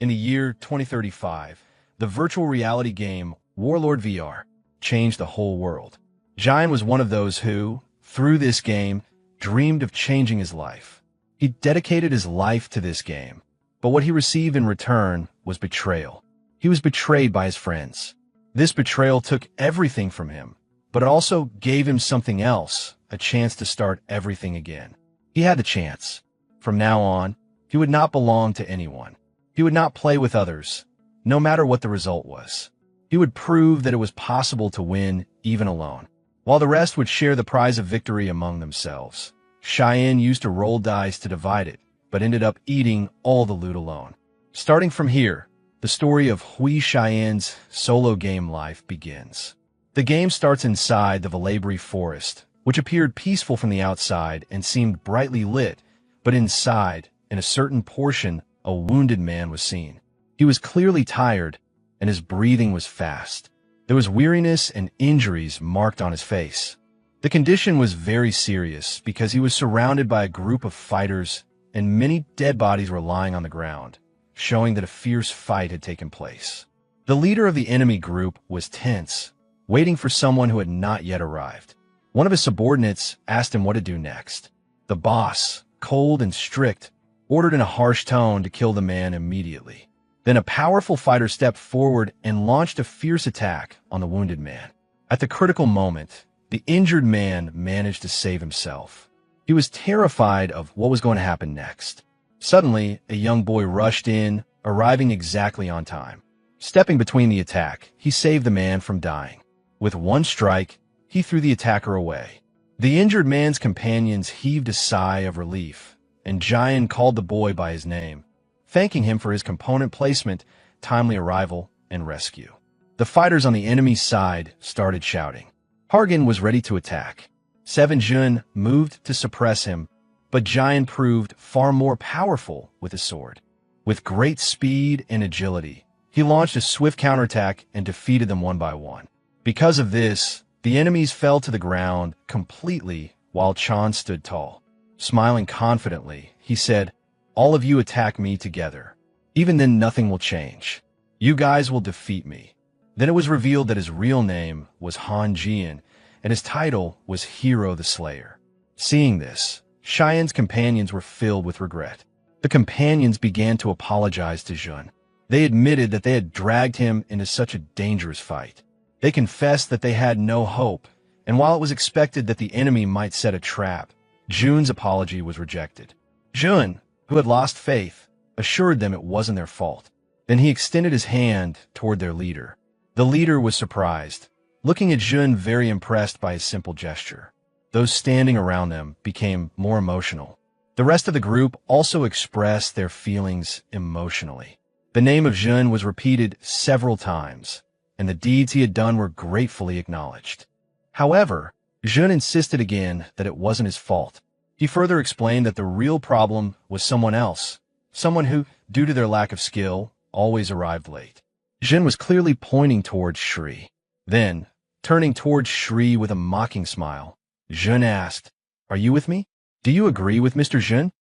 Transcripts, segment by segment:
In the year 2035, the virtual reality game Warlord VR changed the whole world. Jian was one of those who, through this game, dreamed of changing his life. He dedicated his life to this game, but what he received in return was betrayal. He was betrayed by his friends. This betrayal took everything from him, but it also gave him something else, a chance to start everything again. He had the chance. From now on, he would not belong to anyone. He would not play with others, no matter what the result was. He would prove that it was possible to win even alone, while the rest would share the prize of victory among themselves. Cheyenne used to roll dice to divide it, but ended up eating all the loot alone. Starting from here, the story of Hui Cheyenne's solo game life begins. The game starts inside the Valabri forest, which appeared peaceful from the outside and seemed brightly lit, but inside, in a certain portion, a wounded man was seen. He was clearly tired, and his breathing was fast. There was weariness and injuries marked on his face. The condition was very serious because he was surrounded by a group of fighters, and many dead bodies were lying on the ground, showing that a fierce fight had taken place. The leader of the enemy group was tense, waiting for someone who had not yet arrived. One of his subordinates asked him what to do next. The boss, cold and strict, ordered in a harsh tone to kill the man immediately. Then a powerful fighter stepped forward and launched a fierce attack on the wounded man. At the critical moment, the injured man managed to save himself. He was terrified of what was going to happen next. Suddenly, a young boy rushed in, arriving exactly on time. Stepping between the attack, he saved the man from dying. With one strike, he threw the attacker away. The injured man's companions heaved a sigh of relief, and Jian called the boy by his name, thanking him for his component placement, timely arrival, and rescue. The fighters on the enemy's side started shouting. Hargan was ready to attack. Seven Jun moved to suppress him, but Jian proved far more powerful with his sword. With great speed and agility, he launched a swift counterattack and defeated them one by one. Because of this, the enemies fell to the ground completely while Chan stood tall. Smiling confidently, he said, "All of you attack me together. Even then nothing will change. You guys will defeat me." Then it was revealed that his real name was Han Jian, and his title was Hero the Slayer. Seeing this, Cheyenne's companions were filled with regret. The companions began to apologize to Jun. They admitted that they had dragged him into such a dangerous fight. They confessed that they had no hope, and while it was expected that the enemy might set a trap, Jun's apology was rejected. Jun, who had lost faith, assured them it wasn't their fault. Then he extended his hand toward their leader. The leader was surprised, looking at Jun very impressed by his simple gesture. Those standing around them became more emotional. The rest of the group also expressed their feelings emotionally. The name of Jun was repeated several times, and the deeds he had done were gratefully acknowledged. However, Jun insisted again that it wasn't his fault. He further explained that the real problem was someone else, someone who, due to their lack of skill, always arrived late. Jun was clearly pointing towards Shri. Then, turning towards Shri with a mocking smile, Jun asked, "Are you with me? Do you agree with Mr. Jun?"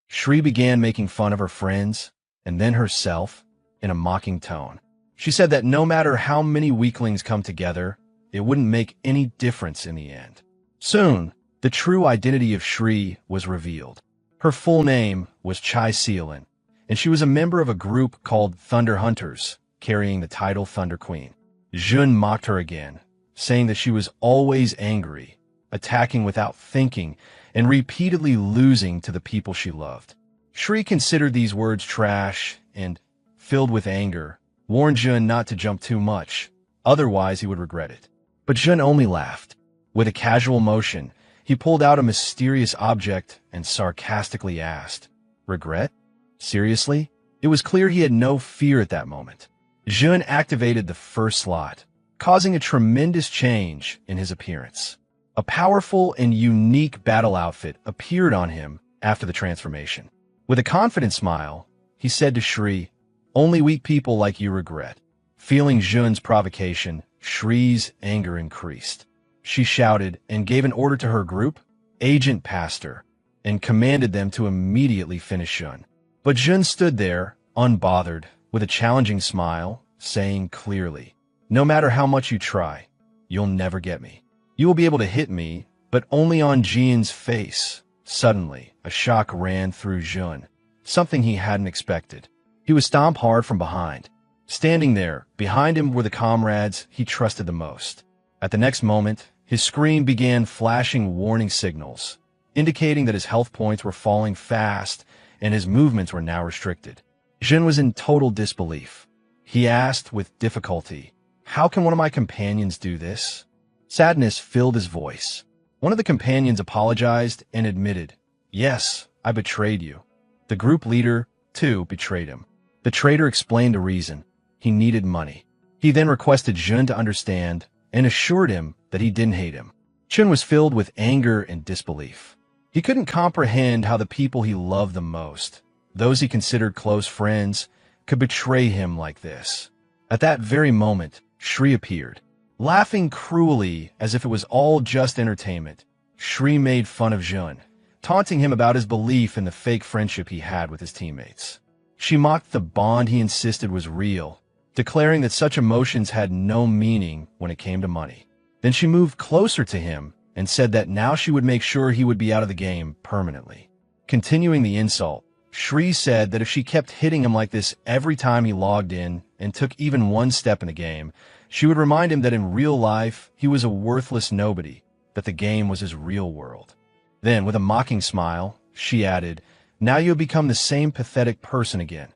Shri began making fun of her friends, and then herself, in a mocking tone. She said that no matter how many weaklings come together, it wouldn't make any difference in the end. Soon, the true identity of Shri was revealed. Her full name was Chai Sealin, and she was a member of a group called Thunder Hunters, carrying the title Thunder Queen. Jun mocked her again, saying that she was always angry, attacking without thinking, and repeatedly losing to the people she loved. Shri considered these words trash and, filled with anger, warned Jun not to jump too much, otherwise he would regret it. But Jun only laughed. With a casual motion, he pulled out a mysterious object and sarcastically asked, "Regret? Seriously?" It was clear he had no fear at that moment. Jun activated the first slot, causing a tremendous change in his appearance. A powerful and unique battle outfit appeared on him after the transformation. With a confident smile, he said to Shri, "Only weak people like you regret." Feeling Jun's provocation, Shri's anger increased. She shouted and gave an order to her group, Agent Pastor, and commanded them to immediately finish Jun. But Jun stood there, unbothered, with a challenging smile, saying clearly, "No matter how much you try, you'll never get me. You will be able to hit me, but only on Jian's face." Suddenly, a shock ran through Jun, something he hadn't expected. He was stomped hard from behind. Standing there, behind him were the comrades he trusted the most. At the next moment, his screen began flashing warning signals, indicating that his health points were falling fast and his movements were now restricted. Jin was in total disbelief. He asked with difficulty, "How can one of my companions do this?" Sadness filled his voice. One of the companions apologized and admitted, "Yes, I betrayed you." The group leader, too, betrayed him. The traitor explained the reason. He needed money. He then requested Jun to understand and assured him that he didn't hate him. Jun was filled with anger and disbelief. He couldn't comprehend how the people he loved the most, those he considered close friends, could betray him like this. At that very moment, Shri appeared. Laughing cruelly as if it was all just entertainment, Shri made fun of Jun, taunting him about his belief in the fake friendship he had with his teammates. She mocked the bond he insisted was real, declaring that such emotions had no meaning when it came to money. Then she moved closer to him and said that now she would make sure he would be out of the game permanently. Continuing the insult, Shri said that if she kept hitting him like this every time he logged in and took even one step in the game, she would remind him that in real life he was a worthless nobody, that the game was his real world. Then, with a mocking smile, she added, "Now you have become the same pathetic person again."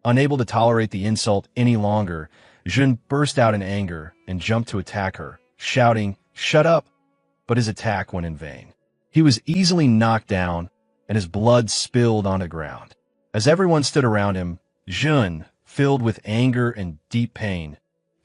Unable to tolerate the insult any longer, Jun burst out in anger and jumped to attack her, shouting, "Shut up!" But his attack went in vain. He was easily knocked down, and his blood spilled on the ground. As everyone stood around him, Jun, filled with anger and deep pain,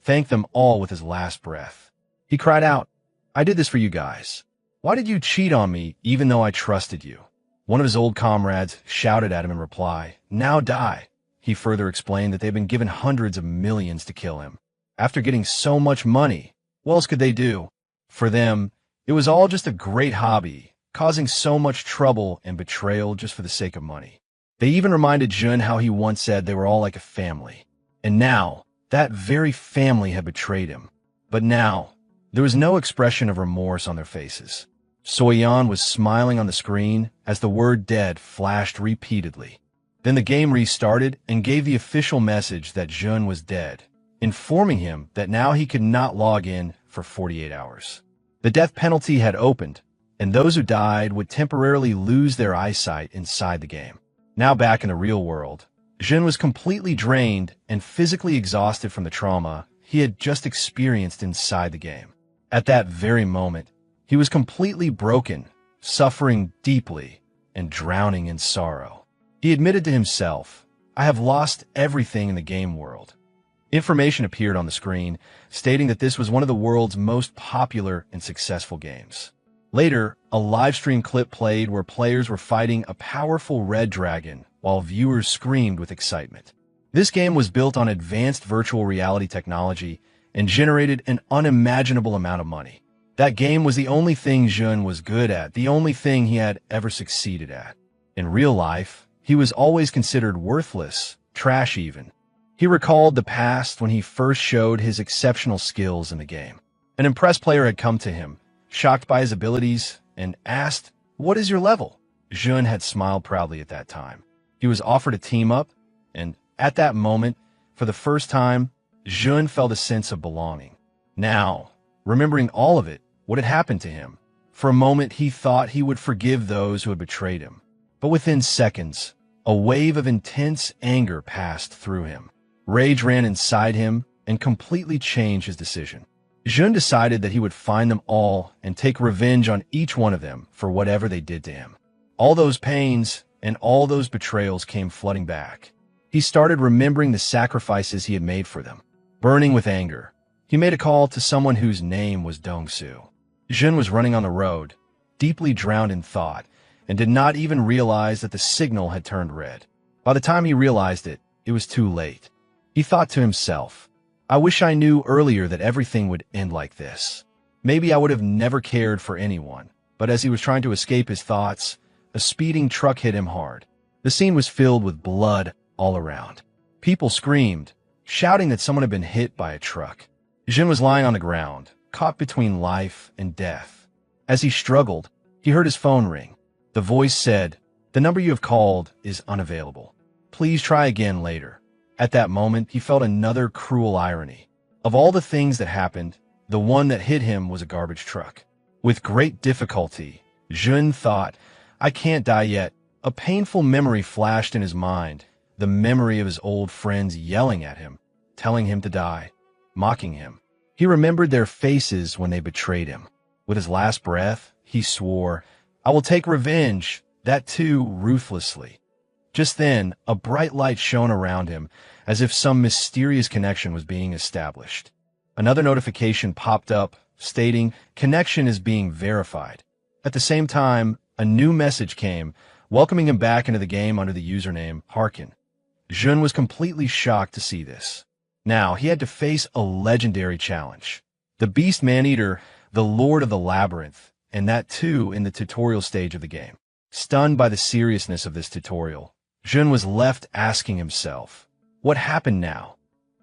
thanked them all with his last breath. He cried out, "I did this for you guys. Why did you cheat on me even though I trusted you?" One of his old comrades shouted at him in reply, "Now die." He further explained that they'd been given hundreds of millions to kill him. After getting so much money, what else could they do? For them, it was all just a great hobby, causing so much trouble and betrayal just for the sake of money. They even reminded Jun how he once said they were all like a family. And now, that very family had betrayed him. But now, there was no expression of remorse on their faces. Soyeon was smiling on the screen as the word dead flashed repeatedly. Then the game restarted and gave the official message that Jun was dead, informing him that now he could not log in for 48 hours. The death penalty had opened, and those who died would temporarily lose their eyesight inside the game. Now back in the real world, Jun was completely drained and physically exhausted from the trauma he had just experienced inside the game. At that very moment, he was completely broken, suffering deeply, and drowning in sorrow. He admitted to himself, "I have lost everything in the game world." Information appeared on the screen, stating that this was one of the world's most popular and successful games. Later, a livestream clip played where players were fighting a powerful red dragon while viewers screamed with excitement. This game was built on advanced virtual reality technology and generated an unimaginable amount of money. That game was the only thing Jun was good at, the only thing he had ever succeeded at. In real life, he was always considered worthless, trash even. He recalled the past when he first showed his exceptional skills in the game. An impressed player had come to him, shocked by his abilities, and asked, "What is your level?" Jun had smiled proudly at that time. He was offered a team up, and at that moment, for the first time, Jun felt a sense of belonging. Now, remembering all of it, what had happened to him, for a moment he thought he would forgive those who had betrayed him. But within seconds, a wave of intense anger passed through him. Rage ran inside him and completely changed his decision. Jun decided that he would find them all and take revenge on each one of them for whatever they did to him. All those pains and all those betrayals came flooding back. He started remembering the sacrifices he had made for them. Burning with anger, he made a call to someone whose name was Dongsu. Jun was running on the road, deeply drowned in thought, and did not even realize that the signal had turned red. By the time he realized it, it was too late. He thought to himself, "I wish I knew earlier that everything would end like this. Maybe I would have never cared for anyone." But as he was trying to escape his thoughts, a speeding truck hit him hard. The scene was filled with blood all around. People screamed, shouting that someone had been hit by a truck. Jun was lying on the ground, caught between life and death. As he struggled, he heard his phone ring. The voice said, "The number you have called is unavailable. Please try again later." At that moment, he felt another cruel irony. Of all the things that happened, the one that hit him was a garbage truck. With great difficulty, Jun thought, "I can't die yet." A painful memory flashed in his mind, the memory of his old friends yelling at him, telling him to die, mocking him. He remembered their faces when they betrayed him. With his last breath, he swore, "I will take revenge," that too ruthlessly. Just then, a bright light shone around him, as if some mysterious connection was being established. Another notification popped up, stating, "Connection is being verified." At the same time, a new message came, welcoming him back into the game under the username Harkin. Jun was completely shocked to see this. Now, he had to face a legendary challenge. The Beast Man-Eater, the Lord of the Labyrinth, and that too in the tutorial stage of the game. Stunned by the seriousness of this tutorial, Jun was left asking himself, what happened now?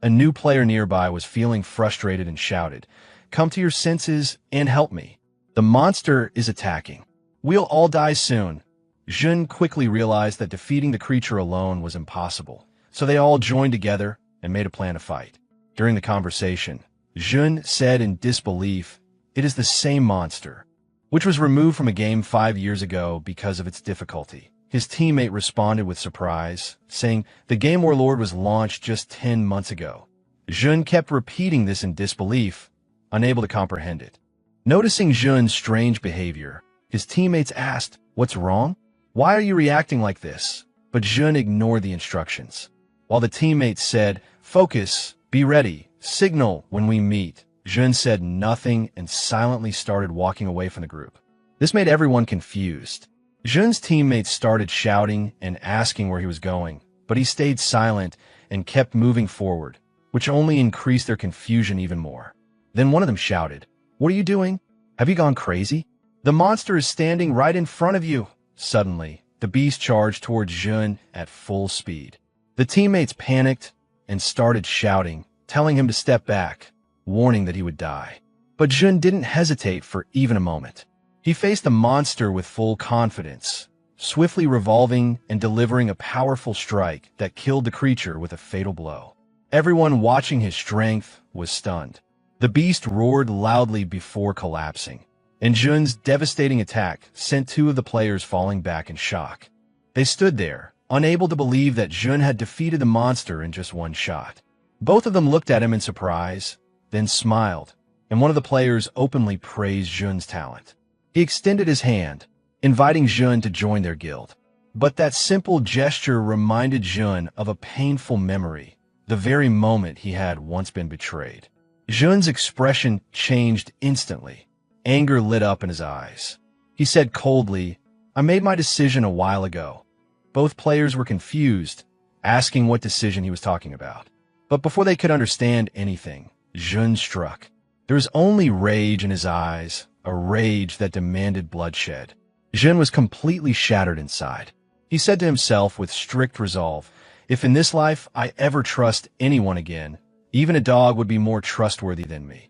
A new player nearby was feeling frustrated and shouted, "Come to your senses and help me. The monster is attacking. We'll all die soon." Jun quickly realized that defeating the creature alone was impossible, so they all joined together and made a plan to fight. During the conversation, Jun said in disbelief, "It is the same monster, which was removed from a game 5 years ago because of its difficulty." His teammate responded with surprise, saying, "The game Warlord was launched just 10 months ago." Jun kept repeating this in disbelief, unable to comprehend it. Noticing Jun's strange behavior, his teammates asked, "What's wrong? Why are you reacting like this?" But Jun ignored the instructions. While the teammates said, "Focus, be ready, signal when we meet," Jun said nothing and silently started walking away from the group. This made everyone confused. Jun's teammates started shouting and asking where he was going, but he stayed silent and kept moving forward, which only increased their confusion even more. Then one of them shouted, "What are you doing? Have you gone crazy? The monster is standing right in front of you." Suddenly, the beast charged towards Jun at full speed. The teammates panicked and started shouting, telling him to step back, warning that he would die. But Jun didn't hesitate for even a moment. He faced the monster with full confidence, swiftly revolving and delivering a powerful strike that killed the creature with a fatal blow. Everyone watching his strength was stunned. The beast roared loudly before collapsing, and Jun's devastating attack sent 2 of the players falling back in shock. They stood there, unable to believe that Jun had defeated the monster in just one shot. Both of them looked at him in surprise, then smiled, and one of the players openly praised Jun's talent. He extended his hand, inviting Jun to join their guild. But that simple gesture reminded Jun of a painful memory, the very moment he had once been betrayed. Jun's expression changed instantly. Anger lit up in his eyes. He said coldly, "I made my decision a while ago." Both players were confused, asking what decision he was talking about. But before they could understand anything, Jun struck. There was only rage in his eyes, a rage that demanded bloodshed. Jun was completely shattered inside. He said to himself with strict resolve, "If in this life I ever trust anyone again, even a dog would be more trustworthy than me."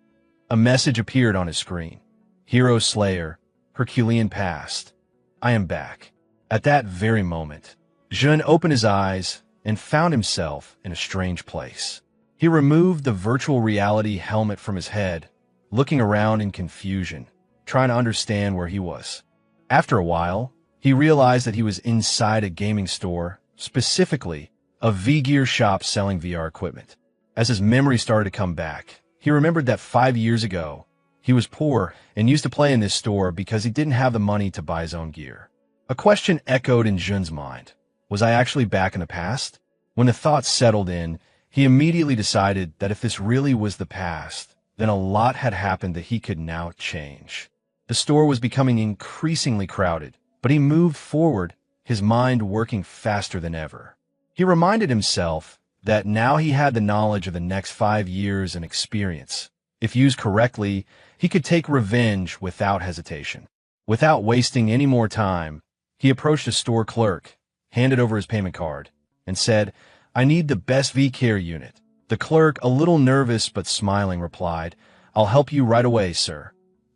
A message appeared on his screen. "Hero Slayer, Herculean Past. I am back." At that very moment, Jun opened his eyes and found himself in a strange place. He removed the virtual reality helmet from his head, looking around in confusion, trying to understand where he was. After a while, he realized that he was inside a gaming store, specifically a V-Gear shop selling VR equipment. As his memory started to come back, he remembered that 5 years ago, he was poor and used to play in this store because he didn't have the money to buy his own gear. A question echoed in Jun's mind. Was I actually back in the past? When the thoughts settled in, he immediately decided that if this really was the past, then a lot had happened that he could now change. The store was becoming increasingly crowded, but he moved forward, his mind working faster than ever. He reminded himself that now he had the knowledge of the next 5 years and experience. If used correctly, he could take revenge without hesitation. Without wasting any more time, he approached a store clerk, handed over his payment card, and said, I need the best V-Care unit. The clerk, a little nervous but smiling, replied, I'll help you right away, sir.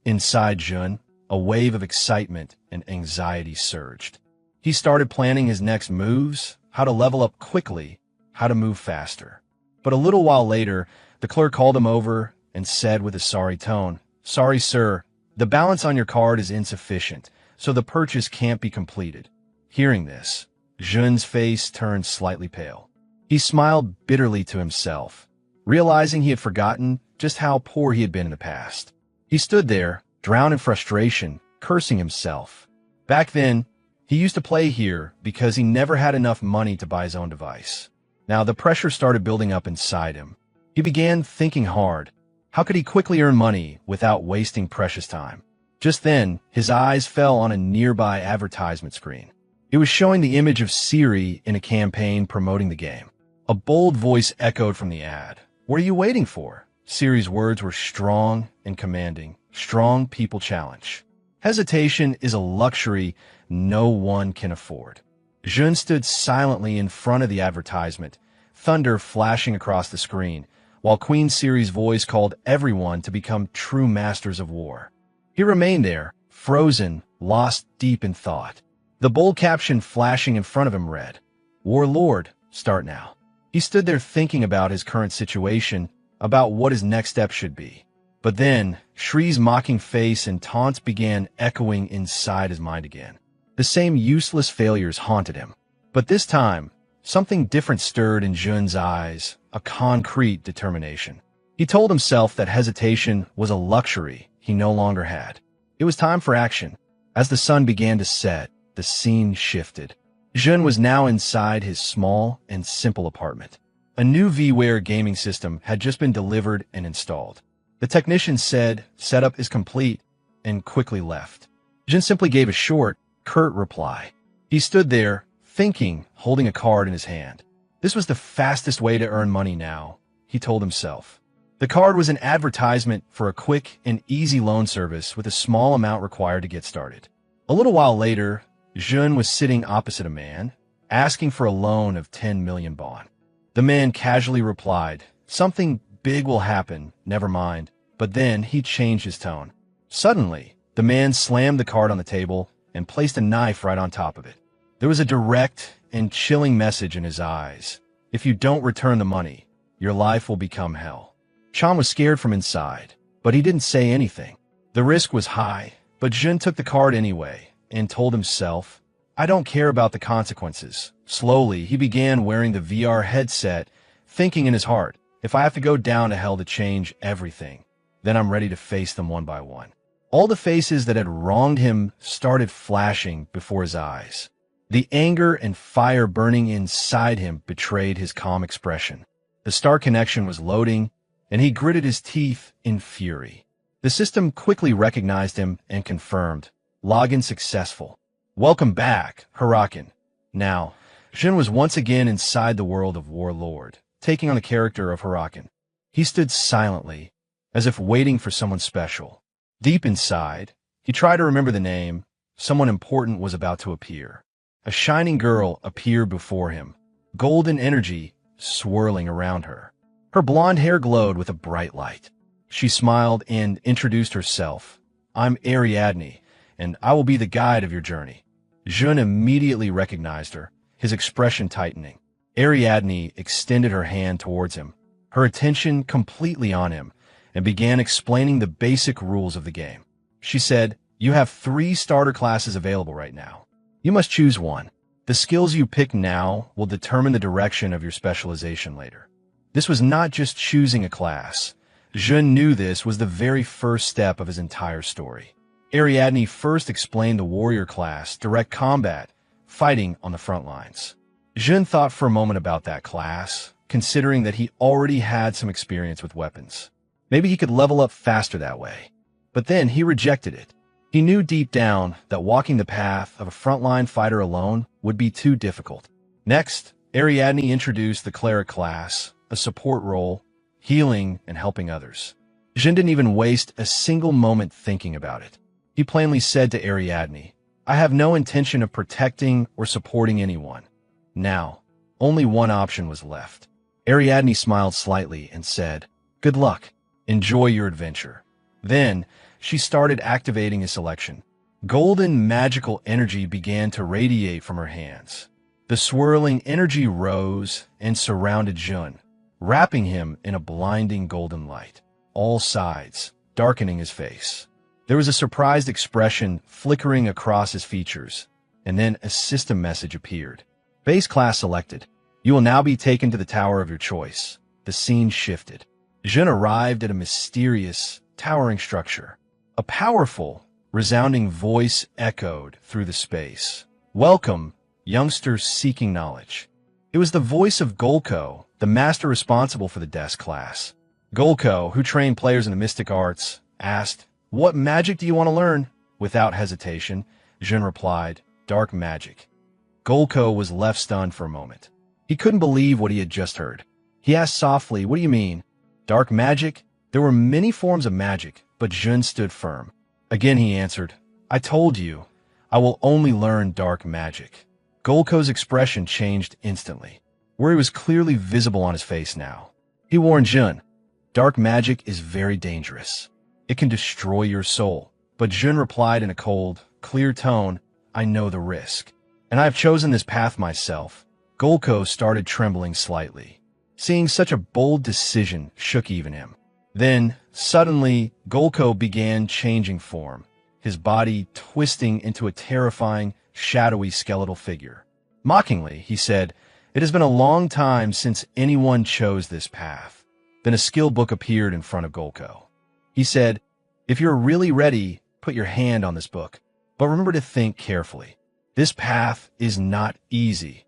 Inside Jun, a wave of excitement and anxiety surged. He started planning his next moves, how to level up quickly, how to move faster. But a little while later, the clerk called him over and said with a sorry tone, Sorry, sir, the balance on your card is insufficient, so the purchase can't be completed. Hearing this, Jun's face turned slightly pale. He smiled bitterly to himself, realizing he had forgotten just how poor he had been in the past. He stood there, drowned in frustration, cursing himself. Back then, he used to play here because he never had enough money to buy his own device. Now the pressure started building up inside him. He began thinking hard. How could he quickly earn money without wasting precious time? Just then, his eyes fell on a nearby advertisement screen. It was showing the image of Siri in a campaign promoting the game. A bold voice echoed from the ad. What are you waiting for? Siri's words were strong and commanding. Strong people challenge. Hesitation is a luxury no one can afford. Jun stood silently in front of the advertisement, thunder flashing across the screen, while Queen Siri's voice called everyone to become true masters of war. He remained there, frozen, lost deep in thought. The bold caption flashing in front of him read, Warlord, start now. He stood there thinking about his current situation, about what his next step should be. But then, Shri's mocking face and taunts began echoing inside his mind again. The same useless failures haunted him. But this time, something different stirred in Jun's eyes, a concrete determination. He told himself that hesitation was a luxury he no longer had. It was time for action. As the sun began to set, the scene shifted. Jun was now inside his small and simple apartment. A new VWare gaming system had just been delivered and installed. The technician said, setup is complete, and quickly left. Jun simply gave a short, curt reply. He stood there, thinking, holding a card in his hand. This was the fastest way to earn money now, he told himself. The card was an advertisement for a quick and easy loan service with a small amount required to get started. A little while later, Jun was sitting opposite a man, asking for a loan of 10 million bond. The man casually replied, something big will happen, never mind. But then he changed his tone. Suddenly, the man slammed the card on the table and placed a knife right on top of it. There was a direct and chilling message in his eyes. If you don't return the money, your life will become hell. Chan was scared from inside, but he didn't say anything. The risk was high, but Jun took the card anyway and told himself, I don't care about the consequences. Slowly, he began wearing the VR headset, thinking in his heart, if I have to go down to hell to change everything, then I'm ready to face them one by one. All the faces that had wronged him started flashing before his eyes. The anger and fire burning inside him betrayed his calm expression. The star connection was loading, and he gritted his teeth in fury. The system quickly recognized him and confirmed, login successful. Welcome back, Hurakan. Now, Jun was once again inside the world of Warlord, taking on the character of Hurakan. He stood silently, as if waiting for someone special. Deep inside, he tried to remember the name. Someone important was about to appear. A shining girl appeared before him, golden energy swirling around her. Her blonde hair glowed with a bright light. She smiled and introduced herself. I'm Ariadne, and I will be the guide of your journey. Jun immediately recognized her, his expression tightening. Ariadne extended her hand towards him, her attention completely on him, and began explaining the basic rules of the game. She said, you have 3 starter classes available right now. You must choose one. The skills you pick now will determine the direction of your specialization later. This was not just choosing a class. Jun knew this was the very first step of his entire story. Ariadne first explained the warrior class, direct combat, fighting on the front lines. Jun thought for a moment about that class, considering that he already had some experience with weapons. Maybe he could level up faster that way. But then he rejected it. He knew deep down that walking the path of a frontline fighter alone would be too difficult. Next, Ariadne introduced the cleric class, a support role, healing and helping others. Jun didn't even waste a single moment thinking about it. He plainly said to Ariadne, I have no intention of protecting or supporting anyone. Now, Only one option was left. Ariadne smiled slightly and said, "Good luck. Enjoy your adventure." Then, she started activating his selection. Golden magical energy began to radiate from her hands. The swirling energy rose and surrounded Jun, wrapping him in a blinding golden light, all sides darkening his face. There was a surprised expression flickering across his features, and then a system message appeared. Base class selected. You will now be taken to the tower of your choice. The scene shifted. Jun arrived at a mysterious, towering structure. A powerful, resounding voice echoed through the space. "Welcome, youngsters seeking knowledge." It was the voice of Golko, the master responsible for the desk class. Golko, who trained players in the mystic arts, asked, "What magic do you want to learn?" Without hesitation, Jun replied, "Dark magic." Golko was left stunned for a moment. He couldn't believe what he had just heard. He asked softly, "What do you mean? Dark magic?" There were many forms of magic, but Jun stood firm. Again he answered, "I told you, I will only learn dark magic." Golko's expression changed instantly. Worry was clearly visible on his face now. He warned Jun, "Dark magic is very dangerous. It can destroy your soul." But Jun replied in a cold, clear tone, "I know the risk, and I have chosen this path myself." Golko started trembling slightly. Seeing such a bold decision shook even him. Then, suddenly, Golko began changing form, his body twisting into a terrifying, shadowy skeletal figure. Mockingly, he said, "It has been a long time since anyone chose this path." Then a skill book appeared in front of Golko. He said, "If you're really ready, put your hand on this book. But remember to think carefully. This path is not easy."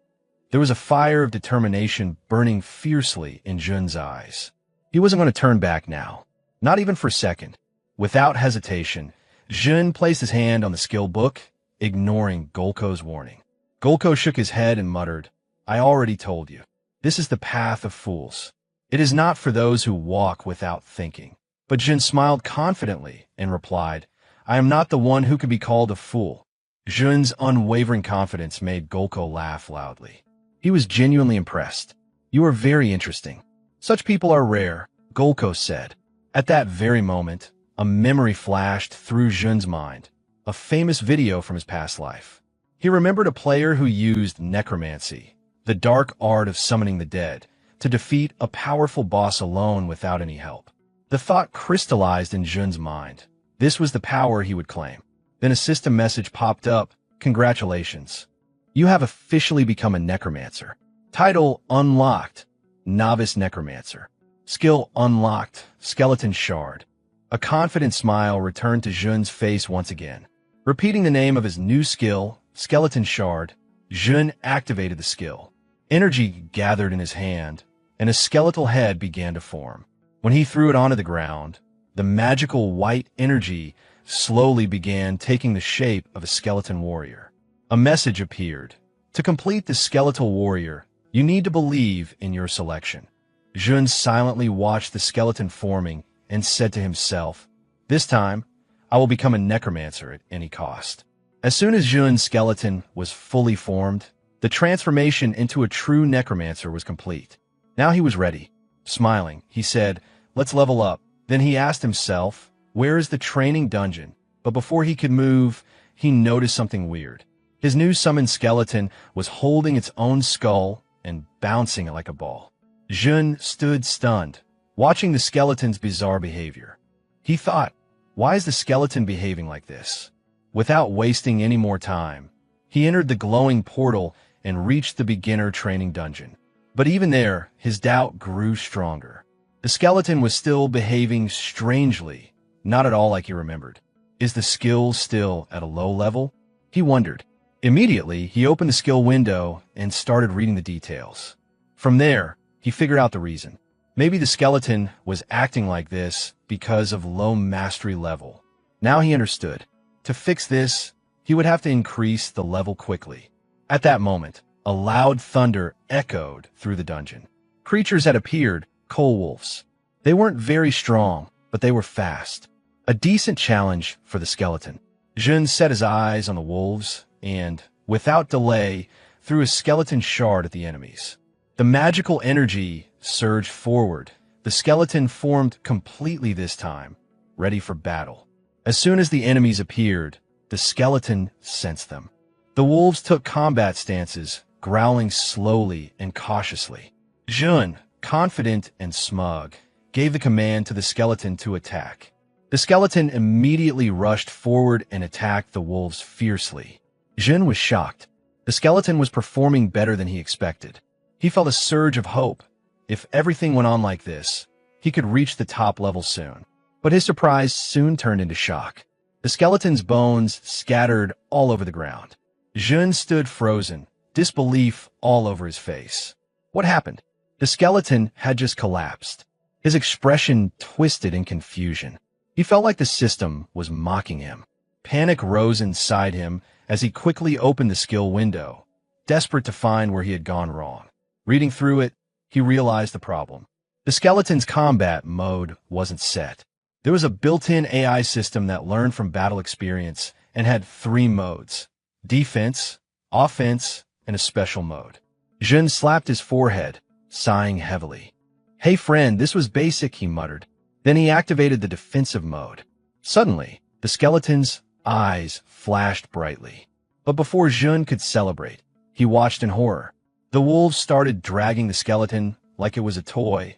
There was a fire of determination burning fiercely in Jun's eyes. He wasn't going to turn back now, not even for a second. Without hesitation, Jun placed his hand on the skill book, ignoring Golko's warning. Golko shook his head and muttered, "I already told you. This is the path of fools. It is not for those who walk without thinking." But Jun smiled confidently and replied, "I am not the one who can be called a fool." Jun's unwavering confidence made Golko laugh loudly. He was genuinely impressed. "You are very interesting. Such people are rare," Golko said. At that very moment, a memory flashed through Jun's mind, a famous video from his past life. He remembered a player who used necromancy, the dark art of summoning the dead, to defeat a powerful boss alone without any help. The thought crystallized in Jun's mind. This was the power he would claim. Then a system message popped up. "Congratulations. You have officially become a necromancer. Title unlocked, Novice Necromancer. Skill unlocked, Skeleton Shard." A confident smile returned to Jun's face once again. Repeating the name of his new skill, Skeleton Shard, Jun activated the skill. Energy gathered in his hand, and a skeletal head began to form. When he threw it onto the ground, the magical white energy slowly began taking the shape of a skeleton warrior. A message appeared. To complete the skeletal warrior, you need to believe in your selection. Jun silently watched the skeleton forming and said to himself, "This time, I will become a necromancer at any cost." As soon as Jun's skeleton was fully formed, the transformation into a true necromancer was complete. Now he was ready. Smiling, he said, "Let's level up." Then he asked himself, "Where is the training dungeon?" But before he could move, he noticed something weird. His new summoned skeleton was holding its own skull and bouncing it like a ball. Jun stood stunned, watching the skeleton's bizarre behavior. He thought, why is the skeleton behaving like this? Without wasting any more time, he entered the glowing portal and reached the beginner training dungeon. But even there, his doubt grew stronger. The skeleton was still behaving strangely, not at all like he remembered. Is the skill still at a low level? He wondered. Immediately, he opened the skill window and started reading the details. From there, he figured out the reason. Maybe the skeleton was acting like this because of low mastery level. Now he understood. To fix this, he would have to increase the level quickly. At that moment, a loud thunder echoed through the dungeon. Creatures had appeared, coal wolves. They weren't very strong, but they were fast. A decent challenge for the skeleton. Jun set his eyes on the wolves and, without delay, threw a skeleton shard at the enemies. The magical energy surged forward. The skeleton formed completely this time, ready for battle. As soon as the enemies appeared, the skeleton sensed them. The wolves took combat stances, growling slowly and cautiously. Jun, confident and smug, gave the command to the skeleton to attack. The skeleton immediately rushed forward and attacked the wolves fiercely. Jun was shocked. The skeleton was performing better than he expected. He felt a surge of hope. If everything went on like this, he could reach the top level soon. But his surprise soon turned into shock. The skeleton's bones scattered all over the ground. Jun stood frozen, disbelief all over his face. What happened? The skeleton had just collapsed. His expression twisted in confusion. He felt like the system was mocking him. Panic rose inside him as he quickly opened the skill window, desperate to find where he had gone wrong. Reading through it, he realized the problem. The skeleton's combat mode wasn't set. There was a built-in AI system that learned from battle experience and had 3 modes: defense, offense, and a special mode. Jun slapped his forehead, sighing heavily. "Hey friend, this was basic," he muttered. Then he activated the defensive mode. Suddenly, the skeleton's eyes flashed brightly. But before Jun could celebrate, he watched in horror. The wolves started dragging the skeleton like it was a toy,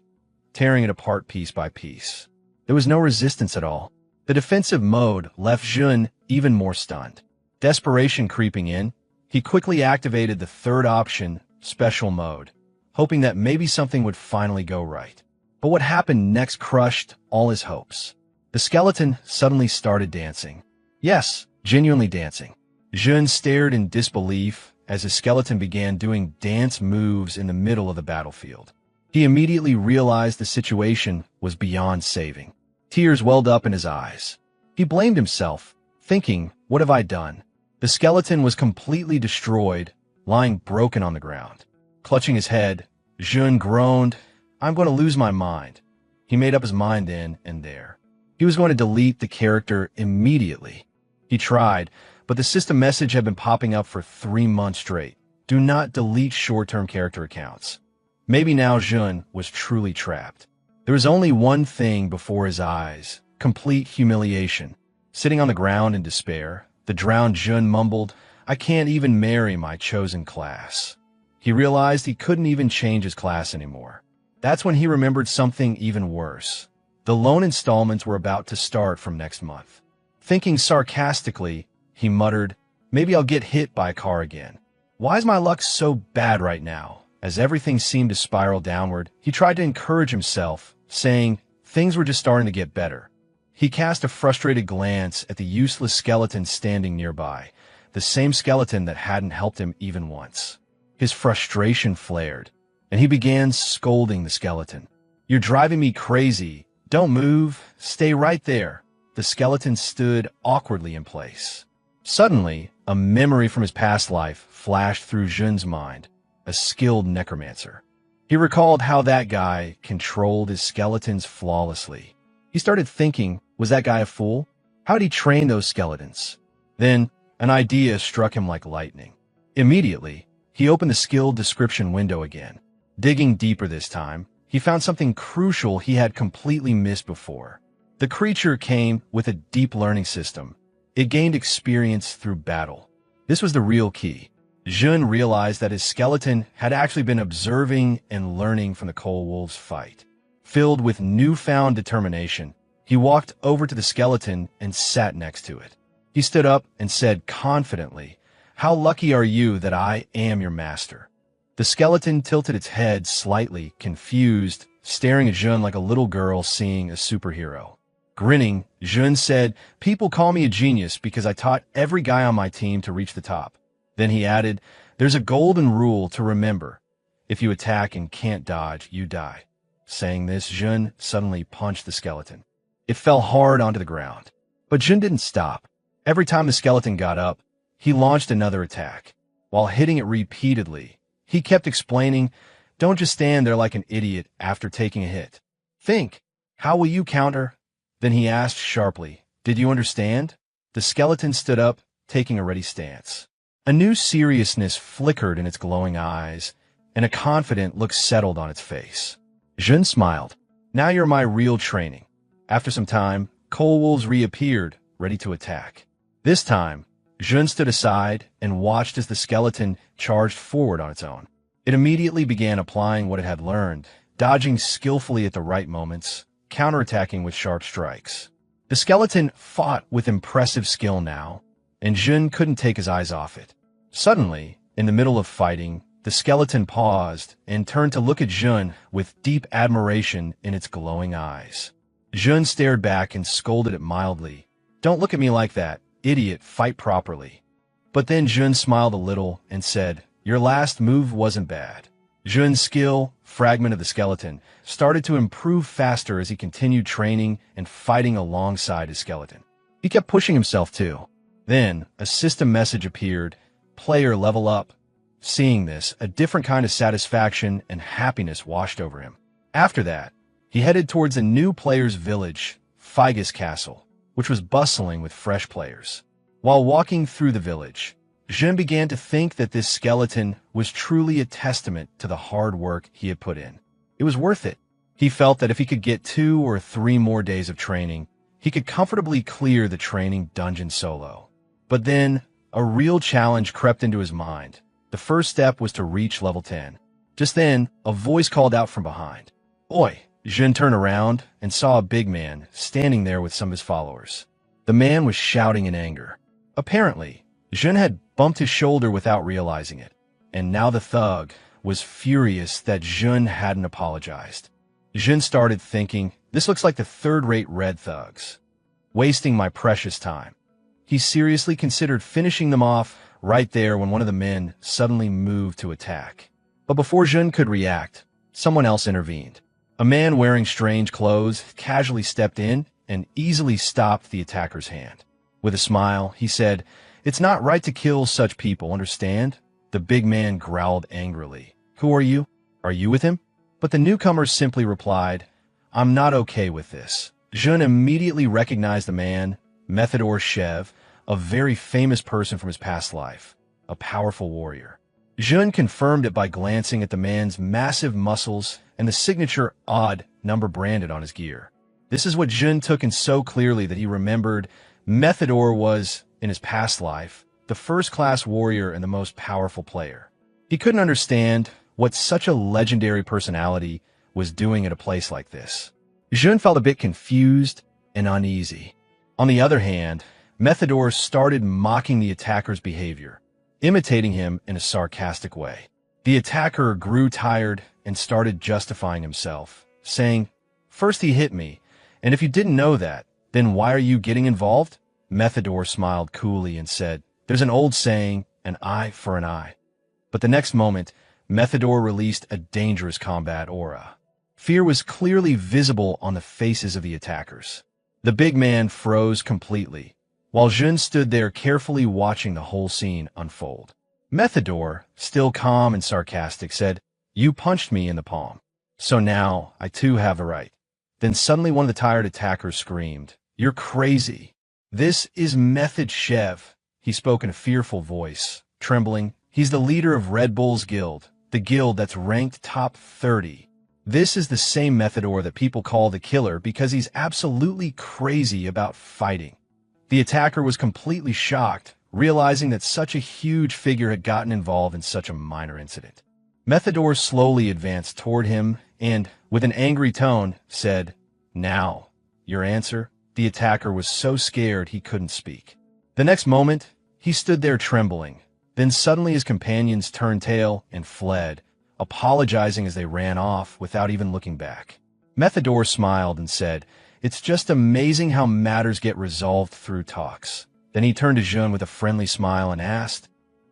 tearing it apart piece by piece. There was no resistance at all. The defensive mode left Jun even more stunned. Desperation creeping in, he quickly activated the third option, special mode, hoping that maybe something would finally go right. But what happened next crushed all his hopes. The skeleton suddenly started dancing. Yes, genuinely dancing. Jun stared in disbelief as his skeleton began doing dance moves in the middle of the battlefield. He immediately realized the situation was beyond saving. Tears welled up in his eyes. He blamed himself, thinking, "What have I done?" The skeleton was completely destroyed, lying broken on the ground. Clutching his head, Jun groaned, "I'm going to lose my mind." He made up his mind then and there. He was going to delete the character immediately. He tried, but the system message had been popping up for 3 months straight. Do not delete short-term character accounts. Maybe now Jun was truly trapped. There was only one thing before his eyes: complete humiliation. Sitting on the ground in despair, the drowned Jun mumbled, "I can't even marry my chosen class." He realized he couldn't even change his class anymore. That's when he remembered something even worse. The loan installments were about to start from next month. Thinking sarcastically, he muttered, "Maybe I'll get hit by a car again. Why is my luck so bad right now?" As everything seemed to spiral downward, he tried to encourage himself, saying things were just starting to get better. He cast a frustrated glance at the useless skeleton standing nearby, the same skeleton that hadn't helped him even once. His frustration flared, and he began scolding the skeleton. "You're driving me crazy. Don't move. Stay right there." The skeleton stood awkwardly in place. Suddenly, a memory from his past life flashed through Jun's mind, a skilled necromancer. He recalled how that guy controlled his skeletons flawlessly. He started thinking, was that guy a fool? How did he train those skeletons? Then, an idea struck him like lightning. Immediately, he opened the skill description window again. Digging deeper this time, he found something crucial he had completely missed before. The creature came with a deep learning system. It gained experience through battle. This was the real key. Jun realized that his skeleton had actually been observing and learning from the Coal Wolves' fight. Filled with newfound determination, he walked over to the skeleton and sat next to it. He stood up and said confidently, "How lucky are you that I am your master?" The skeleton tilted its head slightly, confused, staring at Jun like a little girl seeing a superhero. Grinning, Jun said, "People call me a genius because I taught every guy on my team to reach the top." Then he added, "There's a golden rule to remember. If you attack and can't dodge, you die." Saying this, Jun suddenly punched the skeleton. It fell hard onto the ground. But Jun didn't stop. Every time the skeleton got up, he launched another attack. While hitting it repeatedly, he kept explaining, "Don't just stand there like an idiot after taking a hit. Think, how will you counter?" Then he asked sharply, "Did you understand?" The skeleton stood up, taking a ready stance. A new seriousness flickered in its glowing eyes, and a confident look settled on its face. Jun smiled. Now you're my real training. After some time, coal wolves reappeared, ready to attack. This time, Jun stood aside and watched as the skeleton charged forward on its own. It immediately began applying what it had learned, dodging skillfully at the right moments, counterattacking with sharp strikes. The skeleton fought with impressive skill now, and Jun couldn't take his eyes off it. Suddenly, in the middle of fighting, the skeleton paused and turned to look at Jun with deep admiration in its glowing eyes. Jun stared back and scolded it mildly. "Don't look at me like that, idiot, fight properly." But then Jun smiled a little and said, "Your last move wasn't bad." Jun's skill, fragment of the skeleton, started to improve faster as he continued training and fighting alongside his skeleton. He kept pushing himself too. Then, a system message appeared, "Player level up." Seeing this, a different kind of satisfaction and happiness washed over him. After that, he headed towards a new player's village, Figus Castle, which was bustling with fresh players. While walking through the village, Jun began to think that this skeleton was truly a testament to the hard work he had put in. It was worth it. He felt that if he could get 2 or 3 more days of training, he could comfortably clear the training dungeon solo. But then, a real challenge crept into his mind. The first step was to reach level 10. Just then, a voice called out from behind. "Oi!" Jun turned around and saw a big man standing there with some of his followers. The man was shouting in anger. Apparently, Jun had bumped his shoulder without realizing it, and now the thug was furious that Jun hadn't apologized. Jun started thinking, this looks like the third-rate red thugs, wasting my precious time. He seriously considered finishing them off right there when one of the men suddenly moved to attack. But before Jun could react, someone else intervened. A man wearing strange clothes casually stepped in and easily stopped the attacker's hand. With a smile, he said, "It's not right to kill such people, understand?" The big man growled angrily. "Who are you? Are you with him?" But the newcomer simply replied, "I'm not okay with this." Jun immediately recognized the man, Methador Shev, a very famous person from his past life, a powerful warrior. Jun confirmed it by glancing at the man's massive muscles and the signature odd number branded on his gear. This is what Jun took in so clearly that he remembered Methador was, in his past life, the first-class warrior and the most powerful player. He couldn't understand what such a legendary personality was doing at a place like this. Jun felt a bit confused and uneasy. On the other hand, Methador started mocking the attacker's behavior, imitating him in a sarcastic way. The attacker grew tired and started justifying himself, saying, "First he hit me, and if you didn't know that, then why are you getting involved?" Methador smiled coolly and said, "There's an old saying, an eye for an eye." But the next moment, Methador released a dangerous combat aura. Fear was clearly visible on the faces of the attackers. The big man froze completely, while Jun stood there carefully watching the whole scene unfold. Methador, still calm and sarcastic, said, "You punched me in the palm. So now, I too have a right." Then suddenly one of the tired attackers screamed, "You're crazy." "This is Method Shev," he spoke in a fearful voice, trembling. "He's the leader of Red Bull's guild, the guild that's ranked top 30. This is the same Methador that people call the killer because he's absolutely crazy about fighting." The attacker was completely shocked, realizing that such a huge figure had gotten involved in such a minor incident. Methador slowly advanced toward him and, with an angry tone, said, "Now, your answer?" The attacker was so scared he couldn't speak. The next moment, he stood there trembling. Then suddenly his companions turned tail and fled, apologizing as they ran off without even looking back. Methador smiled and said, "It's just amazing how matters get resolved through talks." Then he turned to Jun with a friendly smile and asked,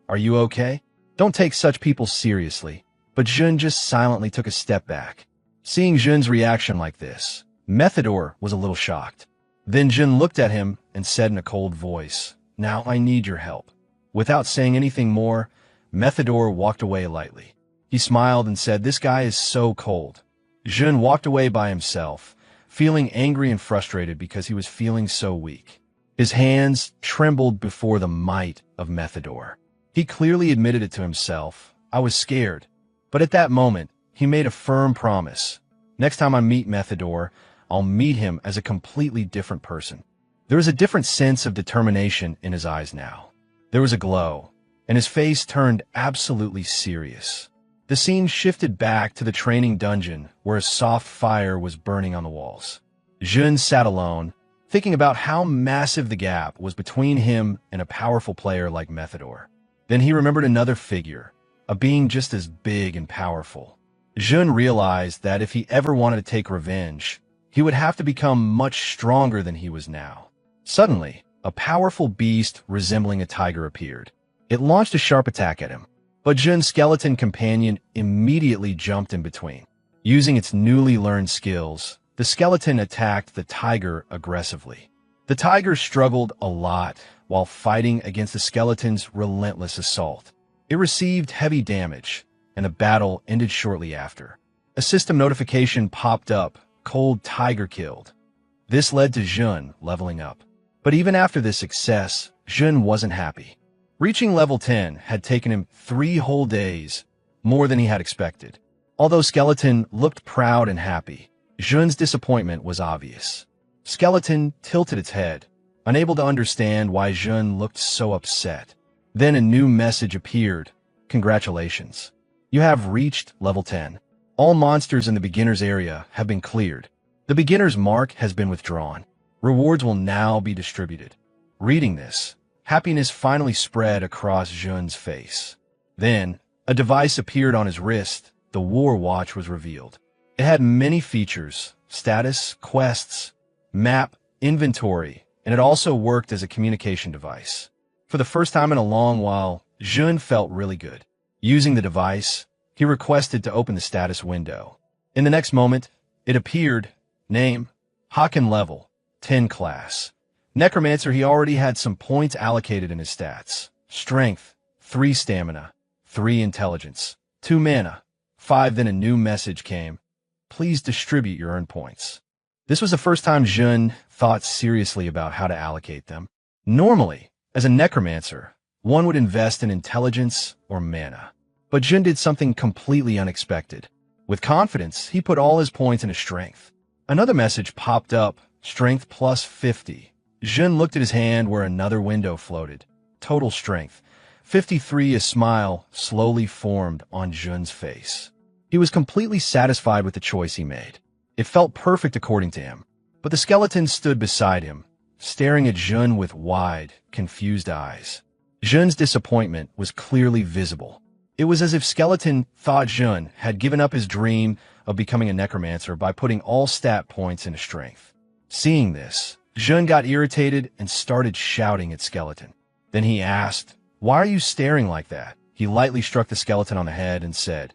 "Are you okay? Don't take such people seriously." But Jun just silently took a step back. Seeing Jun's reaction like this, Methador was a little shocked. Then Jun looked at him and said in a cold voice, "Now I need your help." Without saying anything more, Methador walked away lightly. He smiled and said, "This guy is so cold." Jun walked away by himself, feeling angry and frustrated because he was feeling so weak. His hands trembled before the might of Methador. He clearly admitted it to himself. I was scared. But at that moment, he made a firm promise. Next time I meet Methador, I'll meet him as a completely different person. There was a different sense of determination in his eyes now. There was a glow, and his face turned absolutely serious. The scene shifted back to the training dungeon where a soft fire was burning on the walls. Jun sat alone, thinking about how massive the gap was between him and a powerful player like Methador. Then he remembered another figure, a being just as big and powerful. Jun realized that if he ever wanted to take revenge, he would have to become much stronger than he was now. Suddenly, a powerful beast resembling a tiger appeared. It launched a sharp attack at him, but Jun's skeleton companion immediately jumped in between. Using its newly learned skills, the skeleton attacked the tiger aggressively. The tiger struggled a lot while fighting against the skeleton's relentless assault. It received heavy damage, and the battle ended shortly after. A system notification popped up, "Cold Tiger killed." This led to Jun leveling up. But even after this success, Jun wasn't happy. Reaching level 10 had taken him 3 whole days, more than he had expected. Although Skeleton looked proud and happy, Jun's disappointment was obvious. Skeleton tilted its head, unable to understand why Jun looked so upset. Then a new message appeared. "Congratulations. You have reached level 10. All monsters in the beginner's area have been cleared. The beginner's mark has been withdrawn. Rewards will now be distributed." Reading this, happiness finally spread across Jun's face. Then, a device appeared on his wrist. The War Watch was revealed. It had many features: status, quests, map, inventory, and it also worked as a communication device. For the first time in a long while, Jun felt really good. Using the device, he requested to open the status window. In the next moment, it appeared: name, Haken level, 10 class. Necromancer. He already had some points allocated in his stats. Strength, 3 stamina, 3 intelligence, 2 mana, 5. Then a new message came: "Please distribute your earned points." This was the first time Jun thought seriously about how to allocate them. Normally, as a necromancer, one would invest in intelligence or mana. But Jun did something completely unexpected. With confidence, he put all his points into strength. Another message popped up: strength plus 50. Jun looked at his hand where another window floated. Total strength, 53. A smile slowly formed on Jun's face. He was completely satisfied with the choice he made. It felt perfect according to him. But the skeleton stood beside him, staring at Jun with wide, confused eyes. Jun's disappointment was clearly visible. It was as if Skeleton thought Jun had given up his dream of becoming a necromancer by putting all stat points into strength. Seeing this, Jun got irritated and started shouting at Skeleton. Then he asked, "Why are you staring like that?" He lightly struck the skeleton on the head and said,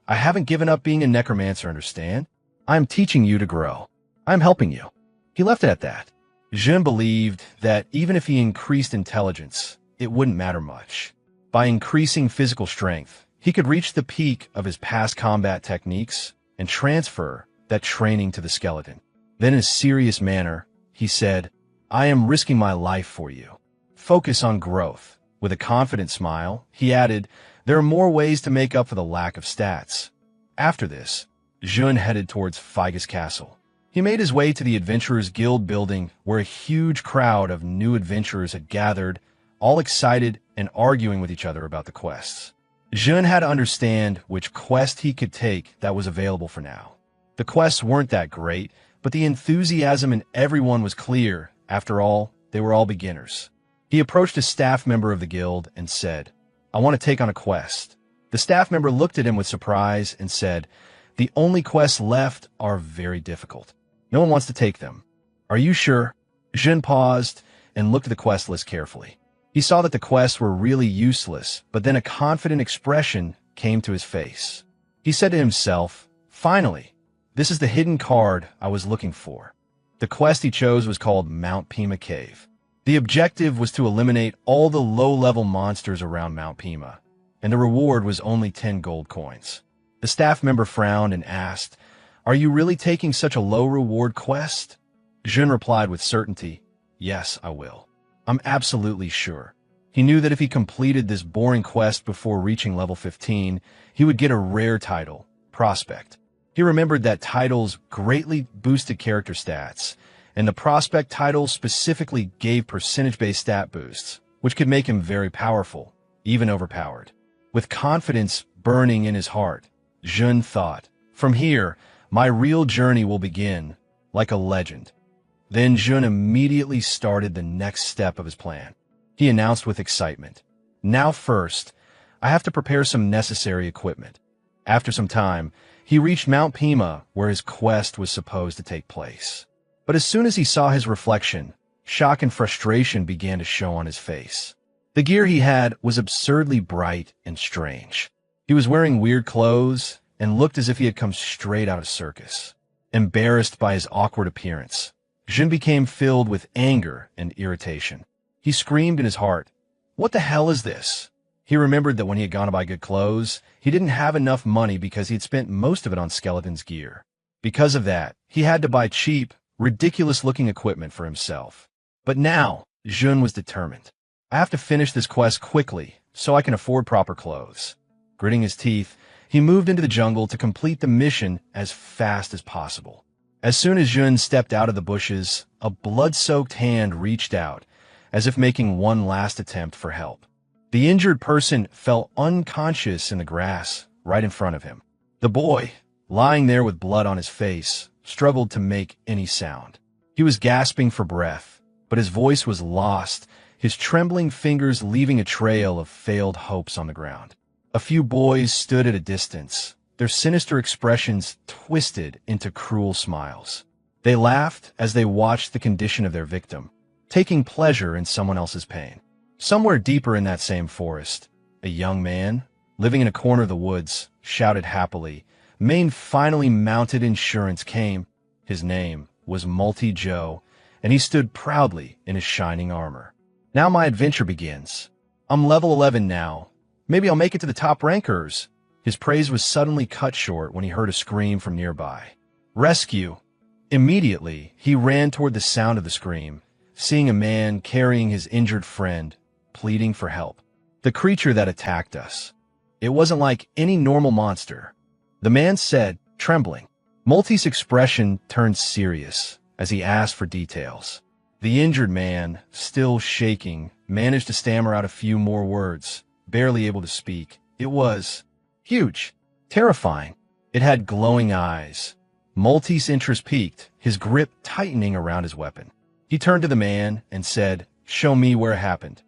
"I haven't given up being a necromancer, understand? I am teaching you to grow. I am helping you." He left it at that. Jun believed that even if he increased intelligence, it wouldn't matter much. By increasing physical strength, he could reach the peak of his past combat techniques and transfer that training to the skeleton. Then in a serious manner, he said, "I am risking my life for you. Focus on growth." With a confident smile, he added, "There are more ways to make up for the lack of stats." After this, Jun headed towards Figus Castle. He made his way to the Adventurers Guild building where a huge crowd of new adventurers had gathered, all excited and arguing with each other about the quests. Jun had to understand which quest he could take that was available for now. The quests weren't that great, but the enthusiasm in everyone was clear. After all, they were all beginners. He approached a staff member of the guild and said, "I want to take on a quest." The staff member looked at him with surprise and said, "The only quests left are very difficult. No one wants to take them." "Are you sure?" Jun paused and looked at the quest list carefully. He saw that the quests were really useless, but then a confident expression came to his face. He said to himself, "Finally, this is the hidden card I was looking for." The quest he chose was called Mount Pima Cave. The objective was to eliminate all the low-level monsters around Mount Pima, and the reward was only 10 gold coins. The staff member frowned and asked, "Are you really taking such a low-reward quest?" Jun replied with certainty, "Yes, I will. I'm absolutely sure." He knew that if he completed this boring quest before reaching level 15, he would get a rare title, Prospect. He remembered that titles greatly boosted character stats, and the Prospect title specifically gave percentage-based stat boosts, which could make him very powerful, even overpowered. With confidence burning in his heart, Jun thought, "From here, my real journey will begin, like a legend." Then Jun immediately started the next step of his plan. He announced with excitement, "Now first, I have to prepare some necessary equipment." After some time, he reached Mount Pima, where his quest was supposed to take place. But as soon as he saw his reflection, shock and frustration began to show on his face. The gear he had was absurdly bright and strange. He was wearing weird clothes and looked as if he had come straight out of circus. Embarrassed by his awkward appearance, Jin became filled with anger and irritation. He screamed in his heart, "What the hell is this?" He remembered that when he had gone to buy good clothes, he didn't have enough money because he had spent most of it on Skeleton's gear. Because of that, he had to buy cheap, ridiculous-looking equipment for himself. But now, Jun was determined. "I have to finish this quest quickly so I can afford proper clothes." Gritting his teeth, he moved into the jungle to complete the mission as fast as possible. As soon as Jun stepped out of the bushes, a blood-soaked hand reached out, as if making one last attempt for help. The injured person fell unconscious in the grass right in front of him. The boy, lying there with blood on his face, struggled to make any sound. He was gasping for breath, but his voice was lost, his trembling fingers leaving a trail of failed hopes on the ground. A few boys stood at a distance, their sinister expressions twisted into cruel smiles. They laughed as they watched the condition of their victim, taking pleasure in someone else's pain. Somewhere deeper in that same forest, a young man, living in a corner of the woods, shouted happily. Maine finally mounted insurance came. His name was Multi Joe, and he stood proudly in his shining armor. "Now my adventure begins. I'm level 11 now. Maybe I'll make it to the top rankers." His praise was suddenly cut short when he heard a scream from nearby. "Rescue!" Immediately, he ran toward the sound of the scream, seeing a man carrying his injured friend, pleading for help. "The creature that attacked us. It wasn't like any normal monster," the man said, trembling. Multi's expression turned serious as he asked for details. The injured man, still shaking, managed to stammer out a few more words, barely able to speak. "It was huge, terrifying. It had glowing eyes." Multi's interest peaked, his grip tightening around his weapon. He turned to the man and said, "Show me where it happened."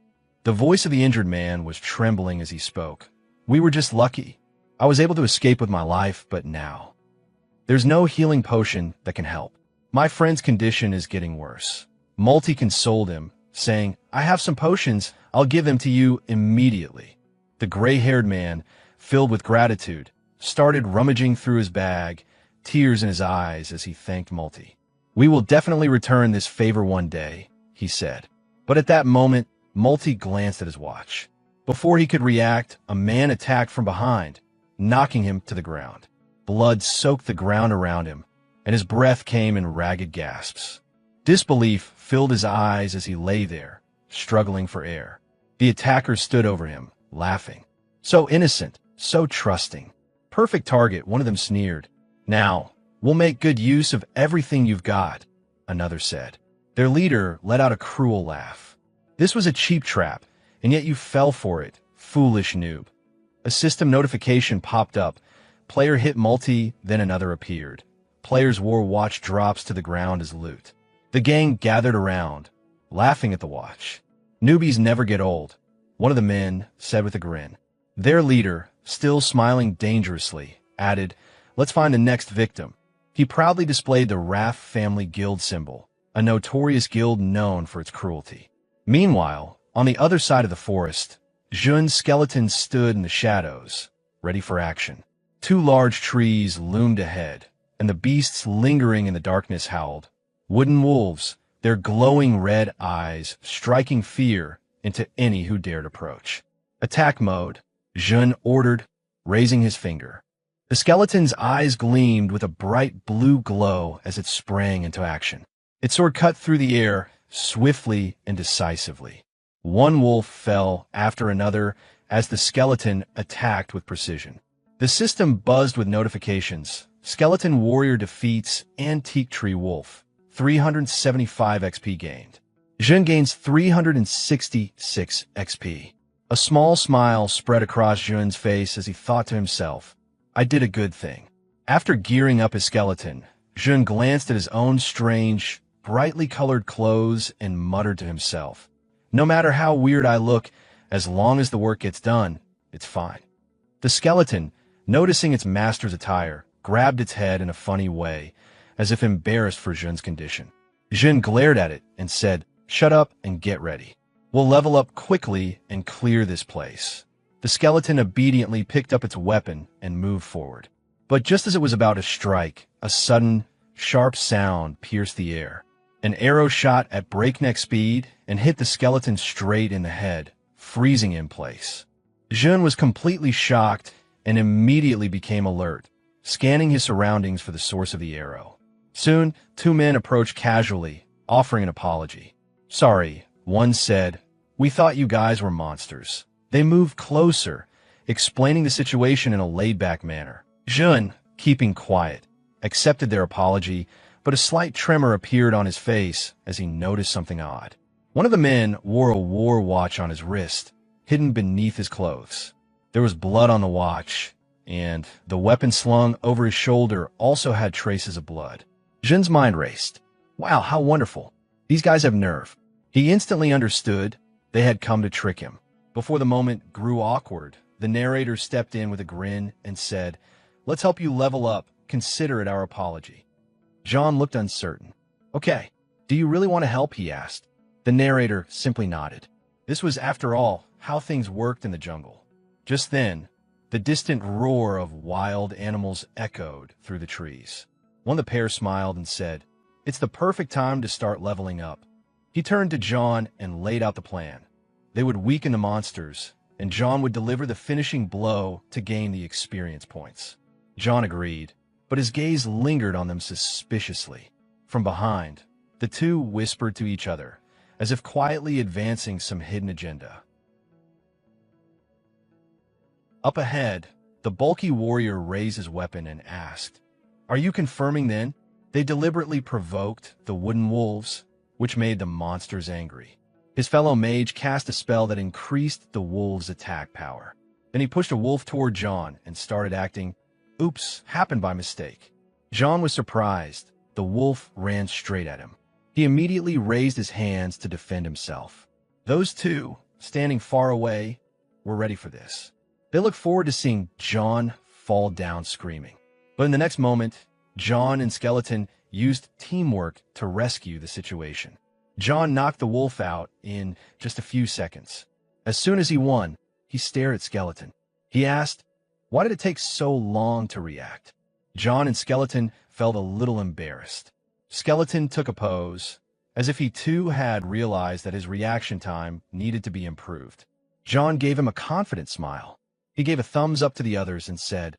The voice of the injured man was trembling as he spoke. "We were just lucky. I was able to escape with my life, but now there's no healing potion that can help. My friend's condition is getting worse." Multi consoled him, saying, "I have some potions. I'll give them to you immediately." The gray-haired man, filled with gratitude, started rummaging through his bag, tears in his eyes as he thanked Multi. "We will definitely return this favor one day," he said. But at that moment, Multi glanced at his watch. Before he could react, a man attacked from behind, knocking him to the ground. Blood soaked the ground around him, and his breath came in ragged gasps. Disbelief filled his eyes as he lay there, struggling for air. The attacker stood over him, laughing. "So innocent, so trusting. Perfect target," one of them sneered. "Now, we'll make good use of everything you've got," another said. Their leader let out a cruel laugh. "This was a cheap trap, and yet you fell for it, foolish noob." A system notification popped up. Player hit Multi, then another appeared. Players wore watch drops to the ground as loot. The gang gathered around, laughing at the watch. "Newbies never get old," one of the men said with a grin. Their leader, still smiling dangerously, added, "Let's find the next victim." He proudly displayed the Raff family guild symbol, a notorious guild known for its cruelty. Meanwhile, on the other side of the forest, Jun's skeleton stood in the shadows, ready for action. Two large trees loomed ahead, and the beasts lingering in the darkness howled. Wooden wolves, their glowing red eyes striking fear into any who dared approach. "Attack mode," Jun ordered, raising his finger. The skeleton's eyes gleamed with a bright blue glow as it sprang into action. Its sword cut through the air, swiftly and decisively. One wolf fell after another as the skeleton attacked with precision. The system buzzed with notifications. Skeleton warrior defeats antique tree wolf. 375 XP gained. Jin gains 366 XP. A small smile spread across Jun's face as he thought to himself, I did a good thing. After gearing up his skeleton, Jun glanced at his own strange, brightly colored clothes and muttered to himself, no matter how weird I look, as long as the work gets done, it's fine. The skeleton, noticing its master's attire, grabbed its head in a funny way, as if embarrassed for Jun's condition. Jun glared at it and said, shut up and get ready. We'll level up quickly and clear this place. The skeleton obediently picked up its weapon and moved forward. But just as it was about to strike, a sudden, sharp sound pierced the air. An arrow shot at breakneck speed and hit the skeleton straight in the head, freezing in place. Jun was completely shocked and immediately became alert, scanning his surroundings for the source of the arrow. Soon, two men approached casually, offering an apology. Sorry, one said, we thought you guys were monsters. They moved closer, explaining the situation in a laid-back manner. Jun, keeping quiet, accepted their apology, but a slight tremor appeared on his face as he noticed something odd. One of the men wore a war watch on his wrist, hidden beneath his clothes. There was blood on the watch, and the weapon slung over his shoulder also had traces of blood. Jun's mind raced. Wow, how wonderful. These guys have nerve. He instantly understood they had come to trick him. Before the moment grew awkward, the narrator stepped in with a grin and said, let's help you level up. Consider it our apology. John looked uncertain. Okay, do you really want to help? He asked. The narrator simply nodded. This was, after all, how things worked in the jungle. Just then, the distant roar of wild animals echoed through the trees. One of the pair smiled and said, it's the perfect time to start leveling up. He turned to John and laid out the plan. They would weaken the monsters, and John would deliver the finishing blow to gain the experience points. John agreed, but his gaze lingered on them suspiciously. From behind, the two whispered to each other, as if quietly advancing some hidden agenda. Up ahead, the bulky warrior raised his weapon and asked, are you confirming then? They deliberately provoked the wooden wolves, which made the monsters angry. His fellow mage cast a spell that increased the wolves' attack power. Then he pushed a wolf toward John and started acting, oops, happened by mistake. John was surprised. The wolf ran straight at him. He immediately raised his hands to defend himself. Those two, standing far away, were ready for this. They looked forward to seeing John fall down screaming. But in the next moment, John and Skeleton used teamwork to rescue the situation. John knocked the wolf out in just a few seconds. As soon as he won, he stared at Skeleton. He asked, why did it take so long to react? John and Skeleton felt a little embarrassed. Skeleton took a pose, as if he too had realized that his reaction time needed to be improved. John gave him a confident smile. He gave a thumbs up to the others and said,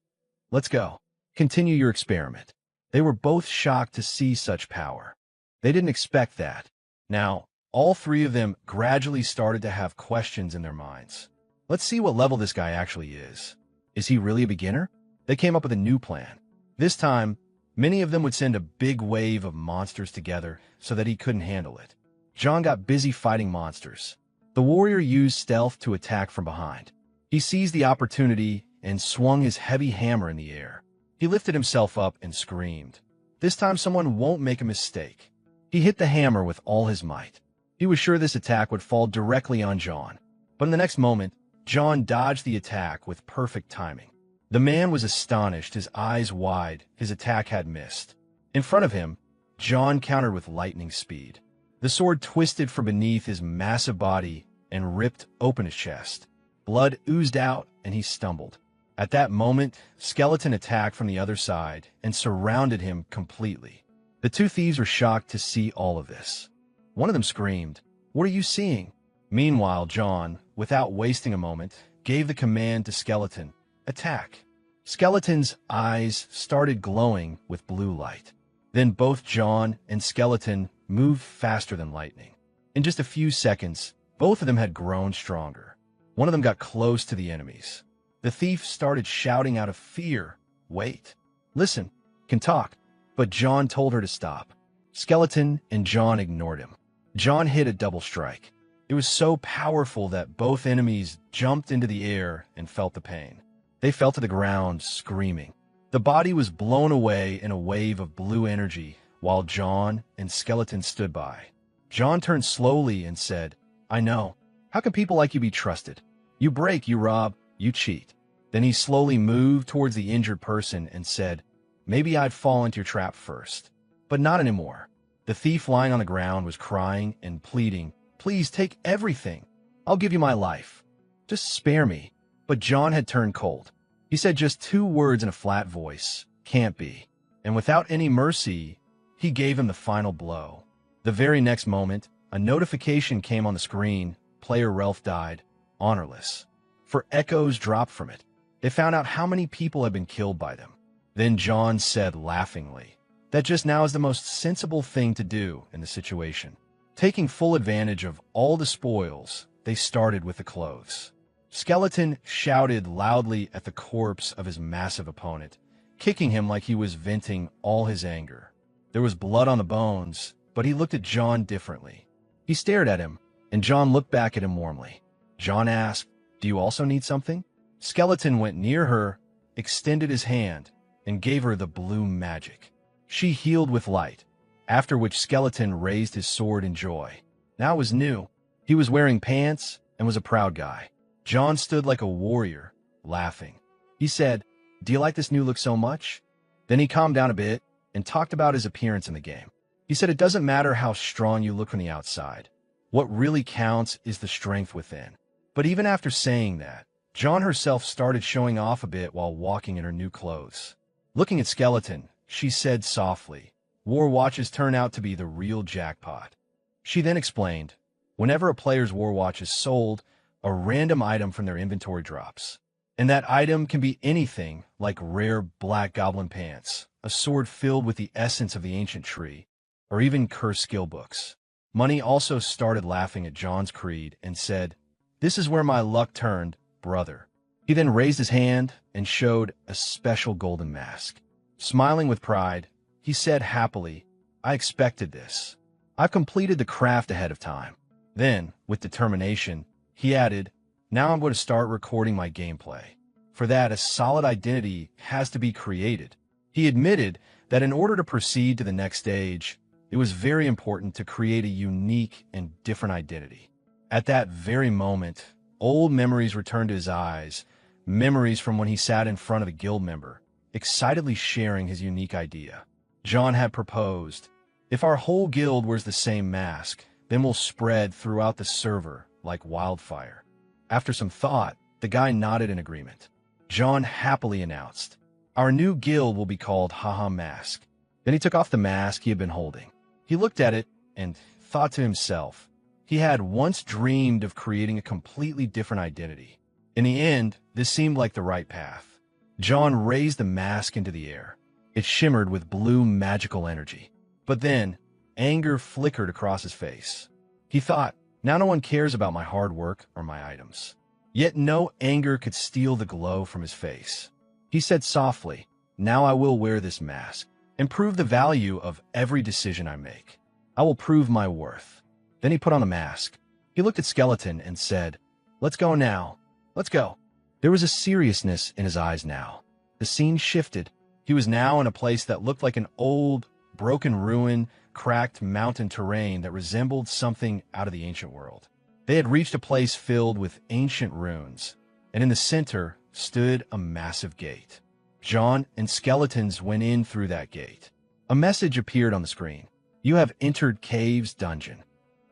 let's go. Continue your experiment. They were both shocked to see such power. They didn't expect that. Now, all three of them gradually started to have questions in their minds. Let's see what level this guy actually is. Is he really a beginner? They came up with a new plan. This time, many of them would send a big wave of monsters together so that he couldn't handle it. John got busy fighting monsters. The warrior used stealth to attack from behind. He seized the opportunity and swung his heavy hammer in the air. He lifted himself up and screamed. This time someone won't make a mistake. He hit the hammer with all his might. He was sure this attack would fall directly on John. But in the next moment, John dodged the attack with perfect timing. The man was astonished, his eyes wide. His attack had missed. In front of him, John countered with lightning speed. The sword twisted from beneath his massive body and ripped open his chest. Blood oozed out, and he stumbled. At that moment, Skeleton attacked from the other side and surrounded him completely. The two thieves were shocked to see all of this. One of them screamed, what are you seeing? Meanwhile, John, without wasting a moment, gave the command to Skeleton, attack. Skeleton's eyes started glowing with blue light. Then both John and Skeleton moved faster than lightning. In just a few seconds, Both of them had grown stronger. One of them got close to the enemies. The thief started shouting out of fear, "Wait, listen, can talk." But John told her to stop. Skeleton and John ignored him. John hit a double strike. It was so powerful that both enemies jumped into the air and felt the pain. They fell to the ground, screaming. The body was blown away in a wave of blue energy while John and Skeleton stood by. John turned slowly and said, "I know. How can people like you be trusted? You break, you rob, you cheat." Then he slowly moved towards the injured person and said, "Maybe I'd fall into your trap first, but not anymore." The thief lying on the ground was crying and pleading, "Please take everything. I'll give you my life. Just spare me." But John had turned cold. He said just 2 words in a flat voice, "Can't be." And without any mercy, he gave him the final blow. The very next moment, a notification came on the screen. Player Ralph died, honorless. For echoes dropped from it. They found out how many people had been killed by them. Then John said laughingly, "That just now is the most sensible thing to do in the situation." Taking full advantage of all the spoils, they started with the clothes. Skeleton shouted loudly at the corpse of his massive opponent, kicking him like he was venting all his anger. There was blood on the bones, but he looked at John differently. He stared at him, and John looked back at him warmly. John asked, "Do you also need something?" Skeleton went near her, extended his hand, and gave her the blue magic. She healed with light, after which Skeleton raised his sword in joy. Now it was new. He was wearing pants and was a proud guy. John stood like a warrior, laughing. He said, "Do you like this new look so much?" Then he calmed down a bit and talked about his appearance in the game. He said it doesn't matter how strong you look from the outside. What really counts is the strength within. But even after saying that, John herself started showing off a bit while walking in her new clothes. Looking at Skeleton, she said softly, "War watches turn out to be the real jackpot." She then explained, whenever a player's war watch is sold, a random item from their inventory drops. And that item can be anything like rare black goblin pants, a sword filled with the essence of the ancient tree, or even cursed skill books. Money also started laughing at John's creed and said, "This is where my luck turned, brother." He then raised his hand and showed a special golden mask. Smiling with pride, he said happily, "I expected this. I've completed the craft ahead of time." Then, with determination, he added, "Now I'm going to start recording my gameplay. For that, a solid identity has to be created." He admitted that in order to proceed to the next stage, it was very important to create a unique and different identity. At that very moment, old memories returned to his eyes, memories from when he sat in front of a guild member, excitedly sharing his unique idea. John had proposed, "If our whole guild wears the same mask, then we'll spread throughout the server like wildfire." After some thought, the guy nodded in agreement. John happily announced, "Our new guild will be called Haha Mask." Then he took off the mask he had been holding. He looked at it and thought to himself, he had once dreamed of creating a completely different identity. In the end, this seemed like the right path. John raised the mask into the air. It shimmered with blue magical energy. But then, anger flickered across his face. He thought, now no one cares about my hard work or my items. Yet no anger could steal the glow from his face. He said softly, "Now I will wear this mask and prove the value of every decision I make. I will prove my worth." Then he put on the mask. He looked at Skeleton and said, "Let's go now. Let's go." There was a seriousness in his eyes now. The scene shifted. He was now in a place that looked like an old, broken ruin, cracked mountain terrain that resembled something out of the ancient world. They had reached a place filled with ancient ruins, and in the center stood a massive gate. John and Skeletons went in through that gate. A message appeared on the screen. "You have entered Cave's dungeon."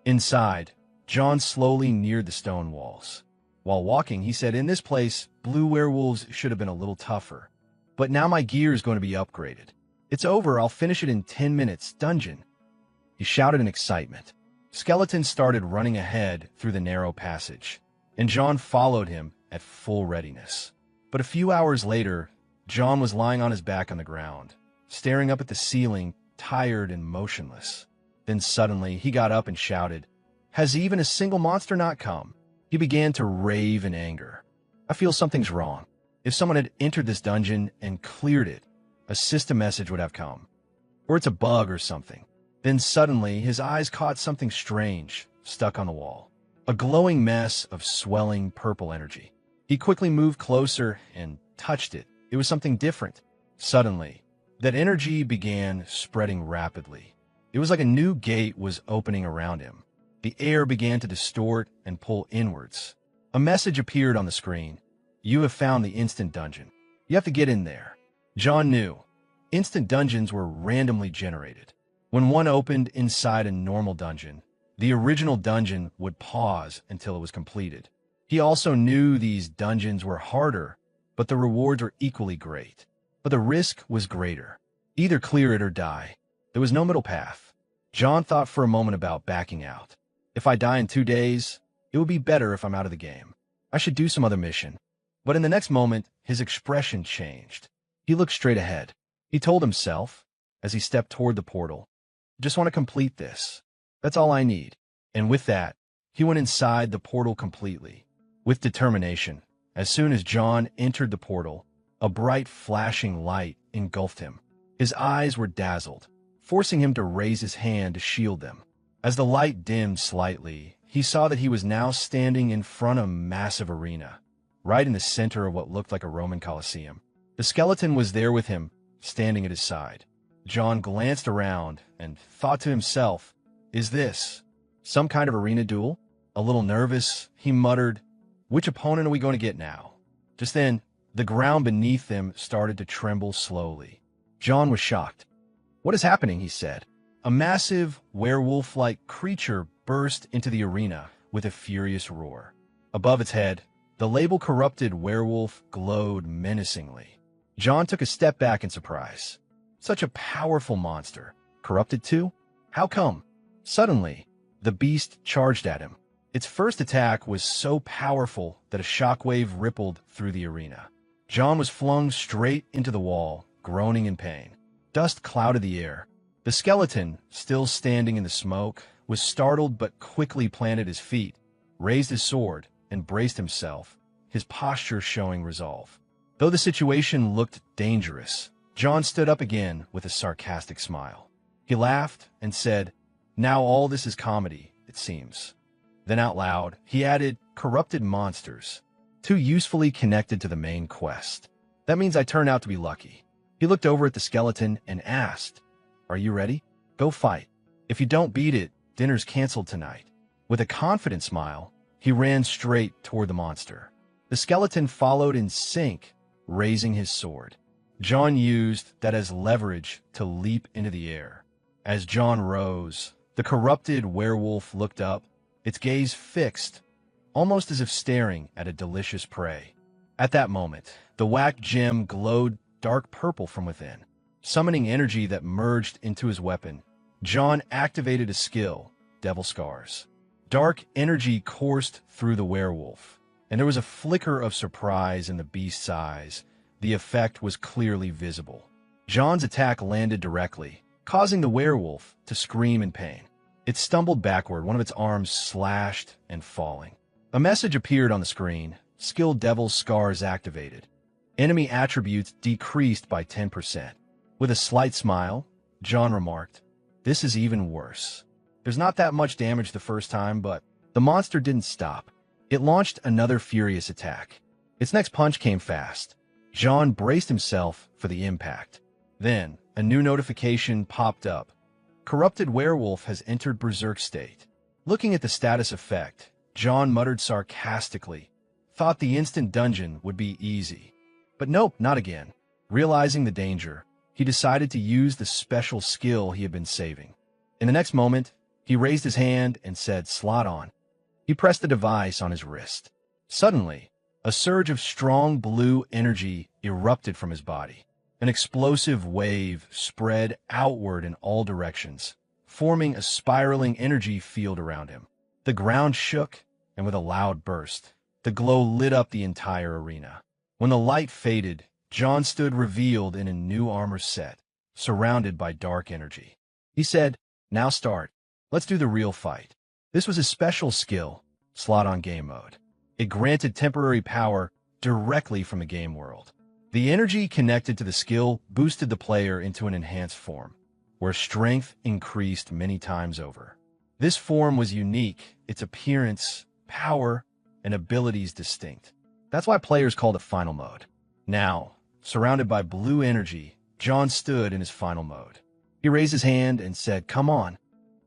Inside, John slowly neared the stone walls. While walking, he said, "In this place, blue werewolves should have been a little tougher. But now my gear is going to be upgraded. It's over, I'll finish it in 10 minutes, dungeon." He shouted in excitement. Skeleton started running ahead through the narrow passage, and John followed him at full readiness. But a few hours later, John was lying on his back on the ground, staring up at the ceiling, tired and motionless. Then suddenly, he got up and shouted, Has even a single monster not come? He began to rave in anger. I feel something's wrong. If someone had entered this dungeon and cleared it, a system message would have come. Or it's a bug or something. Then suddenly, his eyes caught something strange stuck on the wall. A glowing mess of swelling purple energy. He quickly moved closer and touched it. It was something different. Suddenly, that energy began spreading rapidly. It was like a new gate was opening around him. The air began to distort and pull inwards. A message appeared on the screen. You have found the instant dungeon. You have to get in there. John knew. Instant dungeons were randomly generated. When one opened inside a normal dungeon, the original dungeon would pause until it was completed. He also knew these dungeons were harder, but the rewards were equally great. But the risk was greater. Either clear it or die. There was no middle path. John thought for a moment about backing out. If I die in 2 days, it would be better if I'm out of the game. I should do some other mission. But in the next moment, his expression changed. He looked straight ahead. He told himself, as he stepped toward the portal, I just want to complete this. That's all I need. And with that, he went inside the portal completely. With determination, as soon as John entered the portal, a bright flashing light engulfed him. His eyes were dazzled, forcing him to raise his hand to shield them. As the light dimmed slightly, he saw that he was now standing in front of a massive arena, right in the center of what looked like a Roman Colosseum. The skeleton was there with him, standing at his side. John glanced around and thought to himself, is this some kind of arena duel? A little nervous, he muttered, which opponent are we going to get now? Just then, the ground beneath them started to tremble slowly. John was shocked. What is happening? He said. A massive, werewolf-like creature burst into the arena with a furious roar. Above its head, the label corrupted werewolf glowed menacingly. John took a step back in surprise. Such a powerful monster. Corrupted too? How come? Suddenly, the beast charged at him. Its first attack was so powerful that a shockwave rippled through the arena. John was flung straight into the wall, groaning in pain. Dust clouded the air. The skeleton, still standing in the smoke, was startled but quickly planted his feet, raised his sword, and braced himself, his posture showing resolve. Though the situation looked dangerous, John stood up again with a sarcastic smile. He laughed and said, now all this is comedy, it seems. Then out loud, he added, corrupted monsters, too usefully connected to the main quest. That means I turn out to be lucky. He looked over at the skeleton and asked, are you ready? Go fight. If you don't beat it, dinner's canceled tonight. With a confident smile, he ran straight toward the monster. The skeleton followed in sync, raising his sword. John used that as leverage to leap into the air. As John rose, the corrupted werewolf looked up, its gaze fixed, almost as if staring at a delicious prey. At that moment, the whacked gem glowed dark purple from within, summoning energy that merged into his weapon. John activated a skill, Devil Scars. Dark energy coursed through the werewolf, and there was a flicker of surprise in the beast's eyes. The effect was clearly visible. John's attack landed directly, causing the werewolf to scream in pain. It stumbled backward, one of its arms slashed and falling. A message appeared on the screen, Skill Devil Scars activated. Enemy attributes decreased by 10%. With a slight smile, John remarked, this is even worse. There's not that much damage the first time, but the monster didn't stop. It launched another furious attack. Its next punch came fast. John braced himself for the impact. Then, a new notification popped up. Corrupted werewolf has entered berserk state. Looking at the status effect, John muttered sarcastically, thought the instant dungeon would be easy. But nope, not again. Realizing the danger, he decided to use the special skill he had been saving. In the next moment, he raised his hand and said, slot on. He pressed the device on his wrist. Suddenly, a surge of strong blue energy erupted from his body. An explosive wave spread outward in all directions, forming a spiraling energy field around him. The ground shook, and with a loud burst, the glow lit up the entire arena. When the light faded, John stood revealed in a new armor set, surrounded by dark energy. He said, now start. Let's do the real fight. This was a special skill, slot on game mode. It granted temporary power directly from the game world. The energy connected to the skill boosted the player into an enhanced form, where strength increased many times over. This form was unique, its appearance, power, and abilities distinct. That's why players called it final mode. Now, surrounded by blue energy, John stood in his final mode. He raised his hand and said, "Come on."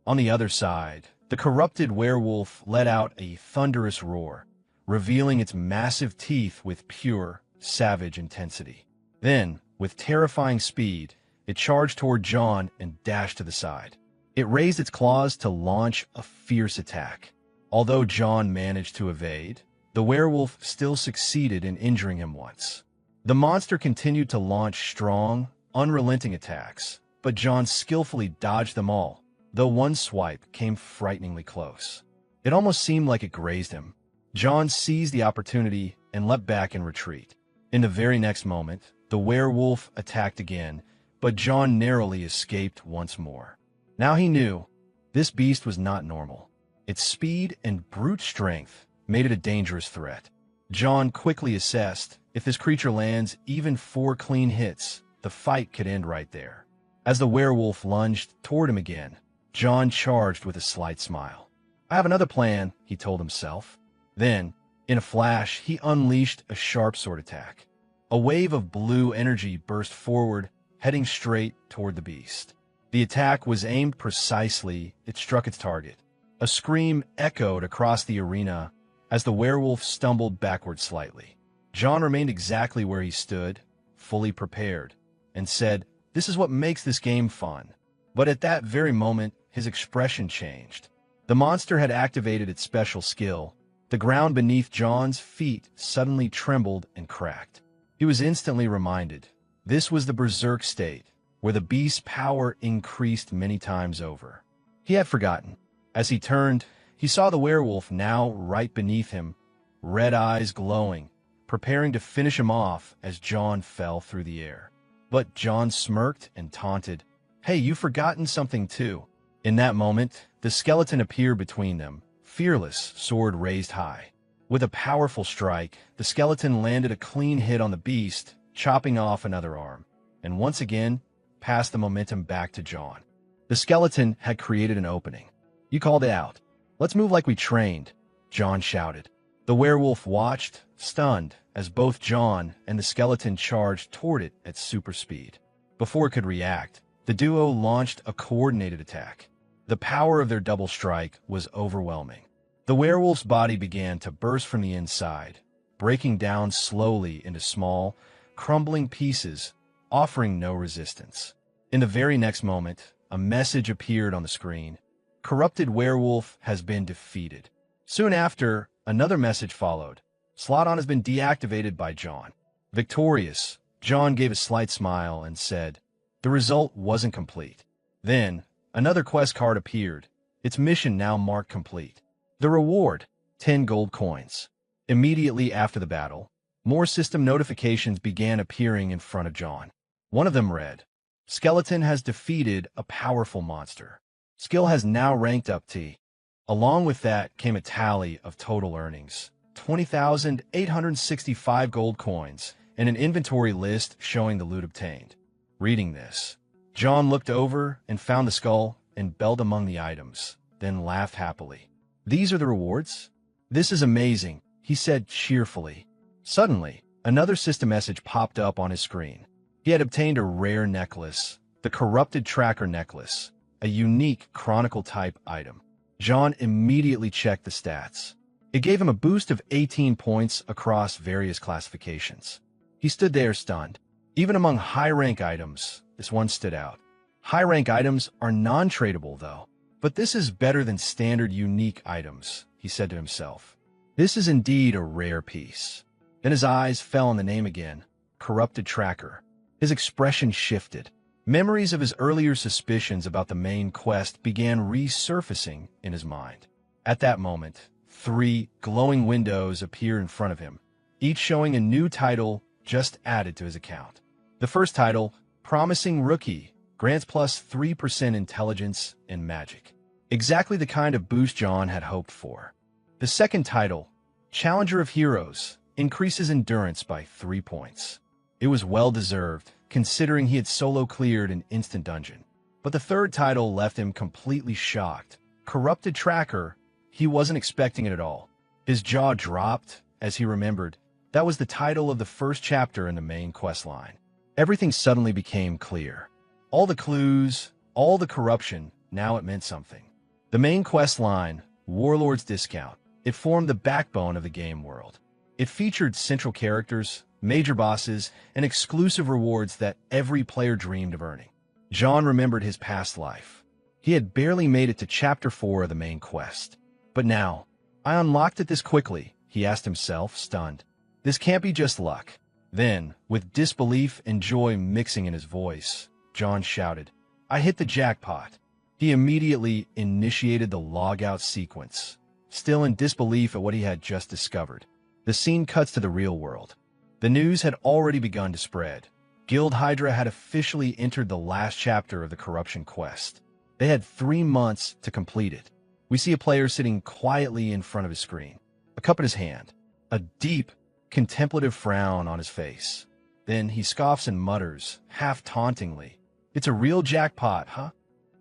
On the other side, the corrupted werewolf let out a thunderous roar, revealing its massive teeth with pure, savage intensity. Then, with terrifying speed, it charged toward John and dashed to the side. It raised its claws to launch a fierce attack. Although John managed to evade, the werewolf still succeeded in injuring him once. The monster continued to launch strong, unrelenting attacks, but John skillfully dodged them all, though one swipe came frighteningly close. It almost seemed like it grazed him. John seized the opportunity and leapt back in retreat. In the very next moment, the werewolf attacked again, but John narrowly escaped once more. Now he knew this beast was not normal. Its speed and brute strength made it a dangerous threat. John quickly assessed if this creature lands even 4 clean hits, the fight could end right there. As the werewolf lunged toward him again, John charged with a slight smile. "I have another plan," he told himself. Then, in a flash, he unleashed a sharp sword attack. A wave of blue energy burst forward, heading straight toward the beast. The attack was aimed precisely. It struck its target. A scream echoed across the arena as the werewolf stumbled backward slightly. John remained exactly where he stood, fully prepared, and said, "This is what makes this game fun." But at that very moment, his expression changed. The monster had activated its special skill. The ground beneath John's feet suddenly trembled and cracked. He was instantly reminded. This was the berserk state, where the beast's power increased many times over. He had forgotten. As he turned, he saw the werewolf now right beneath him, red eyes glowing, preparing to finish him off as John fell through the air. But John smirked and taunted, "Hey, you've forgotten something too." In that moment, the skeleton appeared between them, fearless, sword raised high. With a powerful strike, the skeleton landed a clean hit on the beast, chopping off another arm, and once again, passed the momentum back to John. The skeleton had created an opening. "You called it out. Let's move like we trained," John shouted. The werewolf watched, stunned, as both John and the skeleton charged toward it at super speed. Before it could react, the duo launched a coordinated attack. The power of their double strike was overwhelming. The werewolf's body began to burst from the inside, breaking down slowly into small, crumbling pieces, offering no resistance. In the very next moment, a message appeared on the screen. "Corrupted werewolf has been defeated." Soon after, another message followed. "Slot on has been deactivated by John." Victorious, John gave a slight smile and said, "The result wasn't complete." Then, another quest card appeared, its mission now marked complete. The reward, 10 gold coins. Immediately after the battle, more system notifications began appearing in front of John. One of them read, "Skeleton has defeated a powerful monster. Skill has now ranked up T." Along with that came a tally of total earnings, 20,865 gold coins, and an inventory list showing the loot obtained. Reading this, John looked over and found the skull and belt among the items, then laughed happily. "These are the rewards? This is amazing," he said cheerfully. Suddenly, another system message popped up on his screen. He had obtained a rare necklace, the Corrupted Tracker Necklace, a unique Chronicle-type item. John immediately checked the stats. It gave him a boost of 18 points across various classifications. He stood there stunned. Even among high-rank items, this one stood out. High-rank items are non-tradable, though. But this is better than standard unique items, he said to himself. This is indeed a rare piece. Then his eyes fell on the name again, Corrupted Tracker. His expression shifted. Memories of his earlier suspicions about the main quest began resurfacing in his mind. At that moment, 3 glowing windows appeared in front of him, each showing a new title just added to his account. The first title, Promising Rookie, grants plus 3% intelligence and magic. Exactly the kind of boost John had hoped for. The second title, Challenger of Heroes, increases endurance by 3 points. It was well-deserved, considering he had solo cleared an instant dungeon. But the third title left him completely shocked. Corrupted Tracker, he wasn't expecting it at all. His jaw dropped as he remembered that was the title of the first chapter in the main quest line. Everything suddenly became clear. All the clues, all the corruption, now it meant something. The main quest line, Warlord's Discount, it formed the backbone of the game world. It featured central characters, major bosses, and exclusive rewards that every player dreamed of earning. John remembered his past life. He had barely made it to Chapter 4 of the main quest. But now, I unlocked it this quickly, he asked himself, stunned. This can't be just luck. Then, with disbelief and joy mixing in his voice, John shouted, I hit the jackpot. He immediately initiated the logout sequence, still in disbelief at what he had just discovered. The scene cuts to the real world. The news had already begun to spread. Guild Hydra had officially entered the last chapter of the corruption quest. They had 3 months to complete it. We see a player sitting quietly in front of his screen, a cup in his hand, a deep, contemplative frown on his face. Then he scoffs and mutters, half tauntingly, It's a real jackpot, huh?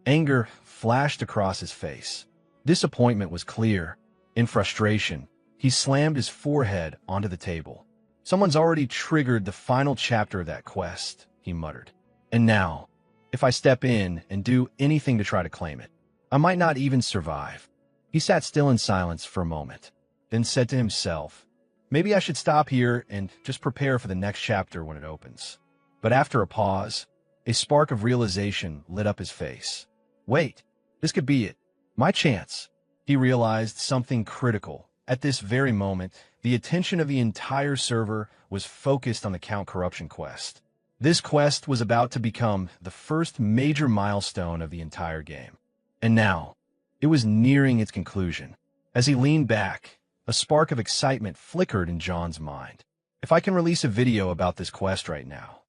Anger flashed across his face. Disappointment was clear. In frustration, he slammed his forehead onto the table. Someone's already triggered the final chapter of that quest, he muttered. And now, if I step in and do anything to try to claim it, I might not even survive. He sat still in silence for a moment, then said to himself, maybe I should stop here and just prepare for the next chapter when it opens. But after a pause, a spark of realization lit up his face. Wait, this could be it. My chance. He realized something critical. At this very moment, the attention of the entire server was focused on the Count Corruption quest. This quest was about to become the first major milestone of the entire game. And now, it was nearing its conclusion. As he leaned back, a spark of excitement flickered in John's mind. If I can release a video about this quest right now,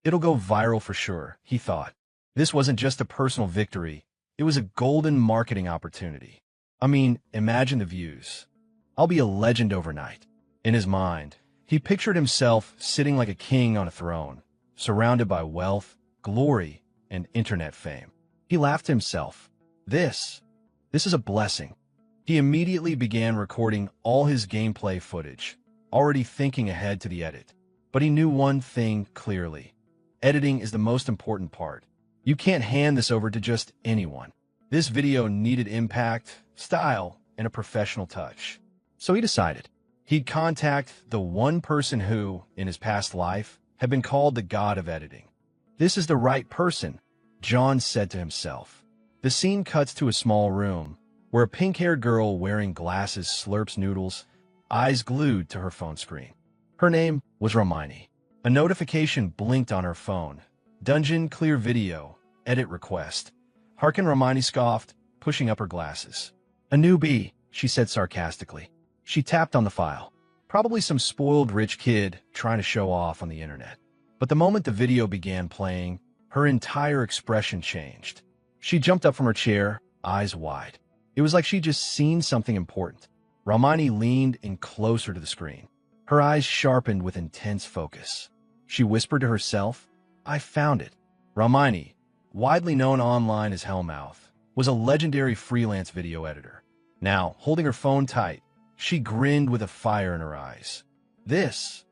it'll go viral for sure, he thought. This wasn't just a personal victory, it was a golden marketing opportunity. I mean, imagine the views. I'll be a legend overnight. In his mind, he pictured himself sitting like a king on a throne, surrounded by wealth, glory, and internet fame. He laughed to himself. This is a blessing. He immediately began recording all his gameplay footage, already thinking ahead to the edit. But he knew one thing clearly. Editing is the most important part. You can't hand this over to just anyone. This video needed impact, style, and a professional touch. So he decided he'd contact the one person who, in his past life, had been called the god of editing. This is the right person, John said to himself. The scene cuts to a small room, where a pink-haired girl wearing glasses slurps noodles, eyes glued to her phone screen. Her name was Romani. A notification blinked on her phone. Dungeon clear video, edit request. Harkin Romani scoffed, pushing up her glasses. A newbie, she said sarcastically. She tapped on the file. Probably some spoiled rich kid trying to show off on the internet. But the moment the video began playing, her entire expression changed. She jumped up from her chair, eyes wide. It was like she'd just seen something important. Romani leaned in closer to the screen. Her eyes sharpened with intense focus. She whispered to herself, I found it. Romani, widely known online as Hellmouth, was a legendary freelance video editor. Now, holding her phone tight, she grinned with a fire in her eyes. This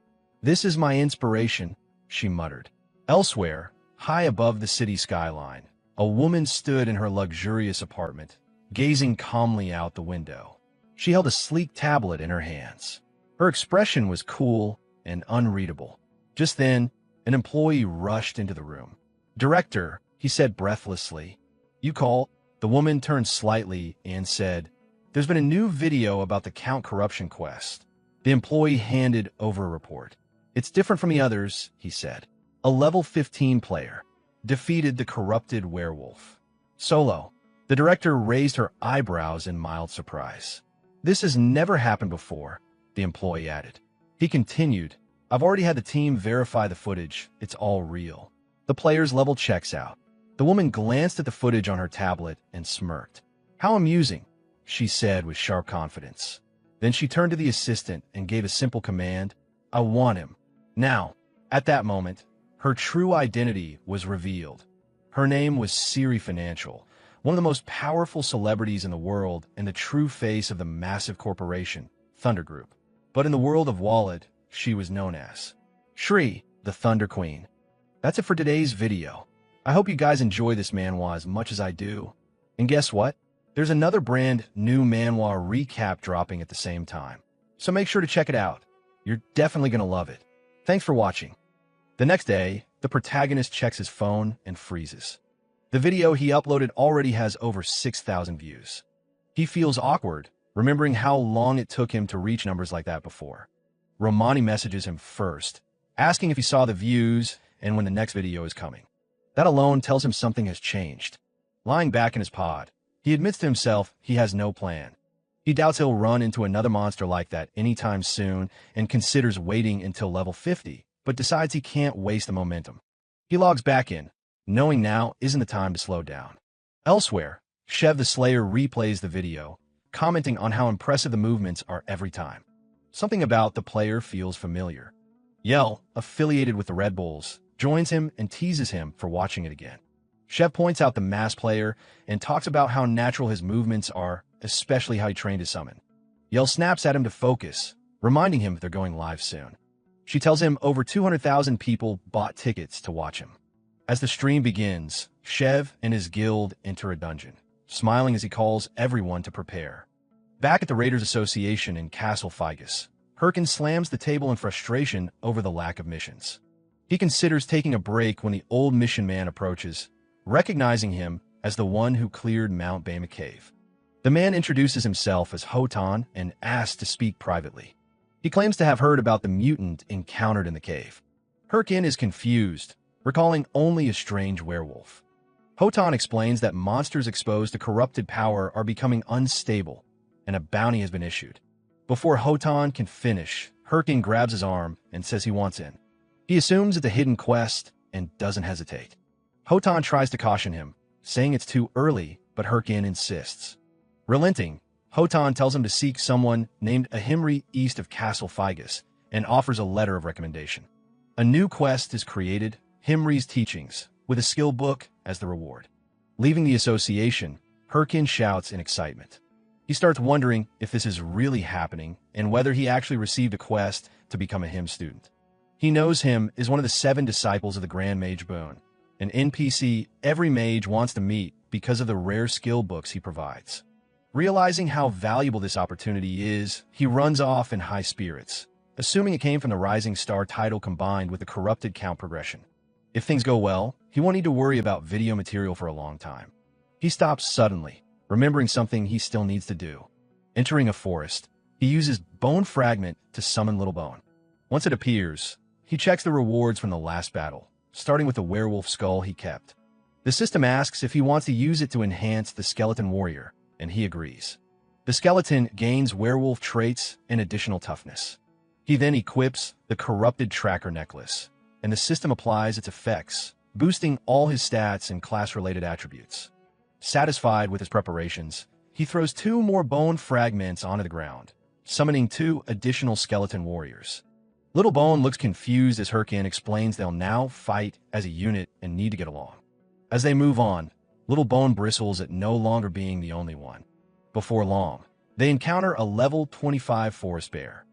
is my inspiration, she muttered. Elsewhere, high above the city skyline, a woman stood in her luxurious apartment, gazing calmly out the window. She held a sleek tablet in her hands. Her expression was cool and unreadable. Just then, an employee rushed into the room. Director, he said breathlessly. You call? The woman turned slightly and said, There's been a new video about the Count Corruption quest. The employee handed over a report. It's different from the others, he said. A level 15 player defeated the corrupted werewolf. Solo. The director raised her eyebrows in mild surprise. This has never happened before, the employee added. He continued, I've already had the team verify the footage. It's all real. The player's level checks out. The woman glanced at the footage on her tablet and smirked. "How amusing," she said with sharp confidence. Then she turned to the assistant and gave a simple command, "I want him." Now, at that moment, her true identity was revealed. Her name was Siri Financial, one of the most powerful celebrities in the world and the true face of the massive corporation, Thunder Group. But in the world of Wallet, she was known as Shri, the Thunder Queen. That's it for today's video. I hope you guys enjoy this manhwa as much as I do. And guess what? There's another brand new manhwa recap dropping at the same time. So make sure to check it out. You're definitely going to love it. Thanks for watching. The next day, the protagonist checks his phone and freezes. The video he uploaded already has over 6,000 views. He feels awkward, remembering how long it took him to reach numbers like that before. Romani messages him first, asking if he saw the views and when the next video is coming. That alone tells him something has changed. Lying back in his pod, he admits to himself he has no plan. He doubts he'll run into another monster like that anytime soon and considers waiting until level 50, but decides he can't waste the momentum. He logs back in, knowing now isn't the time to slow down. Elsewhere, Shev the Slayer replays the video, commenting on how impressive the movements are every time. Something about the player feels familiar. Yell, affiliated with the Red Bulls, joins him and teases him for watching it again. Shev points out the mass player and talks about how natural his movements are, especially how he trained his summon. Yell snaps at him to focus, reminding him they're going live soon. She tells him over 200,000 people bought tickets to watch him. As the stream begins, Shev and his guild enter a dungeon, smiling as he calls everyone to prepare. Back at the Raiders Association in Castle Figus, Herkin slams the table in frustration over the lack of missions. He considers taking a break when the old mission man approaches, recognizing him as the one who cleared Mount Bama Cave. The man introduces himself as Hotan and asks to speak privately. He claims to have heard about the mutant encountered in the cave. Herkin is confused, recalling only a strange werewolf. Hotan explains that monsters exposed to corrupted power are becoming unstable, and a bounty has been issued. Before Hotan can finish, Herkin grabs his arm and says he wants in. He assumes it's a hidden quest and doesn't hesitate. Hotan tries to caution him, saying it's too early, but Herkin insists. Relenting, Hotan tells him to seek someone named Ahimri east of Castle Figus and offers a letter of recommendation. A new quest is created, Himri's Teachings, with a skill book as the reward. Leaving the association, Herkin shouts in excitement. He starts wondering if this is really happening and whether he actually received a quest to become a Him student. He knows him is one of the 7 disciples of the Grand Mage Boon, an NPC every mage wants to meet because of the rare skill books he provides. Realizing how valuable this opportunity is, he runs off in high spirits, assuming it came from the Rising Star title combined with the corrupted count progression. If things go well, he won't need to worry about video material for a long time. He stops suddenly, remembering something he still needs to do. Entering a forest, he uses Bone Fragment to summon Little Bone. Once it appears, he checks the rewards from the last battle, starting with the werewolf skull he kept. The system asks if he wants to use it to enhance the skeleton warrior, and he agrees. The skeleton gains werewolf traits and additional toughness. He then equips the corrupted tracker necklace, and the system applies its effects, boosting all his stats and class-related attributes. Satisfied with his preparations, he throws 2 more bone fragments onto the ground, summoning 2 additional skeleton warriors. Little Bone looks confused as Herkin explains they'll now fight as a unit and need to get along. As they move on, Little Bone bristles at no longer being the only one. Before long, they encounter a level 25 forest bear.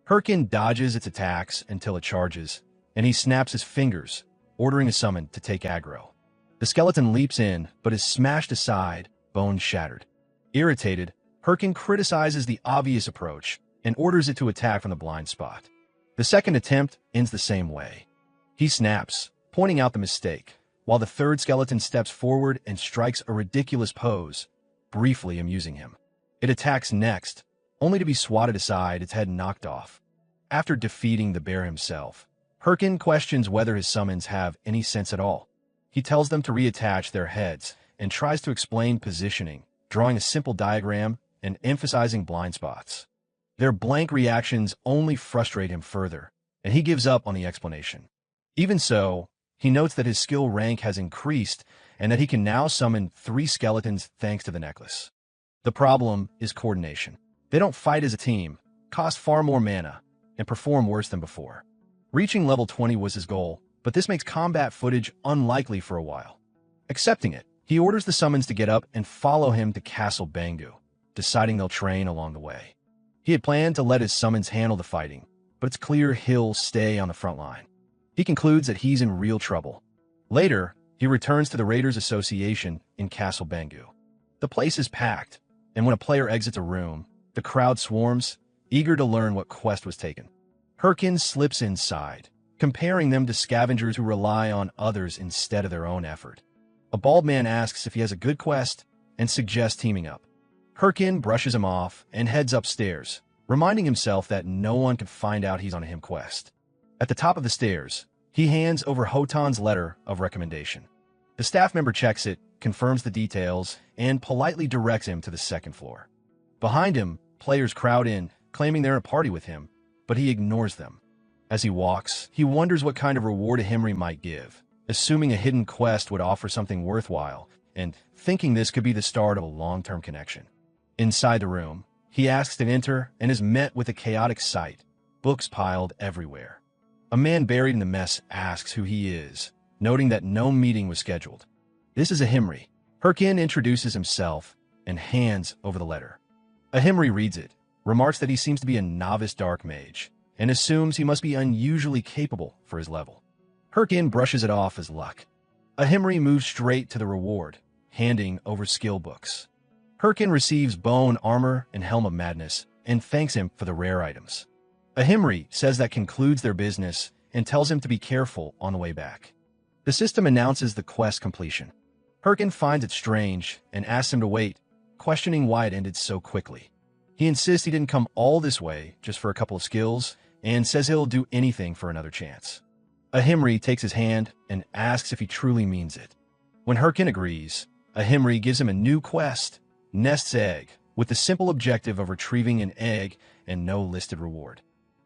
Herkin dodges its attacks until it charges, and he snaps his fingers, ordering a summon to take aggro. The skeleton leaps in, but is smashed aside, bones shattered. Irritated, Herkin criticizes the obvious approach and orders it to attack from the blind spot. The second attempt ends the same way. He snaps, pointing out the mistake, while the third skeleton steps forward and strikes a ridiculous pose, briefly amusing him. It attacks next, only to be swatted aside, its head knocked off. After defeating the bear himself, Herkin questions whether his summons have any sense at all. He tells them to reattach their heads and tries to explain positioning, drawing a simple diagram and emphasizing blind spots. Their blank reactions only frustrate him further, and he gives up on the explanation. Even so, he notes that his skill rank has increased and that he can now summon 3 skeletons thanks to the necklace. The problem is coordination. They don't fight as a team, cost far more mana, and perform worse than before. Reaching level 20 was his goal, but this makes combat footage unlikely for a while. Accepting it, he orders the summons to get up and follow him to Castle Bangu, deciding they'll train along the way. He had planned to let his summons handle the fighting, but it's clear he'll stay on the front line. He concludes that he's in real trouble. Later, he returns to the Raiders Association in Castle Bangu. The place is packed, and when a player exits a room, the crowd swarms, eager to learn what quest was taken. Herkin slips inside, comparing them to scavengers who rely on others instead of their own effort. A bald man asks if he has a good quest and suggests teaming up. Herkin brushes him off and heads upstairs, reminding himself that no one can find out he's on a him quest. At the top of the stairs, he hands over Hotan's letter of recommendation. The staff member checks it, confirms the details, and politely directs him to the second floor. Behind him, players crowd in, claiming they're in a party with him, but he ignores them. As he walks, he wonders what kind of reward a Himri might give, assuming a hidden quest would offer something worthwhile, and thinking this could be the start of a long-term connection. Inside the room, he asks to enter and is met with a chaotic sight, books piled everywhere. A man buried in the mess asks who he is, noting that no meeting was scheduled. This is a Himri. Herkin introduces himself and hands over the letter. A Himri reads it, remarks that he seems to be a novice dark mage, and assumes he must be unusually capable for his level. Herkin brushes it off as luck. A Himri moves straight to the reward, handing over skill books. Herkin receives bone armor and Helm of Madness, and thanks him for the rare items. A Himri says that concludes their business and tells him to be careful on the way back. The system announces the quest completion. Herkin finds it strange and asks him to wait, questioning why it ended so quickly. He insists he didn't come all this way just for a couple of skills, and says he'll do anything for another chance. A Himri takes his hand and asks if he truly means it. When Herkin agrees, a Himri gives him a new quest, Nest's Egg, with the simple objective of retrieving an egg and no listed reward.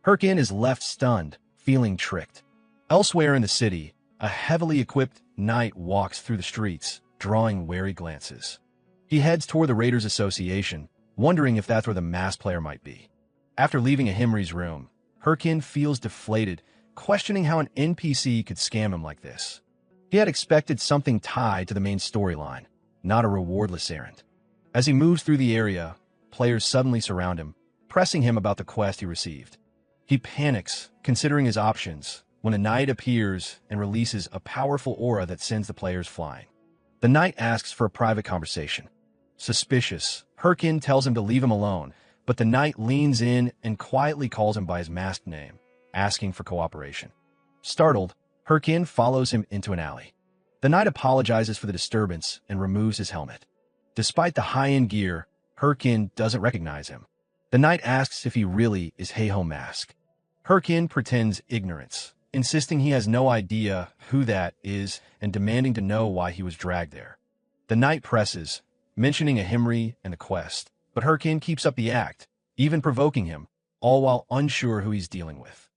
Herkin is left stunned, feeling tricked. Elsewhere in the city, a heavily equipped knight walks through the streets, drawing wary glances. He heads toward the Raiders Association, wondering if that's where the masked player might be. After leaving a Himri's room, Herkin feels deflated, questioning how an NPC could scam him like this. He had expected something tied to the main storyline, not a rewardless errand. As he moves through the area, players suddenly surround him, pressing him about the quest he received. He panics, considering his options, when a knight appears and releases a powerful aura that sends the players flying. The knight asks for a private conversation. Suspicious, Herkin tells him to leave him alone, but the knight leans in and quietly calls him by his masked name, asking for cooperation. Startled, Herkin follows him into an alley. The knight apologizes for the disturbance and removes his helmet. Despite the high-end gear, Herkin doesn't recognize him. The knight asks if he really is Heiho Mask. Herkin pretends ignorance, insisting he has no idea who that is and demanding to know why he was dragged there. The knight presses, mentioning a Himri and the quest, but Herkin keeps up the act, even provoking him, all while unsure who he's dealing with.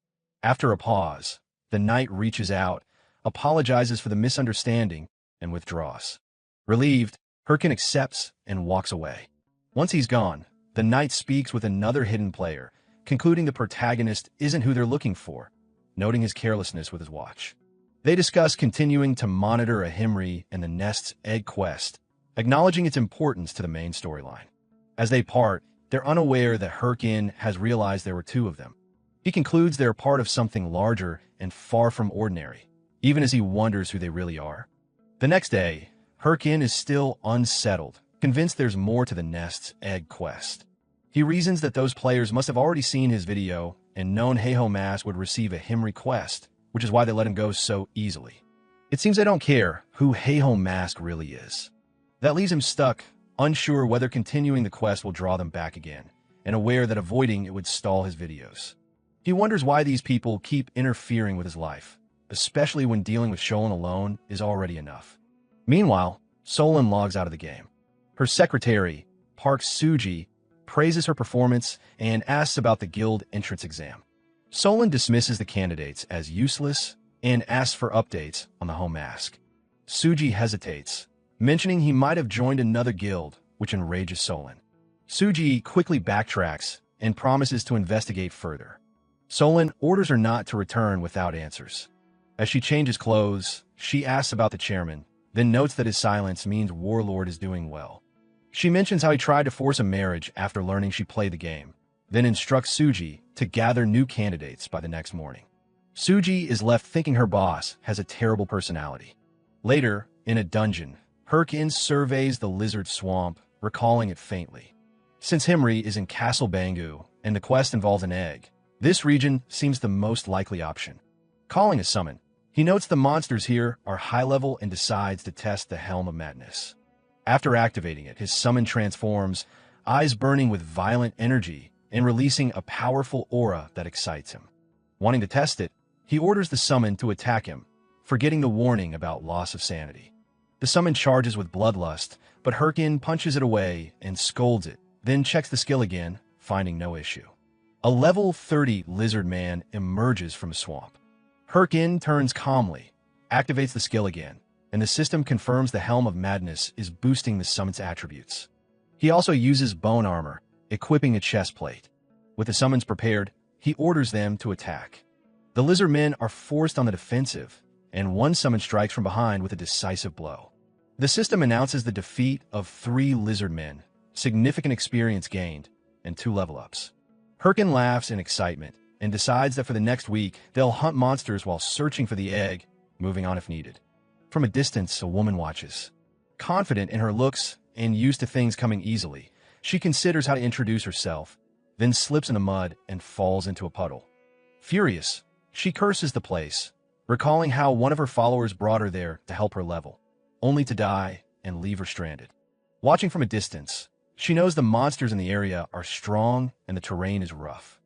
After a pause, the knight reaches out, apologizes for the misunderstanding, and withdraws. Relieved, Herkin accepts and walks away. Once he's gone, the knight speaks with another hidden player, concluding the protagonist isn't who they're looking for, noting his carelessness with his watch. They discuss continuing to monitor a Himri and the Nest's Egg quest, acknowledging its importance to the main storyline. As they part, they're unaware that Herkin has realized there were two of them. He concludes they're part of something larger and far from ordinary, even as he wonders who they really are. The next day, Herkin is still unsettled, convinced there's more to the Nest's Egg quest. He reasons that those players must have already seen his video and known Heiho Mask would receive a Himri quest, which is why they let him go so easily. It seems they don't care who Heiho Mask really is. That leaves him stuck, unsure whether continuing the quest will draw them back again, and aware that avoiding it would stall his videos. He wonders why these people keep interfering with his life, especially when dealing with Sholin alone is already enough. Meanwhile, Solon logs out of the game. Her secretary, Park Suji, praises her performance and asks about the guild entrance exam. Solon dismisses the candidates as useless and asks for updates on the home mask. Suji hesitates, mentioning he might have joined another guild, which enrages Solon. Suji quickly backtracks and promises to investigate further. Solon orders her not to return without answers. As she changes clothes, she asks about the chairman, then notes that his silence means Warlord is doing well. She mentions how he tried to force a marriage after learning she played the game, then instructs Suji to gather new candidates by the next morning. Suji is left thinking her boss has a terrible personality. Later, in a dungeon, Herkin surveys the lizard swamp, recalling it faintly. Since Himri is in Castle Bangu and the quest involves an egg, this region seems the most likely option. Calling a summon, he notes the monsters here are high-level and decides to test the Helm of Madness. After activating it, his summon transforms, eyes burning with violent energy and releasing a powerful aura that excites him. Wanting to test it, he orders the summon to attack him, forgetting the warning about loss of sanity. The summon charges with bloodlust, but Herkin punches it away and scolds it, then checks the skill again, finding no issue. A level 30 lizard man emerges from a swamp. Herkin turns calmly, activates the skill again, and the system confirms the Helm of Madness is boosting the summon's attributes. He also uses bone armor, equipping a chest plate. With the summons prepared, he orders them to attack. The lizard men are forced on the defensive, and one summon strikes from behind with a decisive blow. The system announces the defeat of 3 lizard men, significant experience gained, and 2 level-ups. Herkin laughs in excitement and decides that for the next week, they'll hunt monsters while searching for the egg, moving on if needed. From a distance, a woman watches. Confident in her looks and used to things coming easily, she considers how to introduce herself, then slips in the mud and falls into a puddle. Furious, she curses the place, recalling how one of her followers brought her there to help her level, only to die and leave her stranded. Watching from a distance, she knows the monsters in the area are strong and the terrain is rough.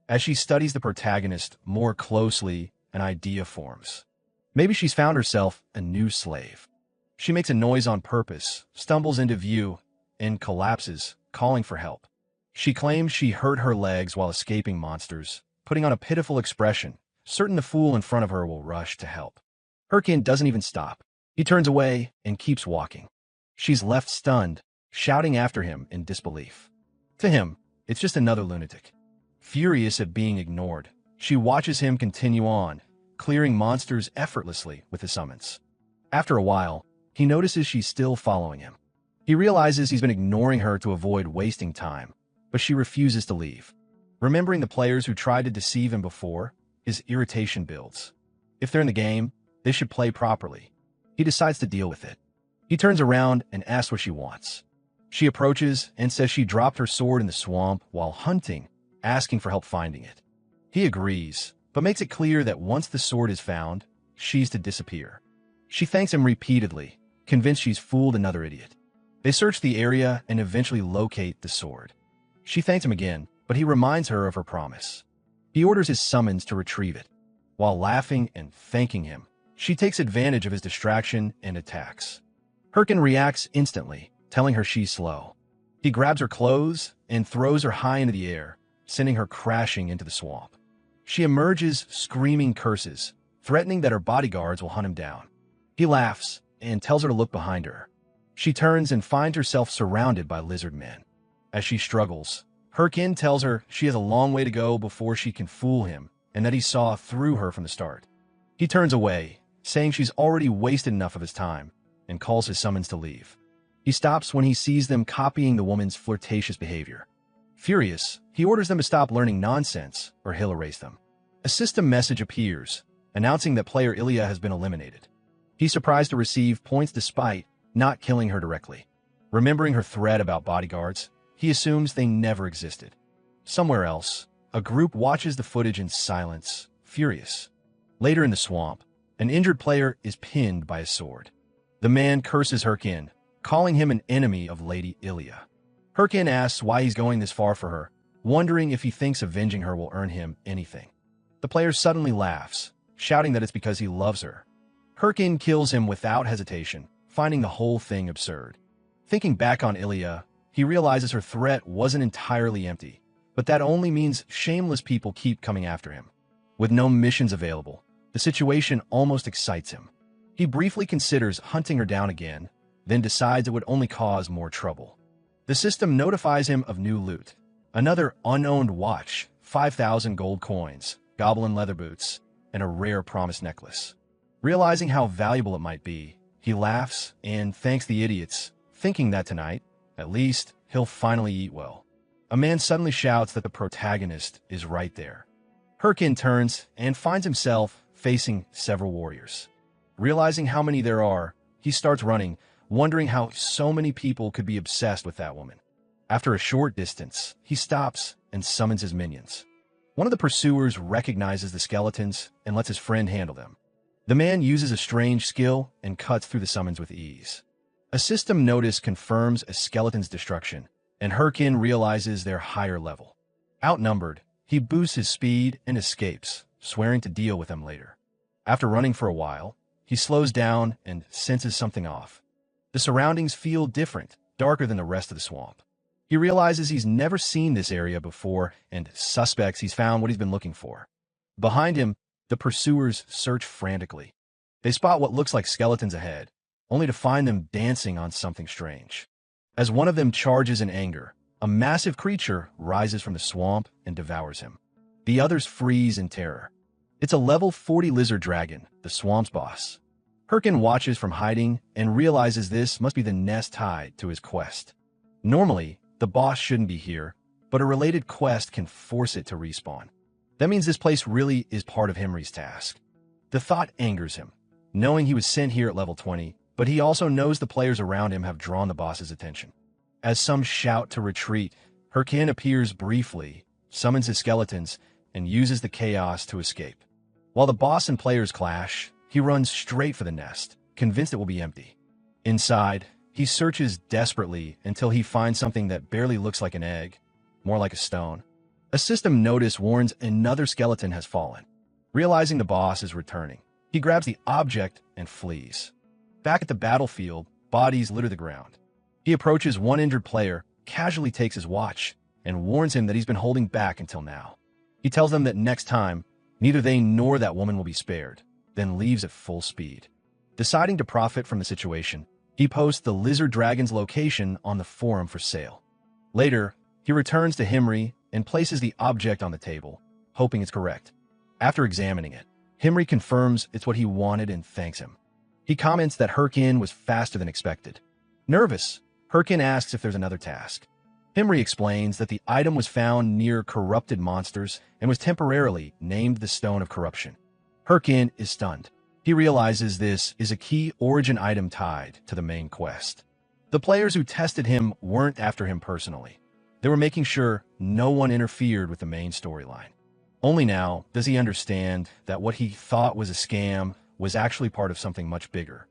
As she studies the protagonist more closely, an idea forms. Maybe she's found herself a new slave. She makes a noise on purpose, stumbles into view, and collapses, calling for help. She claims she hurt her legs while escaping monsters, putting on a pitiful expression, certain the fool in front of her will rush to help. Herkin doesn't even stop. He turns away and keeps walking. She's left stunned, shouting after him in disbelief. To him, it's just another lunatic. Furious at being ignored, she watches him continue on, clearing monsters effortlessly with his summons. After a while, he notices she's still following him. He realizes he's been ignoring her to avoid wasting time, but she refuses to leave. Remembering the players who tried to deceive him before, his irritation builds. If they're in the game, they should play properly. He decides to deal with it. He turns around and asks what she wants. She approaches and says she dropped her sword in the swamp while hunting, asking for help finding it. He agrees, but makes it clear that once the sword is found, she's to disappear. She thanks him repeatedly, convinced she's fooled another idiot. They search the area and eventually locate the sword. She thanks him again, but he reminds her of her promise. He orders his summons to retrieve it. While laughing and thanking him, she takes advantage of his distraction and attacks. Herkin reacts instantly, telling her she's slow. He grabs her clothes and throws her high into the air, sending her crashing into the swamp. She emerges screaming curses, threatening that her bodyguards will hunt him down. He laughs and tells her to look behind her. She turns and finds herself surrounded by lizard men. As she struggles, Herkin tells her she has a long way to go before she can fool him and that he saw through her from the start. He turns away, saying she's already wasted enough of his time, and calls his summons to leave. He stops when he sees them copying the woman's flirtatious behavior. Furious, he orders them to stop learning nonsense or he'll erase them. A system message appears, announcing that player Ilya has been eliminated. He's surprised to receive points despite not killing her directly. Remembering her threat about bodyguards, he assumes they never existed. Somewhere else, a group watches the footage in silence, furious. Later in the swamp, an injured player is pinned by a sword. The man curses Herkin, calling him an enemy of Lady Ilya. Herkin asks why he's going this far for her, wondering if he thinks avenging her will earn him anything. The player suddenly laughs, shouting that it's because he loves her. Herkin kills him without hesitation, finding the whole thing absurd. Thinking back on Ilya, he realizes her threat wasn't entirely empty, but that only means shameless people keep coming after him. With no missions available, the situation almost excites him. He briefly considers hunting her down again, then decides it would only cause more trouble. The system notifies him of new loot. Another unowned watch, 5,000 gold coins, goblin leather boots, and a rare promise necklace. Realizing how valuable it might be, he laughs and thanks the idiots, thinking that tonight, at least, he'll finally eat well. A man suddenly shouts that the protagonist is right there. Herkin turns and finds himself facing several warriors. Realizing how many there are, he starts running, wondering how so many people could be obsessed with that woman. After a short distance, he stops and summons his minions. One of the pursuers recognizes the skeletons and lets his friend handle them. The man uses a strange skill and cuts through the summons with ease. A system notice confirms a skeleton's destruction, and Herkin realizes they're higher level. Outnumbered, he boosts his speed and escapes, swearing to deal with them later. After running for a while, he slows down and senses something off. The surroundings feel different, darker than the rest of the swamp. He realizes he's never seen this area before and suspects he's found what he's been looking for. Behind him, the pursuers search frantically. They spot what looks like skeletons ahead, only to find them dancing on something strange. As one of them charges in anger, a massive creature rises from the swamp and devours him. The others freeze in terror. It's a level 40 lizard dragon, the swamp's boss. Herkin watches from hiding and realizes this must be the nest tied to his quest. Normally, the boss shouldn't be here, but a related quest can force it to respawn. That means this place really is part of Himri's task. The thought angers him, knowing he was sent here at level 20, but he also knows the players around him have drawn the boss's attention. As some shout to retreat, Herkin appears briefly, summons his skeletons, and uses the chaos to escape. While the boss and players clash, he runs straight for the nest, convinced it will be empty. Inside, he searches desperately until he finds something that barely looks like an egg, more like a stone. A system notice warns another skeleton has fallen. Realizing the boss is returning, he grabs the object and flees. Back at the battlefield, bodies litter the ground. He approaches one injured player, casually takes his watch, and warns him that he's been holding back until now. He tells them that next time, neither they nor that woman will be spared, then leaves at full speed. Deciding to profit from the situation, he posts the lizard dragon's location on the forum for sale. Later, he returns to Himri and places the object on the table, hoping it's correct. After examining it, Himri confirms it's what he wanted and thanks him. He comments that Herkin was faster than expected. Nervous, Herkin asks if there's another task. Himri explains that the item was found near corrupted monsters and was temporarily named the Stone of Corruption. Herkin is stunned. He realizes this is a key origin item tied to the main quest. The players who tested him weren't after him personally. They were making sure no one interfered with the main storyline. Only now does he understand that what he thought was a scam was actually part of something much bigger.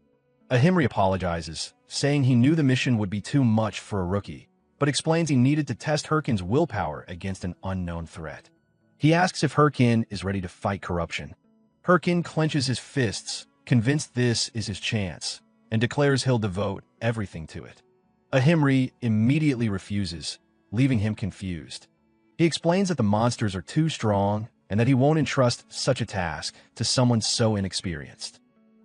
Himri apologizes, saying he knew the mission would be too much for a rookie, but explains he needed to test Herkin's willpower against an unknown threat. He asks if Herkin is ready to fight corruption. Herkin clenches his fists, convinced this is his chance, and declares he'll devote everything to it. Himri immediately refuses, leaving him confused. He explains that the monsters are too strong and that he won't entrust such a task to someone so inexperienced.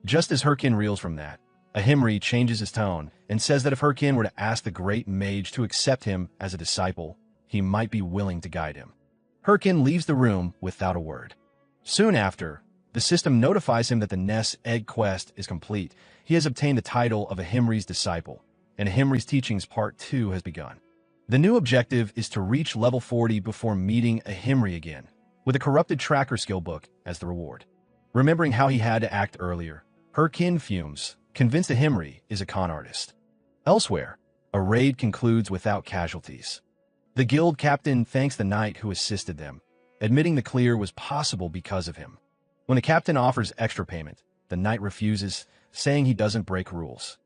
Just as Herkin reels from that, Himri changes his tone and says that if Herkin were to ask the great mage to accept him as a disciple, he might be willing to guide him. Herkin leaves the room without a word. Soon after, the system notifies him that the Ness Egg quest is complete. He has obtained the title of Himri's disciple, and Himri's teachings part 2 has begun. The new objective is to reach level 40 before meeting Himri again, with a corrupted tracker skill book as the reward. Remembering how he had to act earlier, Herkin fumes, convinced Himri is a con artist. Elsewhere, a raid concludes without casualties. The guild captain thanks the knight who assisted them, admitting the clear was possible because of him. When the captain offers extra payment, the knight refuses, saying he doesn't break rules.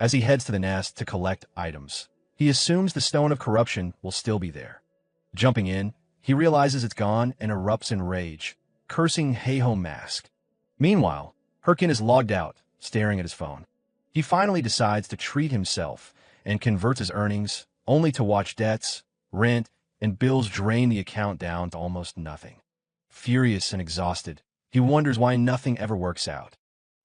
As he heads to the nest to collect items, he assumes the Stone of Corruption will still be there. Jumping in, he realizes it's gone and erupts in rage, cursing Heiho Mask. Meanwhile, Herkin is logged out, staring at his phone. He finally decides to treat himself and converts his earnings, only to watch debts, rent, and bills drain the account down to almost nothing. Furious and exhausted, he wonders why nothing ever works out.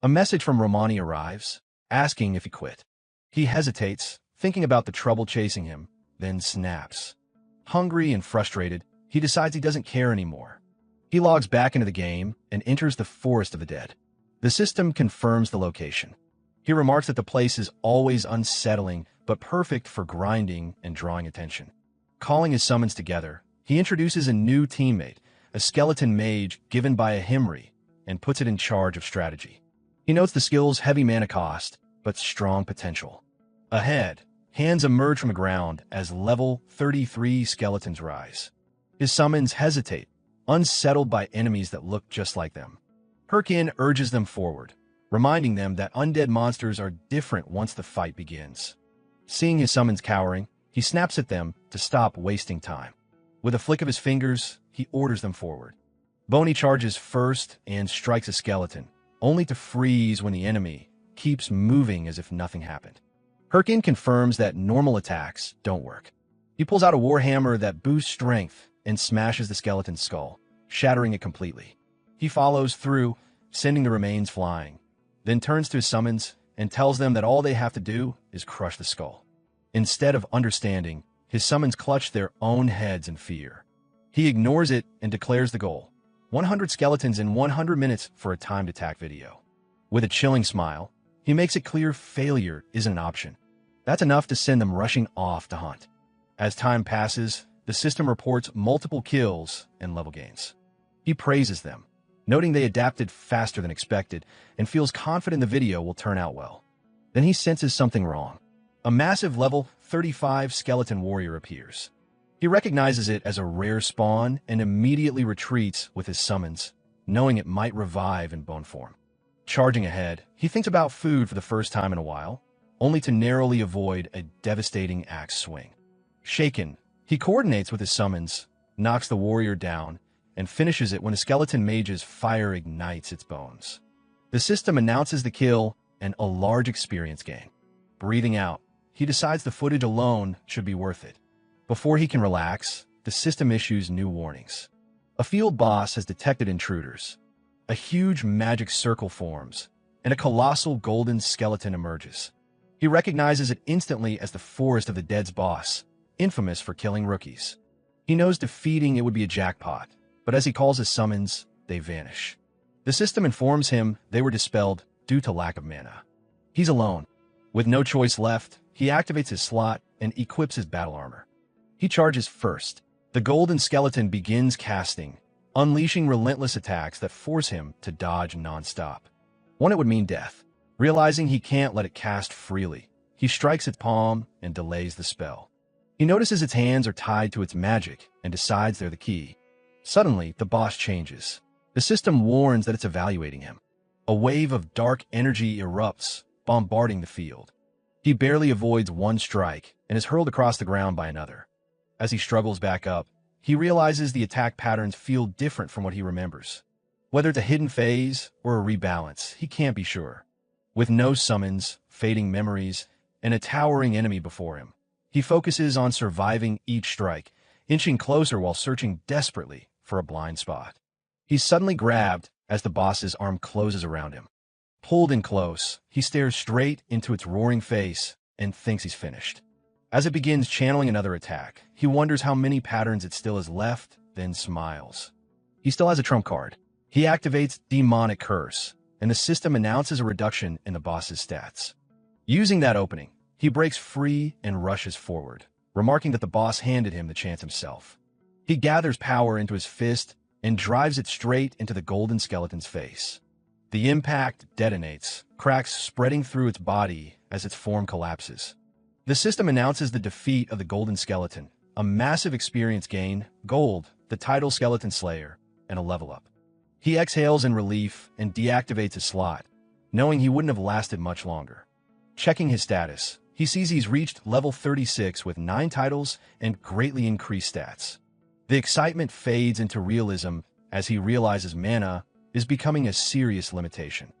A message from Romani arrives, asking if he quit. He hesitates, thinking about the trouble chasing him, then snaps. Hungry and frustrated, he decides he doesn't care anymore. He logs back into the game and enters the Forest of the Dead. The system confirms the location. He remarks that the place is always unsettling but perfect for grinding and drawing attention. Calling his summons together, he introduces a new teammate, a skeleton mage given by a Himri, and puts it in charge of strategy. He notes the skill's heavy mana cost, but strong potential. Ahead, hands emerge from the ground as level 33 skeletons rise. His summons hesitate, unsettled by enemies that look just like them. Herkin urges them forward, reminding them that undead monsters are different once the fight begins. Seeing his summons cowering, he snaps at them to stop wasting time. With a flick of his fingers, he orders them forward. Boney charges first and strikes a skeleton, only to freeze when the enemy keeps moving as if nothing happened. Herkin confirms that normal attacks don't work. He pulls out a warhammer that boosts strength and smashes the skeleton's skull, shattering it completely. He follows through, sending the remains flying, then turns to his summons and tells them that all they have to do is crush the skull. Instead of understanding, his summons clutch their own heads in fear. He ignores it and declares the goal: 100 skeletons in 100 minutes for a timed attack video. With a chilling smile, he makes it clear failure isn't an option. That's enough to send them rushing off to hunt. As time passes, the system reports multiple kills and level gains. He praises them, noting they adapted faster than expected, and feels confident the video will turn out well. Then he senses something wrong. A massive level 35 skeleton warrior appears. He recognizes it as a rare spawn and immediately retreats with his summons, knowing it might revive in bone form. Charging ahead, he thinks about food for the first time in a while, only to narrowly avoid a devastating axe swing. Shaken, he coordinates with his summons, knocks the warrior down, and finishes it when the skeleton mage's fire ignites its bones. The system announces the kill and a large experience gain. Breathing out, he decides the footage alone should be worth it. Before he can relax, the system issues new warnings. A field boss has detected intruders. A huge magic circle forms, and a colossal golden skeleton emerges. He recognizes it instantly as the Forest of the Dead's boss, infamous for killing rookies. He knows defeating it would be a jackpot, but as he calls his summons, they vanish. The system informs him they were dispelled due to lack of mana. He's alone. With no choice left, he activates his slot and equips his battle armor. He charges first. The golden skeleton begins casting, unleashing relentless attacks that force him to dodge non-stop. One it would mean death. Realizing he can't let it cast freely, he strikes its palm and delays the spell. He notices its hands are tied to its magic and decides they're the key. Suddenly, the boss changes. The system warns that it's evaluating him. A wave of dark energy erupts, bombarding the field. He barely avoids one strike and is hurled across the ground by another. As he struggles back up, he realizes the attack patterns feel different from what he remembers. Whether it's a hidden phase or a rebalance, he can't be sure. With no summons, fading memories, and a towering enemy before him, he focuses on surviving each strike, inching closer while searching desperately for a blind spot. He's suddenly grabbed as the boss's arm closes around him. Pulled in close, he stares straight into its roaring face and thinks he's finished. As it begins channeling another attack, he wonders how many patterns it still has left, then smiles. He still has a trump card. He activates Demonic Curse, and the system announces a reduction in the boss's stats. Using that opening, he breaks free and rushes forward, remarking that the boss handed him the chance himself. He gathers power into his fist and drives it straight into the golden skeleton's face. The impact detonates, cracks spreading through its body as its form collapses. The system announces the defeat of the golden skeleton, a massive experience gain, gold, the title Skeleton Slayer, and a level up. He exhales in relief and deactivates his slot, knowing he wouldn't have lasted much longer. Checking his status, he sees he's reached level 36 with 9 titles and greatly increased stats. The excitement fades into realism as he realizes mana is becoming a serious limitation.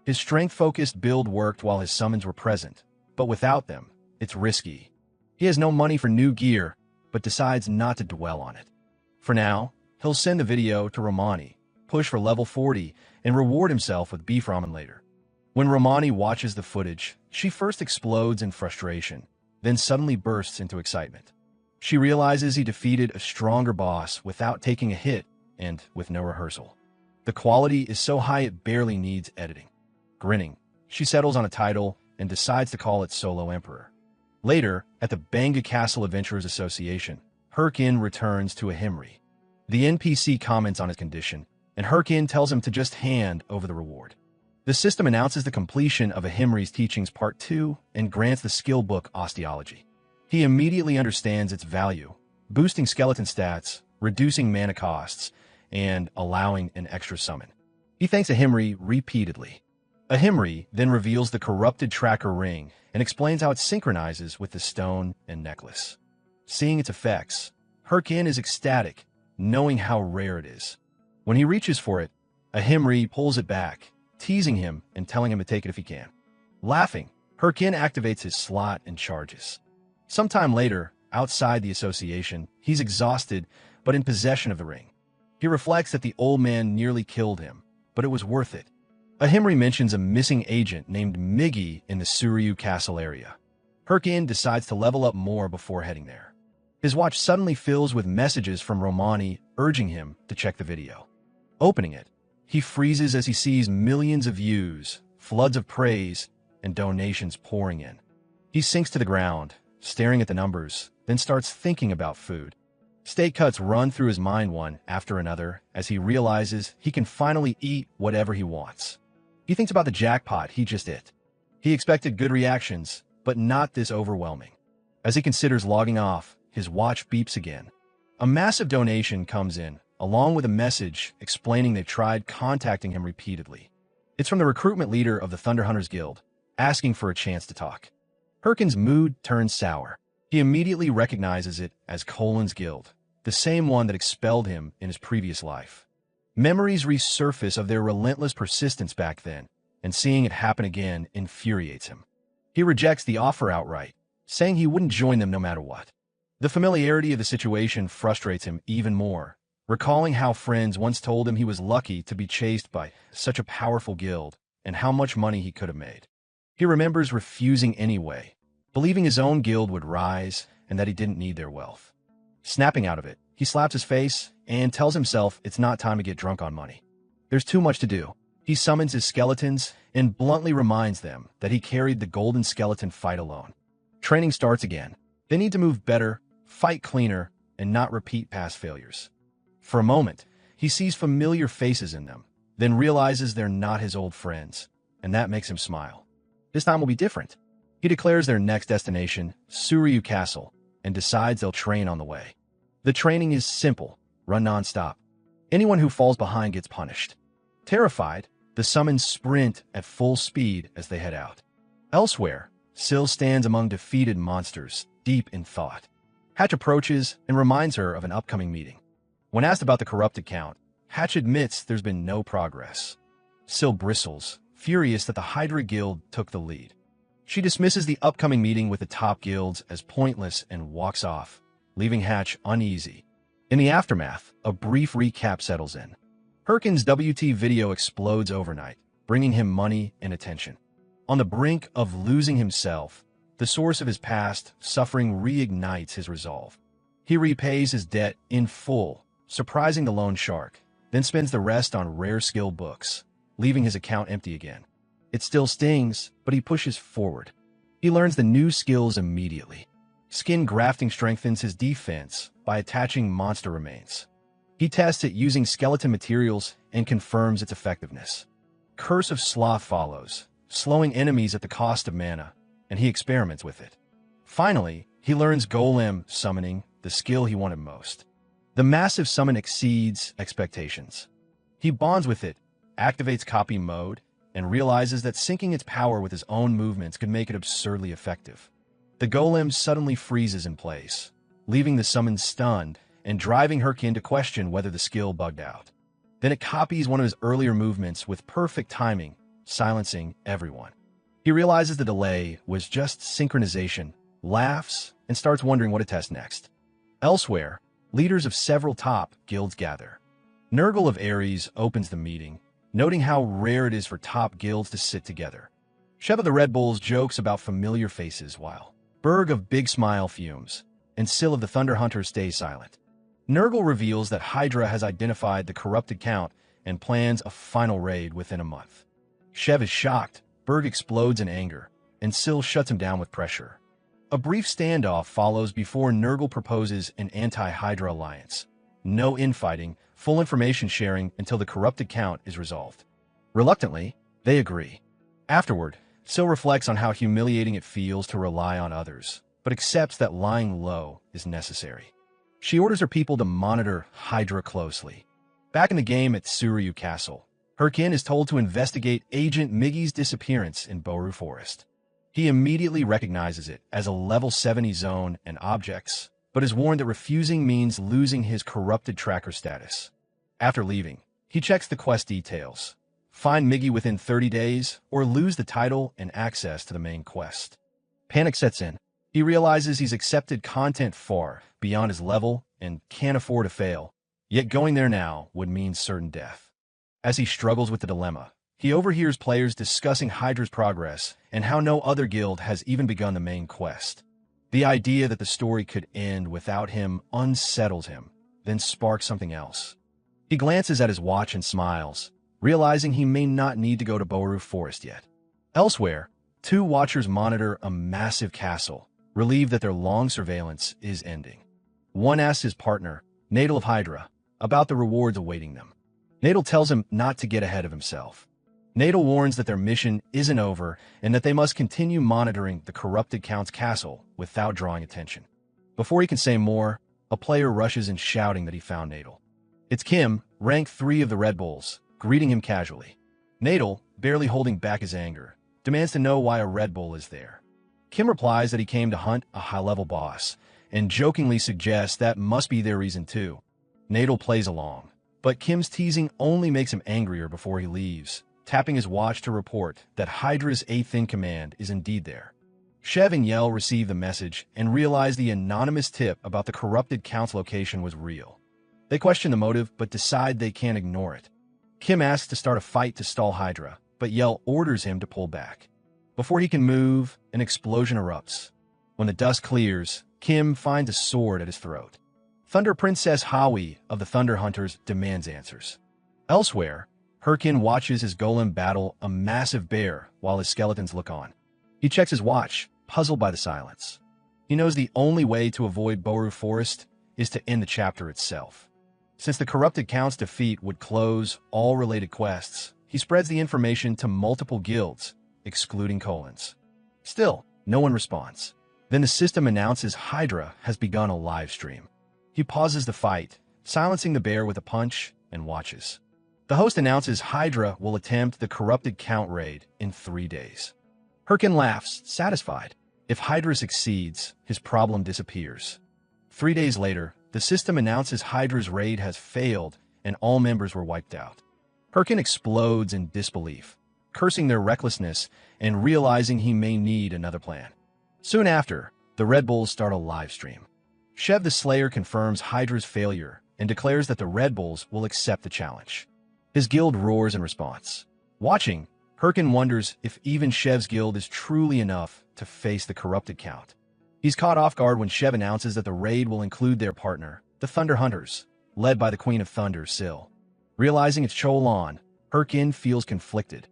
His strength-focused build worked while his summons were present, but without them, it's risky. He has no money for new gear, but decides not to dwell on it. For now, he'll send the video to Romani, push for level 40, and reward himself with beef ramen later. When Romani watches the footage, she first explodes in frustration, then suddenly bursts into excitement. She realizes he defeated a stronger boss without taking a hit and with no rehearsal. The quality is so high it barely needs editing. Grinning, she settles on a title and decides to call it Solo Emperor. Later, at the Banga Castle Adventurers Association, Herkin returns to a Himri. The NPC comments on his condition, and Herkin tells him to just hand over the reward. The system announces the completion of a Himri's Teachings Part 2 and grants the skill book Osteology. He immediately understands its value, boosting skeleton stats, reducing mana costs, and allowing an extra summon. He thanks a Himri repeatedly. A Himri then reveals the corrupted tracker ring and explains how it synchronizes with the stone and necklace. Seeing its effects, Herkin is ecstatic, knowing how rare it is. When he reaches for it, a Himri pulls it back, teasing him and telling him to take it if he can. Laughing, Herkin activates his slot and charges. Sometime later, outside the association, he's exhausted but in possession of the ring. He reflects that the old man nearly killed him, but it was worth it. A Himri mentions a missing agent named Miggy in the Suryu Castle area. Herkin decides to level up more before heading there. His watch suddenly fills with messages from Romani urging him to check the video. Opening it, he freezes as he sees millions of views, floods of praise, and donations pouring in. He sinks to the ground, staring at the numbers, then starts thinking about food. Steak cuts run through his mind one after another as he realizes he can finally eat whatever he wants. He thinks about the jackpot he just hit. He expected good reactions, but not this overwhelming. As he considers logging off, his watch beeps again. A massive donation comes in, along with a message explaining they've tried contacting him repeatedly. It's from the recruitment leader of the Thunder Hunters Guild, asking for a chance to talk. Herkin's mood turns sour. He immediately recognizes it as Colin's guild, the same one that expelled him in his previous life. Memories resurface of their relentless persistence back then, and seeing it happen again infuriates him. He rejects the offer outright, saying he wouldn't join them no matter what. The familiarity of the situation frustrates him even more, recalling how friends once told him he was lucky to be chased by such a powerful guild and how much money he could have made. He remembers refusing anyway, believing his own guild would rise and that he didn't need their wealth. Snapping out of it, he slaps his face and tells himself it's not time to get drunk on money. There's too much to do. He summons his skeletons and bluntly reminds them that he carried the golden skeleton fight alone. Training starts again. They need to move better, fight cleaner, and not repeat past failures. For a moment, he sees familiar faces in them, then realizes they're not his old friends, and that makes him smile. This time will be different. He declares their next destination, Suryu Castle, and decides they'll train on the way. The training is simple, run non-stop. Anyone who falls behind gets punished. Terrified, the summons sprint at full speed as they head out. Elsewhere, Syl stands among defeated monsters, deep in thought. Hatch approaches and reminds her of an upcoming meeting. When asked about the corrupted count, Hatch admits there's been no progress. Syl bristles, furious that the Hydra Guild took the lead. She dismisses the upcoming meeting with the top guilds as pointless and walks off, leaving Hatch uneasy. In the aftermath, a brief recap settles in. Herkin's WT video explodes overnight, bringing him money and attention. On the brink of losing himself, the source of his past suffering reignites his resolve. He repays his debt in full, surprising the loan shark, then spends the rest on rare skill books, leaving his account empty again. It still stings, but he pushes forward. He learns the new skills immediately. Skin grafting strengthens his defense by attaching monster remains. He tests it using skeleton materials and confirms its effectiveness. Curse of Sloth follows, slowing enemies at the cost of mana, and he experiments with it. Finally, he learns Golem summoning, the skill he wanted most. The massive summon exceeds expectations. He bonds with it, activates copy mode, and realizes that syncing its power with his own movements could make it absurdly effective. The Golem suddenly freezes in place, leaving the summon stunned and driving Herkin to question whether the skill bugged out. Then it copies one of his earlier movements with perfect timing, silencing everyone. He realizes the delay was just synchronization, laughs, and starts wondering what to test next. Elsewhere, leaders of several top guilds gather. Nurgle of Ares opens the meeting, noting how rare it is for top guilds to sit together. Shep of the Red Bulls jokes about familiar faces while Berg of Big Smile fumes, and Syl of the Thunder Hunters stays silent. Nurgle reveals that Hydra has identified the corrupted Count and plans a final raid within a month. Shev is shocked, Berg explodes in anger, and Syl shuts him down with pressure. A brief standoff follows before Nurgle proposes an anti-Hydra alliance. No infighting, full information sharing until the corrupted Count is resolved. Reluctantly, they agree. Afterward, Syl reflects on how humiliating it feels to rely on others, but accepts that lying low is necessary. She orders her people to monitor Hydra closely. Back in the game at Suryu Castle, Herkin is told to investigate Agent Miggy's disappearance in Boru Forest. He immediately recognizes it as a level 70 zone and objects, but is warned that refusing means losing his corrupted tracker status. After leaving, he checks the quest details. Find Miggy within 30 days, or lose the title and access to the main quest. Panic sets in. He realizes he's accepted content far beyond his level and can't afford to fail, yet going there now would mean certain death. As he struggles with the dilemma, he overhears players discussing Hydra's progress and how no other guild has even begun the main quest. The idea that the story could end without him unsettles him, then sparks something else. He glances at his watch and smiles, realizing he may not need to go to Boru Forest yet. Elsewhere, two watchers monitor a massive castle, relieved that their long surveillance is ending. One asks his partner, Nadal of Hydra, about the rewards awaiting them. Nadal tells him not to get ahead of himself. Nadal warns that their mission isn't over and that they must continue monitoring the corrupted Count's castle without drawing attention. Before he can say more, a player rushes in shouting that he found Nadal. It's Kim, rank 3 of the Red Bulls, greeting him casually. Nadal, barely holding back his anger, demands to know why a Red Bull is there. Kim replies that he came to hunt a high-level boss, and jokingly suggests that must be their reason too. Nadal plays along, but Kim's teasing only makes him angrier before he leaves, tapping his watch to report that Hydra's 8th in command is indeed there. Shev and Yell receive the message and realize the anonymous tip about the corrupted Count's location was real. They question the motive but decide they can't ignore it. Kim asks to start a fight to stall Hydra, but Yell orders him to pull back. Before he can move, an explosion erupts. When the dust clears, Kim finds a sword at his throat. Thunder Princess Howie of the Thunder Hunters demands answers. Elsewhere, Herkin watches his golem battle a massive bear while his skeletons look on. He checks his watch, puzzled by the silence. He knows the only way to avoid Boru Forest is to end the chapter itself. Since the corrupted Count's defeat would close all related quests, he spreads the information to multiple guilds, excluding Colons. Still, no one responds. Then the system announces Hydra has begun a live stream. He pauses the fight, silencing the bear with a punch, and watches. The host announces Hydra will attempt the corrupted Count raid in 3 days. Herkin laughs, satisfied. If Hydra succeeds, his problem disappears. 3 days later, the system announces Hydra's raid has failed and all members were wiped out. Herkin explodes in disbelief, cursing their recklessness and realizing he may need another plan. Soon after, the Red Bulls start a live stream. Shev the Slayer confirms Hydra's failure and declares that the Red Bulls will accept the challenge. His guild roars in response. Watching, Herkin wonders if even Shev's guild is truly enough to face the corrupted Count. He's caught off guard when Shev announces that the raid will include their partner, the Thunder Hunters, led by the Queen of Thunder, Syl. Realizing it's Cholan, Herkin feels conflicted.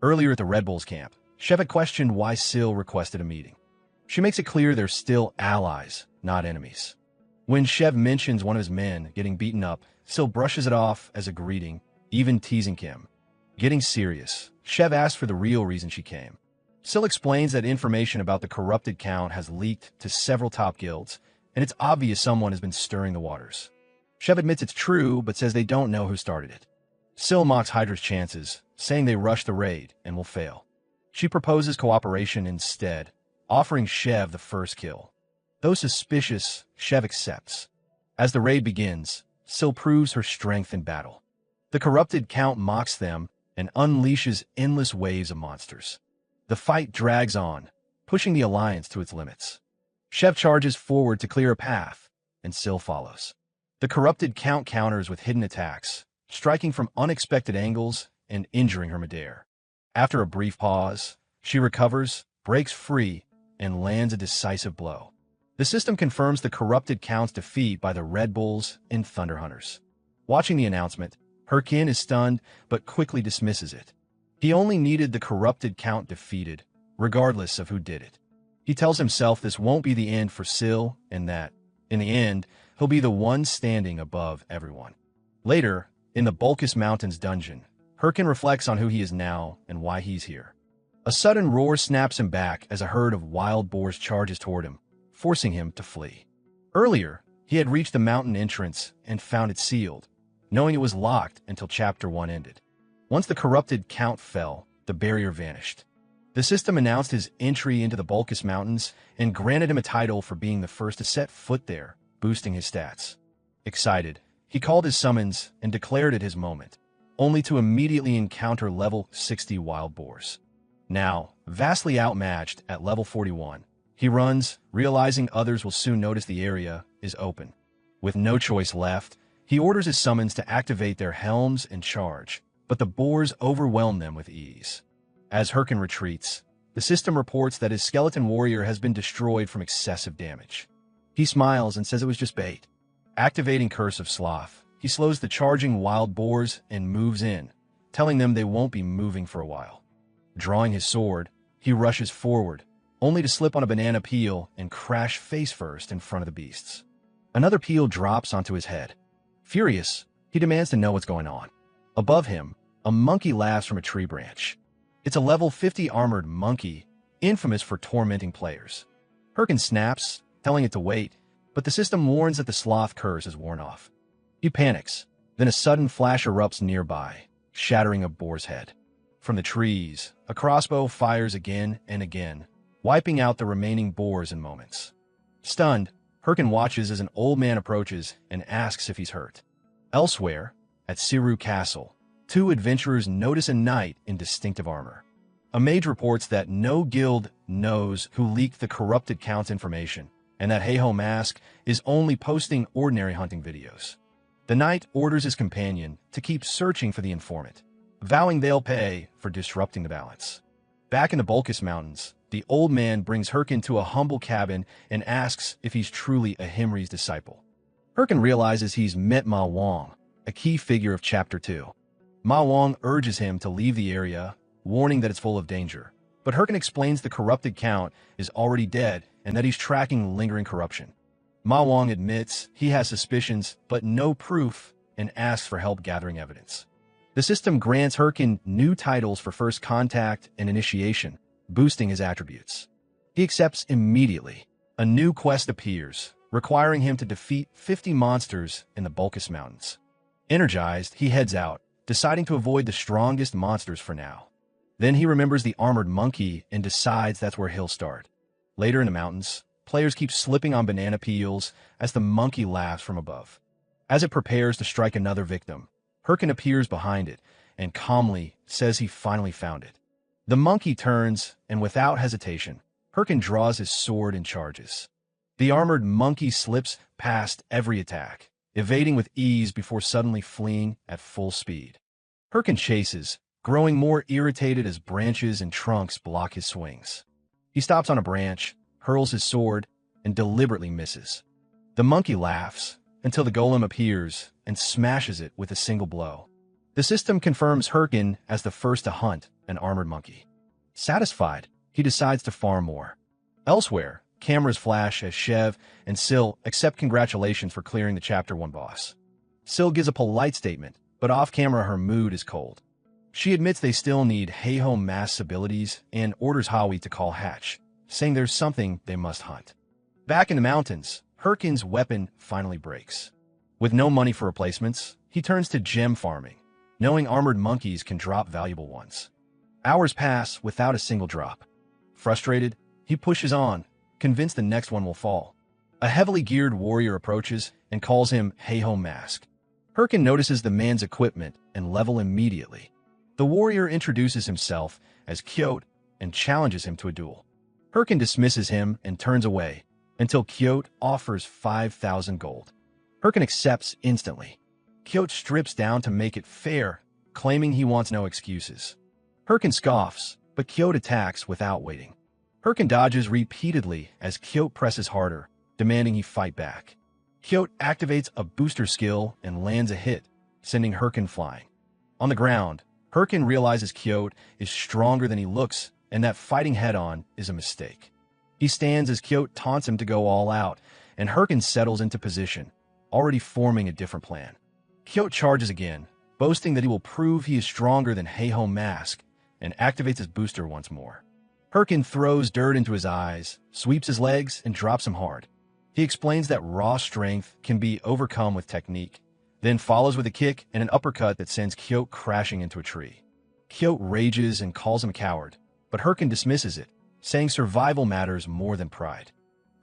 Earlier at the Red Bulls camp, Shev had questioned why Syl requested a meeting. She makes it clear they're still allies, not enemies. When Shev mentions one of his men getting beaten up, Syl brushes it off as a greeting, even teasing Kim. Getting serious, Shev asks for the real reason she came. Syl explains that information about the corrupted Count has leaked to several top guilds, and it's obvious someone has been stirring the waters. Shev admits it's true, but says they don't know who started it. Syl mocks Hydra's chances, saying they rushed the raid and will fail. She proposes cooperation instead, offering Shev the first kill. Though suspicious, Shev accepts. As the raid begins, Syl proves her strength in battle. The corrupted Count mocks them and unleashes endless waves of monsters. The fight drags on, pushing the alliance to its limits. Shev charges forward to clear a path, and Syl follows. The corrupted Count counters with hidden attacks, striking from unexpected angles and injuring her midair. After a brief pause, she recovers, breaks free, and lands a decisive blow. The system confirms the corrupted Count's defeat by the Red Bulls and Thunder Hunters. Watching the announcement, Herkin is stunned but quickly dismisses it. He only needed the corrupted Count defeated, regardless of who did it. He tells himself this won't be the end for Sil and that, in the end, he'll be the one standing above everyone. Later, in the Bulkus Mountains dungeon, Herkin reflects on who he is now and why he's here. A sudden roar snaps him back as a herd of wild boars charges toward him, forcing him to flee. Earlier, he had reached the mountain entrance and found it sealed, knowing it was locked until Chapter 1 ended. Once the corrupted Count fell, the barrier vanished. The system announced his entry into the Bulkus Mountains and granted him a title for being the first to set foot there, boosting his stats. Excited, he called his summons and declared it his moment, only to immediately encounter level 60 wild boars. Now, vastly outmatched at level 41, he runs, realizing others will soon notice the area is open. With no choice left, he orders his summons to activate their helms and charge, but the boars overwhelm them with ease. As Herkin retreats, the system reports that his skeleton warrior has been destroyed from excessive damage. He smiles and says it was just bait. Activating Curse of Sloth, he slows the charging wild boars and moves in, telling them they won't be moving for a while. Drawing his sword, he rushes forward, only to slip on a banana peel and crash face first in front of the beasts. Another peel drops onto his head. Furious, he demands to know what's going on. Above him, a monkey laughs from a tree branch. It's a level 50 armored monkey, infamous for tormenting players. Herkin snaps, telling it to wait, but the system warns that the sloth curse is worn off. He panics, then a sudden flash erupts nearby, shattering a boar's head. From the trees, a crossbow fires again and again, wiping out the remaining boars in moments. Stunned, Herkin watches as an old man approaches and asks if he's hurt. Elsewhere, at Siru Castle, two adventurers notice a knight in distinctive armor. A mage reports that no guild knows who leaked the corrupted Count's information, and that Heiho Mask is only posting ordinary hunting videos. The knight orders his companion to keep searching for the informant, vowing they'll pay for disrupting the balance. Back in the Bulkus Mountains, the old man brings Herkin to a humble cabin and asks if he's truly a Himri's disciple. Herkin realizes he's met Ma Wong, a key figure of Chapter 2. Ma Wong urges him to leave the area, warning that it's full of danger. But Herkin explains the corrupted Count is already dead and that he's tracking lingering corruption. Ma Wong admits he has suspicions but no proof and asks for help gathering evidence. The system grants Herkin new titles for First Contact and Initiation, boosting his attributes. He accepts immediately. A new quest appears, requiring him to defeat 50 monsters in the Bulkus Mountains. Energized, he heads out, deciding to avoid the strongest monsters for now. Then he remembers the armored monkey and decides that's where he'll start. Later in the mountains, players keep slipping on banana peels as the monkey laughs from above. As it prepares to strike another victim, Herkin appears behind it and calmly says he finally found it. The monkey turns, and without hesitation, Herkin draws his sword and charges. The armored monkey slips past every attack, evading with ease before suddenly fleeing at full speed. Herkin chases, growing more irritated as branches and trunks block his swings. He stops on a branch, hurls his sword, and deliberately misses. The monkey laughs until the golem appears and smashes it with a single blow. The system confirms Herkin as the first to hunt an armored monkey. Satisfied, he decides to farm more. Elsewhere, cameras flash as Shev and Sil accept congratulations for clearing the Chapter 1 boss. Sil gives a polite statement, but off-camera her mood is cold. She admits they still need Heiho Mask's abilities and orders Howie to call Hatch, saying there's something they must hunt. Back in the mountains, Herkin's weapon finally breaks. With no money for replacements, he turns to gem farming, knowing armored monkeys can drop valuable ones. Hours pass without a single drop. Frustrated, he pushes on, convinced the next one will fall. A heavily geared warrior approaches and calls him Heiho Mask. Herkin notices the man's equipment and level immediately. The warrior introduces himself as Kyote and challenges him to a duel. Herkin dismisses him and turns away, until Kyote offers 5,000 gold. Herkin accepts instantly. Kyote strips down to make it fair, claiming he wants no excuses. Herkin scoffs, but Kyote attacks without waiting. Herkin dodges repeatedly as Kyote presses harder, demanding he fight back. Kyote activates a booster skill and lands a hit, sending Herkin flying. On the ground, Herkin realizes Kyote is stronger than he looks and that fighting head-on is a mistake. He stands as Kyote taunts him to go all out, and Herkin settles into position, already forming a different plan. Kyote charges again, boasting that he will prove he is stronger than Heiho Mask, and activates his booster once more. Herkin throws dirt into his eyes, sweeps his legs, and drops him hard. He explains that raw strength can be overcome with technique, then follows with a kick and an uppercut that sends Kyote crashing into a tree. Kyote rages and calls him a coward, but Herkin dismisses it, saying survival matters more than pride.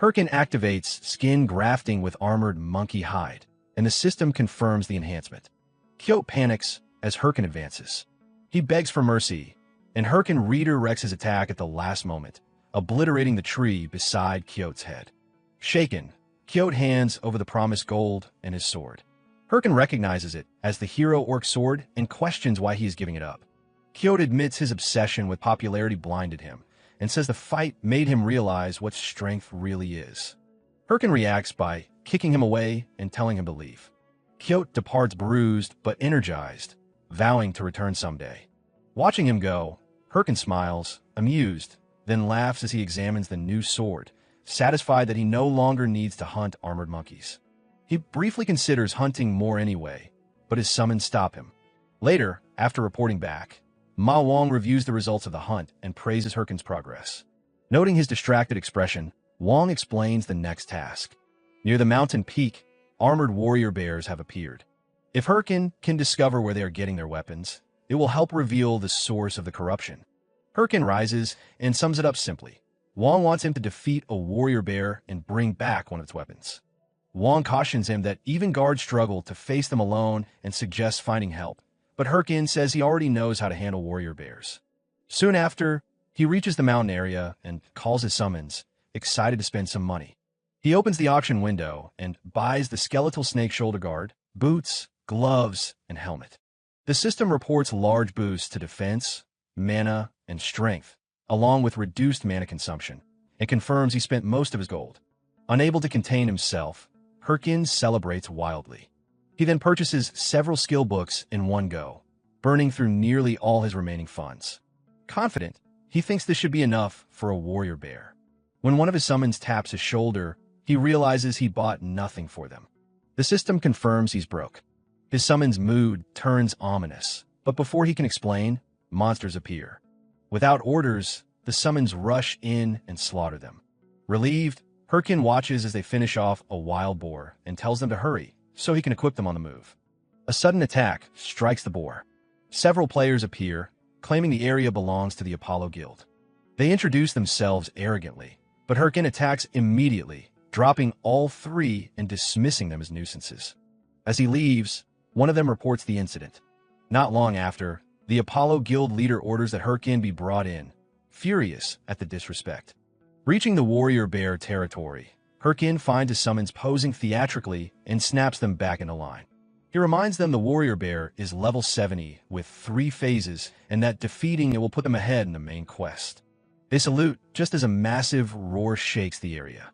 Herkin activates skin grafting with armored monkey hide, and the system confirms the enhancement. Kyote panics as Herkin advances. He begs for mercy, and Herkin redirects his attack at the last moment, obliterating the tree beside Kyote's head. Shaken, Kyote hands over the promised gold and his sword. Herkin recognizes it as the hero orc sword and questions why he is giving it up. Kyote admits his obsession with popularity blinded him, and says the fight made him realize what strength really is. Herkin reacts by kicking him away and telling him to leave. Kyote departs bruised but energized, vowing to return someday. Watching him go, Herkin smiles, amused, then laughs as he examines the new sword, satisfied that he no longer needs to hunt armored monkeys. He briefly considers hunting more anyway, but his summons stop him. Later, after reporting back, Ma Wong reviews the results of the hunt and praises Herkin's progress. Noting his distracted expression, Wong explains the next task. Near the mountain peak, armored warrior bears have appeared. If Herkin can discover where they are getting their weapons, it will help reveal the source of the corruption. Herkin rises and sums it up simply. Wong wants him to defeat a warrior bear and bring back one of its weapons. Wong cautions him that even guards struggle to face them alone and suggests finding help, but Herkin says he already knows how to handle warrior bears. Soon after, he reaches the mountain area and calls his summons, excited to spend some money. He opens the auction window and buys the skeletal snake shoulder guard, boots, gloves, and helmet. The system reports large boosts to defense, mana, and strength, along with reduced mana consumption, and confirms he spent most of his gold. Unable to contain himself, Herkin celebrates wildly. He then purchases several skill books in one go, burning through nearly all his remaining funds. Confident, he thinks this should be enough for a warrior bear. When one of his summons taps his shoulder, he realizes he bought nothing for them. The system confirms he's broke. His summon's mood turns ominous, but before he can explain, monsters appear. Without orders, the summons rush in and slaughter them. Relieved, Herkin watches as they finish off a wild boar and tells them to hurry so he can equip them on the move. A sudden attack strikes the boar. Several players appear, claiming the area belongs to the Apollo Guild. They introduce themselves arrogantly, but Herkin attacks immediately, dropping all three and dismissing them as nuisances. As he leaves, one of them reports the incident. Not long after, the Apollo Guild leader orders that Herkin be brought in, furious at the disrespect. Reaching the warrior bear territory, Herkin finds his summons posing theatrically and snaps them back into line. He reminds them the warrior bear is level 70 with 3 phases and that defeating it will put them ahead in the main quest. They salute just as a massive roar shakes the area.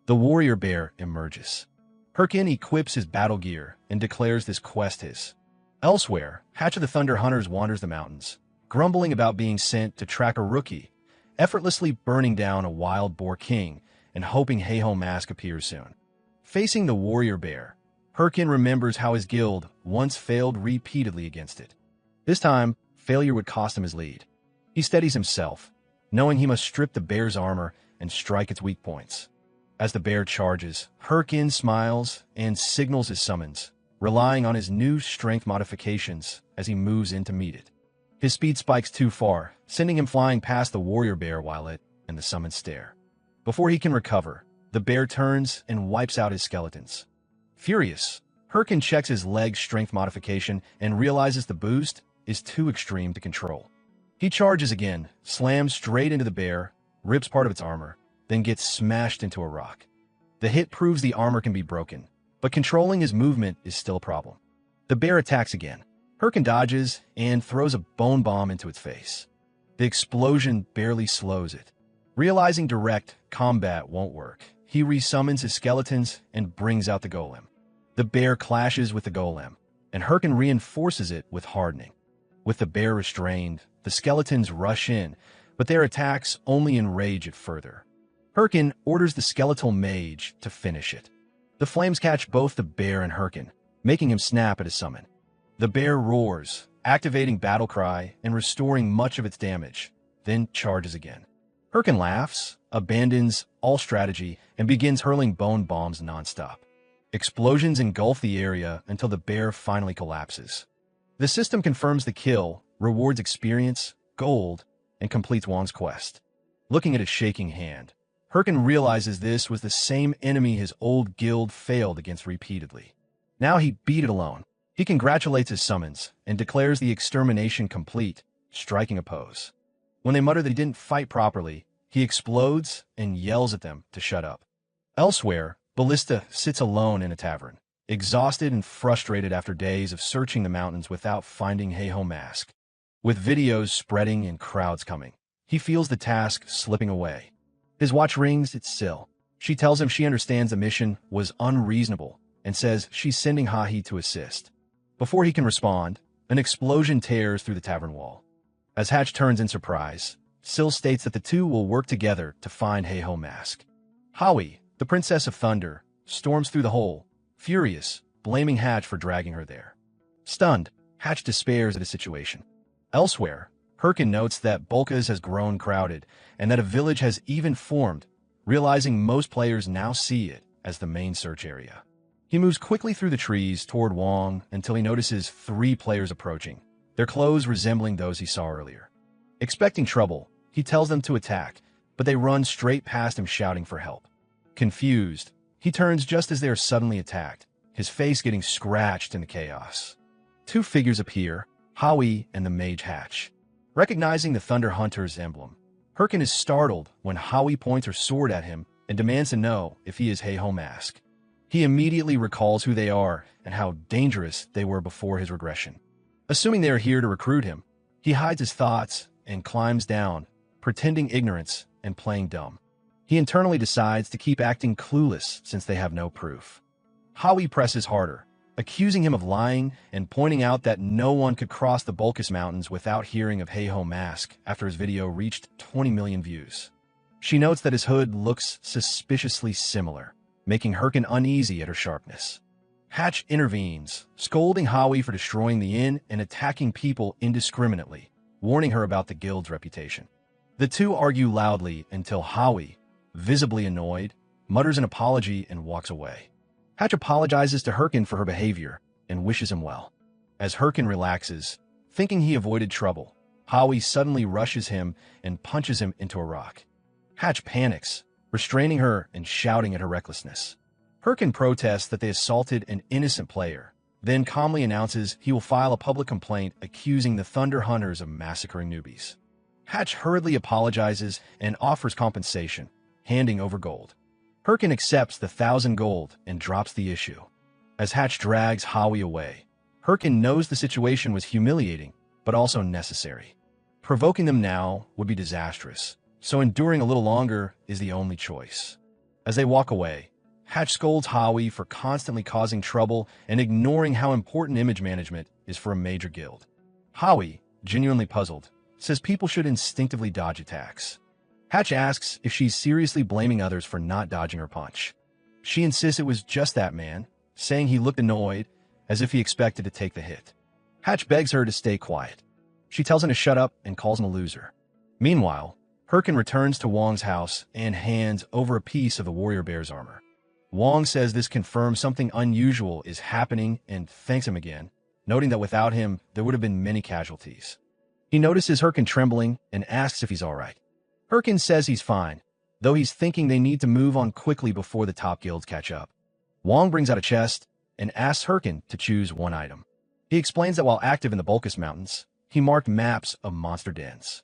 The warrior bear emerges. Herkin equips his battle gear and declares this quest his. Elsewhere, Hatch of the Thunder Hunters wanders the mountains, grumbling about being sent to track a rookie, effortlessly burning down a wild boar king and hoping Heiho Mask appears soon. Facing the warrior bear, Herkin remembers how his guild once failed repeatedly against it. This time, failure would cost him his lead. He steadies himself, knowing he must strip the bear's armor and strike its weak points. As the bear charges, Herkin smiles and signals his summons, relying on his new strength modifications as he moves in to meet it. His speed spikes too far, sending him flying past the warrior bear while it and the summons stare. Before he can recover, the bear turns and wipes out his skeletons. Furious, Herkin checks his leg strength modification and realizes the boost is too extreme to control. He charges again, slams straight into the bear, rips part of its armor, then gets smashed into a rock. The hit proves the armor can be broken, but controlling his movement is still a problem. The bear attacks again. Herkin dodges and throws a bone bomb into its face. The explosion barely slows it. Realizing direct combat won't work, he resummons his skeletons and brings out the golem. The bear clashes with the golem, and Herkin reinforces it with hardening. With the bear restrained, the skeletons rush in, but their attacks only enrage it further. Herkin orders the skeletal mage to finish it. The flames catch both the bear and Herkin, making him snap at his summon. The bear roars, activating Battle Cry and restoring much of its damage, then charges again. Herkin laughs, abandons all strategy, and begins hurling bone bombs nonstop. Explosions engulf the area until the bear finally collapses. The system confirms the kill, rewards experience, gold, and completes Wong's quest. Looking at his shaking hand, Herkin realizes this was the same enemy his old guild failed against repeatedly. Now he beat it alone. He congratulates his summons and declares the extermination complete, striking a pose. When they mutter that he didn't fight properly, he explodes and yells at them to shut up. Elsewhere, Ballista sits alone in a tavern, exhausted and frustrated after days of searching the mountains without finding Heiho Mask. With videos spreading and crowds coming, he feels the task slipping away. His watch rings, it's Sil. She tells him she understands the mission was unreasonable and says she's sending Hahi to assist. Before he can respond, an explosion tears through the tavern wall. As Hatch turns in surprise, Sil states that the two will work together to find Heiho Mask. Hawi, the Princess of Thunder, storms through the hole, furious, blaming Hatch for dragging her there. Stunned, Hatch despairs at his situation. Elsewhere, Herkin notes that Bolkas has grown crowded and that a village has even formed, realizing most players now see it as the main search area. He moves quickly through the trees toward Wong until he notices 3 players approaching, their clothes resembling those he saw earlier. Expecting trouble, he tells them to attack, but they run straight past him shouting for help. Confused, he turns just as they are suddenly attacked, his face getting scratched in the chaos. 2 figures appear, Hawi and the Mage Hatch. Recognizing the Thunder Hunter's emblem, Herkin is startled when Hawi points her sword at him and demands to know if he is Heiho Mask. He immediately recalls who they are and how dangerous they were before his regression. Assuming they are here to recruit him, he hides his thoughts and climbs down, pretending ignorance and playing dumb. He internally decides to keep acting clueless since they have no proof. Hawi presses harder, accusing him of lying and pointing out that no one could cross the Bolkas Mountains without hearing of Heiho Mask after his video reached 20 million views. She notes that his hood looks suspiciously similar, making Herkin uneasy at her sharpness. Hatch intervenes, scolding Hawi for destroying the inn and attacking people indiscriminately, warning her about the guild's reputation. The two argue loudly until Hawi, visibly annoyed, mutters an apology and walks away. Hatch apologizes to Herkin for her behavior and wishes him well. As Herkin relaxes, thinking he avoided trouble, Hawi suddenly rushes him and punches him into a rock. Hatch panics, restraining her and shouting at her recklessness. Herkin protests that they assaulted an innocent player, then calmly announces he will file a public complaint accusing the Thunder Hunters of massacring newbies. Hatch hurriedly apologizes and offers compensation, handing over gold. Herkin accepts the 1,000 gold and drops the issue. As Hatch drags Hawi away, Herkin knows the situation was humiliating, but also necessary. Provoking them now would be disastrous, so enduring a little longer is the only choice. As they walk away, Hatch scolds Hawi for constantly causing trouble and ignoring how important image management is for a major guild. Hawi, genuinely puzzled, says people should instinctively dodge attacks. Hatch asks if she's seriously blaming others for not dodging her punch. She insists it was just that man, saying he looked annoyed, as if he expected to take the hit. Hatch begs her to stay quiet. She tells him to shut up and calls him a loser. Meanwhile, Herkin returns to Wong's house and hands over a piece of the warrior bear's armor. Wong says this confirms something unusual is happening and thanks him again, noting that without him, there would have been many casualties. He notices Herkin trembling and asks if he's all right. Herkin says he's fine, though he's thinking they need to move on quickly before the top guilds catch up. Wong brings out a chest and asks Herkin to choose one item. He explains that while active in the Bolkas Mountains, he marked maps of monster dens.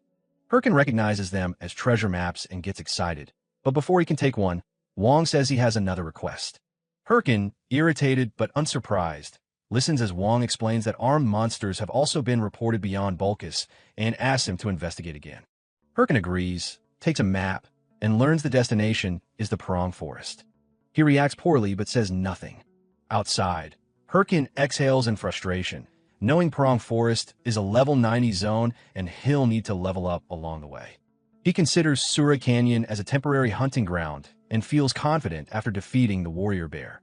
Herkin recognizes them as treasure maps and gets excited, but before he can take one, Wong says he has another request. Herkin, irritated but unsurprised, listens as Wong explains that armed monsters have also been reported beyond Bolkas and asks him to investigate again. Herkin agrees, takes a map, and learns the destination is the Parang Forest. He reacts poorly but says nothing. Outside, Herkin exhales in frustration, knowing Parang Forest is a level 90 zone and he'll need to level up along the way. He considers Sura Canyon as a temporary hunting ground and feels confident after defeating the warrior bear.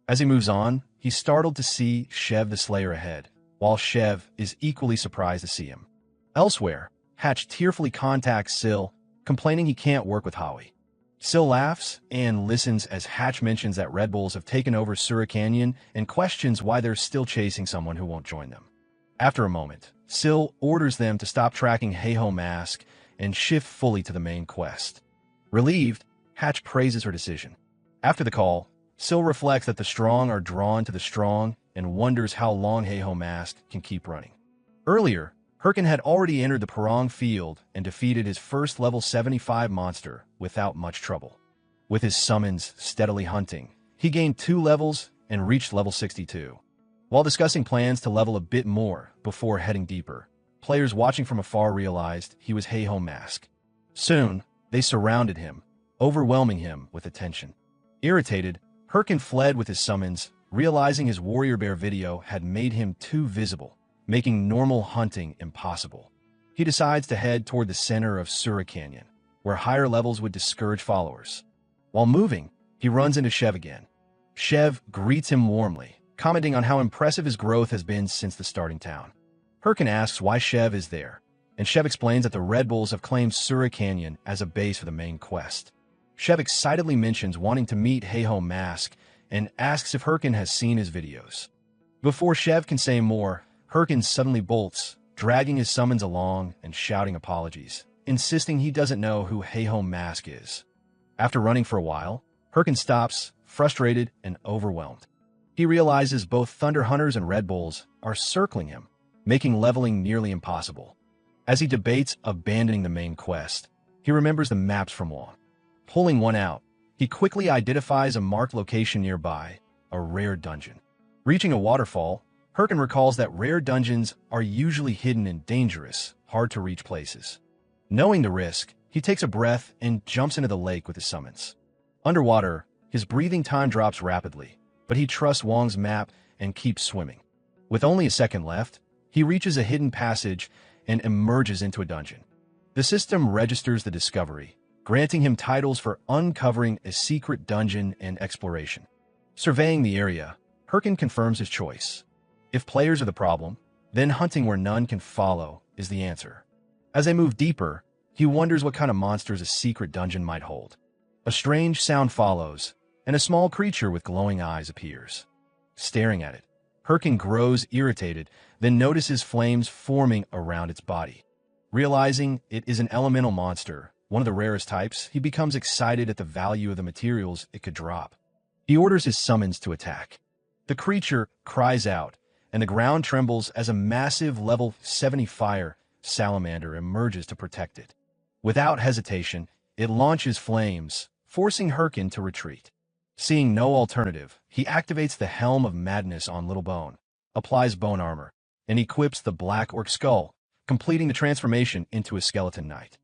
As he moves on, he's startled to see Shev the Slayer ahead, while Shev is equally surprised to see him. Elsewhere, Hatch tearfully contacts Sil, complaining he can't work with Howie. Sil laughs and listens as Hatch mentions that Red Bulls have taken over Sura Canyon and questions why they're still chasing someone who won't join them. After a moment, Sil orders them to stop tracking Heiho Mask and shift fully to the main quest. Relieved, Hatch praises her decision. After the call, Sil reflects that the strong are drawn to the strong and wonders how long Heiho Mask can keep running. Earlier, Herkin had already entered the Parang field and defeated his first level 75 monster without much trouble. With his summons steadily hunting, he gained 2 levels and reached level 62. While discussing plans to level a bit more before heading deeper, players watching from afar realized he was Heiho Mask. Soon, they surrounded him, overwhelming him with attention. Irritated, Herkin fled with his summons, realizing his warrior bear video had made him too visible, making normal hunting impossible. He decides to head toward the center of Sura Canyon, where higher levels would discourage followers. While moving, he runs into Shev again. Shev greets him warmly, commenting on how impressive his growth has been since the starting town. Herkin asks why Shev is there, and Shev explains that the Red Bulls have claimed Sura Canyon as a base for the main quest. Shev excitedly mentions wanting to meet Heiho Mask and asks if Herkin has seen his videos. Before Shev can say more, Herkin suddenly bolts, dragging his summons along and shouting apologies, insisting he doesn't know who Heiho Mask is. After running for a while, Herkin stops, frustrated and overwhelmed. He realizes both Thunder Hunters and Red Bulls are circling him, making leveling nearly impossible. As he debates abandoning the main quest, he remembers the maps from Wong. Pulling one out, he quickly identifies a marked location nearby, a rare dungeon. Reaching a waterfall, Herkin recalls that rare dungeons are usually hidden in dangerous, hard-to-reach places. Knowing the risk, he takes a breath and jumps into the lake with his summons. Underwater, his breathing time drops rapidly, but he trusts Wong's map and keeps swimming. With only a second left, he reaches a hidden passage and emerges into a dungeon. The system registers the discovery, granting him titles for uncovering a secret dungeon and exploration. Surveying the area, Herkin confirms his choice. If players are the problem, then hunting where none can follow is the answer. As they move deeper, he wonders what kind of monsters a secret dungeon might hold. A strange sound follows, and a small creature with glowing eyes appears. Staring at it, Herkin grows irritated, then notices flames forming around its body. Realizing it is an elemental monster, one of the rarest types, he becomes excited at the value of the materials it could drop. He orders his summons to attack. The creature cries out, and the ground trembles as a massive level 70 fire salamander emerges to protect it. Without hesitation, it launches flames, forcing Herkin to retreat. Seeing no alternative, he activates the Helm of Madness on Little Bone, applies bone armor, and equips the Black Orc Skull, completing the transformation into a skeleton knight.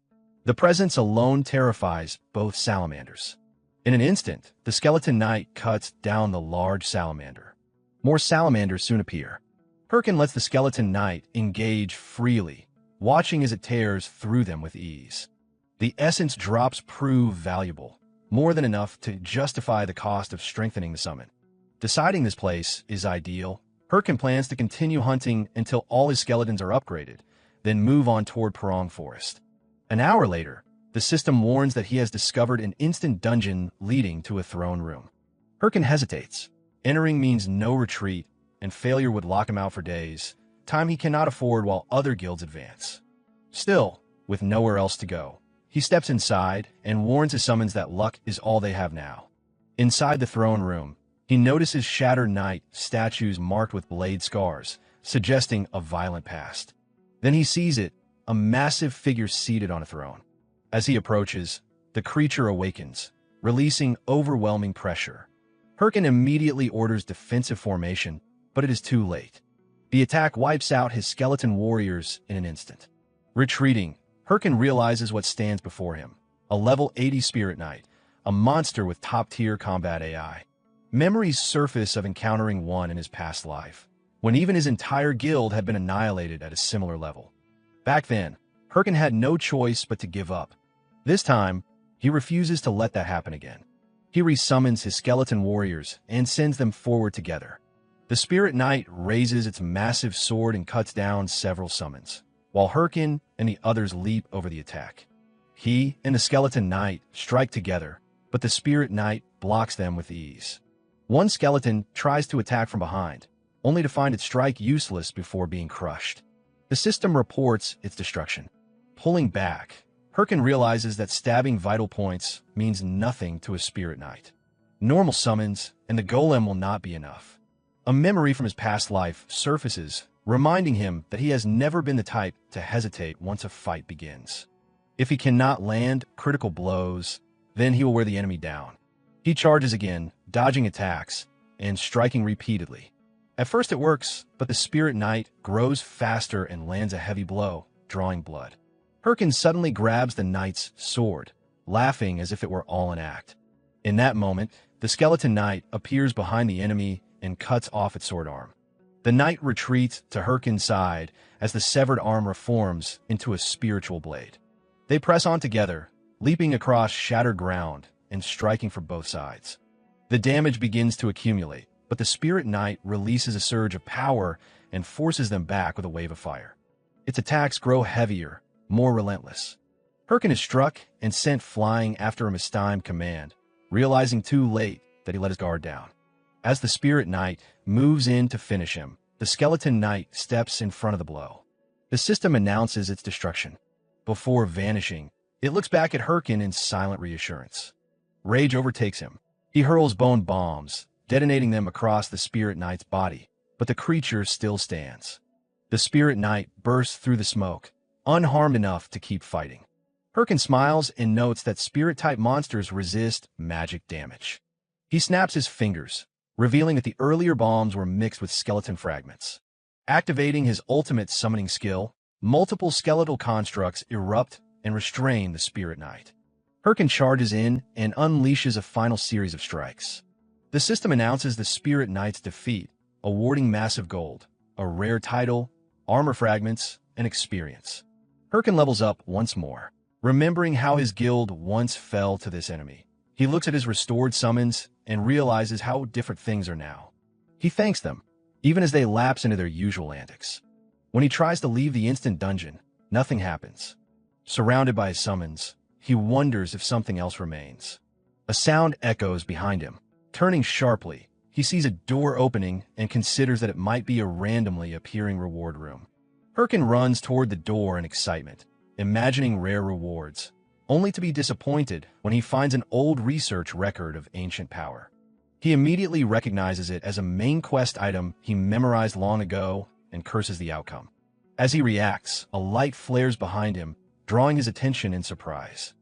The presence alone terrifies both salamanders. In an instant, the skeleton knight cuts down the large salamander. More salamanders soon appear. Herkin lets the skeleton knight engage freely, watching as it tears through them with ease. The essence drops prove valuable, more than enough to justify the cost of strengthening the summon. Deciding this place is ideal, Herkin plans to continue hunting until all his skeletons are upgraded, then move on toward Parang Forest. An hour later, the system warns that he has discovered an instant dungeon leading to a throne room. Herkin hesitates. Entering means no retreat, and failure would lock him out for days, time he cannot afford while other guilds advance. Still, with nowhere else to go, he steps inside and warns his summons that luck is all they have now. Inside the throne room, he notices shattered knight statues marked with blade scars, suggesting a violent past. Then he sees it, a massive figure seated on a throne. As he approaches, the creature awakens, releasing overwhelming pressure. Herkin immediately orders defensive formation, but it is too late. The attack wipes out his skeleton warriors in an instant. Retreating, Herkin realizes what stands before him, a level 80 Spirit Knight, a monster with top-tier combat AI. Memories surface of encountering one in his past life, when even his entire guild had been annihilated at a similar level. Back then, Herkin had no choice but to give up. This time, he refuses to let that happen again. He resummons his skeleton warriors and sends them forward together. The Spirit Knight raises its massive sword and cuts down several summons, while Herkin and the others leap over the attack. He and the Skeleton Knight strike together, but the Spirit Knight blocks them with ease. One skeleton tries to attack from behind, only to find its strike useless before being crushed. The system reports its destruction. Pulling back, Herkin realizes that stabbing vital points means nothing to a Spirit Knight. Normal summons and the golem will not be enough. A memory from his past life surfaces, reminding him that he has never been the type to hesitate once a fight begins. If he cannot land critical blows, then he will wear the enemy down. He charges again, dodging attacks, and striking repeatedly. At first it works, but the Spirit Knight grows faster and lands a heavy blow, drawing blood. Herkin suddenly grabs the knight's sword, laughing as if it were all an act. In that moment, the Skeleton Knight appears behind the enemy and cuts off its sword arm. The knight retreats to Herkin's side as the severed arm reforms into a spiritual blade. They press on together, leaping across shattered ground and striking for both sides. The damage begins to accumulate, but the Spirit Knight releases a surge of power and forces them back with a wave of fire. Its attacks grow heavier, more relentless. Herkin is struck and sent flying after a mistimed command, realizing too late that he let his guard down. As the Spirit Knight moves in to finish him, the Skeleton Knight steps in front of the blow. The system announces its destruction. Before vanishing, it looks back at Herkin in silent reassurance. Rage overtakes him. He hurls bone bombs, detonating them across the Spirit Knight's body, but the creature still stands. The Spirit Knight bursts through the smoke, unharmed enough to keep fighting. Herkin smiles and notes that Spirit-type monsters resist magic damage. He snaps his fingers, revealing that the earlier bombs were mixed with skeleton fragments. Activating his ultimate summoning skill, multiple skeletal constructs erupt and restrain the Spirit Knight. Herkin charges in and unleashes a final series of strikes. The system announces the Spirit Knight's defeat, awarding massive gold, a rare title, armor fragments, and experience. Herkin levels up once more, remembering how his guild once fell to this enemy. He looks at his restored summons and realizes how different things are now. He thanks them, even as they lapse into their usual antics. When he tries to leave the instant dungeon, nothing happens. Surrounded by his summons, he wonders if something else remains. A sound echoes behind him. Turning sharply, he sees a door opening and considers that it might be a randomly appearing reward room. Herkin runs toward the door in excitement, imagining rare rewards, only to be disappointed when he finds an old research record of ancient power. He immediately recognizes it as a main quest item he memorized long ago and curses the outcome. As he reacts, a light flares behind him, drawing his attention in surprise.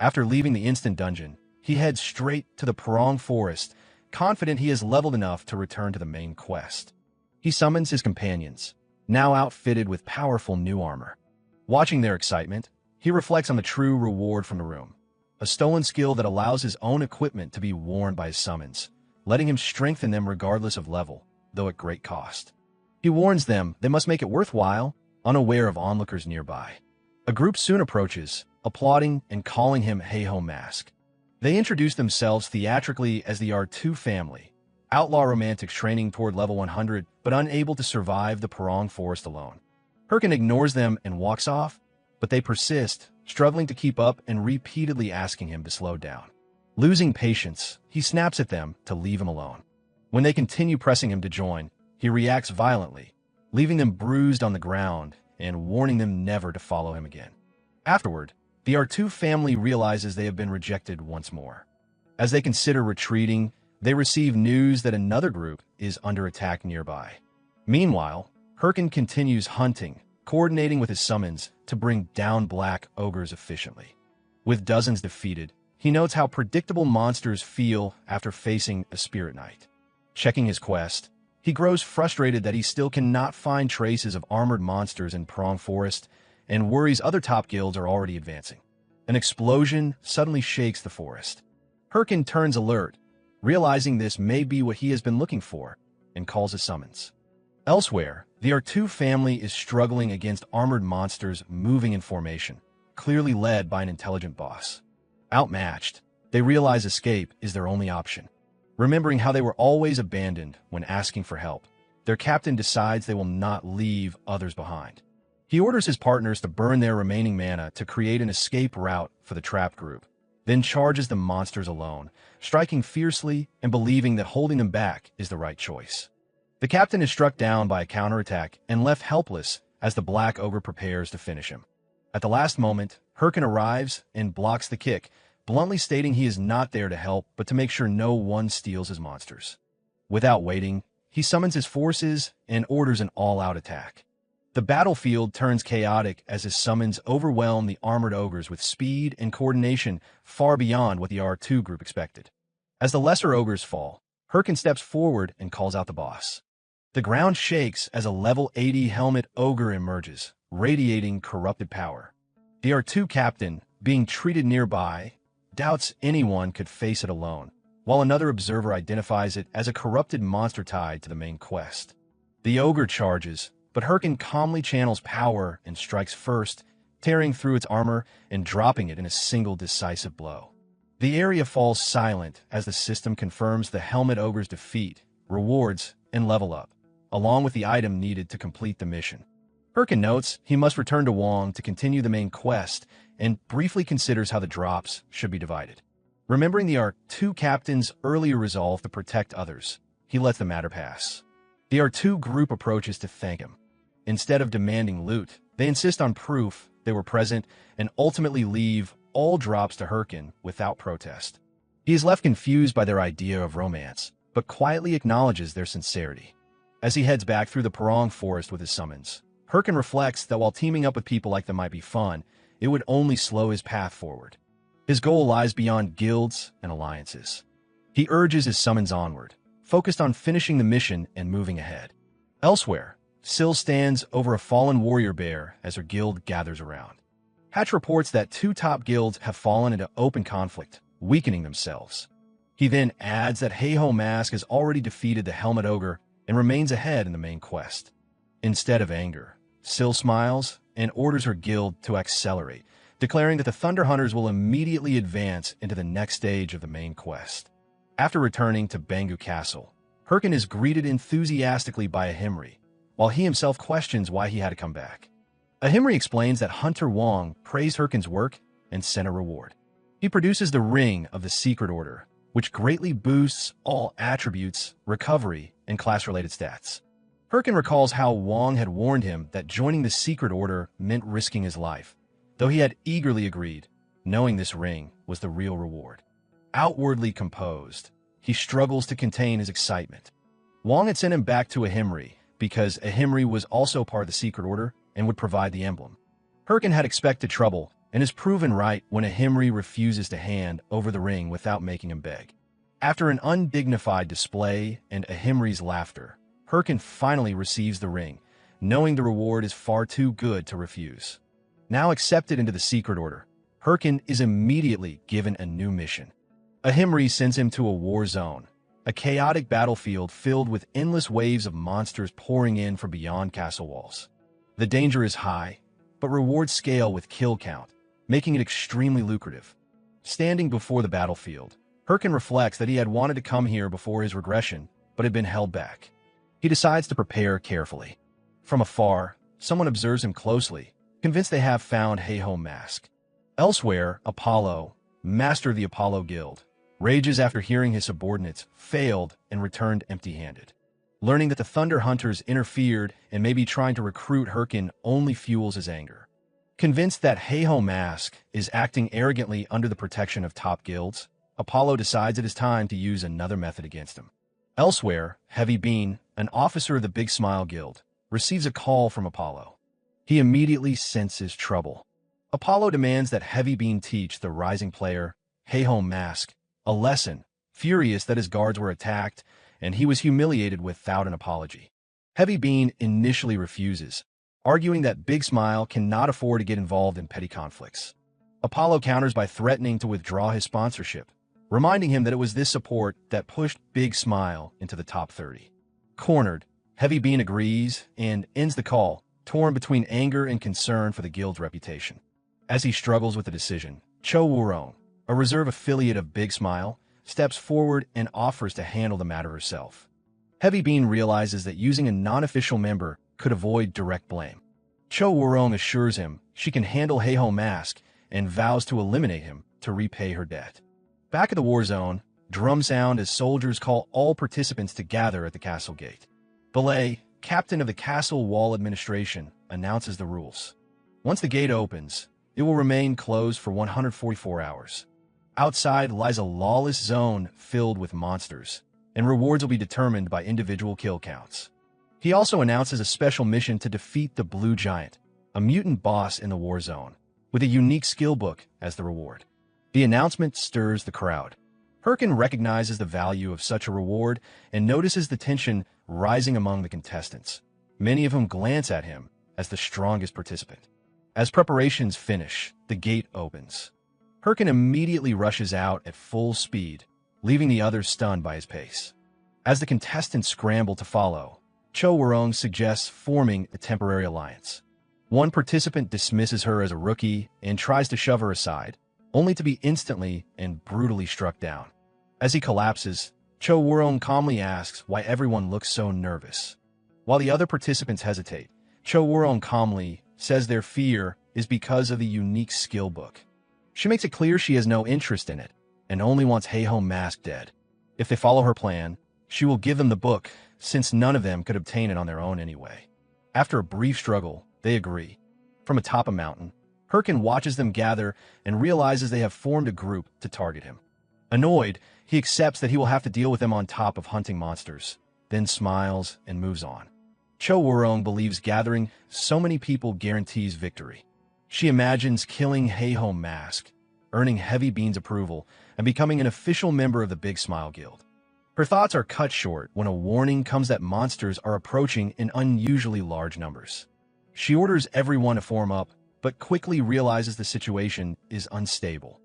After leaving the instant dungeon, he heads straight to the Prong Forest, confident he has leveled enough to return to the main quest. He summons his companions, now outfitted with powerful new armor. Watching their excitement, he reflects on the true reward from the room, a stolen skill that allows his own equipment to be worn by his summons, letting him strengthen them regardless of level, though at great cost. He warns them they must make it worthwhile, unaware of onlookers nearby. A group soon approaches, applauding and calling him Hey-Ho Mask. They introduce themselves theatrically as the R2 family, outlaw romantics training toward level 100 but unable to survive the Prong Forest alone. Herkin ignores them and walks off, but they persist, struggling to keep up and repeatedly asking him to slow down. Losing patience, he snaps at them to leave him alone. When they continue pressing him to join, he reacts violently, leaving them bruised on the ground and warning them never to follow him again. Afterward, the R2 family realizes they have been rejected once more. As they consider retreating, they receive news that another group is under attack nearby. Meanwhile, Herkin continues hunting, coordinating with his summons to bring down black ogres efficiently. With dozens defeated, he notes how predictable monsters feel after facing a Spirit Knight. Checking his quest, he grows frustrated that he still cannot find traces of armored monsters in Prong Forest and worries other top guilds are already advancing. An explosion suddenly shakes the forest. Herkin turns alert, realizing this may be what he has been looking for, and calls a summons. Elsewhere, the R2 family is struggling against armored monsters moving in formation, clearly led by an intelligent boss. Outmatched, they realize escape is their only option. Remembering how they were always abandoned when asking for help, their captain decides they will not leave others behind. He orders his partners to burn their remaining mana to create an escape route for the trapped group, then charges the monsters alone, striking fiercely and believing that holding them back is the right choice. The captain is struck down by a counterattack and left helpless as the Black Ogre prepares to finish him. At the last moment, Herkin arrives and blocks the kick, bluntly stating he is not there to help but to make sure no one steals his monsters. Without waiting, he summons his forces and orders an all-out attack. The battlefield turns chaotic as his summons overwhelm the armored ogres with speed and coordination far beyond what the R2 group expected. As the lesser ogres fall, Herkin steps forward and calls out the boss. The ground shakes as a level 80 helmet ogre emerges, radiating corrupted power. The R2 captain, being treated nearby, doubts anyone could face it alone, while another observer identifies it as a corrupted monster tied to the main quest. The ogre charges, but Herkin calmly channels power and strikes first, tearing through its armor and dropping it in a single decisive blow. The area falls silent as the system confirms the helmet ogre's defeat, rewards, and level up, along with the item needed to complete the mission. Herkin notes he must return to Wong to continue the main quest and briefly considers how the drops should be divided. Remembering the R2 captain's earlier resolve to protect others, he lets the matter pass. The R2 group approaches to thank him. Instead of demanding loot, they insist on proof they were present and ultimately leave all drops to Herkin without protest. He is left confused by their idea of romance, but quietly acknowledges their sincerity. As he heads back through the Parang forest with his summons, Herkin reflects that while teaming up with people like them might be fun, it would only slow his path forward. His goal lies beyond guilds and alliances. He urges his summons onward, focused on finishing the mission and moving ahead. Elsewhere, Syl stands over a fallen warrior bear as her guild gathers around. Hatch reports that 2 top guilds have fallen into open conflict, weakening themselves. He then adds that Heiho Mask has already defeated the Helmet Ogre and remains ahead in the main quest. Instead of anger, Syl smiles and orders her guild to accelerate, declaring that the Thunder Hunters will immediately advance into the next stage of the main quest. After returning to Bangu Castle, Herkin is greeted enthusiastically by Ahimri, while he himself questions why he had to come back. Ahimri explains that Hunter Wong praised Herkin's work and sent a reward. He produces the Ring of the Secret Order, which greatly boosts all attributes, recovery, and class-related stats. Herkin recalls how Wong had warned him that joining the Secret Order meant risking his life, though he had eagerly agreed, knowing this ring was the real reward. Outwardly composed, he struggles to contain his excitement. Wong had sent him back to Ahimri because Ahimri was also part of the Secret Order and would provide the emblem. Herkin had expected trouble and is proven right when Ahimri refuses to hand over the ring without making him beg. After an undignified display and Ahimri's laughter, Herkin finally receives the ring, knowing the reward is far too good to refuse. Now accepted into the Secret Order, Herkin is immediately given a new mission. Ahimri sends him to a war zone, a chaotic battlefield filled with endless waves of monsters pouring in from beyond castle walls. The danger is high, but rewards scale with kill count, making it extremely lucrative. Standing before the battlefield, Herkin reflects that he had wanted to come here before his regression, but had been held back. He decides to prepare carefully. From afar, someone observes him closely, convinced they have found Heiho Mask. Elsewhere, Apollo, master of the Apollo Guild, rages after hearing his subordinates failed and returned empty-handed. Learning that the Thunder Hunters interfered and may be trying to recruit Herkin only fuels his anger. Convinced that Heiho Mask is acting arrogantly under the protection of top guilds, Apollo decides it is time to use another method against him. Elsewhere, Heavy Bean, an officer of the Big Smile Guild, receives a call from Apollo. He immediately senses trouble. Apollo demands that Heavy Bean teach the rising player, Heiho Mask, a lesson, furious that his guards were attacked and he was humiliated without an apology. Heavy Bean initially refuses, arguing that Big Smile cannot afford to get involved in petty conflicts. Apollo counters by threatening to withdraw his sponsorship, reminding him that it was this support that pushed Big Smile into the top 30. Cornered, Heavy Bean agrees and ends the call, torn between anger and concern for the guild's reputation. As he struggles with the decision, Cho Woo-rong, a reserve affiliate of Big Smile, steps forward and offers to handle the matter herself. Heavy Bean realizes that using a non-official member could avoid direct blame. Cho Woo-rong assures him she can handle Heiho Mask and vows to eliminate him to repay her debt. Back at the war zone, drums sound as soldiers call all participants to gather at the castle gate. Belay, captain of the castle wall administration, announces the rules. Once the gate opens, it will remain closed for 144 hours. Outside lies a lawless zone filled with monsters, and rewards will be determined by individual kill counts. He also announces a special mission to defeat the Blue Giant, a mutant boss in the war zone, with a unique skill book as the reward. The announcement stirs the crowd. Herkin recognizes the value of such a reward and notices the tension rising among the contestants, many of whom glance at him as the strongest participant. As preparations finish, the gate opens. Herkin immediately rushes out at full speed, leaving the others stunned by his pace. As the contestants scramble to follow, Cho Woo-rong suggests forming a temporary alliance. One participant dismisses her as a rookie and tries to shove her aside, only to be instantly and brutally struck down. As he collapses, Cho Woo-rong calmly asks why everyone looks so nervous. While the other participants hesitate, Cho Woo-rong calmly says their fear is because of the unique skill book. She makes it clear she has no interest in it and only wants Heiho Mask dead. If they follow her plan, she will give them the book, since none of them could obtain it on their own anyway. After a brief struggle, they agree. From atop a mountain, Herkin watches them gather and realizes they have formed a group to target him. Annoyed, he accepts that he will have to deal with them on top of hunting monsters, then smiles and moves on. Cho Woo-rong believes gathering so many people guarantees victory. She imagines killing Heiho Mask, earning Heavy Bean's approval, and becoming an official member of the Big Smile Guild. Her thoughts are cut short when a warning comes that monsters are approaching in unusually large numbers. She orders everyone to form up, but quickly realizes the situation is unstable.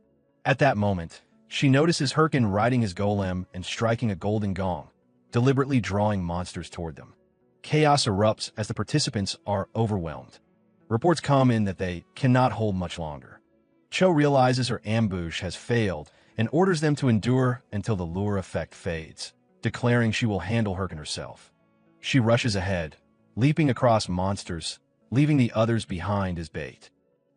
At that moment, she notices Herkin riding his golem and striking a golden gong, deliberately drawing monsters toward them. Chaos erupts as the participants are overwhelmed. Reports come in that they cannot hold much longer. Cho realizes her ambush has failed and orders them to endure until the lure effect fades, declaring she will handle Herkin herself. She rushes ahead, leaping across monsters, leaving the others behind as bait.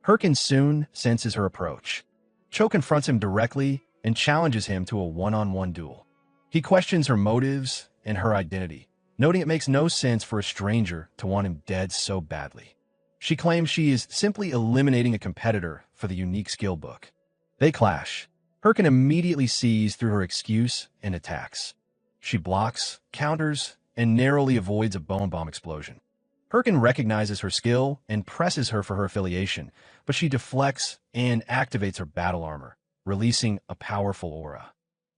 Herkin soon senses her approach. Cho confronts him directly and challenges him to a one-on-one duel. He questions her motives and her identity, noting it makes no sense for a stranger to want him dead so badly. She claims she is simply eliminating a competitor for the unique skill book. They clash. Herkin immediately sees through her excuse and attacks. She blocks, counters, and narrowly avoids a bone bomb explosion. Herkin recognizes her skill and presses her for her affiliation, but she deflects and activates her battle armor, releasing a powerful aura.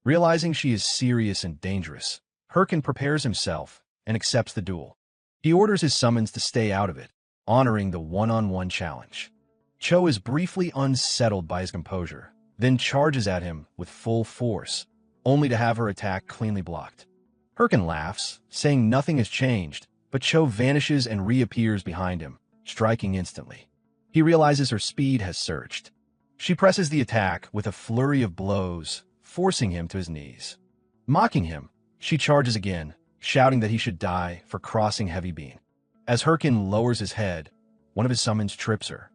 Realizing she is serious and dangerous, Herkin prepares himself and accepts the duel. He orders his summons to stay out of it, honoring the one-on-one challenge. Cho is briefly unsettled by his composure, then charges at him with full force, only to have her attack cleanly blocked. Herkin laughs, saying nothing has changed, but Cho vanishes and reappears behind him, striking instantly. He realizes her speed has surged. She presses the attack with a flurry of blows, forcing him to his knees. Mocking him, she charges again, shouting that he should die for crossing Heavy Bean. As Herkin lowers his head, one of his summons trips her.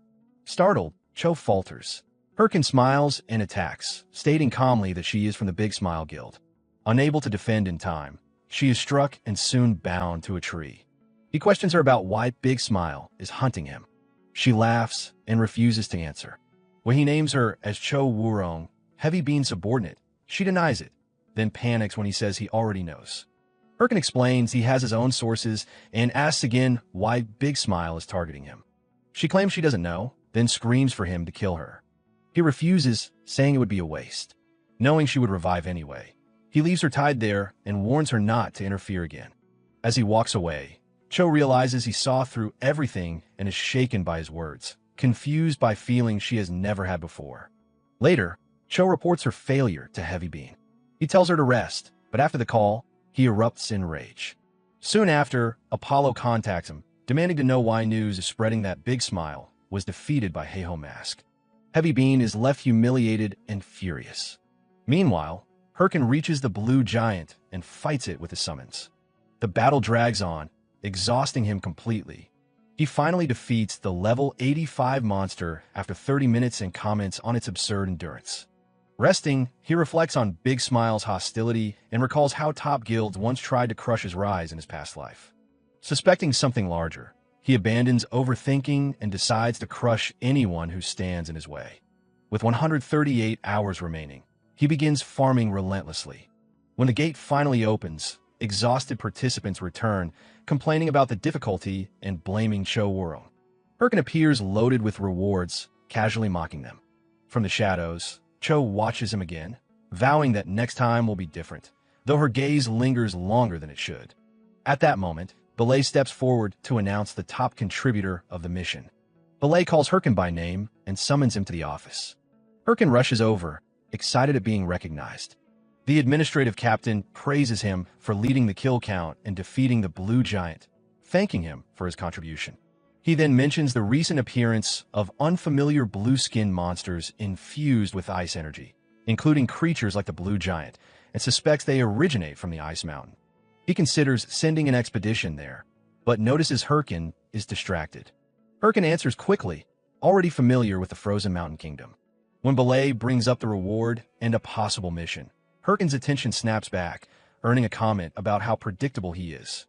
Startled, Cho falters. Herkin smiles and attacks, stating calmly that she is from the Big Smile Guild. Unable to defend in time, she is struck and soon bound to a tree. He questions her about why Big Smile is hunting him. She laughs and refuses to answer. When he names her as Cho Woo-rong, Heavy Bean's subordinate, she denies it, then panics when he says he already knows. Herkin explains he has his own sources and asks again why Big Smile is targeting him. She claims she doesn't know, then screams for him to kill her. He refuses, saying it would be a waste. Knowing she would revive anyway, he leaves her tied there and warns her not to interfere again. As he walks away, Cho realizes he saw through everything and is shaken by his words, confused by feelings she has never had before. Later, Cho reports her failure to Heavy Bean. He tells her to rest, but after the call, he erupts in rage. Soon after, Apollo contacts him, demanding to know why news is spreading that Big Smile was defeated by Heiho Mask. Heavy Bean is left humiliated and furious. Meanwhile, Herkin reaches the blue giant and fights it with his summons. The battle drags on, exhausting him completely. He finally defeats the level 85 monster after 30 minutes and comments on its absurd endurance. Resting, he reflects on Big Smile's hostility and recalls how top guilds once tried to crush his rise in his past life. Suspecting something larger, he abandons overthinking and decides to crush anyone who stands in his way. With 138 hours remaining, he begins farming relentlessly. When the gate finally opens, exhausted participants return, complaining about the difficulty and blaming Cho World. Herkin appears loaded with rewards, casually mocking them. From the shadows, Cho watches him again, vowing that next time will be different, though her gaze lingers longer than it should. At that moment, Belay steps forward to announce the top contributor of the mission. Belay calls Herkin by name and summons him to the office. Herkin rushes over, excited at being recognized. The administrative captain praises him for leading the kill count and defeating the blue giant, thanking him for his contribution. He then mentions the recent appearance of unfamiliar blue-skinned monsters infused with ice energy, including creatures like the blue giant, and suspects they originate from the ice mountain. He considers sending an expedition there, but notices Herkin is distracted. Herkin answers quickly, already familiar with the Frozen Mountain Kingdom. When Belay brings up the reward and a possible mission, Herkin's attention snaps back, earning a comment about how predictable he is.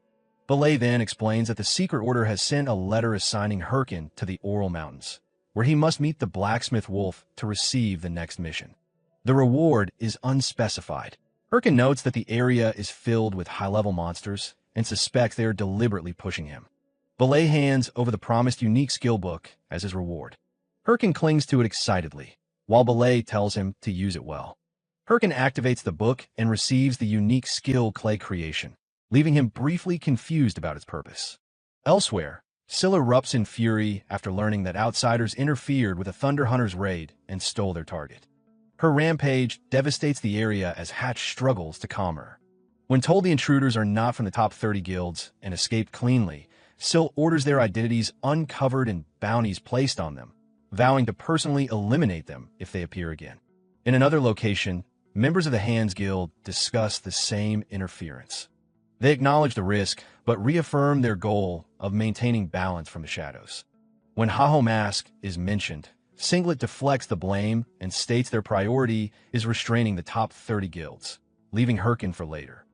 Belay then explains that the Secret Order has sent a letter assigning Herkin to the Oral Mountains, where he must meet the blacksmith wolf to receive the next mission. The reward is unspecified. Herkin notes that the area is filled with high-level monsters and suspects they are deliberately pushing him. Belay hands over the promised unique skill book as his reward. Herkin clings to it excitedly, while Belay tells him to use it well. Herkin activates the book and receives the unique skill clay creation, leaving him briefly confused about its purpose. Elsewhere, Syl erupts in fury after learning that outsiders interfered with a Thunder Hunter's raid and stole their target. Her rampage devastates the area as Hatch struggles to calm her. When told the intruders are not from the top 30 guilds and escaped cleanly, Syl orders their identities uncovered and bounties placed on them, vowing to personally eliminate them if they appear again. In another location, members of the Hands Guild discuss the same interference. They acknowledge the risk, but reaffirm their goal of maintaining balance from the shadows. When Heiho Mask is mentioned, Singlet deflects the blame and states their priority is restraining the top 30 guilds, leaving Herkin for later.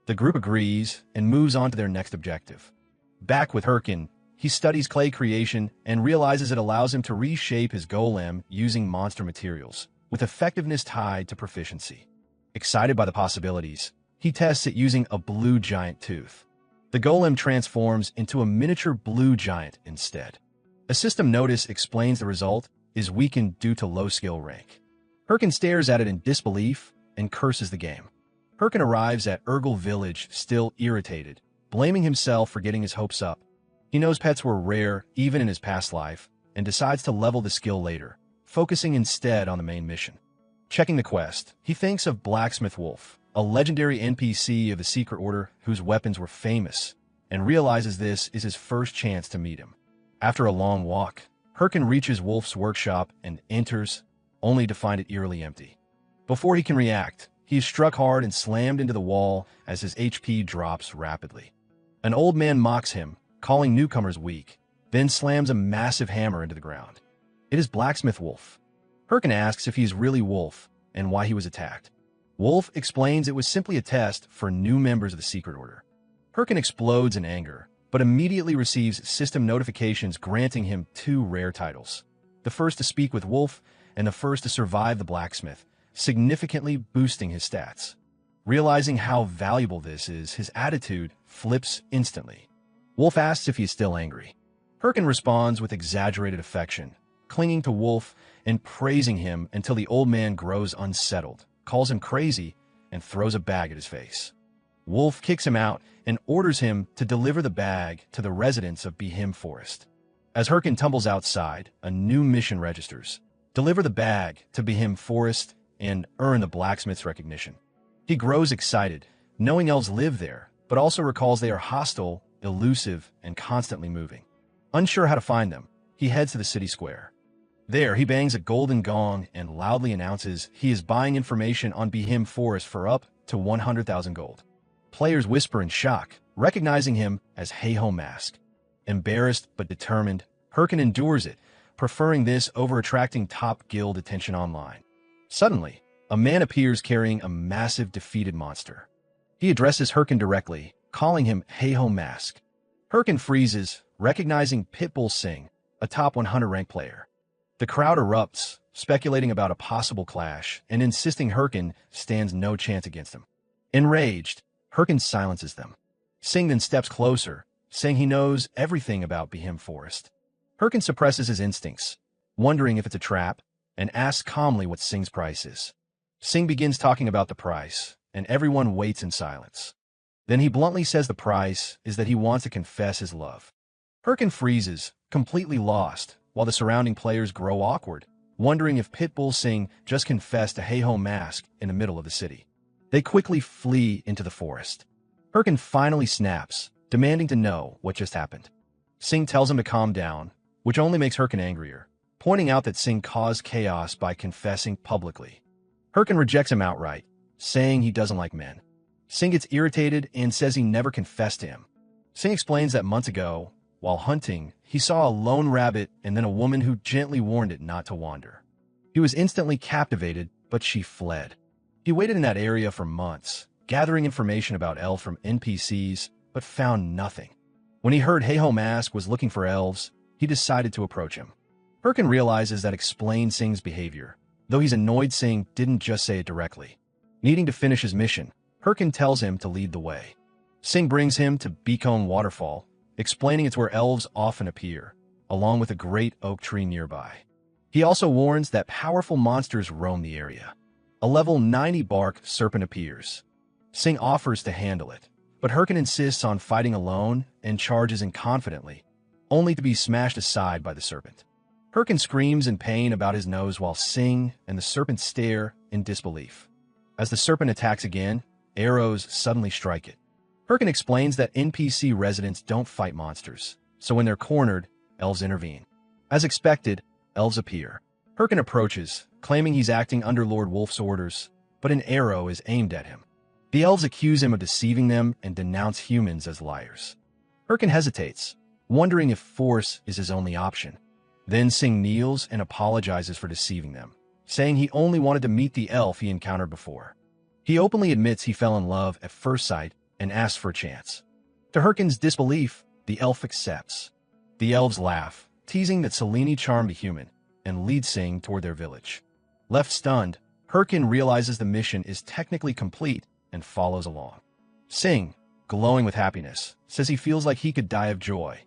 The group agrees and moves on to their next objective. Back with Herkin, he studies clay creation and realizes it allows him to reshape his golem using monster materials, with effectiveness tied to proficiency. Excited by the possibilities, he tests it using a blue giant tooth. The golem transforms into a miniature blue giant instead. A system notice explains the result is weakened due to low skill rank. Herkin stares at it in disbelief and curses the game. Herkin arrives at Urgel Village still irritated, blaming himself for getting his hopes up. He knows pets were rare even in his past life and decides to level the skill later, focusing instead on the main mission. Checking the quest, he thinks of Blacksmith Wolf, a legendary NPC of the Secret Order whose weapons were famous, and realizes this is his first chance to meet him. After a long walk, Herkin reaches Wolf's workshop and enters, only to find it eerily empty. Before he can react, he is struck hard and slammed into the wall as his HP drops rapidly. An old man mocks him, calling newcomers weak, then slams a massive hammer into the ground. It is Blacksmith Wolf. Herkin asks if he is really Wolf and why he was attacked. Wolf explains it was simply a test for new members of the Secret Order. Herkin explodes in anger, but immediately receives system notifications granting him 2 rare titles. The first to speak with Wolf, and the first to survive the blacksmith, significantly boosting his stats. Realizing how valuable this is, his attitude flips instantly. Wolf asks if he is still angry. Herkin responds with exaggerated affection, clinging to Wolf and praising him until the old man grows unsettled, calls him crazy, and throws a bag at his face. Wolf kicks him out and orders him to deliver the bag to the residents of Behim Forest. As Herkin tumbles outside, a new mission registers. Deliver the bag to Behem Forest and earn the blacksmith's recognition. He grows excited, knowing elves live there, but also recalls they are hostile, elusive, and constantly moving. Unsure how to find them, he heads to the city square. There, he bangs a golden gong and loudly announces he is buying information on Behem Forest for up to 100,000 gold. Players whisper in shock, recognizing him as Heiho Mask. Embarrassed but determined, Herkin endures it, preferring this over attracting top guild attention online. Suddenly, a man appears carrying a massive defeated monster. He addresses Herkin directly, calling him Heiho Mask. Herkin freezes, recognizing Pitbull Singh, a top 100 ranked player. The crowd erupts, speculating about a possible clash and insisting Herkin stands no chance against him. Enraged, Herkin silences them. Singh then steps closer, saying he knows everything about Behem Forest. Herkin suppresses his instincts, wondering if it's a trap, and asks calmly what Singh's price is. Singh begins talking about the price, and everyone waits in silence. Then he bluntly says the price is that he wants to confess his love. Herkin freezes, completely lost, while the surrounding players grow awkward, wondering if Pitbull Singh just confessed to Heiho Mask in the middle of the city. They quickly flee into the forest. Herkin finally snaps, demanding to know what just happened. Singh tells him to calm down, which only makes Herkin angrier, pointing out that Singh caused chaos by confessing publicly. Herkin rejects him outright, saying he doesn't like men. Singh gets irritated and says he never confessed to him. Singh explains that months ago, while hunting, he saw a lone rabbit and then a woman who gently warned it not to wander. He was instantly captivated, but she fled. He waited in that area for months, gathering information about elves from NPCs, but found nothing. When he heard Heiho Mask was looking for elves, he decided to approach him. Herkin realizes that explains Singh's behavior, though he's annoyed Singh didn't just say it directly. Needing to finish his mission, Herkin tells him to lead the way. Singh brings him to Beacon Waterfall, explaining it's where elves often appear, along with a great oak tree nearby. He also warns that powerful monsters roam the area. A level 90 bark serpent appears. Singh offers to handle it, but Herkin insists on fighting alone and charges in confidently, only to be smashed aside by the serpent. Herkin screams in pain about his nose while Singh and the serpent stare in disbelief. As the serpent attacks again, arrows suddenly strike it. Herkin explains that NPC residents don't fight monsters, so when they're cornered, elves intervene. As expected, elves appear. Herkin approaches, claiming he's acting under Lord Wolf's orders, but an arrow is aimed at him. The elves accuse him of deceiving them and denounce humans as liars. Herkin hesitates, wondering if force is his only option. Then Singh kneels and apologizes for deceiving them, saying he only wanted to meet the elf he encountered before. He openly admits he fell in love at first sight and asks for a chance. To Herkin's disbelief, the elf accepts. The elves laugh, teasing that Selene charmed a human, and lead Singh toward their village. Left stunned, Herkin realizes the mission is technically complete and follows along. Singh, glowing with happiness, says he feels like he could die of joy.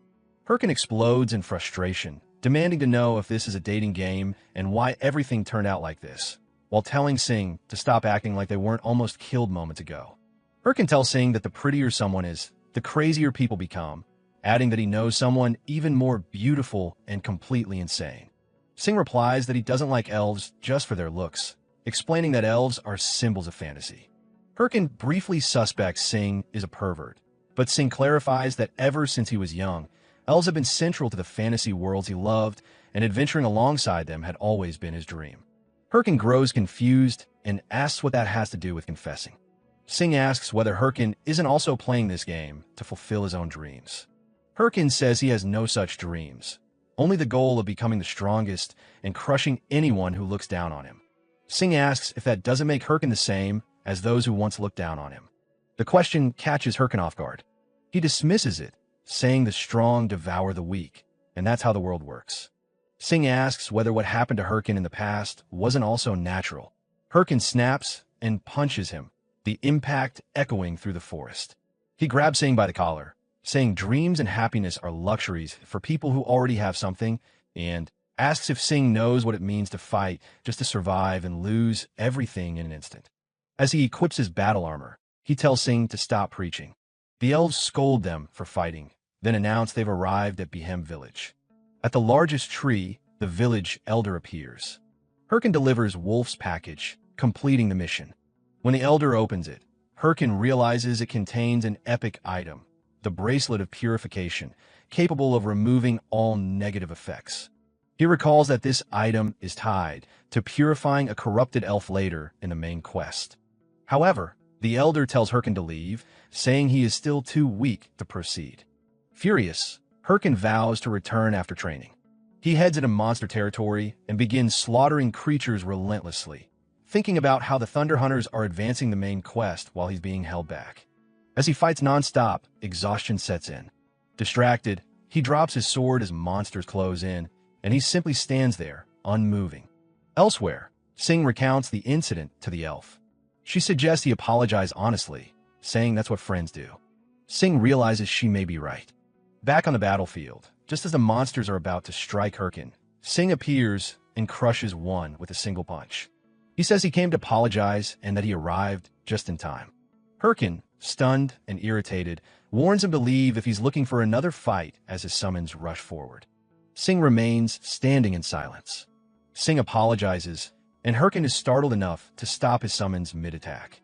Herkin explodes in frustration, demanding to know if this is a dating game and why everything turned out like this, while telling Singh to stop acting like they weren't almost killed moments ago. Herkin tells Singh that the prettier someone is, the crazier people become, adding that he knows someone even more beautiful and completely insane. Singh replies that he doesn't like elves just for their looks, explaining that elves are symbols of fantasy. Herkin briefly suspects Singh is a pervert, but Singh clarifies that ever since he was young, elves have been central to the fantasy worlds he loved, and adventuring alongside them had always been his dream. Herkin grows confused and asks what that has to do with confessing. Singh asks whether Herkin isn't also playing this game to fulfill his own dreams. Herkin says he has no such dreams, only the goal of becoming the strongest and crushing anyone who looks down on him. Singh asks if that doesn't make Herkin the same as those who once looked down on him. The question catches Herkin off guard. He dismisses it, saying the strong devour the weak, and that's how the world works. Singh asks whether what happened to Herkin in the past wasn't also natural. Herkin snaps and punches him, the impact echoing through the forest. He grabs Singh by the collar, saying dreams and happiness are luxuries for people who already have something, and asks if Singh knows what it means to fight just to survive and lose everything in an instant. As he equips his battle armor, he tells Singh to stop preaching. The elves scold them for fighting, then announce they've arrived at Behem village. At the largest tree, the village elder appears. Herkin delivers Wolf's package, completing the mission. When the elder opens it, Herkin realizes it contains an epic item, the bracelet of purification, capable of removing all negative effects. He recalls that this item is tied to purifying a corrupted elf later in the main quest. However, the elder tells Herkin to leave, saying he is still too weak to proceed. Furious, Herkin vows to return after training. He heads into monster territory and begins slaughtering creatures relentlessly, thinking about how the Thunder Hunters are advancing the main quest while he's being held back. As he fights non-stop, exhaustion sets in. Distracted, he drops his sword as monsters close in, and he simply stands there, unmoving. Elsewhere, Sing recounts the incident to the elf. She suggests he apologize honestly, saying that's what friends do. Sing realizes she may be right. Back on the battlefield, just as the monsters are about to strike Herkin, Sing appears and crushes one with a single punch. He says he came to apologize and that he arrived just in time. Herkin, stunned and irritated, warns him to leave if he's looking for another fight as his summons rush forward. Sing remains standing in silence. Sing apologizes, and Herkin is startled enough to stop his summons mid-attack.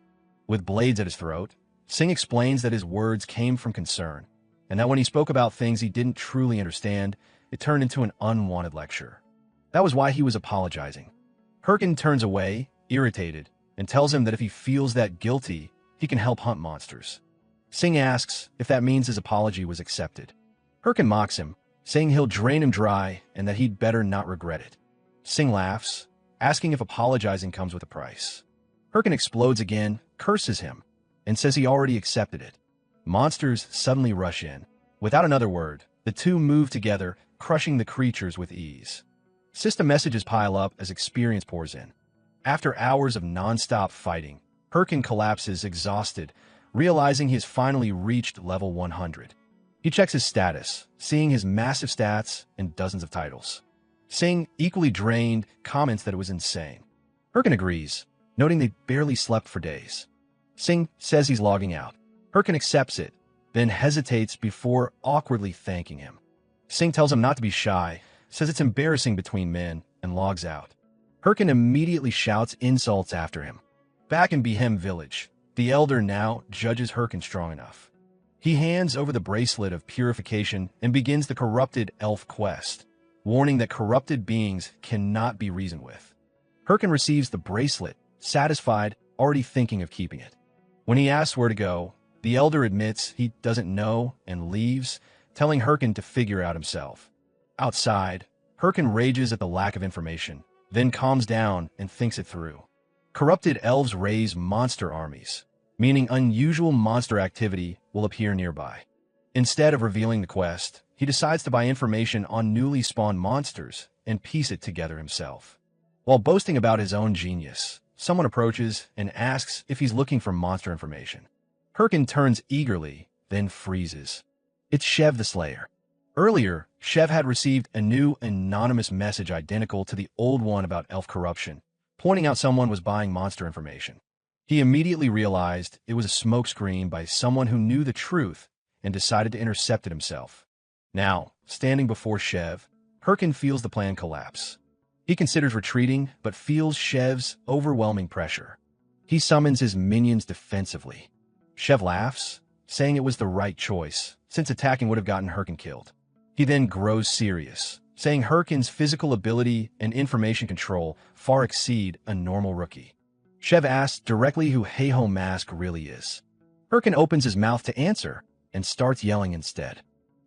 With blades at his throat, Sing explains that his words came from concern, and that when he spoke about things he didn't truly understand, it turned into an unwanted lecture. That was why he was apologizing. Herkin turns away, irritated, and tells him that if he feels that guilty, he can help hunt monsters. Sing asks if that means his apology was accepted. Herkin mocks him, saying he'll drain him dry and that he'd better not regret it. Sing laughs, asking if apologizing comes with a price. Herkin explodes again, curses him, and says he already accepted it. Monsters suddenly rush in. Without another word, the two move together, crushing the creatures with ease. System messages pile up as experience pours in. After hours of non-stop fighting, Herkin collapses exhausted, realizing he has finally reached level 100. He checks his status, seeing his massive stats and dozens of titles. Sing, equally drained, comments that it was insane. Herkin agrees, noting they barely slept for days. Sing says he's logging out. Herkin accepts it, then hesitates before awkwardly thanking him. Sing tells him not to be shy, says it's embarrassing between men, and logs out. Herkin immediately shouts insults after him. Back in Behem village, the elder now judges Herkin strong enough. He hands over the bracelet of purification and begins the corrupted elf quest, warning that corrupted beings cannot be reasoned with. Herkin receives the bracelet, satisfied, already thinking of keeping it. When he asks where to go, the elder admits he doesn't know and leaves, telling Herkin to figure out himself. Outside, Herkin rages at the lack of information, then calms down and thinks it through. Corrupted elves raise monster armies, meaning unusual monster activity will appear nearby. Instead of revealing the quest, he decides to buy information on newly spawned monsters and piece it together himself. While boasting about his own genius, someone approaches and asks if he's looking for monster information. Herkin turns eagerly, then freezes. It's Shev the Slayer. Earlier, Shev had received a new anonymous message identical to the old one about elf corruption, pointing out someone was buying monster information. He immediately realized it was a smokescreen by someone who knew the truth and decided to intercept it himself. Now, standing before Shev, Herkin feels the plan collapse. He considers retreating, but feels Shev's overwhelming pressure. He summons his minions defensively. Shev laughs, saying it was the right choice, since attacking would have gotten Herkin killed. He then grows serious, saying Herkin's physical ability and information control far exceed a normal rookie. Shev asks directly who Heiho Mask really is. Herkin opens his mouth to answer and starts yelling instead.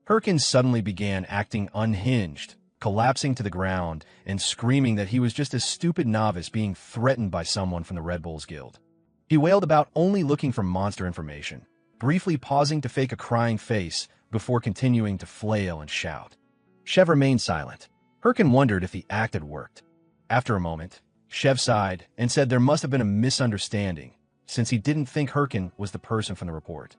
Herkin suddenly began acting unhinged, collapsing to the ground and screaming that he was just a stupid novice being threatened by someone from the Red Bulls Guild. He wailed about only looking for monster information, briefly pausing to fake a crying face before continuing to flail and shout. Shev remained silent. Herkin wondered if the act had worked. After a moment, Shev sighed and said there must have been a misunderstanding, since he didn't think Herkin was the person from the report.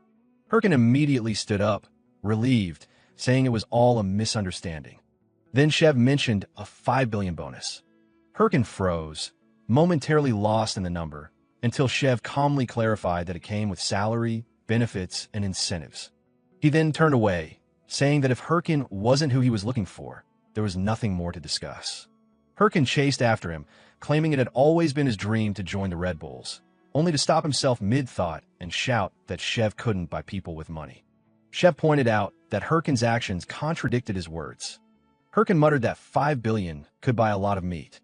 Herkin immediately stood up, relieved, saying it was all a misunderstanding. Then Shev mentioned a 5 billion bonus. Herkin froze, momentarily lost in the number, until Shev calmly clarified that it came with salary, benefits, and incentives. He then turned away, saying that if Herkin wasn't who he was looking for, there was nothing more to discuss. Herkin chased after him, claiming it had always been his dream to join the Red Bulls, only to stop himself mid-thought and shout that Shev couldn't buy people with money. Shev pointed out that Herkin's actions contradicted his words. Herkin muttered that 5 billion could buy a lot of meat.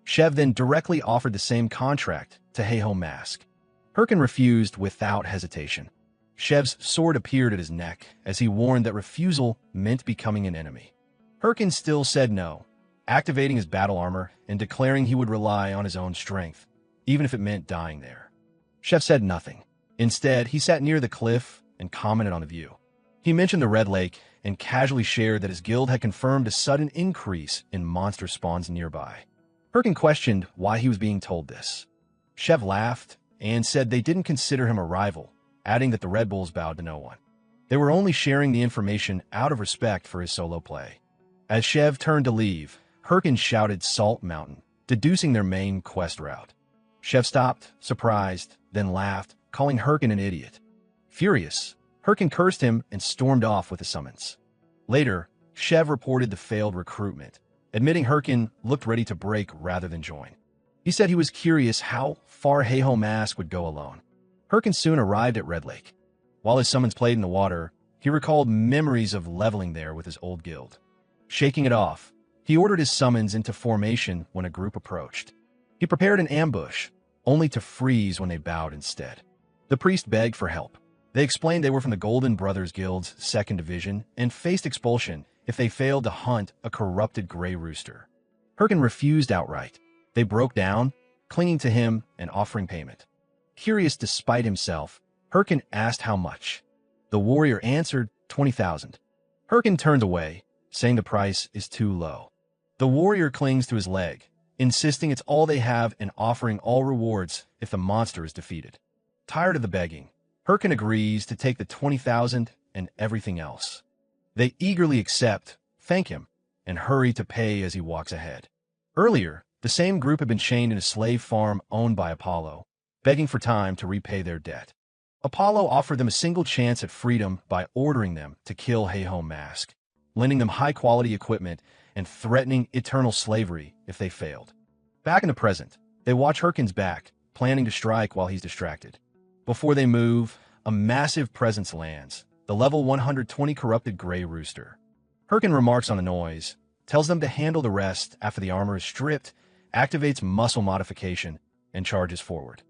Shev then directly offered the same contract to Heiho Mask. Herkin refused without hesitation. Shev's sword appeared at his neck as he warned that refusal meant becoming an enemy. Herkin still said no, activating his battle armor and declaring he would rely on his own strength, even if it meant dying there. Shev said nothing. Instead, he sat near the cliff and commented on the view. He mentioned the Red Lake and casually shared that his guild had confirmed a sudden increase in monster spawns nearby. Herkin questioned why he was being told this. Shev laughed and said they didn't consider him a rival, adding that the Red Bulls bowed to no one. They were only sharing the information out of respect for his solo play. As Shev turned to leave, Herkin shouted Salt Mountain, deducing their main quest route. Shev stopped, surprised, then laughed, calling Herkin an idiot. Furious, Herkin cursed him and stormed off with a summons. Later, Shev reported the failed recruitment, admitting Herkin looked ready to break rather than join. He said he was curious how far Heiho Mask would go alone. Herkin soon arrived at Red Lake. While his summons played in the water, he recalled memories of leveling there with his old guild. Shaking it off, he ordered his summons into formation when a group approached. He prepared an ambush, only to freeze when they bowed instead. The priest begged for help. They explained they were from the Golden Brothers Guild's 2nd Division and faced expulsion if they failed to hunt a corrupted gray rooster. Herkin refused outright. They broke down, clinging to him and offering payment. Curious despite himself, Herkin asked how much. The warrior answered 20,000. Herkin turned away, saying the price is too low. The warrior clings to his leg, insisting it's all they have and offering all rewards if the monster is defeated. Tired of the begging, Herkin agrees to take the 20,000 and everything else. They eagerly accept, thank him, and hurry to pay as he walks ahead. Earlier, the same group had been chained in a slave farm owned by Apollo, begging for time to repay their debt. Apollo offered them a single chance at freedom by ordering them to kill Heiho Mask, lending them high-quality equipment and threatening eternal slavery if they failed. Back in the present, they watch Herkin's back, planning to strike while he's distracted. Before they move, a massive presence lands, the level 120 corrupted gray rooster. Herkin remarks on the noise, tells them to handle the rest after the armor is stripped, activates muscle modification, and charges forward.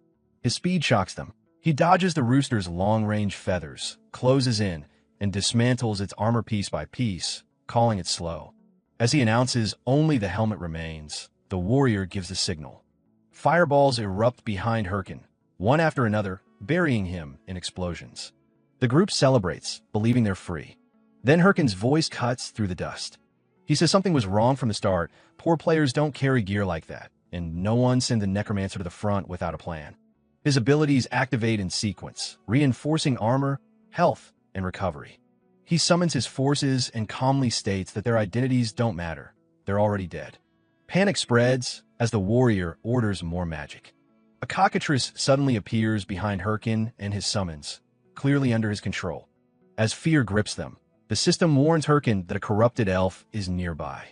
His speed shocks them. He dodges the rooster's long-range feathers, closes in, and dismantles its armor piece by piece, calling it slow. As he announces only the helmet remains, the warrior gives the signal. Fireballs erupt behind Herkin, one after another, burying him in explosions. The group celebrates, believing they're free. Then Herkin's voice cuts through the dust. He says something was wrong from the start. Poor players don't carry gear like that, and no one sends a necromancer to the front without a plan. His abilities activate in sequence, reinforcing armor, health, and recovery. He summons his forces and calmly states that their identities don't matter. They're already dead. Panic spreads as the warrior orders more magic. A cockatrice suddenly appears behind Herkin and his summons, clearly under his control. As fear grips them, the system warns Herkin that a corrupted elf is nearby.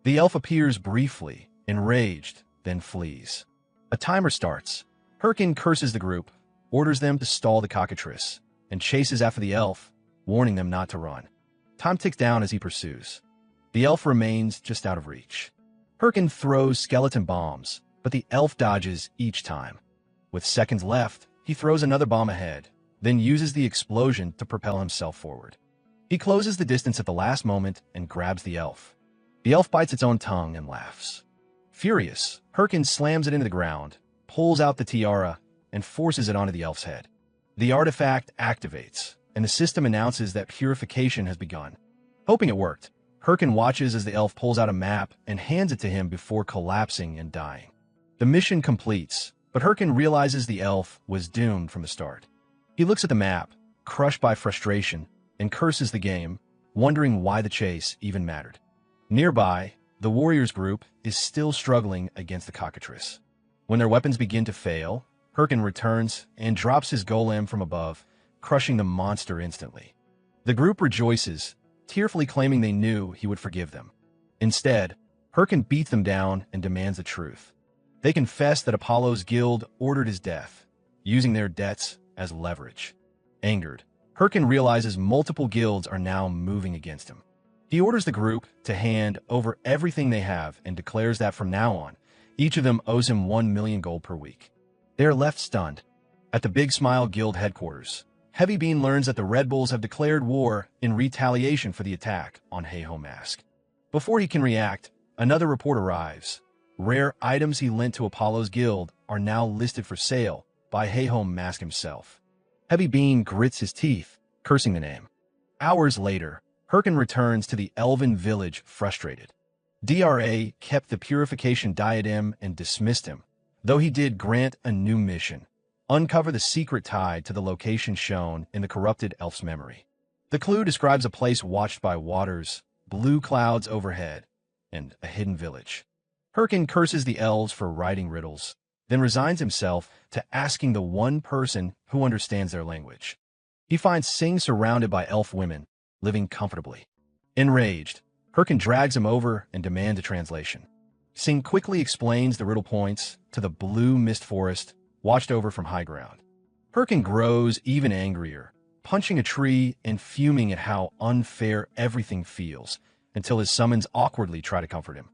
The elf appears briefly, enraged, then flees. A timer starts. Herkin curses the group, orders them to stall the cockatrice, and chases after the elf, warning them not to run. Time ticks down as he pursues. The elf remains just out of reach. Herkin throws skeleton bombs, but the elf dodges each time. With seconds left, he throws another bomb ahead, then uses the explosion to propel himself forward. He closes the distance at the last moment and grabs the elf. The elf bites its own tongue and laughs. Furious, Herkin slams it into the ground, pulls out the tiara, and forces it onto the elf's head. The artifact activates, and the system announces that purification has begun. Hoping it worked, Herkin watches as the elf pulls out a map and hands it to him before collapsing and dying. The mission completes, but Herkin realizes the elf was doomed from the start. He looks at the map, crushed by frustration, and curses the game, wondering why the chase even mattered. Nearby, the warriors group is still struggling against the cockatrice. When their weapons begin to fail, Herkin returns and drops his golem from above, crushing the monster instantly. The group rejoices, tearfully claiming they knew he would forgive them. Instead, Herkin beats them down and demands the truth. They confess that Apollo's guild ordered his death, using their debts as leverage. Angered, Herkin realizes multiple guilds are now moving against him. He orders the group to hand over everything they have and declares that from now on, each of them owes him 1 million gold per week. They are left stunned. At the Big Smile Guild headquarters, Heavy Bean learns that the Red Bulls have declared war in retaliation for the attack on Heiho Mask. Before he can react, another report arrives. Rare items he lent to Apollo's guild are now listed for sale by Heiho Mask himself. Heavy Bean grits his teeth, cursing the name. Hours later, Herkin returns to the elven village frustrated. DRA kept the purification diadem and dismissed him, though he did grant a new mission: uncover the secret tied to the location shown in the corrupted elf's memory. The clue describes a place watched by waters, blue clouds overhead, and a hidden village. Herkin curses the elves for writing riddles, then resigns himself to asking the one person who understands their language. He finds Sing surrounded by elf women, living comfortably. Enraged, Herkin drags him over and demands a translation. Sing quickly explains the riddle points to the blue mist forest, watched over from high ground. Herkin grows even angrier, punching a tree and fuming at how unfair everything feels, until his summons awkwardly try to comfort him.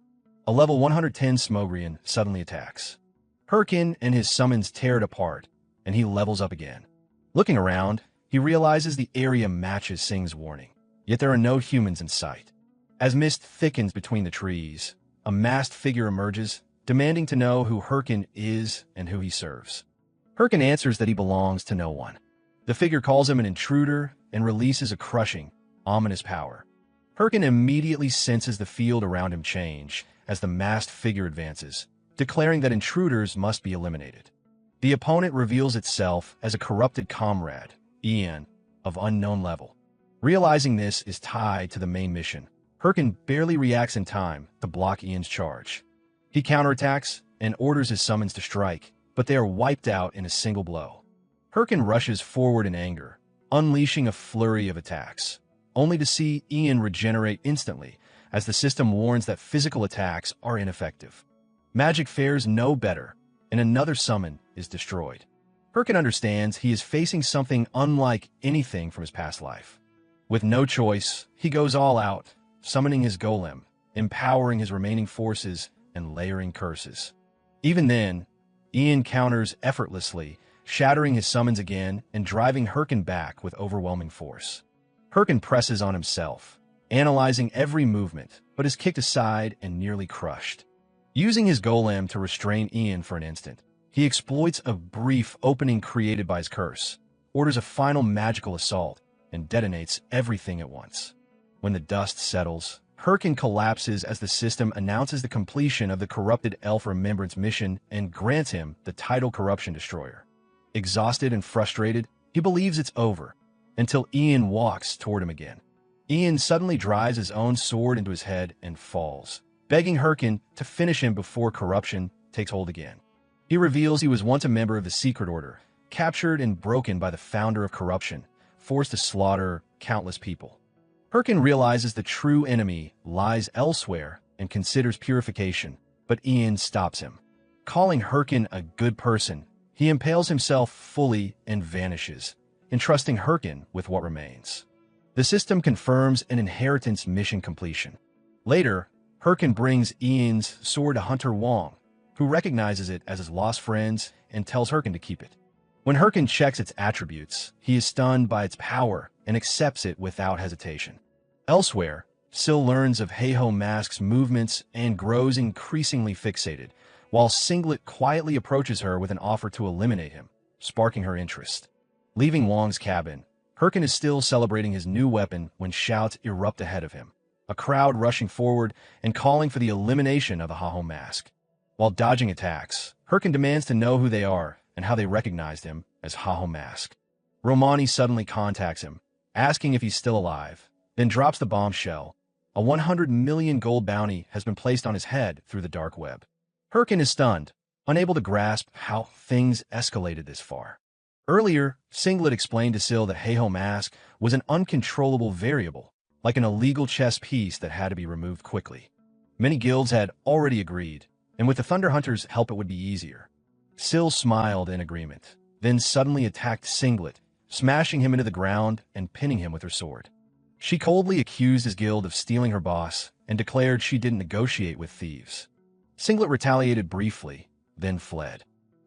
A level 110 Smogrian suddenly attacks. Herkin and his summons tear it apart, and he levels up again. Looking around, he realizes the area matches Sing's warning, yet there are no humans in sight. As mist thickens between the trees, a masked figure emerges, demanding to know who Herkin is and who he serves. Herkin answers that he belongs to no one. The figure calls him an intruder and releases a crushing, ominous power. Herkin immediately senses the field around him change as the masked figure advances, declaring that intruders must be eliminated. The opponent reveals itself as a corrupted comrade, Ian, of unknown level. Realizing this is tied to the main mission, Herkin barely reacts in time to block Ian's charge. He counterattacks and orders his summons to strike, but they are wiped out in a single blow. Herkin rushes forward in anger, unleashing a flurry of attacks, only to see Ian regenerate instantly as the system warns that physical attacks are ineffective. Magic fares no better, and another summon is destroyed. Herkin understands he is facing something unlike anything from his past life. With no choice, he goes all out, summoning his golem, empowering his remaining forces, and layering curses. Even then, Ian counters effortlessly, shattering his summons again and driving Herkin back with overwhelming force. Herkin presses on himself, analyzing every movement, but is kicked aside and nearly crushed. Using his golem to restrain Ian for an instant, he exploits a brief opening created by his curse, orders a final magical assault, and detonates everything at once. When the dust settles, Herkin collapses as the system announces the completion of the corrupted elf remembrance mission and grants him the title Corruption Destroyer. Exhausted and frustrated, he believes it's over, until Ian walks toward him again. Ian suddenly drives his own sword into his head and falls, begging Herkin to finish him before corruption takes hold again. He reveals he was once a member of the Secret Order, captured and broken by the founder of corruption, forced to slaughter countless people. Herkin realizes the true enemy lies elsewhere and considers purification, but Ian stops him. Calling Herkin a good person, he impales himself fully and vanishes, entrusting Herkin with what remains. The system confirms an inheritance mission completion. Later, Herkin brings Ian's sword to Hunter Wong, who recognizes it as his lost friend's and tells Herkin to keep it. When Herkin checks its attributes, he is stunned by its power and accepts it without hesitation. Elsewhere, Syl learns of Heiho Mask's movements and grows increasingly fixated, while Singlet quietly approaches her with an offer to eliminate him, sparking her interest. Leaving Wong's cabin, Herkin is still celebrating his new weapon when shouts erupt ahead of him, a crowd rushing forward and calling for the elimination of the Heiho Mask. While dodging attacks, Herkin demands to know who they are and how they recognized him as Heiho Mask. Romani suddenly contacts him, asking if he's still alive, then drops the bombshell. A 100 million gold bounty has been placed on his head through the dark web. Herkin is stunned, unable to grasp how things escalated this far. Earlier, Singlet explained to Syl that Heiho Mask was an uncontrollable variable, like an illegal chess piece that had to be removed quickly. Many guilds had already agreed, and with the Thunder Hunters' help it would be easier. Syl smiled in agreement, then suddenly attacked Singlet, smashing him into the ground and pinning him with her sword. She coldly accused his guild of stealing her boss and declared she didn't negotiate with thieves. Singlet retaliated briefly, then fled.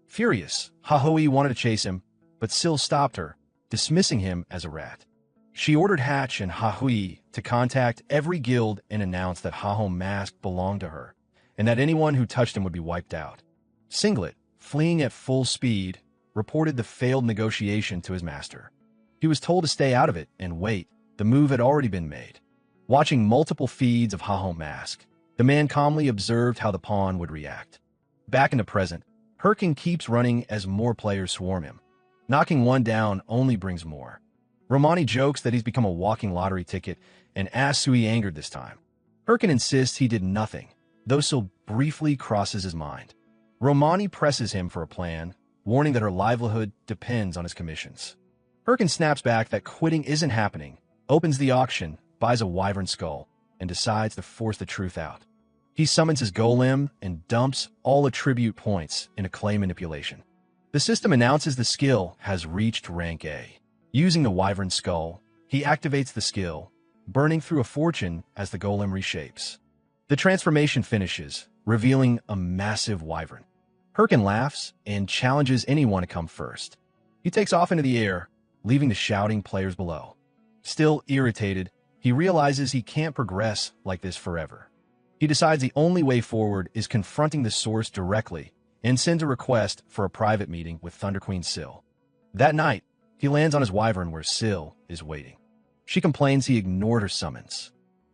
Furious, Hahui wanted to chase him, but Syl stopped her, dismissing him as a rat. She ordered Hatch and Hahui to contact every guild and announce that Haho Mask belonged to her, and that anyone who touched him would be wiped out. Singlet, fleeing at full speed, reported the failed negotiation to his master. He was told to stay out of it and wait. The move had already been made. Watching multiple feeds of Haho Mask, the man calmly observed how the pawn would react. Back in the present, Herkin keeps running as more players swarm him. Knocking one down only brings more. Romani jokes that he's become a walking lottery ticket and asks who he angered this time. Herkin insists he did nothing, though Syl briefly crosses his mind. Romani presses him for a plan, warning that her livelihood depends on his commissions. Herkin snaps back that quitting isn't happening, opens the auction, buys a wyvern skull, and decides to force the truth out. He summons his golem and dumps all attribute points in a clay manipulation. The system announces the skill has reached rank A. Using the wyvern skull, he activates the skill, burning through a fortune as the golem reshapes. The transformation finishes, revealing a massive wyvern. Herkin laughs and challenges anyone to come first. He takes off into the air, leaving the shouting players below. Still irritated, he realizes he can't progress like this forever. He decides the only way forward is confronting the source directly and sends a request for a private meeting with Thunder Queen Syl. That night, he lands on his wyvern where Syl is waiting. She complains he ignored her summons.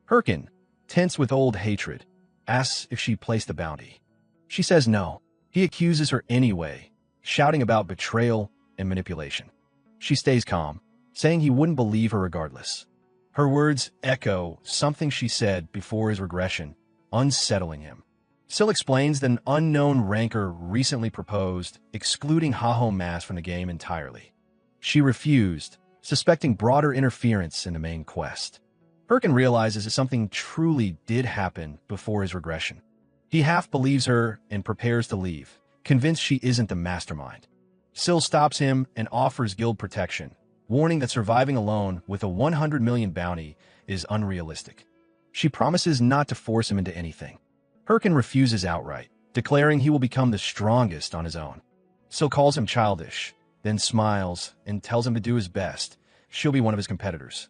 Herkin, tense with old hatred, asks if she placed the bounty. She says no. He accuses her anyway, shouting about betrayal and manipulation. She stays calm, saying he wouldn't believe her regardless. Her words echo something she said before his regression, unsettling him. Syl explains that an unknown ranker recently proposed excluding Haho Mask from the game entirely. She refused, suspecting broader interference in the main quest. Herkin realizes that something truly did happen before his regression. He half believes her and prepares to leave, convinced she isn't the mastermind. Syl stops him and offers guild protection, warning that surviving alone with a 100 million bounty is unrealistic. She promises not to force him into anything. Herkin refuses outright, declaring he will become the strongest on his own. Syl calls him childish, then smiles and tells him to do his best. She'll be one of his competitors.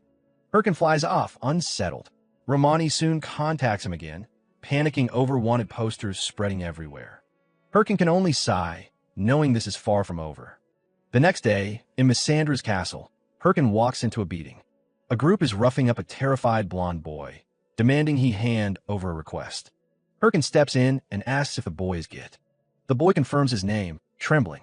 Herkin flies off, unsettled. Romani soon contacts him again, panicking over wanted posters spreading everywhere. Herkin can only sigh, knowing this is far from over. The next day, in Missandra's castle, Herkin walks into a beating. A group is roughing up a terrified blonde boy, demanding he hand over a request. Herkin steps in and asks if the boy is Git. The boy confirms his name, trembling.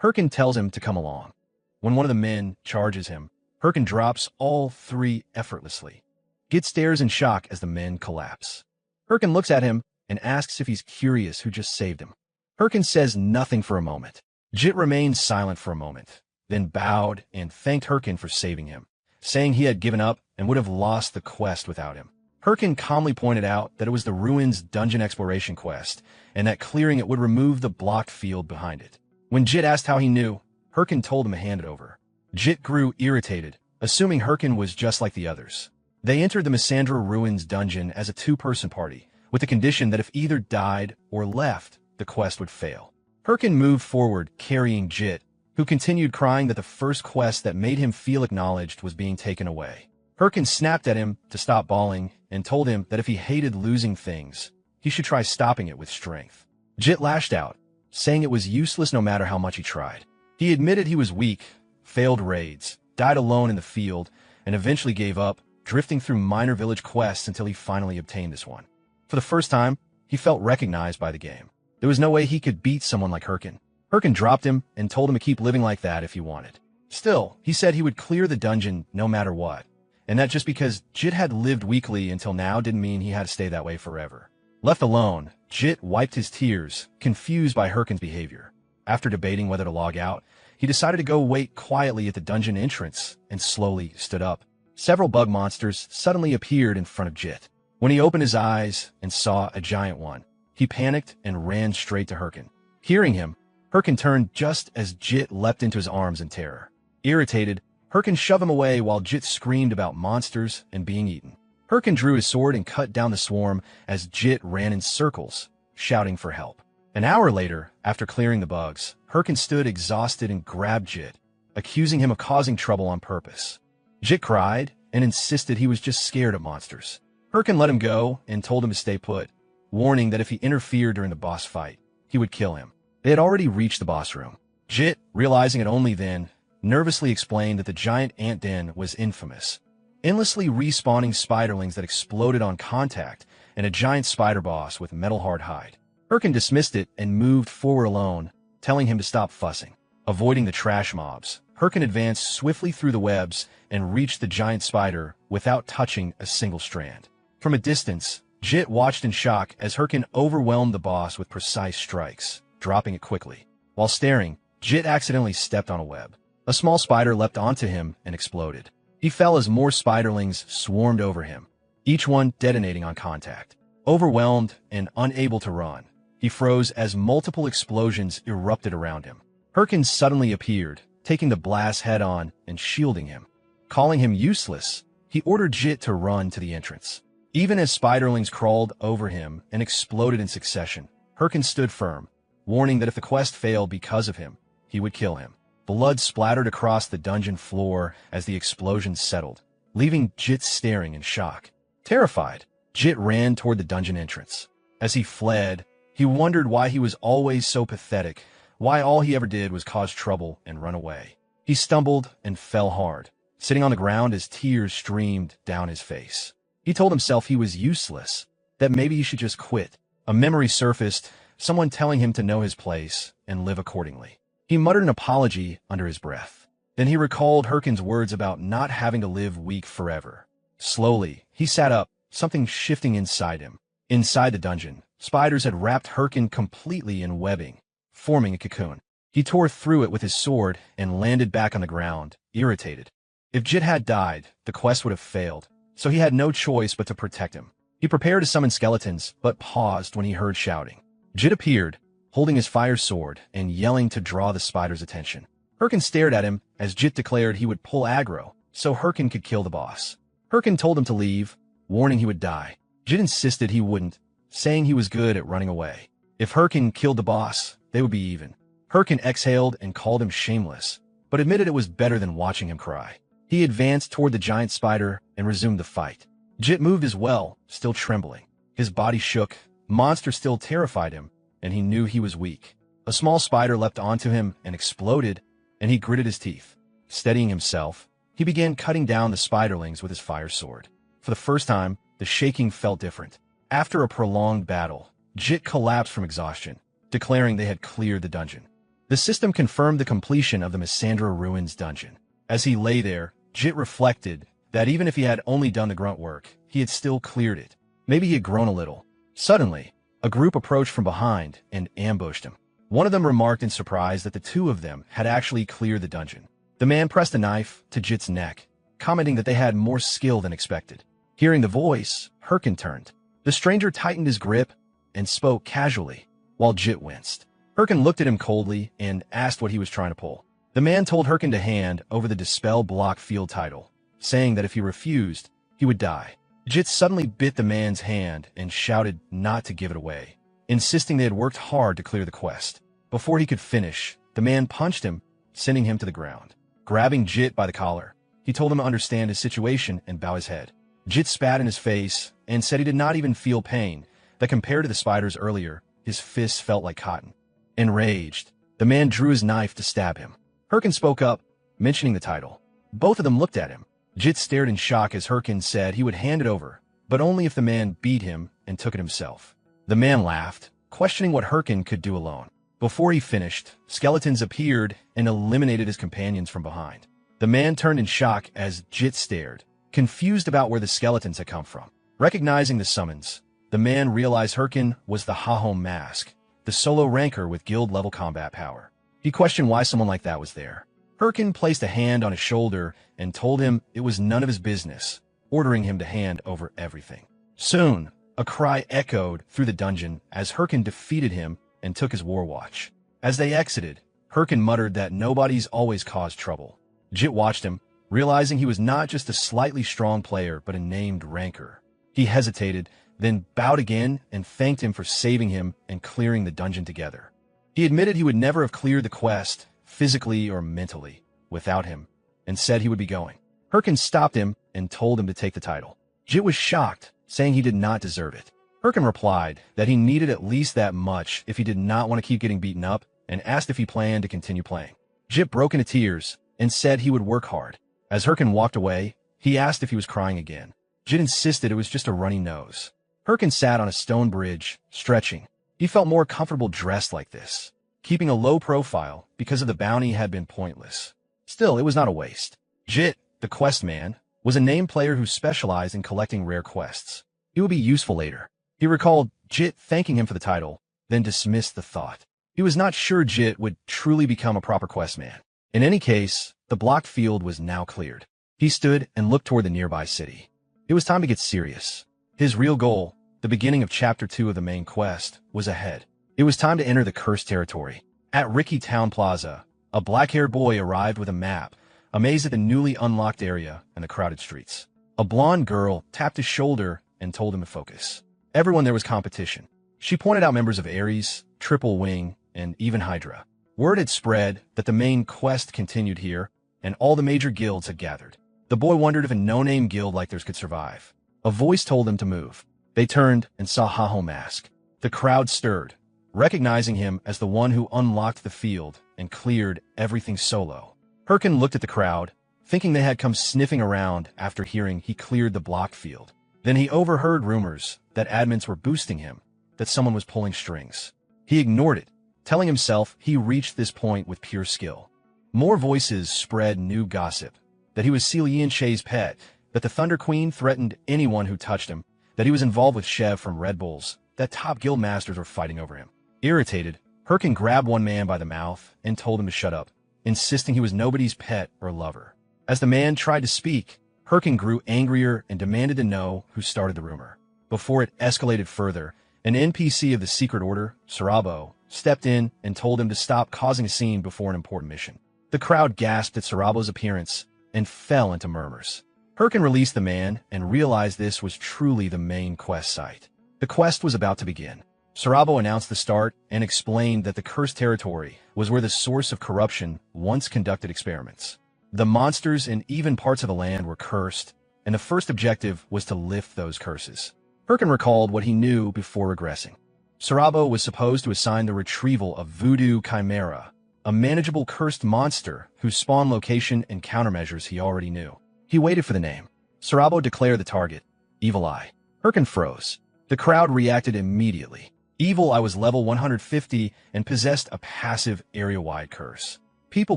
Herkin tells him to come along. When one of the men charges him, Herkin drops all three effortlessly. Git stares in shock as the men collapse. Herkin looks at him and asks if he's curious who just saved him. Herkin says nothing for a moment. Jit remained silent for a moment, then bowed and thanked Herkin for saving him, saying he had given up and would have lost the quest without him. Herkin calmly pointed out that it was the Ruins dungeon exploration quest, and that clearing it would remove the blocked field behind it. When Jit asked how he knew, Herkin told him to hand it over. Jit grew irritated, assuming Herkin was just like the others. They entered the Missandra Ruins dungeon as a two-person party, with the condition that if either died or left, the quest would fail. Herkin moved forward, carrying Jit, who continued crying that the first quest that made him feel acknowledged was being taken away. Herkin snapped at him to stop bawling and told him that if he hated losing things, he should try stopping it with strength. Jit lashed out, saying it was useless no matter how much he tried. He admitted he was weak, failed raids, died alone in the field, and eventually gave up, drifting through minor village quests until he finally obtained this one. For the first time, he felt recognized by the game. There was no way he could beat someone like Herkin. Herkin dropped him and told him to keep living like that if he wanted. Still, he said he would clear the dungeon no matter what, and that just because Jit had lived weakly until now didn't mean he had to stay that way forever. Left alone, Jit wiped his tears, confused by Herkin's behavior. After debating whether to log out, he decided to go wait quietly at the dungeon entrance and slowly stood up. Several bug monsters suddenly appeared in front of Jit. When he opened his eyes and saw a giant one, he panicked and ran straight to Herkin. Hearing him, Herkin turned just as Jit leapt into his arms in terror. Irritated, Herkin shoved him away while Jit screamed about monsters and being eaten. Herkin drew his sword and cut down the swarm as Jit ran in circles, shouting for help. An hour later, after clearing the bugs, Herkin stood exhausted and grabbed Jit, accusing him of causing trouble on purpose. Jit cried and insisted he was just scared of monsters. Herkin let him go and told him to stay put, warning that if he interfered during the boss fight, he would kill him. They had already reached the boss room. Jit, realizing it only then, nervously explained that the giant ant den was infamous, endlessly respawning spiderlings that exploded on contact, and a giant spider boss with metal-hard hide. Herkin dismissed it and moved forward alone, telling him to stop fussing. Avoiding the trash mobs, Herkin advanced swiftly through the webs and reached the giant spider without touching a single strand. From a distance, Jit watched in shock as Herkin overwhelmed the boss with precise strikes, dropping it quickly. While staring, Jit accidentally stepped on a web. A small spider leapt onto him and exploded. He fell as more spiderlings swarmed over him, each one detonating on contact. Overwhelmed and unable to run, he froze as multiple explosions erupted around him. Herkin suddenly appeared, taking the blast head-on and shielding him. Calling him useless, he ordered Jit to run to the entrance. Even as spiderlings crawled over him and exploded in succession, Herkin stood firm, warning that if the quest failed because of him, he would kill him. Blood splattered across the dungeon floor as the explosions settled, leaving Jit staring in shock. Terrified, Jit ran toward the dungeon entrance. As he fled, he wondered why he was always so pathetic, why all he ever did was cause trouble and run away. He stumbled and fell hard, sitting on the ground as tears streamed down his face. He told himself he was useless, that maybe he should just quit. A memory surfaced, someone telling him to know his place and live accordingly. He muttered an apology under his breath. Then he recalled Herkin's words about not having to live weak forever. Slowly, he sat up, something shifting inside him. Inside the dungeon, spiders had wrapped Herkin completely in webbing, forming a cocoon. He tore through it with his sword and landed back on the ground, irritated. If Jit had died, the quest would have failed, so he had no choice but to protect him. He prepared to summon skeletons, but paused when he heard shouting. Jit appeared, holding his fire sword and yelling to draw the spider's attention. Herkin stared at him as Jit declared he would pull aggro, so Herkin could kill the boss. Herkin told him to leave, warning he would die. Jit insisted he wouldn't, saying he was good at running away. If Herkin killed the boss, they would be even. Herkin exhaled and called him shameless, but admitted it was better than watching him cry. He advanced toward the giant spider and resumed the fight. Jit moved as well, still trembling. His body shook, monster still terrified him, and he knew he was weak. A small spider leapt onto him and exploded, and he gritted his teeth. Steadying himself, he began cutting down the spiderlings with his fire sword. For the first time, the shaking felt different. After a prolonged battle, Jit collapsed from exhaustion, declaring they had cleared the dungeon. The system confirmed the completion of the Missandra Ruins dungeon. As he lay there, Jit reflected that even if he had only done the grunt work, he had still cleared it. Maybe he had grown a little. Suddenly, a group approached from behind and ambushed him. One of them remarked in surprise that the two of them had actually cleared the dungeon. The man pressed a knife to Jit's neck, commenting that they had more skill than expected. Hearing the voice, Herkin turned. The stranger tightened his grip and spoke casually, while Jit winced. Herkin looked at him coldly and asked what he was trying to pull. The man told Herkin to hand over the Dispel Block field title, saying that if he refused, he would die. Jit suddenly bit the man's hand and shouted not to give it away, insisting they had worked hard to clear the quest. Before he could finish, the man punched him, sending him to the ground. Grabbing Jit by the collar, he told him to understand his situation and bow his head. Jit spat in his face and said he did not even feel pain, that compared to the spiders earlier, his fists felt like cotton. Enraged, the man drew his knife to stab him. Herkin spoke up, mentioning the title. Both of them looked at him. Jit stared in shock as Herkin said he would hand it over, but only if the man beat him and took it himself. The man laughed, questioning what Herkin could do alone. Before he finished, skeletons appeared and eliminated his companions from behind. The man turned in shock as Jit stared, confused about where the skeletons had come from. Recognizing the summons, the man realized Herkin was the Ha-Home Mask, the solo ranker with guild-level combat power. He questioned why someone like that was there. Herkin placed a hand on his shoulder and told him it was none of his business, ordering him to hand over everything. Soon, a cry echoed through the dungeon as Herkin defeated him and took his war watch. As they exited, Herkin muttered that nobody's always caused trouble. Jit watched him, realizing he was not just a slightly strong player but a named rancor. He hesitated, then bowed again and thanked him for saving him and clearing the dungeon together. He admitted he would never have cleared the quest, physically or mentally, without him, and said he would be going. Herkin stopped him and told him to take the title. Jit was shocked, saying he did not deserve it. Herkin replied that he needed at least that much if he did not want to keep getting beaten up, and asked if he planned to continue playing. Jit broke into tears and said he would work hard. As Herkin walked away, he asked if he was crying again. Jit insisted it was just a runny nose. Herkin sat on a stone bridge, stretching. He felt more comfortable dressed like this. Keeping a low profile because of the bounty had been pointless. Still, it was not a waste. Jit, the quest man, was a named player who specialized in collecting rare quests. He would be useful later. He recalled Jit thanking him for the title, then dismissed the thought. He was not sure Jit would truly become a proper quest man. In any case, the blocked field was now cleared. He stood and looked toward the nearby city. It was time to get serious. His real goal, the beginning of Chapter 2 of the main quest, was ahead. It was time to enter the cursed territory. At Ricky Town Plaza, a black-haired boy arrived with a map, amazed at the newly unlocked area and the crowded streets. A blonde girl tapped his shoulder and told him to focus. Everyone there was competition. She pointed out members of Ares, Triple Wing, and even Hydra. Word had spread that the main quest continued here, and all the major guilds had gathered. The boy wondered if a no-name guild like theirs could survive. A voice told them to move. They turned and saw Haho Mask. The crowd stirred, recognizing him as the one who unlocked the field and cleared everything solo. Herkin looked at the crowd, thinking they had come sniffing around after hearing he cleared the blocked field. Then he overheard rumors that admins were boosting him, that someone was pulling strings. He ignored it, telling himself he reached this point with pure skill. More voices spread new gossip, that he was Celine Che's pet, that the Thunder Queen threatened anyone who touched him, that he was involved with Chev from Red Bulls, that top guild masters were fighting over him. Irritated, Herkin grabbed one man by the mouth and told him to shut up, insisting he was nobody's pet or lover. As the man tried to speak, Herkin grew angrier and demanded to know who started the rumor. Before it escalated further, an NPC of the Secret Order, Sarabo, stepped in and told him to stop causing a scene before an important mission. The crowd gasped at Sarabo's appearance and fell into murmurs. Herkin released the man and realized this was truly the main quest site. The quest was about to begin. Sarabo announced the start and explained that the cursed territory was where the source of corruption once conducted experiments. The monsters and even parts of the land were cursed, and the first objective was to lift those curses. Herkin recalled what he knew before regressing. Sarabo was supposed to assign the retrieval of Voodoo Chimera, a manageable cursed monster whose spawn location and countermeasures he already knew. He waited for the name. Sarabo declared the target, Evil Eye. Herkin froze. The crowd reacted immediately. Evil Eye was level 150 and possessed a passive area-wide curse. People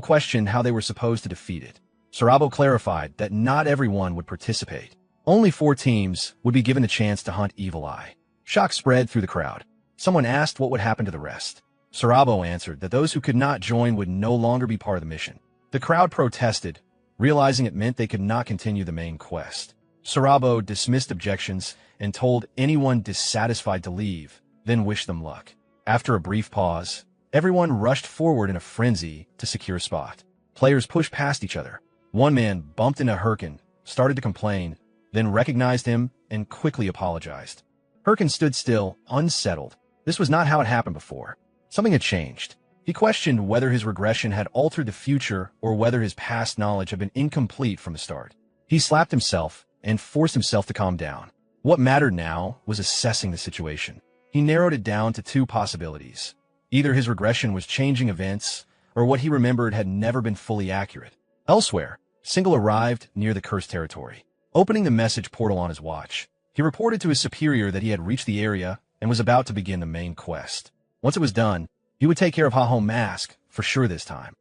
questioned how they were supposed to defeat it. Sarabo clarified that not everyone would participate. Only 4 teams would be given a chance to hunt Evil Eye. Shock spread through the crowd. Someone asked what would happen to the rest. Sarabo answered that those who could not join would no longer be part of the mission. The crowd protested, realizing it meant they could not continue the main quest. Sarabo dismissed objections and told anyone dissatisfied to leave, then wished them luck. After a brief pause, everyone rushed forward in a frenzy to secure a spot. Players pushed past each other. One man bumped into Herkin, started to complain, then recognized him and quickly apologized. Herkin stood still, unsettled. This was not how it happened before. Something had changed. He questioned whether his regression had altered the future or whether his past knowledge had been incomplete from the start. He slapped himself and forced himself to calm down. What mattered now was assessing the situation. He narrowed it down to 2 possibilities. Either his regression was changing events, or what he remembered had never been fully accurate. Elsewhere, Single arrived near the cursed territory. Opening the message portal on his watch, he reported to his superior that he had reached the area and was about to begin the main quest. Once it was done, he would take care of Haho Mask for sure this time.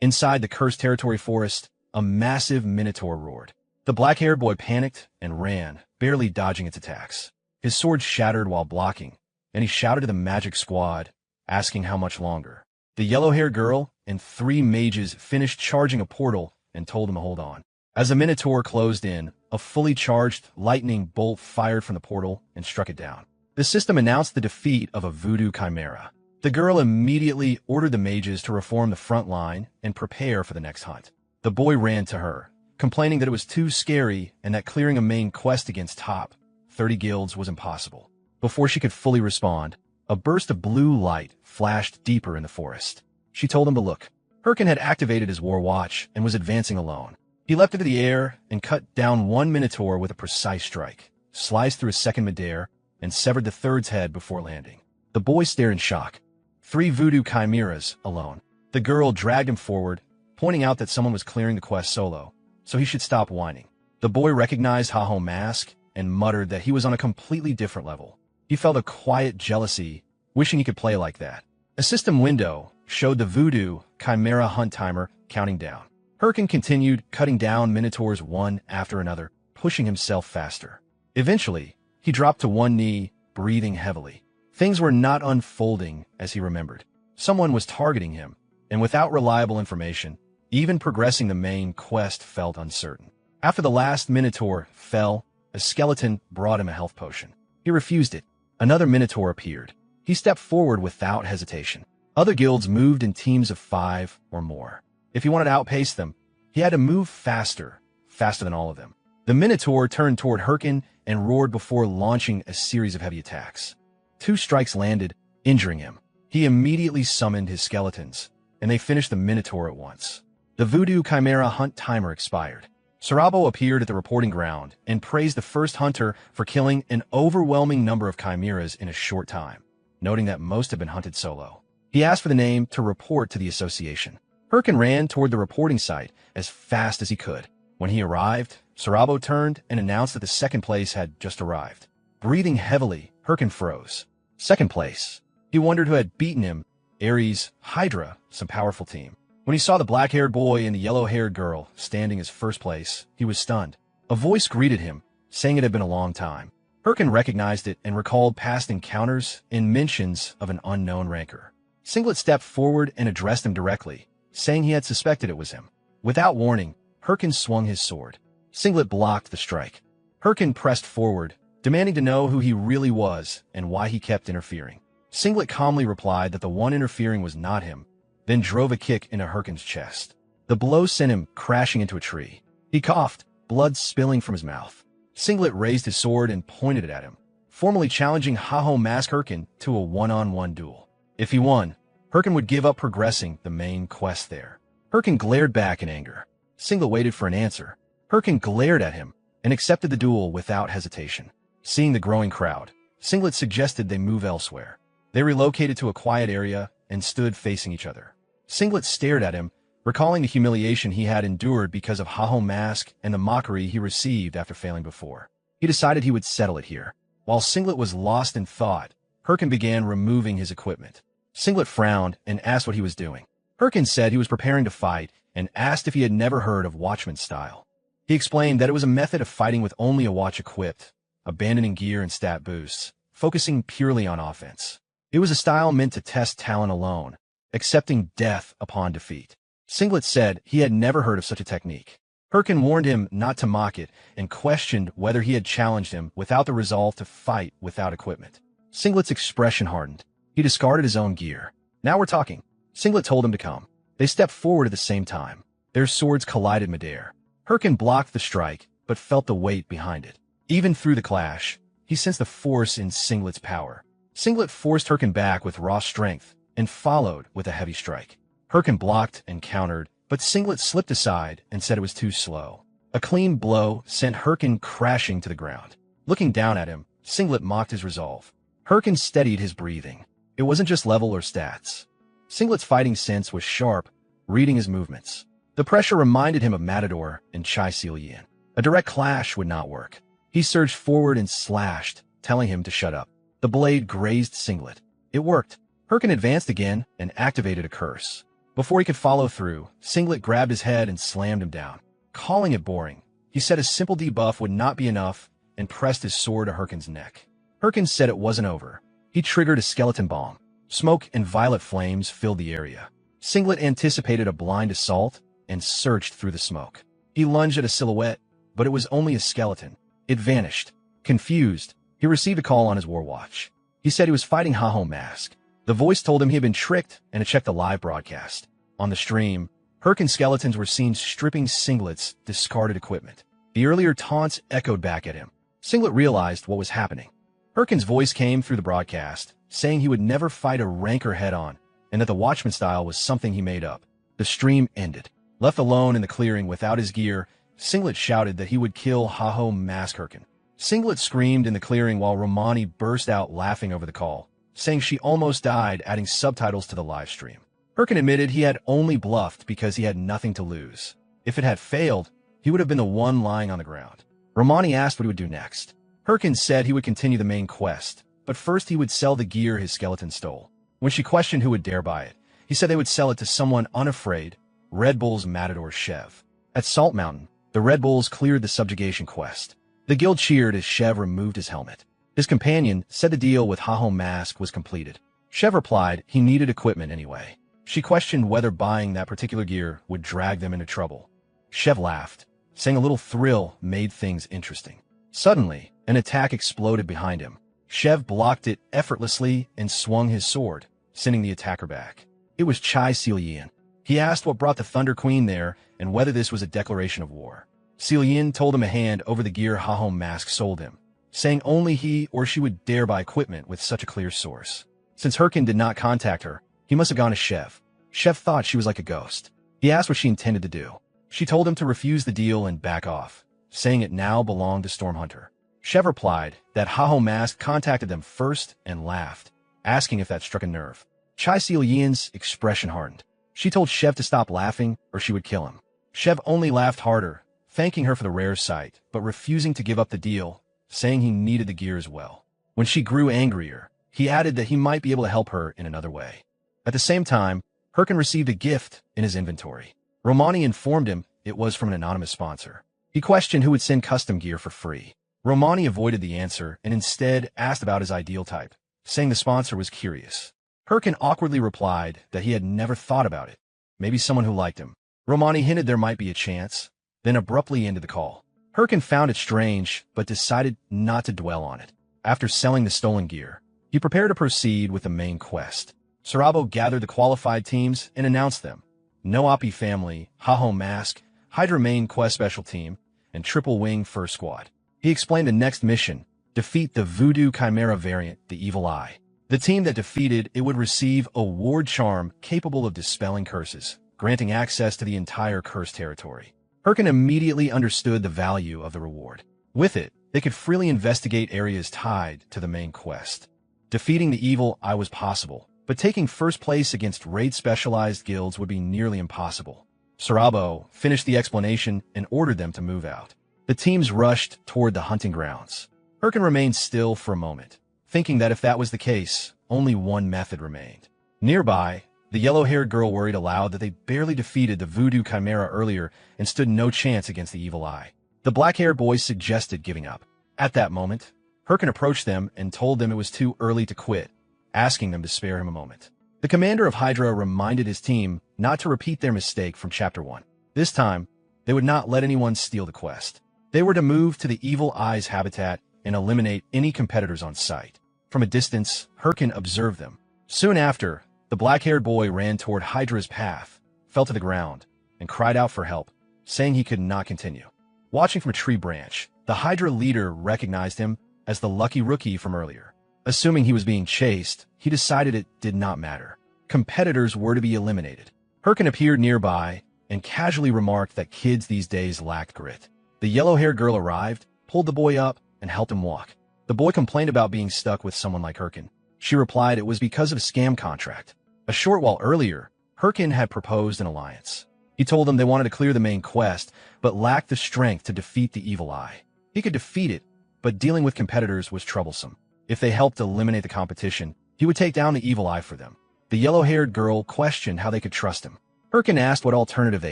Inside the cursed territory forest, a massive minotaur roared. The black-haired boy panicked and ran, barely dodging its attacks. His sword shattered while blocking, and he shouted to the magic squad, asking how much longer. The yellow-haired girl and 3 mages finished charging a portal and told him to hold on. As the minotaur closed in, A fully charged lightning bolt fired from the portal and struck it down. The system announced the defeat of a voodoo chimera. The girl immediately ordered the mages to reform the front line and prepare for the next hunt. The boy ran to her, complaining that it was too scary and that clearing a main quest against top 30 guilds was impossible. Before she could fully respond, a burst of blue light flashed deeper in the forest. She told him to look. Herkin had activated his war watch and was advancing alone. He leapt into the air and cut down one minotaur with a precise strike, sliced through a second midair, and severed the third's head before landing. The boy stared in shock. 3 voodoo chimeras alone. The girl dragged him forward, pointing out that someone was clearing the quest solo, so he should stop whining. The boy recognized Haho Mask and muttered that he was on a completely different level. He felt a quiet jealousy, wishing he could play like that. A system window showed the voodoo chimera hunt timer counting down. Herkin continued cutting down minotaurs one after another, pushing himself faster. Eventually, he dropped to one knee, breathing heavily. Things were not unfolding as he remembered. Someone was targeting him, and without reliable information, even progressing the main quest felt uncertain. After the last minotaur fell, a skeleton brought him a health potion. He refused it. Another minotaur appeared. He stepped forward without hesitation. Other guilds moved in teams of 5 or more. If he wanted to outpace them, he had to move faster than all of them. The minotaur turned toward Herkin and roared before launching a series of heavy attacks. 2 strikes landed, injuring him. He immediately summoned his skeletons, and they finished the minotaur at once. The voodoo chimera hunt timer expired. Sarabo appeared at the reporting ground and praised the first hunter for killing an overwhelming number of chimeras in a short time, noting that most had been hunted solo. He asked for the name to report to the association. Herkin ran toward the reporting site as fast as he could. When he arrived, Sarabo turned and announced that the second place had just arrived. Breathing heavily, Herkin froze. Second place. He wondered who had beaten him. Ares, Hydra, some powerful team. When he saw the black-haired boy and the yellow-haired girl standing as first place, he was stunned. A voice greeted him, saying it had been a long time. Herkin recognized it and recalled past encounters and mentions of an unknown ranker. Singlet stepped forward and addressed him directly, saying he had suspected it was him. Without warning, Herkin swung his sword. Singlet blocked the strike. Herkin pressed forward, demanding to know who he really was and why he kept interfering. Singlet calmly replied that the one interfering was not him, then drove a kick into Herkin's chest. The blow sent him crashing into a tree. He coughed, blood spilling from his mouth. Singlet raised his sword and pointed it at him, formally challenging Haho Mask Herkin to a one-on-one duel. If he won, Herkin would give up progressing the main quest there. Herkin glared back in anger. Singlet waited for an answer. Herkin glared at him and accepted the duel without hesitation. Seeing the growing crowd, Singlet suggested they move elsewhere. They relocated to a quiet area and stood facing each other. Singlet stared at him, recalling the humiliation he had endured because of Haho Mask and the mockery he received after failing before. He decided he would settle it here. While Singlet was lost in thought, Herkin began removing his equipment. Singlet frowned and asked what he was doing. Herkin said he was preparing to fight and asked if he had never heard of Watchman style. He explained that it was a method of fighting with only a watch equipped, abandoning gear and stat boosts, focusing purely on offense. It was a style meant to test talent alone, accepting death upon defeat. Singlet said he had never heard of such a technique. Herkin warned him not to mock it and questioned whether he had challenged him without the resolve to fight without equipment. Singlet's expression hardened. He discarded his own gear. Now we're talking. Singlet told him to come. They stepped forward at the same time. Their swords collided midair. Herkin blocked the strike, but felt the weight behind it. Even through the clash, he sensed the force in Singlet's power. Singlet forced Herkin back with raw strength and followed with a heavy strike. Herkin blocked and countered, but Singlet slipped aside and said it was too slow. A clean blow sent Herkin crashing to the ground. Looking down at him, Singlet mocked his resolve. Herkin steadied his breathing. It wasn't just level or stats. Singlet's fighting sense was sharp, reading his movements. The pressure reminded him of Matador and Chai Seal-Yin. A direct clash would not work. He surged forward and slashed, telling him to shut up. The blade grazed Singlet. It worked. Herkin advanced again and activated a curse. Before he could follow through, Singlet grabbed his head and slammed him down. Calling it boring, he said a simple debuff would not be enough and pressed his sword to Herkin's neck. Herkin said it wasn't over. He triggered a skeleton bomb. Smoke and violet flames filled the area. Singlet anticipated a blind assault and surged through the smoke. He lunged at a silhouette, but it was only a skeleton. It vanished. Confused, he received a call on his war watch. He said he was fighting Haho Mask. The voice told him he had been tricked and to check the live broadcast. On the stream, Herc skeletons were seen stripping Singlet's discarded equipment. The earlier taunts echoed back at him. Singlet realized what was happening. Herc's voice came through the broadcast, saying he would never fight a ranker head-on, and that the Watchman style was something he made up. The stream ended. Left alone in the clearing without his gear, Singlet shouted that he would kill Haho Mask Herkin. Singlet screamed in the clearing while Romani burst out laughing over the call, saying she almost died, adding subtitles to the live stream. Herkin admitted he had only bluffed because he had nothing to lose. If it had failed, he would have been the one lying on the ground. Romani asked what he would do next. Herkin said he would continue the main quest, but first he would sell the gear his skeleton stole. When she questioned who would dare buy it, he said they would sell it to someone unafraid, Red Bull's Matador Chev. At Salt Mountain, the Red Bulls cleared the subjugation quest. The guild cheered as Chev removed his helmet. His companion said the deal with Haho Mask was completed. Chev replied he needed equipment anyway. She questioned whether buying that particular gear would drag them into trouble. Chev laughed, saying a little thrill made things interesting. Suddenly, an attack exploded behind him. Chev blocked it effortlessly and swung his sword, sending the attacker back. It was Chai Seal-Yin. He asked what brought the Thunder Queen there and whether this was a declaration of war. Seal-Yin told him a hand over the gear Haho Mask sold him, saying only he or she would dare buy equipment with such a clear source. Since Herkin did not contact her, he must have gone to Chev. Chev thought she was like a ghost. He asked what she intended to do. She told him to refuse the deal and back off, saying it now belonged to Stormhunter. Chev replied that Haho Mask contacted them first and laughed, asking if that struck a nerve. Chai Seal-Yin's expression hardened. She told Chev to stop laughing or she would kill him. Chev only laughed harder, thanking her for the rare sight, but refusing to give up the deal, saying he needed the gear as well. When she grew angrier, he added that he might be able to help her in another way. At the same time, Herkin received a gift in his inventory. Romani informed him it was from an anonymous sponsor. He questioned who would send custom gear for free. Romani avoided the answer and instead asked about his ideal type, saying the sponsor was curious. Herkin awkwardly replied that he had never thought about it. Maybe someone who liked him. Romani hinted there might be a chance, then abruptly ended the call. Herkin found it strange, but decided not to dwell on it. After selling the stolen gear, he prepared to proceed with the main quest. Sarabo gathered the qualified teams and announced them. No Oppi Family, Haho Mask, Hydra Main Quest Special Team, and Triple Wing First Squad. He explained the next mission, defeat the Voodoo Chimera variant, the Evil Eye. The team that defeated it would receive a ward charm capable of dispelling curses, granting access to the entire cursed territory. Herkin immediately understood the value of the reward. With it, they could freely investigate areas tied to the main quest. Defeating the Evil Eye was possible, but taking first place against raid-specialized guilds would be nearly impossible. Sarabo finished the explanation and ordered them to move out. The teams rushed toward the hunting grounds. Herkin remained still for a moment, thinking that if that was the case, only one method remained. Nearby, the yellow-haired girl worried aloud that they barely defeated the Voodoo Chimera earlier and stood no chance against the Evil Eye. The black-haired boy suggested giving up. At that moment, Herkin approached them and told them it was too early to quit, asking them to spare him a moment. The commander of Hydra reminded his team not to repeat their mistake from Chapter 1. This time, they would not let anyone steal the quest. They were to move to the Evil Eye's habitat and eliminate any competitors on sight. From a distance, Herkin observed them. Soon after, the black-haired boy ran toward Hydra's path, fell to the ground, and cried out for help, saying he could not continue. Watching from a tree branch, the Hydra leader recognized him as the lucky rookie from earlier. Assuming he was being chased, he decided it did not matter. Competitors were to be eliminated. Herkin appeared nearby and casually remarked that kids these days lacked grit. The yellow-haired girl arrived, pulled the boy up, and helped him walk. The boy complained about being stuck with someone like Herkin. She replied it was because of a scam contract. A short while earlier, Herkin had proposed an alliance. He told them they wanted to clear the main quest, but lacked the strength to defeat the Evil Eye. He could defeat it, but dealing with competitors was troublesome. If they helped eliminate the competition, he would take down the Evil Eye for them. The yellow-haired girl questioned how they could trust him. Herkin asked what alternative they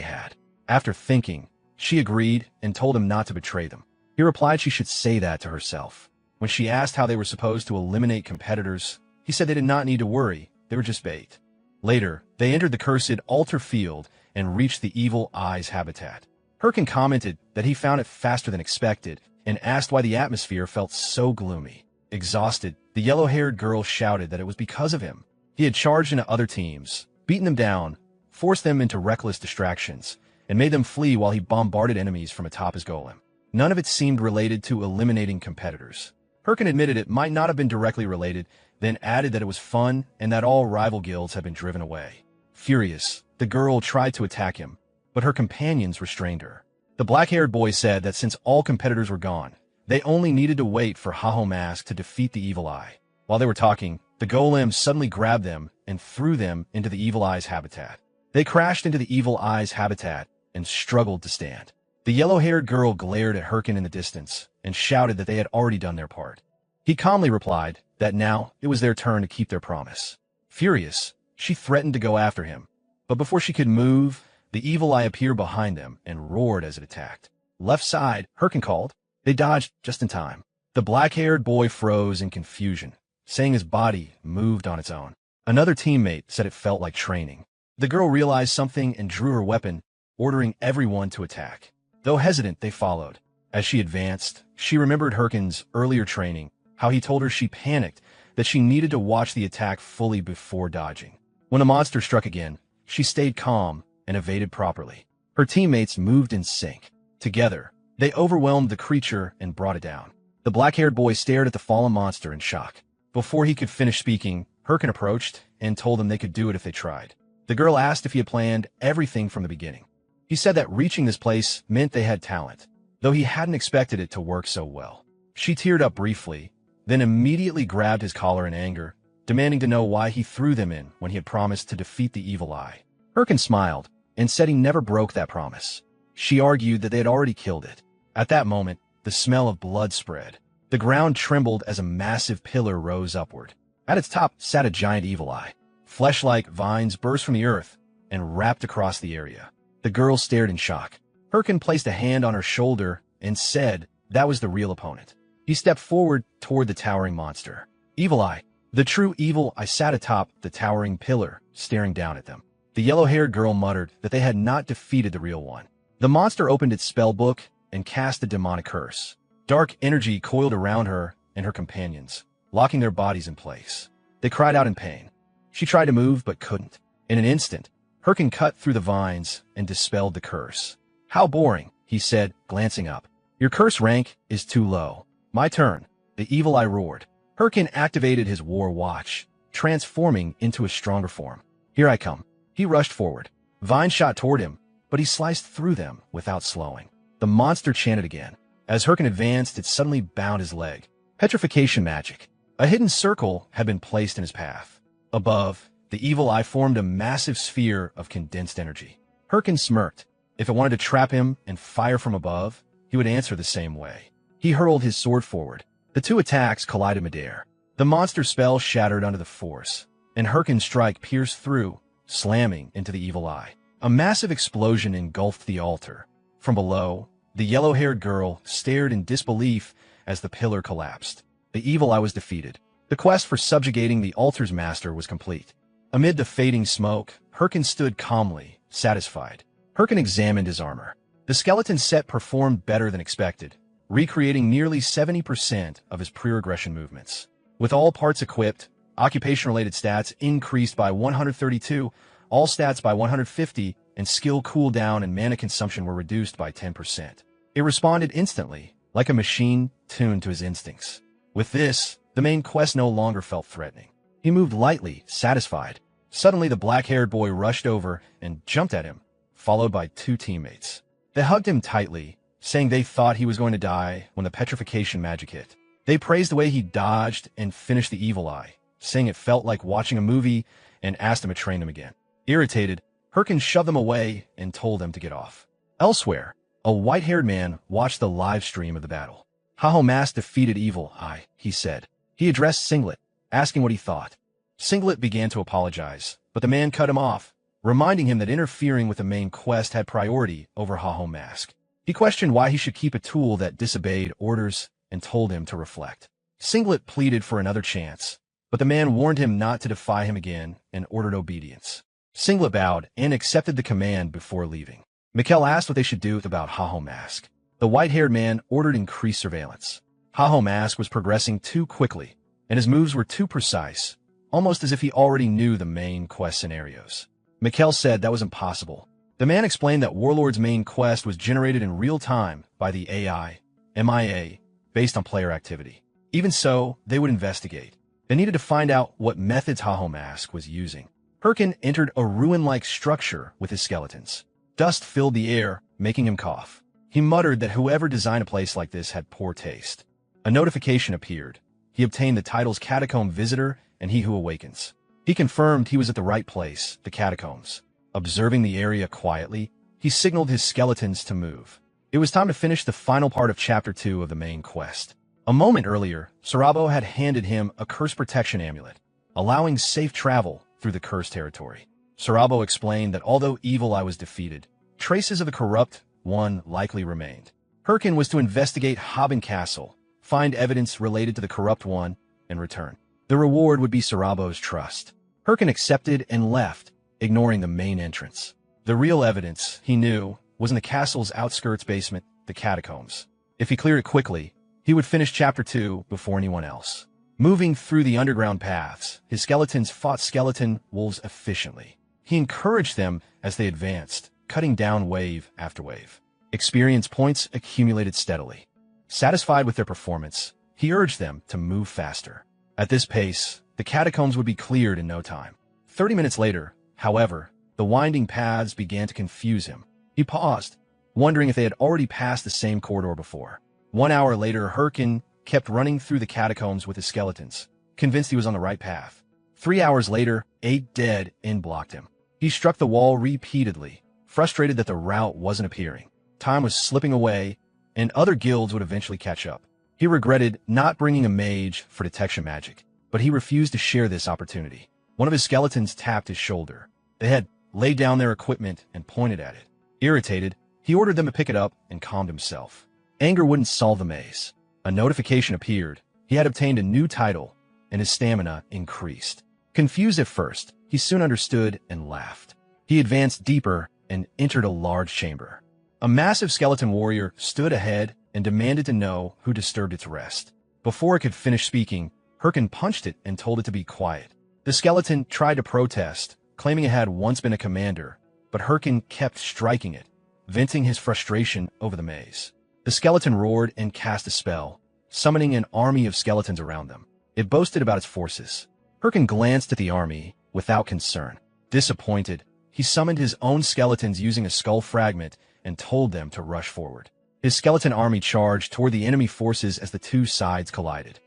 had. After thinking, she agreed and told him not to betray them. He replied she should say that to herself. When she asked how they were supposed to eliminate competitors, he said they did not need to worry, they were just bait. Later, they entered the cursed altar field and reached the Evil Eye's habitat. Herkin commented that he found it faster than expected and asked why the atmosphere felt so gloomy. Exhausted, the yellow-haired girl shouted that it was because of him. He had charged into other teams, beaten them down, forced them into reckless distractions, and made them flee while he bombarded enemies from atop his golem. None of it seemed related to eliminating competitors. Herkin admitted it might not have been directly related, then added that it was fun and that all rival guilds had been driven away. Furious, the girl tried to attack him, but her companions restrained her. The black-haired boy said that since all competitors were gone, they only needed to wait for Haho Mask to defeat the Evil Eye. While they were talking, the golem suddenly grabbed them and threw them into the Evil Eye's habitat. They crashed into the Evil Eye's habitat and struggled to stand. The yellow-haired girl glared at Herkin in the distance and shouted that they had already done their part. He calmly replied that now it was their turn to keep their promise. Furious, she threatened to go after him, but before she could move, the Evil Eye appeared behind them and roared as it attacked. Left side, Herkin called. They dodged just in time. The black-haired boy froze in confusion, saying his body moved on its own. Another teammate said it felt like training. The girl realized something and drew her weapon, ordering everyone to attack. Though hesitant, they followed. As she advanced, she remembered Herkin's earlier training, how he told her she panicked, that she needed to watch the attack fully before dodging. When the monster struck again, she stayed calm and evaded properly. Her teammates moved in sync. Together, they overwhelmed the creature and brought it down. The black-haired boy stared at the fallen monster in shock. Before he could finish speaking, Herkin approached and told them they could do it if they tried. The girl asked if he had planned everything from the beginning. He said that reaching this place meant they had talent, though he hadn't expected it to work so well. She teared up briefly, then immediately grabbed his collar in anger, demanding to know why he threw them in when he had promised to defeat the Evil Eye. Herkin smiled and said he never broke that promise. She argued that they had already killed it. At that moment, the smell of blood spread. The ground trembled as a massive pillar rose upward. At its top sat a giant Evil Eye. Flesh-like vines burst from the earth and wrapped across the area. The girl stared in shock. Herkin placed a hand on her shoulder and said that was the real opponent. He stepped forward toward the towering monster. Evil Eye. The true Evil Eye sat atop the towering pillar, staring down at them. The yellow-haired girl muttered that they had not defeated the real one. The monster opened its spell book and cast a demonic curse. Dark energy coiled around her and her companions, locking their bodies in place. They cried out in pain. She tried to move but couldn't. In an instant, Herkin cut through the vines and dispelled the curse. How boring, he said, glancing up. Your curse rank is too low. My turn, the Evil Eye roared. Herkin activated his war watch, transforming into a stronger form. Here I come. He rushed forward. Vines shot toward him, but he sliced through them without slowing. The monster chanted again. As Herkin advanced, it suddenly bound his leg. Petrification magic. A hidden circle had been placed in his path. Above, the Evil Eye formed a massive sphere of condensed energy. Herkin smirked. If it wanted to trap him and fire from above, he would answer the same way. He hurled his sword forward. The two attacks collided midair. The monster's spell shattered under the force, and Herkin's strike pierced through, slamming into the Evil Eye. A massive explosion engulfed the altar. From below, the yellow-haired girl stared in disbelief as the pillar collapsed. The Evil Eye was defeated. The quest for subjugating the altar's master was complete. Amid the fading smoke, Herkin stood calmly, satisfied. Herkin examined his armor. The skeleton set performed better than expected, recreating nearly 70% of his pre-regression movements. With all parts equipped, occupation-related stats increased by 132, all stats by 150, and skill cooldown and mana consumption were reduced by 10%. It responded instantly, like a machine tuned to his instincts. With this, the main quest no longer felt threatening. He moved lightly, satisfied. Suddenly, the black-haired boy rushed over and jumped at him, followed by two teammates. They hugged him tightly, saying they thought he was going to die when the petrification magic hit. They praised the way he dodged and finished the Evil Eye, saying it felt like watching a movie, and asked him to train them again. Irritated, Herkin shoved them away and told them to get off. Elsewhere, a white-haired man watched the live stream of the battle. Haho Mask defeated Evil Eye, he said. He addressed Singlet, asking what he thought. Singlet began to apologize, but the man cut him off, reminding him that interfering with the main quest had priority over Haho Mask. He questioned why he should keep a tool that disobeyed orders and told him to reflect. Singlet pleaded for another chance, but the man warned him not to defy him again and ordered obedience. Singlet bowed and accepted the command before leaving. Mikkel asked what they should do about Haho Mask. The white-haired man ordered increased surveillance. Haho Mask was progressing too quickly, and his moves were too precise, almost as if he already knew the main quest scenarios. Mikkel said that was impossible. The man explained that Warlord's main quest was generated in real time by the AI, MIA, based on player activity. Even so, they would investigate. They needed to find out what methods Haho Mask was using. Herkin entered a ruin-like structure with his skeletons. Dust filled the air, making him cough. He muttered that whoever designed a place like this had poor taste. A notification appeared. He obtained the titles Catacomb Visitor and He Who Awakens. He confirmed he was at the right place, the catacombs. Observing the area quietly, he signaled his skeletons to move. It was time to finish the final part of Chapter 2 of the main quest. A moment earlier, Sarabo had handed him a curse protection amulet, allowing safe travel through the cursed territory. Sarabo explained that although Evil Eye was defeated, traces of the Corrupt One likely remained. Herkin was to investigate Hobbin Castle, find evidence related to the Corrupt One, and return. The reward would be Sarabo's trust. Herkin accepted and left, ignoring the main entrance. The real evidence, he knew, was in the castle's outskirts basement, the catacombs. If he cleared it quickly, he would finish Chapter 2 before anyone else. Moving through the underground paths, his skeletons fought skeleton wolves efficiently. He encouraged them as they advanced, cutting down wave after wave. Experience points accumulated steadily. Satisfied with their performance, he urged them to move faster. At this pace, the catacombs would be cleared in no time. 30 minutes later, however, the winding paths began to confuse him. He paused, wondering if they had already passed the same corridor before. 1 hour later, Herkin kept running through the catacombs with his skeletons, convinced he was on the right path. 3 hours later, 8 dead end blocked him. He struck the wall repeatedly, frustrated that the route wasn't appearing. Time was slipping away, and other guilds would eventually catch up. He regretted not bringing a mage for detection magic, but he refused to share this opportunity. One of his skeletons tapped his shoulder. They had laid down their equipment and pointed at it. Irritated, he ordered them to pick it up and calmed himself. Anger wouldn't solve the maze. A notification appeared. He had obtained a new title, and his stamina increased. Confused at first, he soon understood and laughed. He advanced deeper and entered a large chamber. A massive skeleton warrior stood ahead and demanded to know who disturbed its rest. Before it could finish speaking, Herkin punched it and told it to be quiet. The skeleton tried to protest, claiming it had once been a commander, but Herkin kept striking it, venting his frustration over the maze. The skeleton roared and cast a spell, summoning an army of skeletons around them. It boasted about its forces. Herkin glanced at the army without concern. Disappointed, he summoned his own skeletons using a skull fragment and told them to rush forward. His skeleton army charged toward the enemy forces as the two sides collided.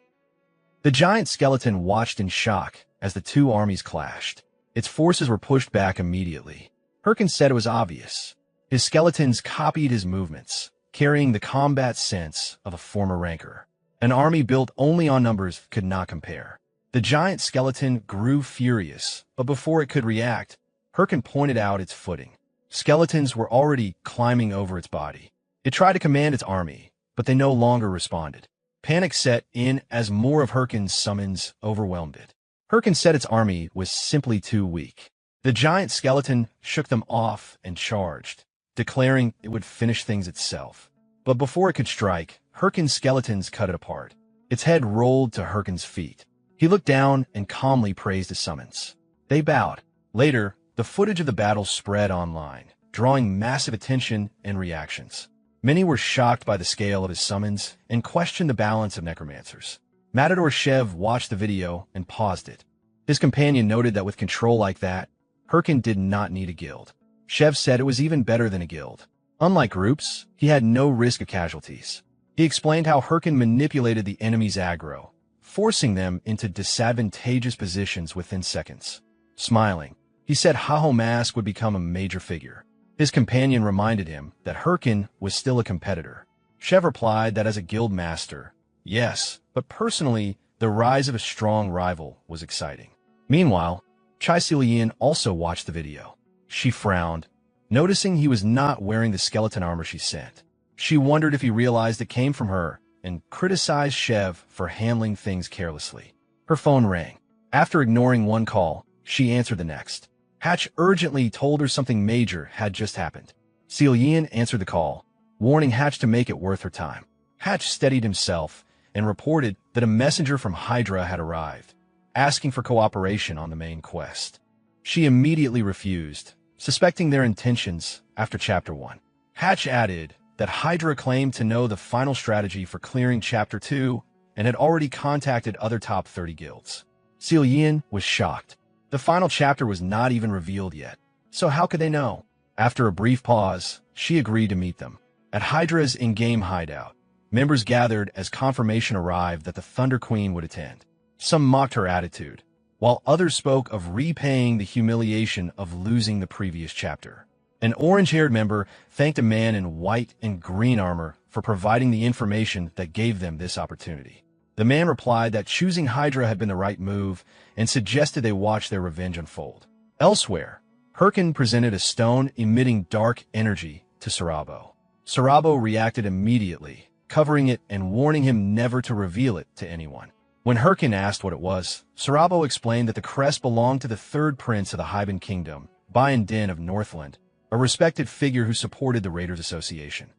The giant skeleton watched in shock as the two armies clashed. Its forces were pushed back immediately. Herkin said it was obvious. His skeletons copied his movements, carrying the combat sense of a former ranker. An army built only on numbers could not compare. The giant skeleton grew furious, but before it could react, Herkin pointed out its footing. Skeletons were already climbing over its body. It tried to command its army, but they no longer responded. Panic set in as more of Herkin's summons overwhelmed it. Herkin said its army was simply too weak. The giant skeleton shook them off and charged, declaring it would finish things itself. But before it could strike, Herkin's skeletons cut it apart. Its head rolled to Herkin's feet. He looked down and calmly praised his summons. They bowed. Later, the footage of the battle spread online, drawing massive attention and reactions. Many were shocked by the scale of his summons and questioned the balance of necromancers. Matador Shev watched the video and paused it. His companion noted that with control like that, Herkin did not need a guild. Shev said it was even better than a guild. Unlike groups, he had no risk of casualties. He explained how Herkin manipulated the enemy's aggro, forcing them into disadvantageous positions within seconds. Smiling, he said Haho Mask would become a major figure. His companion reminded him that Herkin was still a competitor. Shev replied that as a guild master, yes, but personally, the rise of a strong rival was exciting. Meanwhile, Chai Silian also watched the video. She frowned, noticing he was not wearing the skeleton armor she sent. She wondered if he realized it came from her and criticized Shev for handling things carelessly. Her phone rang. After ignoring one call, she answered the next. Hatch urgently told her something major had just happened. Seal Yin answered the call, warning Hatch to make it worth her time. Hatch steadied himself and reported that a messenger from Hydra had arrived, asking for cooperation on the main quest. She immediately refused, suspecting their intentions after Chapter 1. Hatch added that Hydra claimed to know the final strategy for clearing Chapter 2 and had already contacted other top 30 guilds. Seal Yin was shocked. The final chapter was not even revealed yet, so how could they know? After a brief pause, she agreed to meet them. At Hydra's in-game hideout, members gathered as confirmation arrived that the Thunder Queen would attend. Some mocked her attitude, while others spoke of repaying the humiliation of losing the previous chapter. An orange-haired member thanked a man in white and green armor for providing the information that gave them this opportunity. The man replied that choosing Hydra had been the right move and suggested they watch their revenge unfold. Elsewhere, Hirkin presented a stone emitting dark energy to Sarabo. Sarabo reacted immediately, covering it and warning him never to reveal it to anyone. When Hirkin asked what it was, Sarabo explained that the crest belonged to the third prince of the Hyben Kingdom, Bayan Din of Northland, a respected figure who supported the Raiders Association.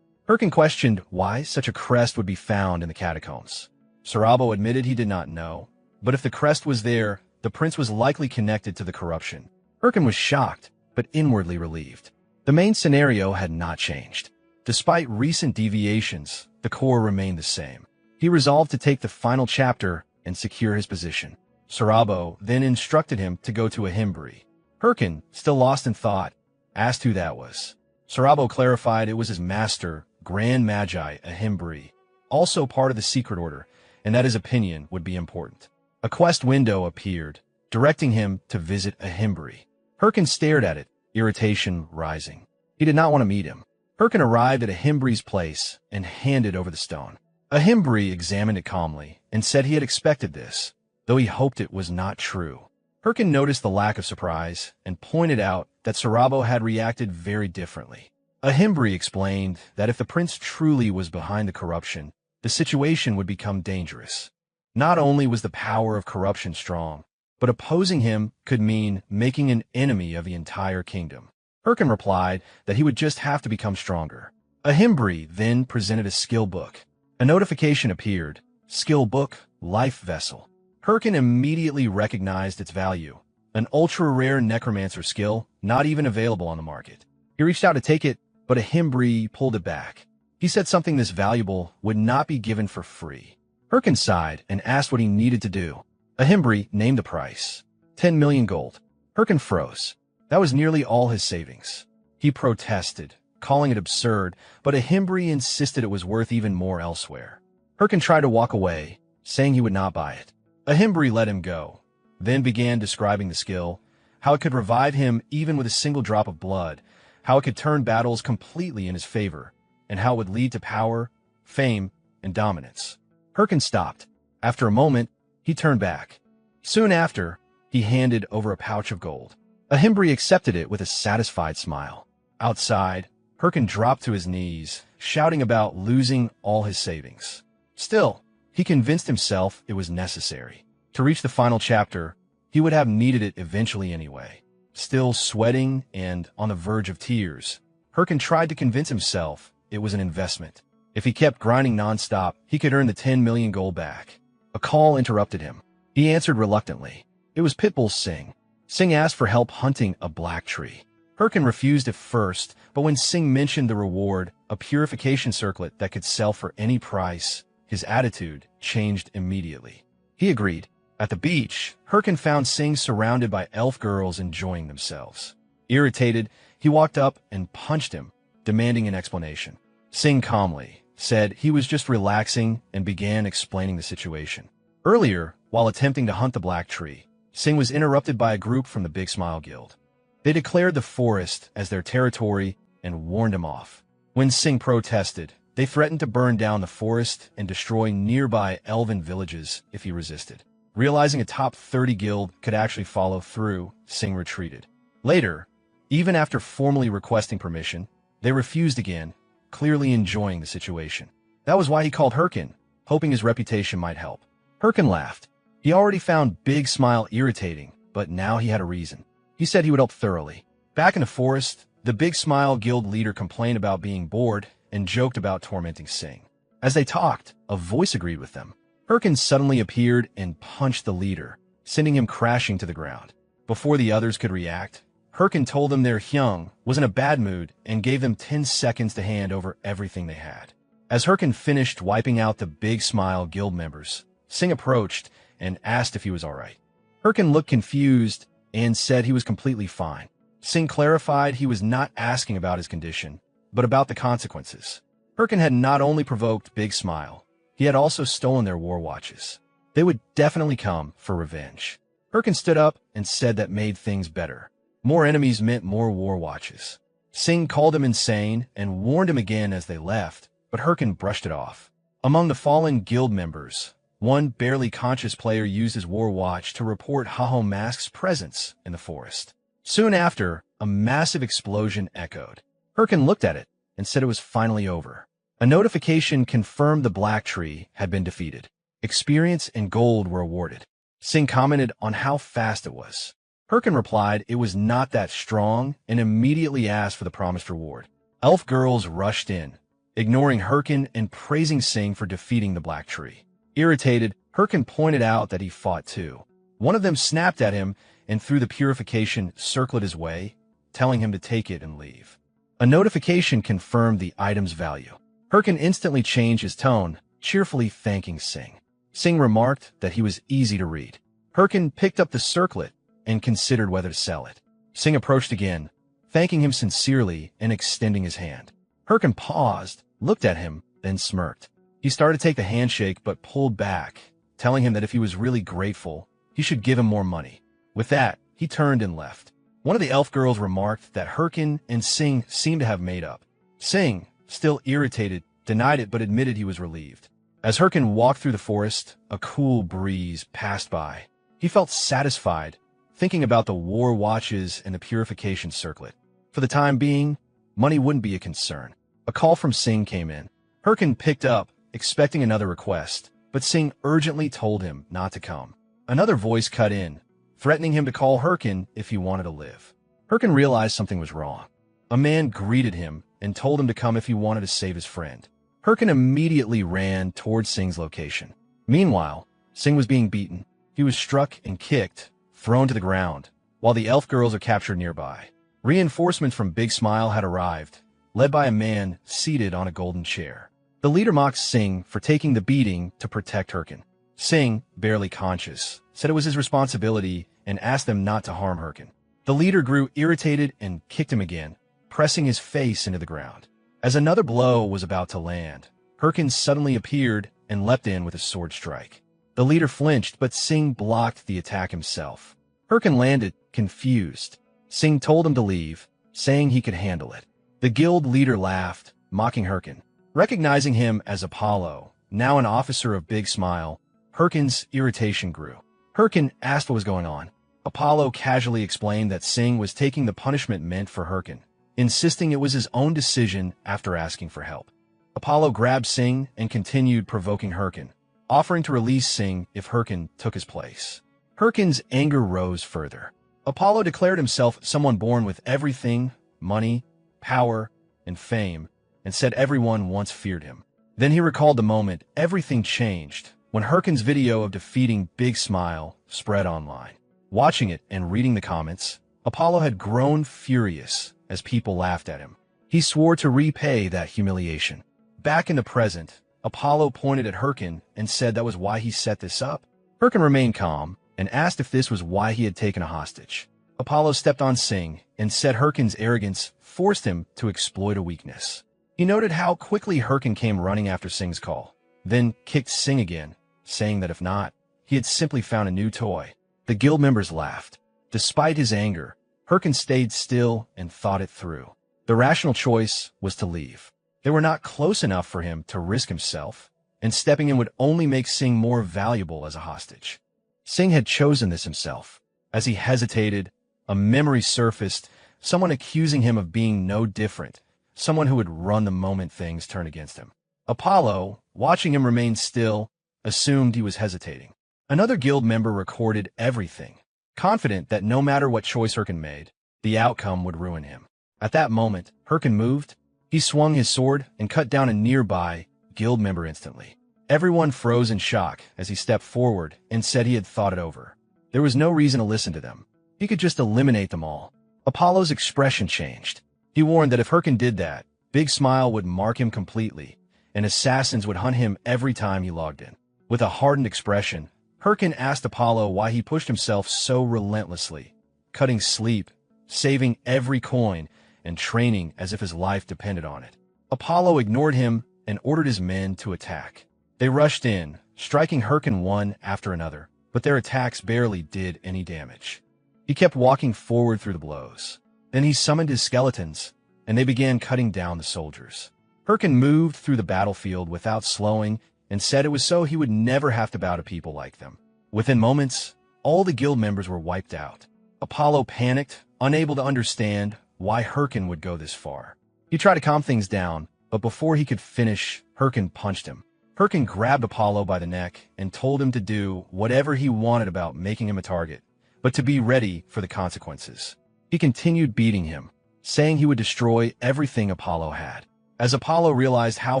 Hirkin questioned why such a crest would be found in the catacombs. Sarabo admitted he did not know, but if the crest was there, the prince was likely connected to the corruption. Hirkin was shocked, but inwardly relieved. The main scenario had not changed. Despite recent deviations, the core remained the same. He resolved to take the final chapter and secure his position. Sarabo then instructed him to go to Ahimbri. Hirkin, still lost in thought, asked who that was. Sarabo clarified it was his master, Grand Magi Ahimbri, also part of the Secret Order, and that his opinion would be important. A quest window appeared, directing him to visit Ahimbri. Hirkin stared at it, irritation rising. He did not want to meet him. Hirkin arrived at Ahimbri's place and handed over the stone. Ahimbri examined it calmly and said he had expected this, though he hoped it was not true. Hirkin noticed the lack of surprise and pointed out that Sarabo had reacted very differently. Ahimbri explained that if the prince truly was behind the corruption, the situation would become dangerous. Not only was the power of corruption strong, but opposing him could mean making an enemy of the entire kingdom. Hirkin replied that he would just have to become stronger. Ahimbri then presented a skill book. A notification appeared, Skill Book, Life Vessel. Hirkin immediately recognized its value, an ultra-rare necromancer skill not even available on the market. He reached out to take it, but Ahimbri pulled it back. He said something this valuable would not be given for free. Hirkin sighed and asked what he needed to do. Ahimbri named the price, 10 million gold. Hirkin froze. That was nearly all his savings. He protested, calling it absurd, but Ahimbri insisted it was worth even more elsewhere. Hirkin tried to walk away, saying he would not buy it. Ahimbri let him go, then began describing the skill, how it could revive him even with a single drop of blood, how it could turn battles completely in his favor, and how it would lead to power, fame, and dominance. Hirkin stopped. After a moment, he turned back. Soon after, he handed over a pouch of gold. Ahimbri accepted it with a satisfied smile. Outside, Hirkin dropped to his knees, shouting about losing all his savings. Still, he convinced himself it was necessary. To reach the final chapter, he would have needed it eventually anyway. Still sweating and on the verge of tears, Hirkin tried to convince himself it was an investment. If he kept grinding non-stop, he could earn the 10 million gold back. A call interrupted him. He answered reluctantly. It was Pitbull Singh. Singh asked for help hunting a black tree. Hirkin refused at first, but when Singh mentioned the reward, a purification circlet that could sell for any price, his attitude changed immediately. He agreed. At the beach, Hirkin found Singh surrounded by elf girls enjoying themselves. Irritated, he walked up and punched him, demanding an explanation. Singh calmly said he was just relaxing and began explaining the situation. Earlier, while attempting to hunt the black tree, Singh was interrupted by a group from the Big Smile Guild. They declared the forest as their territory and warned him off. When Singh protested, they threatened to burn down the forest and destroy nearby elven villages if he resisted. Realizing a top 30 guild could actually follow through, Singh retreated. Later, even after formally requesting permission, they refused again, clearly enjoying the situation. That was why he called Hirkin, hoping his reputation might help. Hirkin laughed. He already found Big Smile irritating, but now he had a reason. He said he would help thoroughly. Back in the forest, The Big Smile Guild leader complained about being bored and joked about tormenting Sing. As they talked, a voice agreed with them. Herkin suddenly appeared and punched the leader, sending him crashing to the ground. Before the others could react, Herkin told them their Hyung was in a bad mood and gave them 10 seconds to hand over everything they had. As Herkin finished wiping out the Big Smile Guild members, Sing approached and asked if he was alright. Herkin looked confused and said he was completely fine. Sing clarified he was not asking about his condition, but about the consequences. Herkin had not only provoked Big Smile, he had also stolen their war watches. They would definitely come for revenge. Herkin stood up and said that made things better. More enemies meant more war watches. Sing called him insane and warned him again as they left, but Herkin brushed it off. Among the fallen guild members, one barely conscious player used his war watch to report Haho Mask's presence in the forest. Soon after, a massive explosion echoed. Herkin looked at it and said it was finally over. A notification confirmed the Black Tree had been defeated. Experience and gold were awarded. Sing commented on how fast it was. Herkin replied it was not that strong and immediately asked for the promised reward. Elf girls rushed in, ignoring Herkin and praising Sing for defeating the Black Tree. Irritated, Herkin pointed out that he fought too. One of them snapped at him and threw the purification circlet his way, telling him to take it and leave. A notification confirmed the item's value. Herkin instantly changed his tone, cheerfully thanking Sing. Sing remarked that he was easy to read. Herkin picked up the circlet and considered whether to sell it. Sing approached again, thanking him sincerely and extending his hand. Herkin paused, looked at him, then smirked. He started to take the handshake but pulled back, telling him that if he was really grateful, he should give him more money. With that, he turned and left. One of the elf girls remarked that Herkin and Sing seemed to have made up. Sing, still irritated, denied it but admitted he was relieved. As Herkin walked through the forest, a cool breeze passed by. He felt satisfied, thinking about the war watches and the purification circlet. For the time being, money wouldn't be a concern. A call from Sing came in. Herkin picked up, expecting another request, but Sing urgently told him not to come. Another voice cut in, threatening him to call Herkin if he wanted to live. Herkin realized something was wrong. A man greeted him and told him to come if he wanted to save his friend. Herkin immediately ran towards Sing's location. Meanwhile, Sing was being beaten. He was struck and kicked, thrown to the ground, while the elf girls are captured nearby. Reinforcements from Big Smile had arrived, led by a man seated on a golden chair. The leader mocked Sing for taking the beating to protect Herkin. Sing, barely conscious, said it was his responsibility and asked them not to harm Herkin. The leader grew irritated and kicked him again, pressing his face into the ground. As another blow was about to land, Herkin suddenly appeared and leapt in with a sword strike. The leader flinched, but Sing blocked the attack himself. Herkin landed, confused. Sing told him to leave, saying he could handle it. The guild leader laughed, mocking Herkin. Recognizing him as Apollo, now an officer of Big Smile, Herkin's irritation grew. Herkin asked what was going on. Apollo casually explained that Sing was taking the punishment meant for Herkin, insisting it was his own decision after asking for help. Apollo grabbed Sing and continued provoking Herkin, offering to release Sing if Herkin took his place. Herkin's anger rose further. Apollo declared himself someone born with everything, money, power, and fame, and said everyone once feared him. Then he recalled the moment everything changed when Herkin's video of defeating Big Smile spread online. Watching it and reading the comments, Apollo had grown furious as people laughed at him. He swore to repay that humiliation. Back in the present, Apollo pointed at Herkin and said that was why he set this up. Herkin remained calm and asked if this was why he had taken a hostage. Apollo stepped on Sing and said Herkin's arrogance forced him to exploit a weakness. He noted how quickly Herkin came running after Sing's call, then kicked Sing again, saying that if not, he had simply found a new toy. The guild members laughed. Despite his anger, Herkin stayed still and thought it through. The rational choice was to leave. They were not close enough for him to risk himself, and stepping in would only make Sing more valuable as a hostage. Sing had chosen this himself. As he hesitated, a memory surfaced, someone accusing him of being no different, someone who would run the moment things turned against him. Apollo, watching him remain still, assumed he was hesitating. Another guild member recorded everything, confident that no matter what choice Herkin made, the outcome would ruin him. At that moment, Herkin moved. He swung his sword and cut down a nearby guild member instantly. Everyone froze in shock as he stepped forward and said he had thought it over. There was no reason to listen to them. He could just eliminate them all. Apollo's expression changed. He warned that if Herkin did that, Big Smile would mark him completely, and assassins would hunt him every time he logged in. With a hardened expression, Herkin asked Apollo why he pushed himself so relentlessly, cutting sleep, saving every coin, and training as if his life depended on it. Apollo ignored him and ordered his men to attack. They rushed in, striking Herkin one after another, but their attacks barely did any damage. He kept walking forward through the blows. Then he summoned his skeletons, and they began cutting down the soldiers. Herkin moved through the battlefield without slowing and said it was so he would never have to bow to people like them. Within moments, all the guild members were wiped out. Apollo panicked, unable to understand why Herkin would go this far. He tried to calm things down, but before he could finish, Herkin punched him. Herkin grabbed Apollo by the neck and told him to do whatever he wanted about making him a target, but to be ready for the consequences. He continued beating him, saying he would destroy everything Apollo had. As Apollo realized how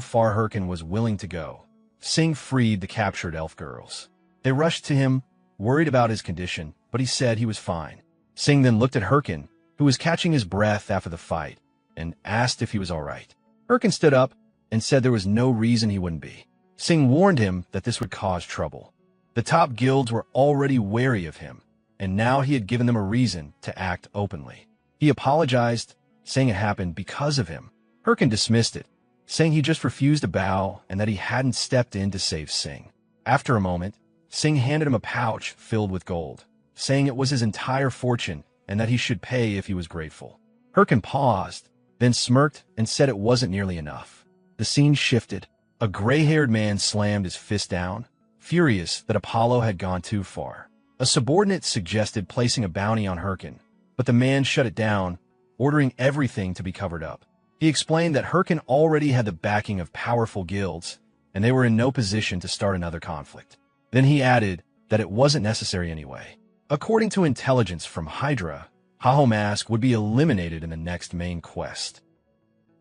far Herkin was willing to go, Sing freed the captured elf girls. They rushed to him, worried about his condition, but he said he was fine. Sing then looked at Herkin, who was catching his breath after the fight, and asked if he was all right. Herkin stood up and said there was no reason he wouldn't be. Sing warned him that this would cause trouble. The top guilds were already wary of him, and now he had given them a reason to act openly. He apologized, saying it happened because of him. Herkin dismissed it, saying he just refused to bow and that he hadn't stepped in to save Sing. After a moment, Sing handed him a pouch filled with gold, saying it was his entire fortune and that he should pay if he was grateful. Herkin paused, then smirked and said it wasn't nearly enough. The scene shifted. A gray-haired man slammed his fist down, furious that Apollo had gone too far. A subordinate suggested placing a bounty on Herkin, but the man shut it down, ordering everything to be covered up. He explained that Herkin already had the backing of powerful guilds, and they were in no position to start another conflict. Then he added that it wasn't necessary anyway. According to intelligence from Hydra, Haho Mask would be eliminated in the next main quest.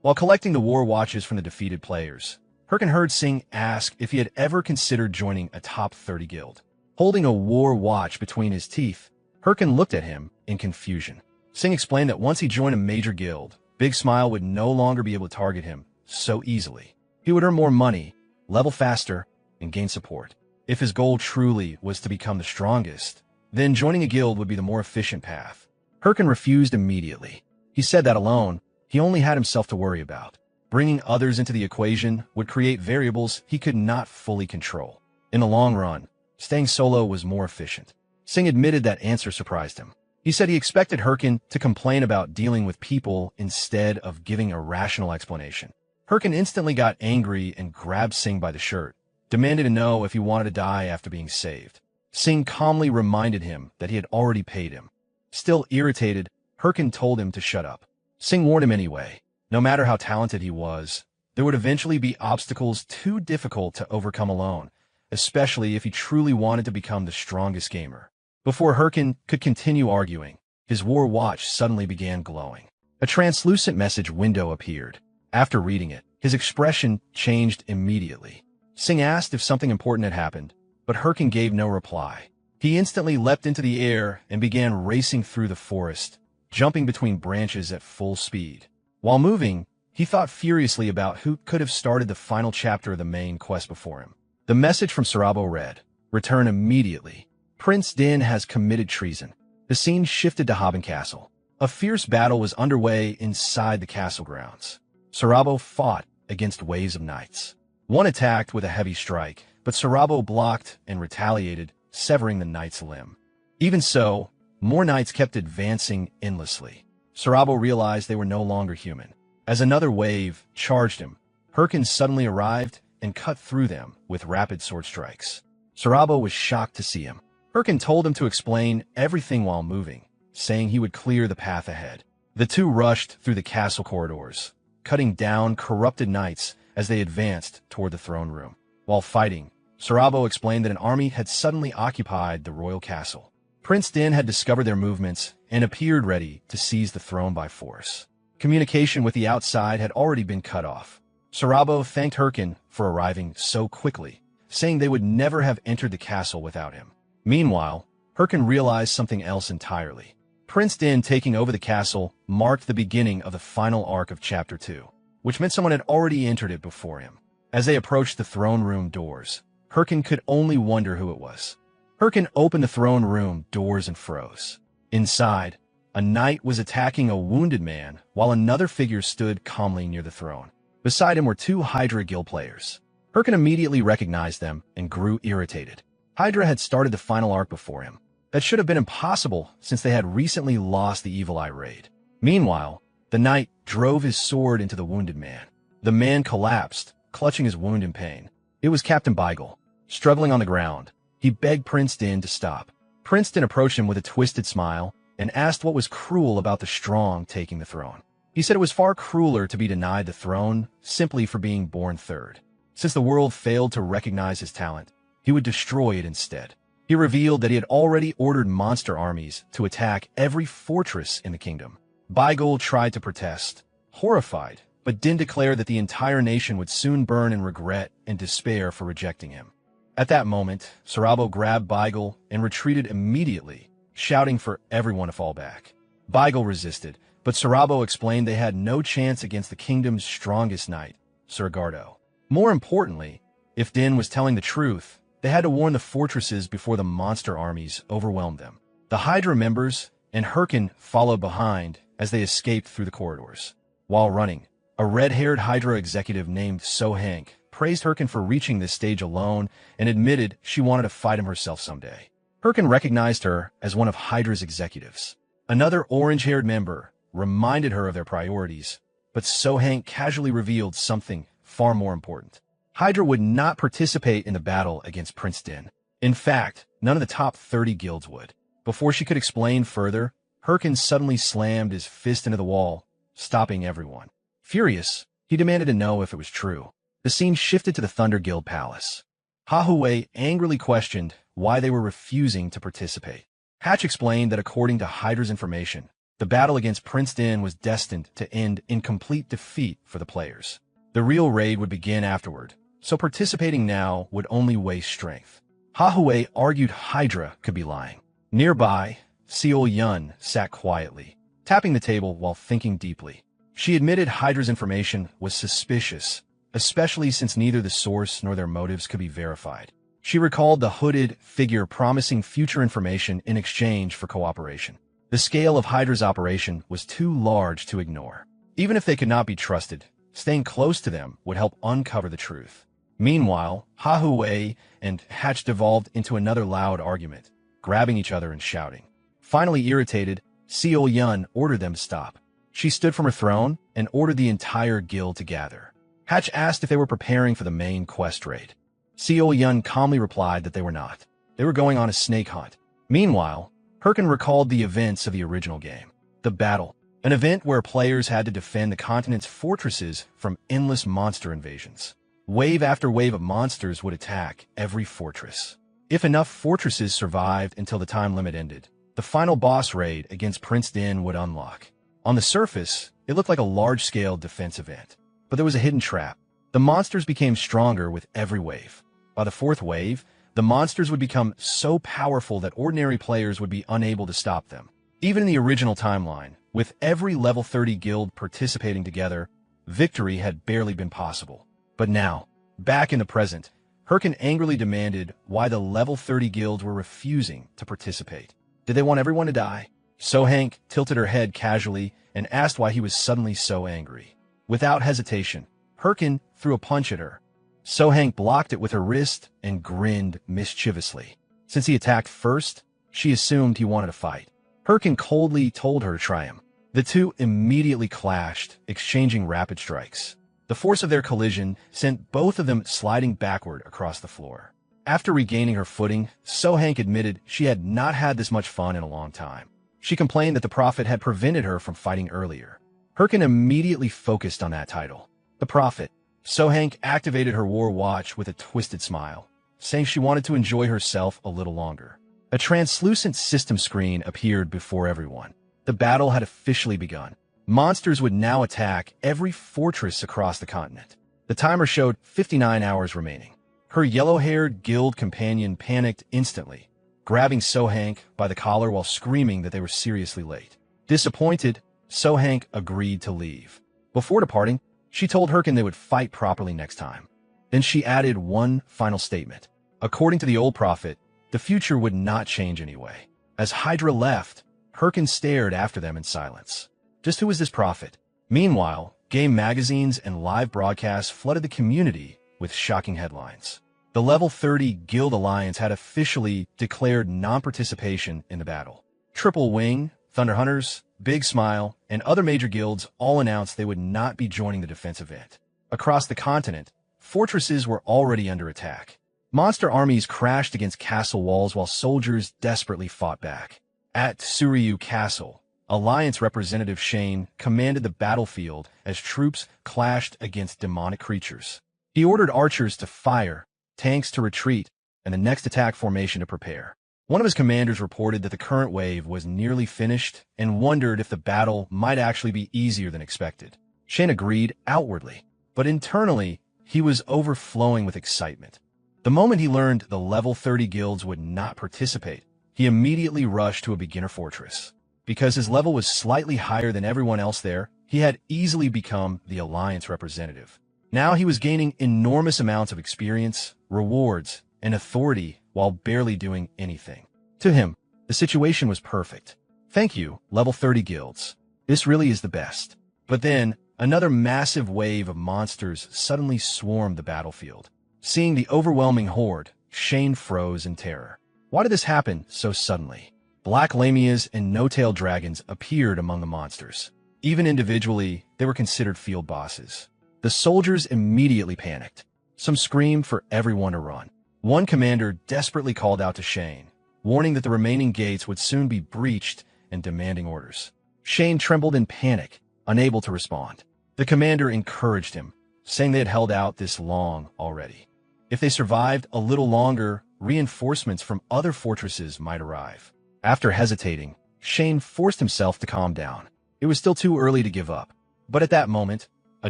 While collecting the war watches from the defeated players, Herkin heard Sing ask if he had ever considered joining a top 30 guild. Holding a war watch between his teeth, Herkin looked at him in confusion. Sing explained that once he joined a major guild, Big Smile would no longer be able to target him so easily. He would earn more money, level faster, and gain support. If his goal truly was to become the strongest, then joining a guild would be the more efficient path. Herkin refused immediately. He said that alone, he only had himself to worry about. Bringing others into the equation would create variables he could not fully control. In the long run, staying solo was more efficient. Sing admitted that answer surprised him. He said he expected Herkin to complain about dealing with people instead of giving a rational explanation. Herkin instantly got angry and grabbed Sing by the shirt, demanding to know if he wanted to die after being saved. Sing calmly reminded him that he had already paid him. Still irritated, Herkin told him to shut up. Sing warned him anyway. No matter how talented he was, there would eventually be obstacles too difficult to overcome alone, especially if he truly wanted to become the strongest gamer. Before Herkin could continue arguing, his war watch suddenly began glowing. A translucent message window appeared. After reading it, his expression changed immediately. Sing asked if something important had happened, but Herkin gave no reply. He instantly leapt into the air and began racing through the forest, jumping between branches at full speed. While moving, he thought furiously about who could have started the final chapter of the main quest before him. The message from Sarabo read, "Return immediately. Prince Din has committed treason." The scene shifted to Haben Castle. A fierce battle was underway inside the castle grounds. Sarabo fought against waves of knights. One attacked with a heavy strike, but Sarabo blocked and retaliated, severing the knight's limb. Even so, more knights kept advancing endlessly. Sarabo realized they were no longer human. As another wave charged him, Herkin suddenly arrived and cut through them with rapid sword strikes. Sarabo was shocked to see him. Herkin told him to explain everything while moving, saying he would clear the path ahead. The two rushed through the castle corridors, cutting down corrupted knights as they advanced toward the throne room. While fighting, Sarabo explained that an army had suddenly occupied the royal castle. Prince Din had discovered their movements and appeared ready to seize the throne by force. Communication with the outside had already been cut off. Sarabo thanked Herkin for arriving so quickly, saying they would never have entered the castle without him. Meanwhile, Herkin realized something else entirely. Prince Din taking over the castle marked the beginning of the final arc of Chapter 2, which meant someone had already entered it before him. As they approached the throne room doors, Herkin could only wonder who it was. Herkin opened the throne room doors and froze. Inside, a knight was attacking a wounded man, while another figure stood calmly near the throne. Beside him were two Hydra Guild players. Herkin immediately recognized them and grew irritated. Hydra had started the final arc before him. That should have been impossible since they had recently lost the Evil Eye raid. Meanwhile, the knight drove his sword into the wounded man. The man collapsed, clutching his wound in pain. It was Captain Beigel. Struggling on the ground, he begged Prince Din to stop. Prince Din approached him with a twisted smile and asked what was cruel about the strong taking the throne. He said it was far crueler to be denied the throne simply for being born third. Since the world failed to recognize his talent, he would destroy it instead. He revealed that he had already ordered monster armies to attack every fortress in the kingdom. Beigel tried to protest, horrified, but Din declared that the entire nation would soon burn in regret and despair for rejecting him. At that moment, Sarabo grabbed Beigel and retreated immediately, shouting for everyone to fall back. Beigel resisted, but Sarabo explained they had no chance against the kingdom's strongest knight, Sir Gardo. More importantly, if Din was telling the truth, they had to warn the fortresses before the monster armies overwhelmed them. The Hydra members and Herkin followed behind as they escaped through the corridors. While running, a red-haired Hydra executive named So Hank praised Herkin for reaching this stage alone and admitted she wanted to fight him herself someday. Herkin recognized her as one of Hydra's executives. Another orange-haired member reminded her of their priorities, but So Hank casually revealed something far more important. Hydra would not participate in the battle against Prince Din. In fact, none of the top 30 guilds would. Before she could explain further, Herkin suddenly slammed his fist into the wall, stopping everyone. Furious, he demanded to know if it was true. The scene shifted to the Thunder Guild Palace. Hahuei angrily questioned why they were refusing to participate. Hatch explained that according to Hydra's information, the battle against Prince Din was destined to end in complete defeat for the players. The real raid would begin afterward, so participating now would only waste strength. Hahuei argued Hydra could be lying. Nearby, Seol Yun sat quietly, tapping the table while thinking deeply. She admitted Hydra's information was suspicious, especially since neither the source nor their motives could be verified. She recalled the hooded figure promising future information in exchange for cooperation. The scale of Hydra's operation was too large to ignore. Even if they could not be trusted, staying close to them would help uncover the truth. Meanwhile, Hahuei and Hatch devolved into another loud argument, grabbing each other and shouting. Finally irritated, Seol Yun ordered them to stop. She stood from her throne and ordered the entire guild to gather. Hatch asked if they were preparing for the main quest raid. Seol Yun calmly replied that they were not. They were going on a snake hunt. Meanwhile, Herkin recalled the events of the original game. The battle, an event where players had to defend the continent's fortresses from endless monster invasions. Wave after wave of monsters would attack every fortress. If enough fortresses survived until the time limit ended, the final boss raid against Prince Din would unlock. On the surface, it looked like a large-scale defense event, but there was a hidden trap. The monsters became stronger with every wave. By the fourth wave, the monsters would become so powerful that ordinary players would be unable to stop them. Even in the original timeline, with every level 30 guild participating together, victory had barely been possible. But now, back in the present, Herkin angrily demanded why the level 30 guilds were refusing to participate. Did they want everyone to die? So Hank tilted her head casually and asked why he was suddenly so angry. Without hesitation, Herkin threw a punch at her. So Hank blocked it with her wrist and grinned mischievously. Since he attacked first, she assumed he wanted to fight. Herkin coldly told her to try him. The two immediately clashed, exchanging rapid strikes. The force of their collision sent both of them sliding backward across the floor. After regaining her footing, So Hank admitted she had not had this much fun in a long time. She complained that the Prophet had prevented her from fighting earlier. Herkin immediately focused on that title. The Prophet. So Hank activated her war watch with a twisted smile, saying she wanted to enjoy herself a little longer. A translucent system screen appeared before everyone. The battle had officially begun. Monsters would now attack every fortress across the continent. The timer showed 59 hours remaining. Her yellow-haired guild companion panicked instantly, grabbing Sohank by the collar while screaming that they were seriously late. Disappointed, Sohank agreed to leave. Before departing, she told Herkin they would fight properly next time. Then she added one final statement. According to the old prophet, the future would not change anyway. As Hydra left, Herkin stared after them in silence. Just who was this prophet? Meanwhile, game magazines and live broadcasts flooded the community with shocking headlines. The Level 30 Guild Alliance had officially declared non-participation in the battle. Triple Wing, Thunder Hunters, Big Smile, and other major guilds all announced they would not be joining the defense event. Across the continent, fortresses were already under attack. Monster armies crashed against castle walls while soldiers desperately fought back. At Tsuryu Castle, Alliance representative Shane commanded the battlefield as troops clashed against demonic creatures. He ordered archers to fire, tanks to retreat, and the next attack formation to prepare. One of his commanders reported that the current wave was nearly finished and wondered if the battle might actually be easier than expected. Shane agreed outwardly, but internally, he was overflowing with excitement. The moment he learned the Level 30 guilds would not participate, he immediately rushed to a beginner fortress. Because his level was slightly higher than everyone else there, he had easily become the Alliance representative. Now he was gaining enormous amounts of experience, rewards, and authority while barely doing anything. To him, the situation was perfect. Thank you, Level 30 guilds. This really is the best. But then, another massive wave of monsters suddenly swarmed the battlefield. Seeing the overwhelming horde, Shane froze in terror. Why did this happen so suddenly? Black lamias and no-tailed dragons appeared among the monsters. Even individually, they were considered field bosses. The soldiers immediately panicked. Some screamed for everyone to run. One commander desperately called out to Shane, warning that the remaining gates would soon be breached and demanding orders. Shane trembled in panic, unable to respond. The commander encouraged him, saying they had held out this long already. If they survived a little longer, reinforcements from other fortresses might arrive. After hesitating, Shane forced himself to calm down. It was still too early to give up. But at that moment, a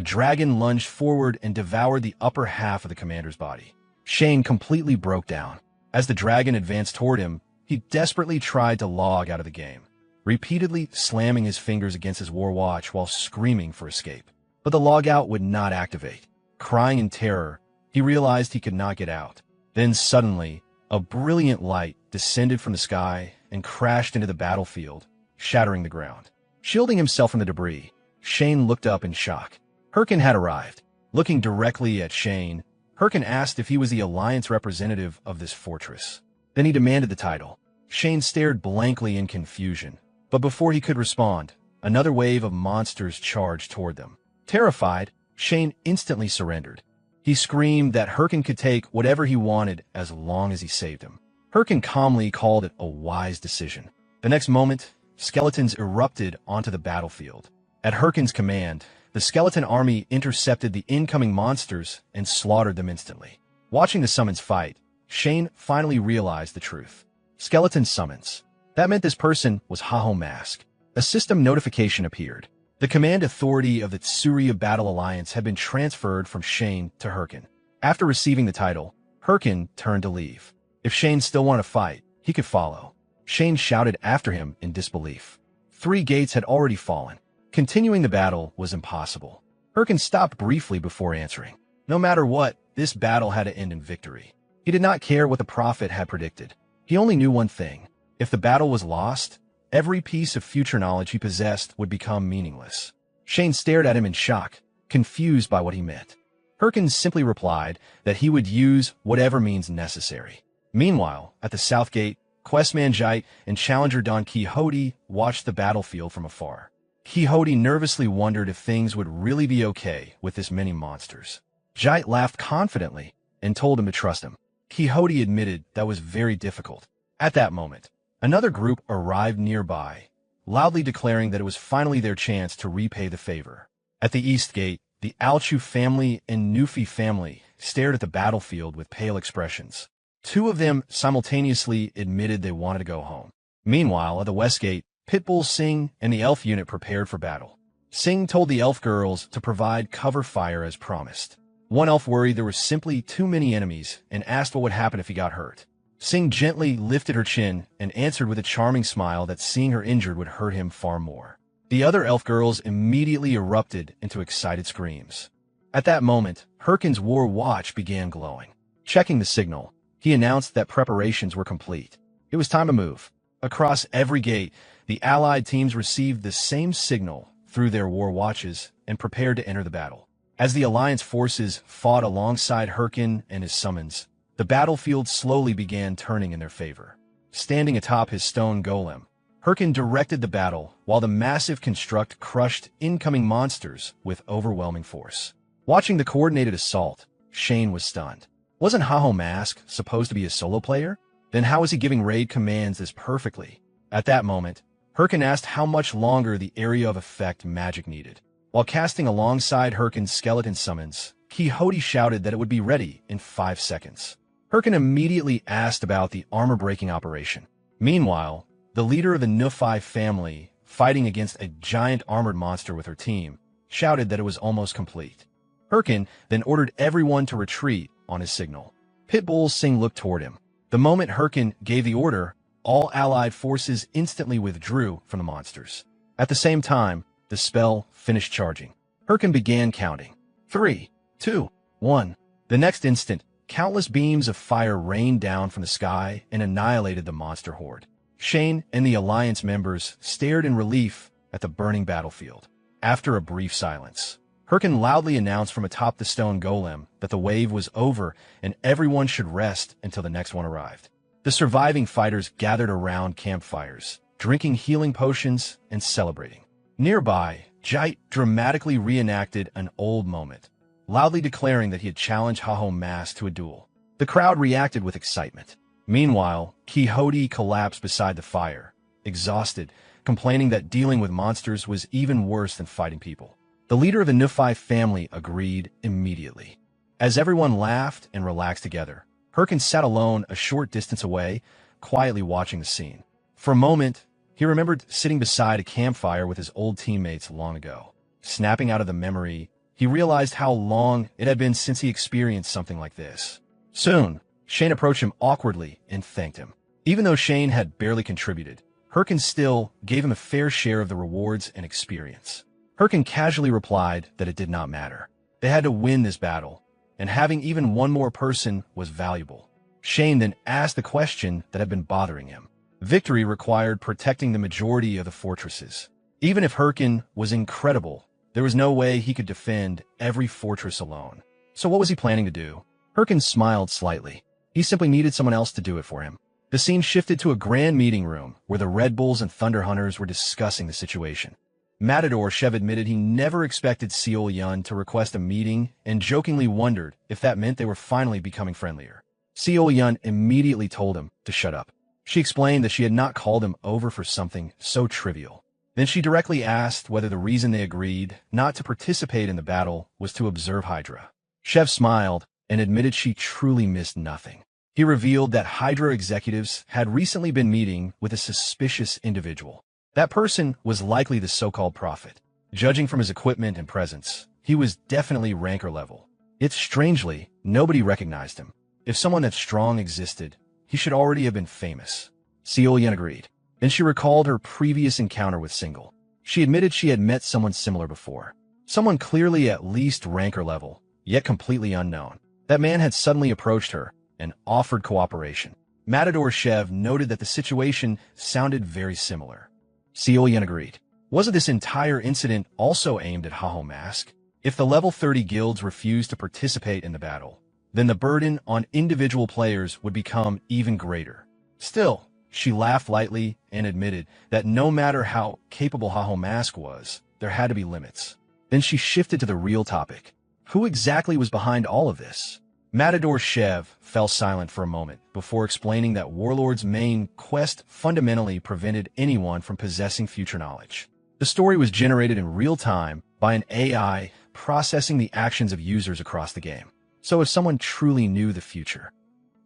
dragon lunged forward and devoured the upper half of the commander's body. Shane completely broke down. As the dragon advanced toward him, he desperately tried to log out of the game, repeatedly slamming his fingers against his war watch while screaming for escape. But the logout would not activate. Crying in terror, he realized he could not get out. Then suddenly, a brilliant light descended from the sky and crashed into the battlefield, shattering the ground. Shielding himself from the debris, Shane looked up in shock. Herkin had arrived. Looking directly at Shane, Herkin asked if he was the Alliance representative of this fortress. Then he demanded the title. Shane stared blankly in confusion, but before he could respond, another wave of monsters charged toward them. Terrified, Shane instantly surrendered. He screamed that Herkin could take whatever he wanted as long as he saved him. Herkin calmly called it a wise decision. The next moment, skeletons erupted onto the battlefield. At Herkin's command, the skeleton army intercepted the incoming monsters and slaughtered them instantly. Watching the summons fight, Shane finally realized the truth. Skeleton summons. That meant this person was Haho Mask. A system notification appeared. The command authority of the Tsuryu Battle Alliance had been transferred from Shane to Herkin. After receiving the title, Herkin turned to leave. If Shane still wanted to fight, he could follow. Shane shouted after him in disbelief. 3 gates had already fallen. Continuing the battle was impossible. Herkin stopped briefly before answering. No matter what, this battle had to end in victory. He did not care what the prophet had predicted. He only knew one thing. If the battle was lost, every piece of future knowledge he possessed would become meaningless. Shane stared at him in shock, confused by what he meant. Herkin simply replied that he would use whatever means necessary. Meanwhile, at the South Gate, Questman Jite and Challenger Don Quixote watched the battlefield from afar. Quixote nervously wondered if things would really be okay with this many monsters. Jite laughed confidently and told him to trust him. Quixote admitted that was very difficult. At that moment, another group arrived nearby, loudly declaring that it was finally their chance to repay the favor. At the East Gate, the Alchu family and Nufi family stared at the battlefield with pale expressions. 2 of them simultaneously admitted they wanted to go home. Meanwhile, at the West Gate, Pitbull Singh and the Elf unit prepared for battle. Singh told the elf girls to provide cover fire as promised. One elf worried there were simply too many enemies and asked what would happen if he got hurt. Singh gently lifted her chin and answered with a charming smile that seeing her injured would hurt him far more. The other elf girls immediately erupted into excited screams. At that moment, Hyrcan's war watch began glowing. Checking the signal, he announced that preparations were complete. It was time to move. Across every gate, the allied teams received the same signal through their war watches and prepared to enter the battle. As the alliance forces fought alongside Hyrcan and his summons, the battlefield slowly began turning in their favor. Standing atop his stone golem, Hyrcan directed the battle while the massive construct crushed incoming monsters with overwhelming force. Watching the coordinated assault, Shane was stunned. Wasn't Haho Mask supposed to be a solo player? Then how was he giving raid commands this perfectly? At that moment, Hyrcan asked how much longer the area of effect magic needed. While casting alongside Hyrcan's skeleton summons, Quixote shouted that it would be ready in 5 seconds. Hyrcan immediately asked about the armor-breaking operation. Meanwhile, the leader of the Nephi family, fighting against a giant armored monster with her team, shouted that it was almost complete. Hyrcan then ordered everyone to retreat on his signal. Pitbull Singh looked toward him. The moment Hyrcan gave the order, all allied forces instantly withdrew from the monsters. At the same time, the spell finished charging. Hyrcan began counting. 3, 2, 1. The next instant, countless beams of fire rained down from the sky and annihilated the monster horde. Shane and the alliance members stared in relief at the burning battlefield. After a brief silence, Hyrcan loudly announced from atop the stone golem that the wave was over and everyone should rest until the next one arrived. The surviving fighters gathered around campfires, drinking healing potions and celebrating. Nearby, Jite dramatically reenacted an old moment, loudly declaring that he had challenged Haho Mask to a duel. The crowd reacted with excitement. Meanwhile, Quixote collapsed beside the fire, exhausted, complaining that dealing with monsters was even worse than fighting people. The leader of the Nephi family agreed immediately. As everyone laughed and relaxed together, Hyrcan sat alone a short distance away, quietly watching the scene. For a moment, he remembered sitting beside a campfire with his old teammates long ago. Snapping out of the memory, he realized how long it had been since he experienced something like this. Soon, Shane approached him awkwardly and thanked him. Even though Shane had barely contributed, Hyrcan still gave him a fair share of the rewards and experience. Hyrcan casually replied that it did not matter. They had to win this battle, and having even one more person was valuable. Shane then asked the question that had been bothering him. Victory required protecting the majority of the fortresses. Even if Hyrcan was incredible, there was no way he could defend every fortress alone. So what was he planning to do? Hyrcan smiled slightly. He simply needed someone else to do it for him. The scene shifted to a grand meeting room where the Red Bulls and Thunder Hunters were discussing the situation. Matador Chev admitted he never expected Seol Yun to request a meeting and jokingly wondered if that meant they were finally becoming friendlier. Seol Yun immediately told him to shut up. She explained that she had not called him over for something so trivial. Then she directly asked whether the reason they agreed not to participate in the battle was to observe Hydra. Chev smiled and admitted she truly missed nothing. He revealed that Hydra executives had recently been meeting with a suspicious individual. That person was likely the so-called prophet. Judging from his equipment and presence, he was definitely ranker level. Yet strangely, nobody recognized him. If someone that strong existed, he should already have been famous. Seol Yun agreed. Then she recalled her previous encounter with Single. She admitted she had met someone similar before. Someone clearly at least ranker level, yet completely unknown. That man had suddenly approached her and offered cooperation. Matador Chev noted that the situation sounded very similar. Seol Yun agreed. Wasn't this entire incident also aimed at Haho Mask? If the level 30 guilds refused to participate in the battle, then the burden on individual players would become even greater. Still, she laughed lightly and admitted that no matter how capable Haho Mask was, there had to be limits. Then she shifted to the real topic. Who exactly was behind all of this? Matador Chev fell silent for a moment before explaining that Warlord's main quest fundamentally prevented anyone from possessing future knowledge. The story was generated in real time by an AI processing the actions of users across the game. So if someone truly knew the future,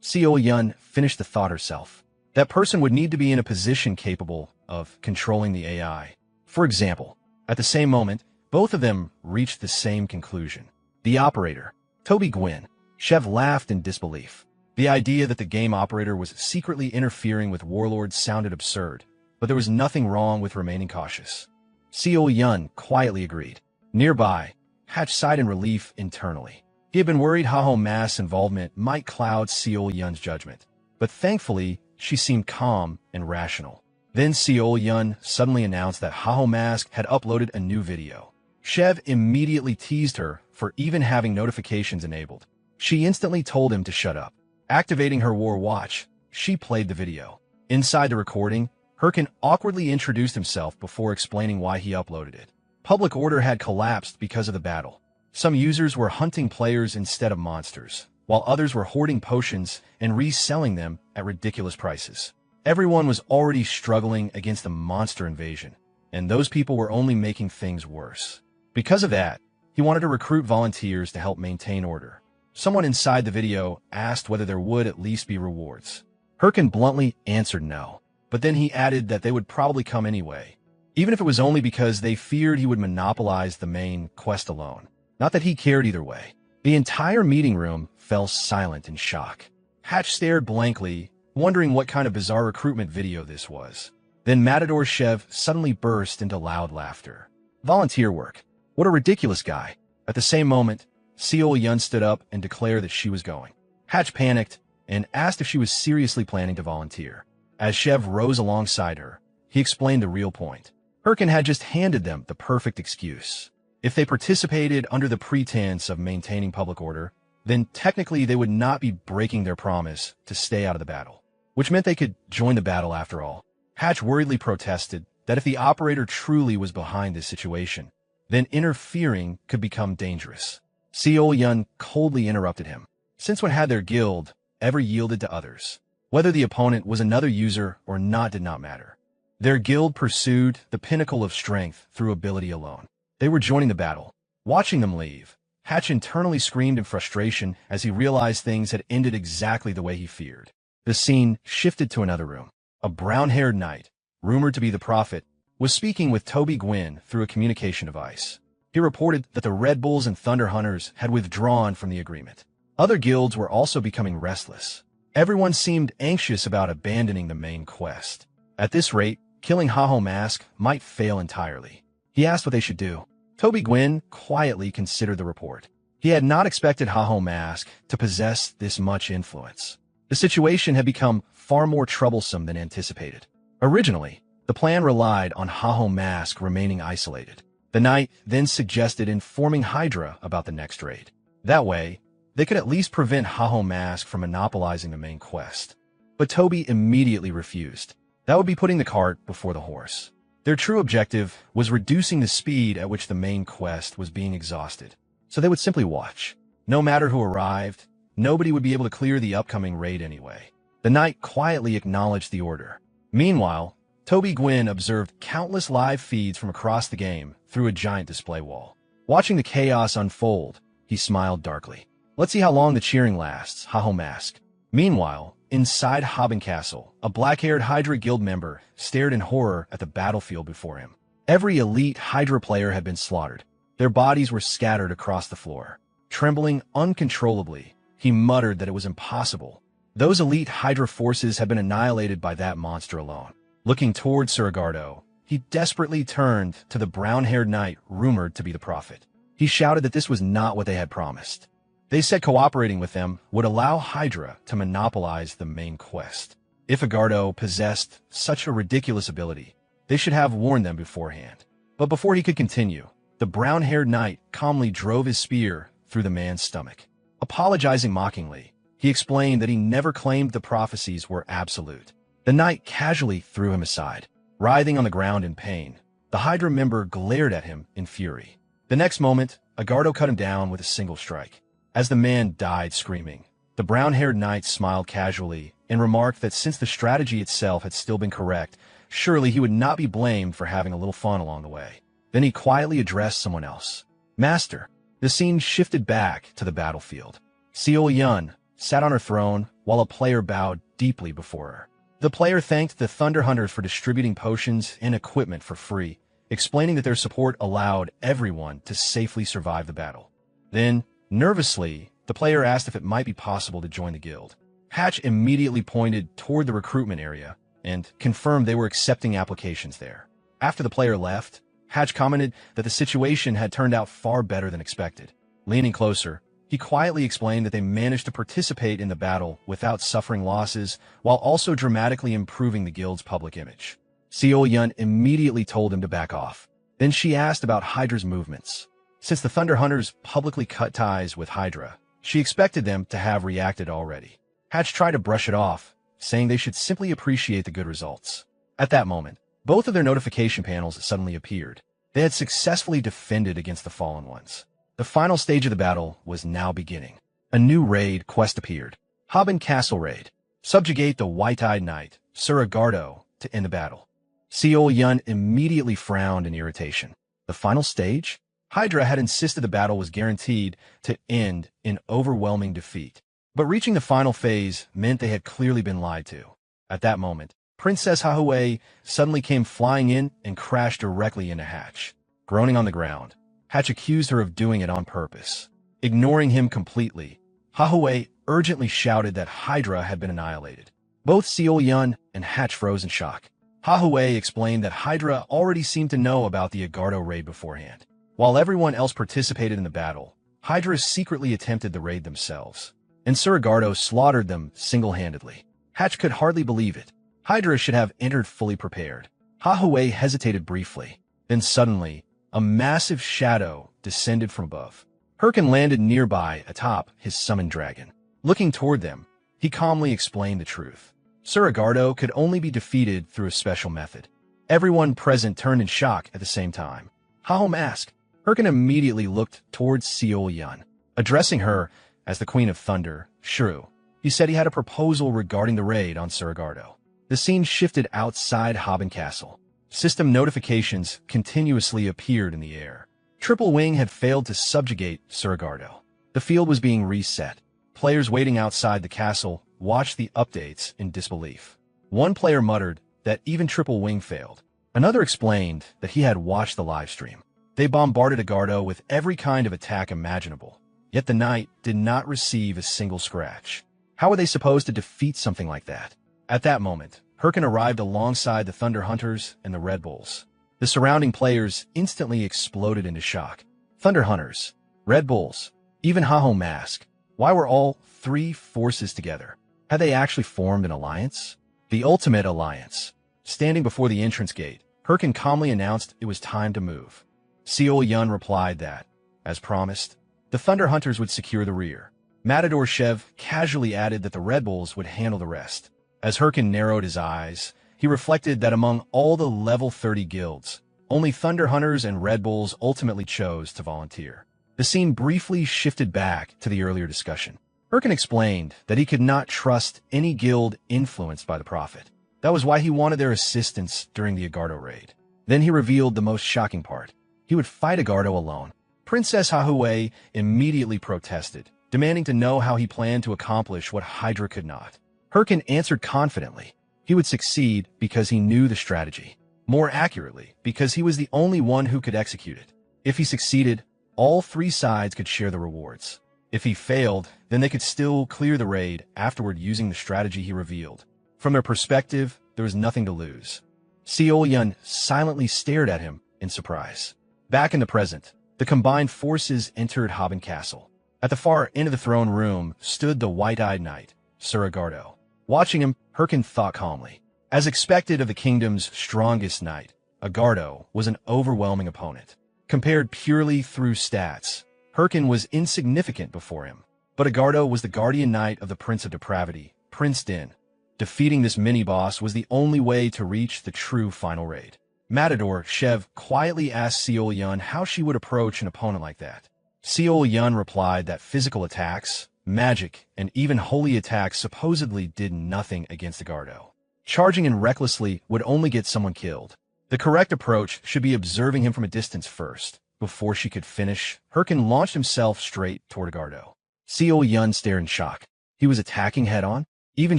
Seol Yun finished the thought herself. That person would need to be in a position capable of controlling the AI. For example, at the same moment, Both of them reached the same conclusion. The operator, Toby Gwynn. Chev laughed in disbelief. The idea that the game operator was secretly interfering with warlords sounded absurd, but there was nothing wrong with remaining cautious. Seo Yun quietly agreed. Nearby, Hatch sighed in relief internally. He had been worried Haho Mask's involvement might cloud Seo Yun's judgment, but thankfully, she seemed calm and rational. Then Seo Yun suddenly announced that Haho Mask had uploaded a new video. Chev immediately teased her for even having notifications enabled. She instantly told him to shut up. Activating her war watch, she played the video. Inside the recording, Herkin awkwardly introduced himself before explaining why he uploaded it. Public order had collapsed because of the battle. Some users were hunting players instead of monsters, while others were hoarding potions and reselling them at ridiculous prices. Everyone was already struggling against the monster invasion, and those people were only making things worse. Because of that, he wanted to recruit volunteers to help maintain order. Someone inside the video asked whether there would at least be rewards. Herkin bluntly answered no, but then he added that they would probably come anyway, even if it was only because they feared he would monopolize the main quest alone. Not that he cared either way. The entire meeting room fell silent in shock. Hatch stared blankly, wondering what kind of bizarre recruitment video this was. Then Matador Chev suddenly burst into loud laughter. Volunteer work. What a ridiculous guy. At the same moment, Seo Yun stood up and declared that she was going. Hatch panicked and asked if she was seriously planning to volunteer. As Chev rose alongside her, he explained the real point. Herkin had just handed them the perfect excuse. If they participated under the pretense of maintaining public order, then technically they would not be breaking their promise to stay out of the battle, which meant they could join the battle after all. Hatch worriedly protested that if the operator truly was behind this situation, then interfering could become dangerous. Seo Yun coldly interrupted him. Since when had their guild ever yielded to others? Whether the opponent was another user or not did not matter. Their guild pursued the pinnacle of strength through ability alone. They were joining the battle. Watching them leave, Hatch internally screamed in frustration as he realized things had ended exactly the way he feared. The scene shifted to another room. A brown-haired knight, rumored to be the prophet, was speaking with Toby Gwynn through a communication device. He reported that the Red Bulls and Thunder Hunters had withdrawn from the agreement. Other guilds were also becoming restless. Everyone seemed anxious about abandoning the main quest. At this rate, killing Haho Mask might fail entirely. He asked what they should do. Toby Gwynn quietly considered the report. He had not expected Haho Mask to possess this much influence. The situation had become far more troublesome than anticipated. Originally, the plan relied on Haho Mask remaining isolated. The knight then suggested informing Hydra about the next raid. That way, they could at least prevent Haho Mask from monopolizing the main quest. But Toby immediately refused. That would be putting the cart before the horse. Their true objective was reducing the speed at which the main quest was being exhausted. So they would simply watch. No matter who arrived, nobody would be able to clear the upcoming raid anyway. The knight quietly acknowledged the order. Meanwhile, Toby Gwynn observed countless live feeds from across the game through a giant display wall. Watching the chaos unfold, he smiled darkly. Let's see how long the cheering lasts, Haho Mask. Meanwhile, inside Hobbin Castle, a black-haired Hydra guild member stared in horror at the battlefield before him. Every elite Hydra player had been slaughtered. Their bodies were scattered across the floor. Trembling uncontrollably, he muttered that it was impossible. Those elite Hydra forces had been annihilated by that monster alone. Looking toward Surigardo, he desperately turned to the brown-haired knight rumored to be the prophet. He shouted that this was not what they had promised. They said cooperating with them would allow Hydra to monopolize the main quest. If Agardo possessed such a ridiculous ability, they should have warned them beforehand. But before he could continue, the brown-haired knight calmly drove his spear through the man's stomach. Apologizing mockingly, he explained that he never claimed the prophecies were absolute. The knight casually threw him aside. Writhing on the ground in pain, the Hydra member glared at him in fury. The next moment, Agardo cut him down with a single strike. As the man died screaming, the brown-haired knight smiled casually and remarked that since the strategy itself had still been correct, surely he would not be blamed for having a little fun along the way. Then he quietly addressed someone else. Master. The scene shifted back to the battlefield. Seo Yun sat on her throne while a player bowed deeply before her. The player thanked the Thunder Hunters for distributing potions and equipment for free, explaining that their support allowed everyone to safely survive the battle. Then, nervously, the player asked if it might be possible to join the guild. Hatch immediately pointed toward the recruitment area and confirmed they were accepting applications there. After the player left, Hatch commented that the situation had turned out far better than expected. Leaning closer, he quietly explained that they managed to participate in the battle without suffering losses, while also dramatically improving the guild's public image. Seo-yun immediately told him to back off. Then she asked about Hydra's movements. Since the Thunder Hunters publicly cut ties with Hydra, she expected them to have reacted already. Hatch tried to brush it off, saying they should simply appreciate the good results. At that moment, both of their notification panels suddenly appeared. They had successfully defended against the Fallen Ones. The final stage of the battle was now beginning. A new raid quest appeared. Haben Castle Raid. Subjugate the White-Eyed Knight, Suragardo, to end the battle. Seo-yun immediately frowned in irritation. The final stage? Hydra had insisted the battle was guaranteed to end in overwhelming defeat. But reaching the final phase meant they had clearly been lied to. At that moment, Princess Hahue suddenly came flying in and crashed directly into Hatch. Groaning on the ground, Hatch accused her of doing it on purpose. Ignoring him completely, Hahue urgently shouted that Hydra had been annihilated. Both Seo-yun and Hatch froze in shock. Hahue explained that Hydra already seemed to know about the Agardo raid beforehand. While everyone else participated in the battle, Hydra secretly attempted the raid themselves, and Suragardo slaughtered them single-handedly. Hatch could hardly believe it. Hydra should have entered fully prepared. Hahue hesitated briefly. Then suddenly, a massive shadow descended from above. Hirkin landed nearby atop his summoned dragon. Looking toward them, he calmly explained the truth. Suragardo could only be defeated through a special method. Everyone present turned in shock at the same time. Hahom asked. Hirkin immediately looked towards Seo-yun. Addressing her as the Queen of Thunder, Shrew, he said he had a proposal regarding the raid on Suragardo. The scene shifted outside Haben Castle. System notifications continuously appeared in the air. Triple Wing had failed to subjugate Suragardo. The field was being reset. Players waiting outside the castle watched the updates in disbelief. One player muttered that even Triple Wing failed. Another explained that he had watched the livestream. They bombarded Agardo with every kind of attack imaginable. Yet the knight did not receive a single scratch. How were they supposed to defeat something like that? At that moment, Hirkin arrived alongside the Thunder Hunters and the Red Bulls. The surrounding players instantly exploded into shock. Thunder Hunters, Red Bulls, even Haho Mask. Why were all three forces together? Had they actually formed an alliance? The ultimate alliance. Standing before the entrance gate, Hirkin calmly announced it was time to move. Seo-yun replied that, as promised, the Thunder Hunters would secure the rear. Matador Shev casually added that the Red Bulls would handle the rest. As Hirkin narrowed his eyes, he reflected that among all the level 30 guilds, only Thunder Hunters and Red Bulls ultimately chose to volunteer. The scene briefly shifted back to the earlier discussion. Hirkin explained that he could not trust any guild influenced by the Prophet. That was why he wanted their assistance during the Agardo raid. Then he revealed the most shocking part. He would fight Agardo alone. Princess Hahue immediately protested, demanding to know how he planned to accomplish what Hydra could not. Hirkin answered confidently. He would succeed because he knew the strategy. More accurately, because he was the only one who could execute it. If he succeeded, all three sides could share the rewards. If he failed, then they could still clear the raid afterward using the strategy he revealed. From their perspective, there was nothing to lose. Seo-yun silently stared at him in surprise. Back in the present, the combined forces entered Haben Castle. At the far end of the throne room stood the White-Eyed Knight, Suragardo. Watching him, Hirkin thought calmly. As expected of the kingdom's strongest knight, Agardo was an overwhelming opponent. Compared purely through stats, Hirkin was insignificant before him. But Agardo was the guardian knight of the Prince of Depravity, Prince Din. Defeating this mini-boss was the only way to reach the true final raid. Matador Shev quietly asked Seo-yun how she would approach an opponent like that. Seo-yun replied that physical attacks, magic, and even holy attacks supposedly did nothing against Agardo. Charging in recklessly would only get someone killed. The correct approach should be observing him from a distance first. Before she could finish, Hirkin launched himself straight toward Agardo. Seo-yun stared in shock. He was attacking head-on? Even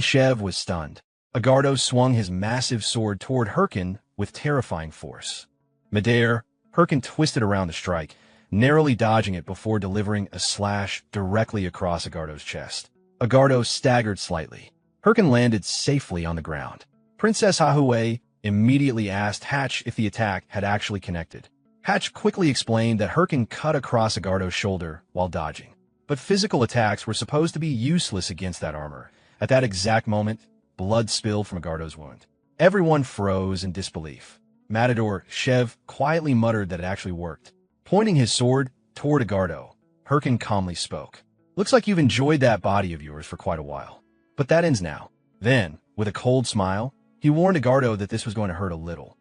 Shev was stunned. Agardo swung his massive sword toward Hirkin with terrifying force. Midair, Herkin twisted around the strike, narrowly dodging it before delivering a slash directly across Agardo's chest. Agardo staggered slightly. Herkin landed safely on the ground. Princess Hahue immediately asked Hatch if the attack had actually connected. Hatch quickly explained that Herkin cut across Agardo's shoulder while dodging. But physical attacks were supposed to be useless against that armor. At that exact moment, blood spilled from Agardo's wound. Everyone froze in disbelief. Matador Shev quietly muttered that it actually worked. Pointing his sword toward Agardo, Herkin calmly spoke. "Looks like you've enjoyed that body of yours for quite a while. But that ends now." Then, with a cold smile, he warned Agardo that this was going to hurt a little.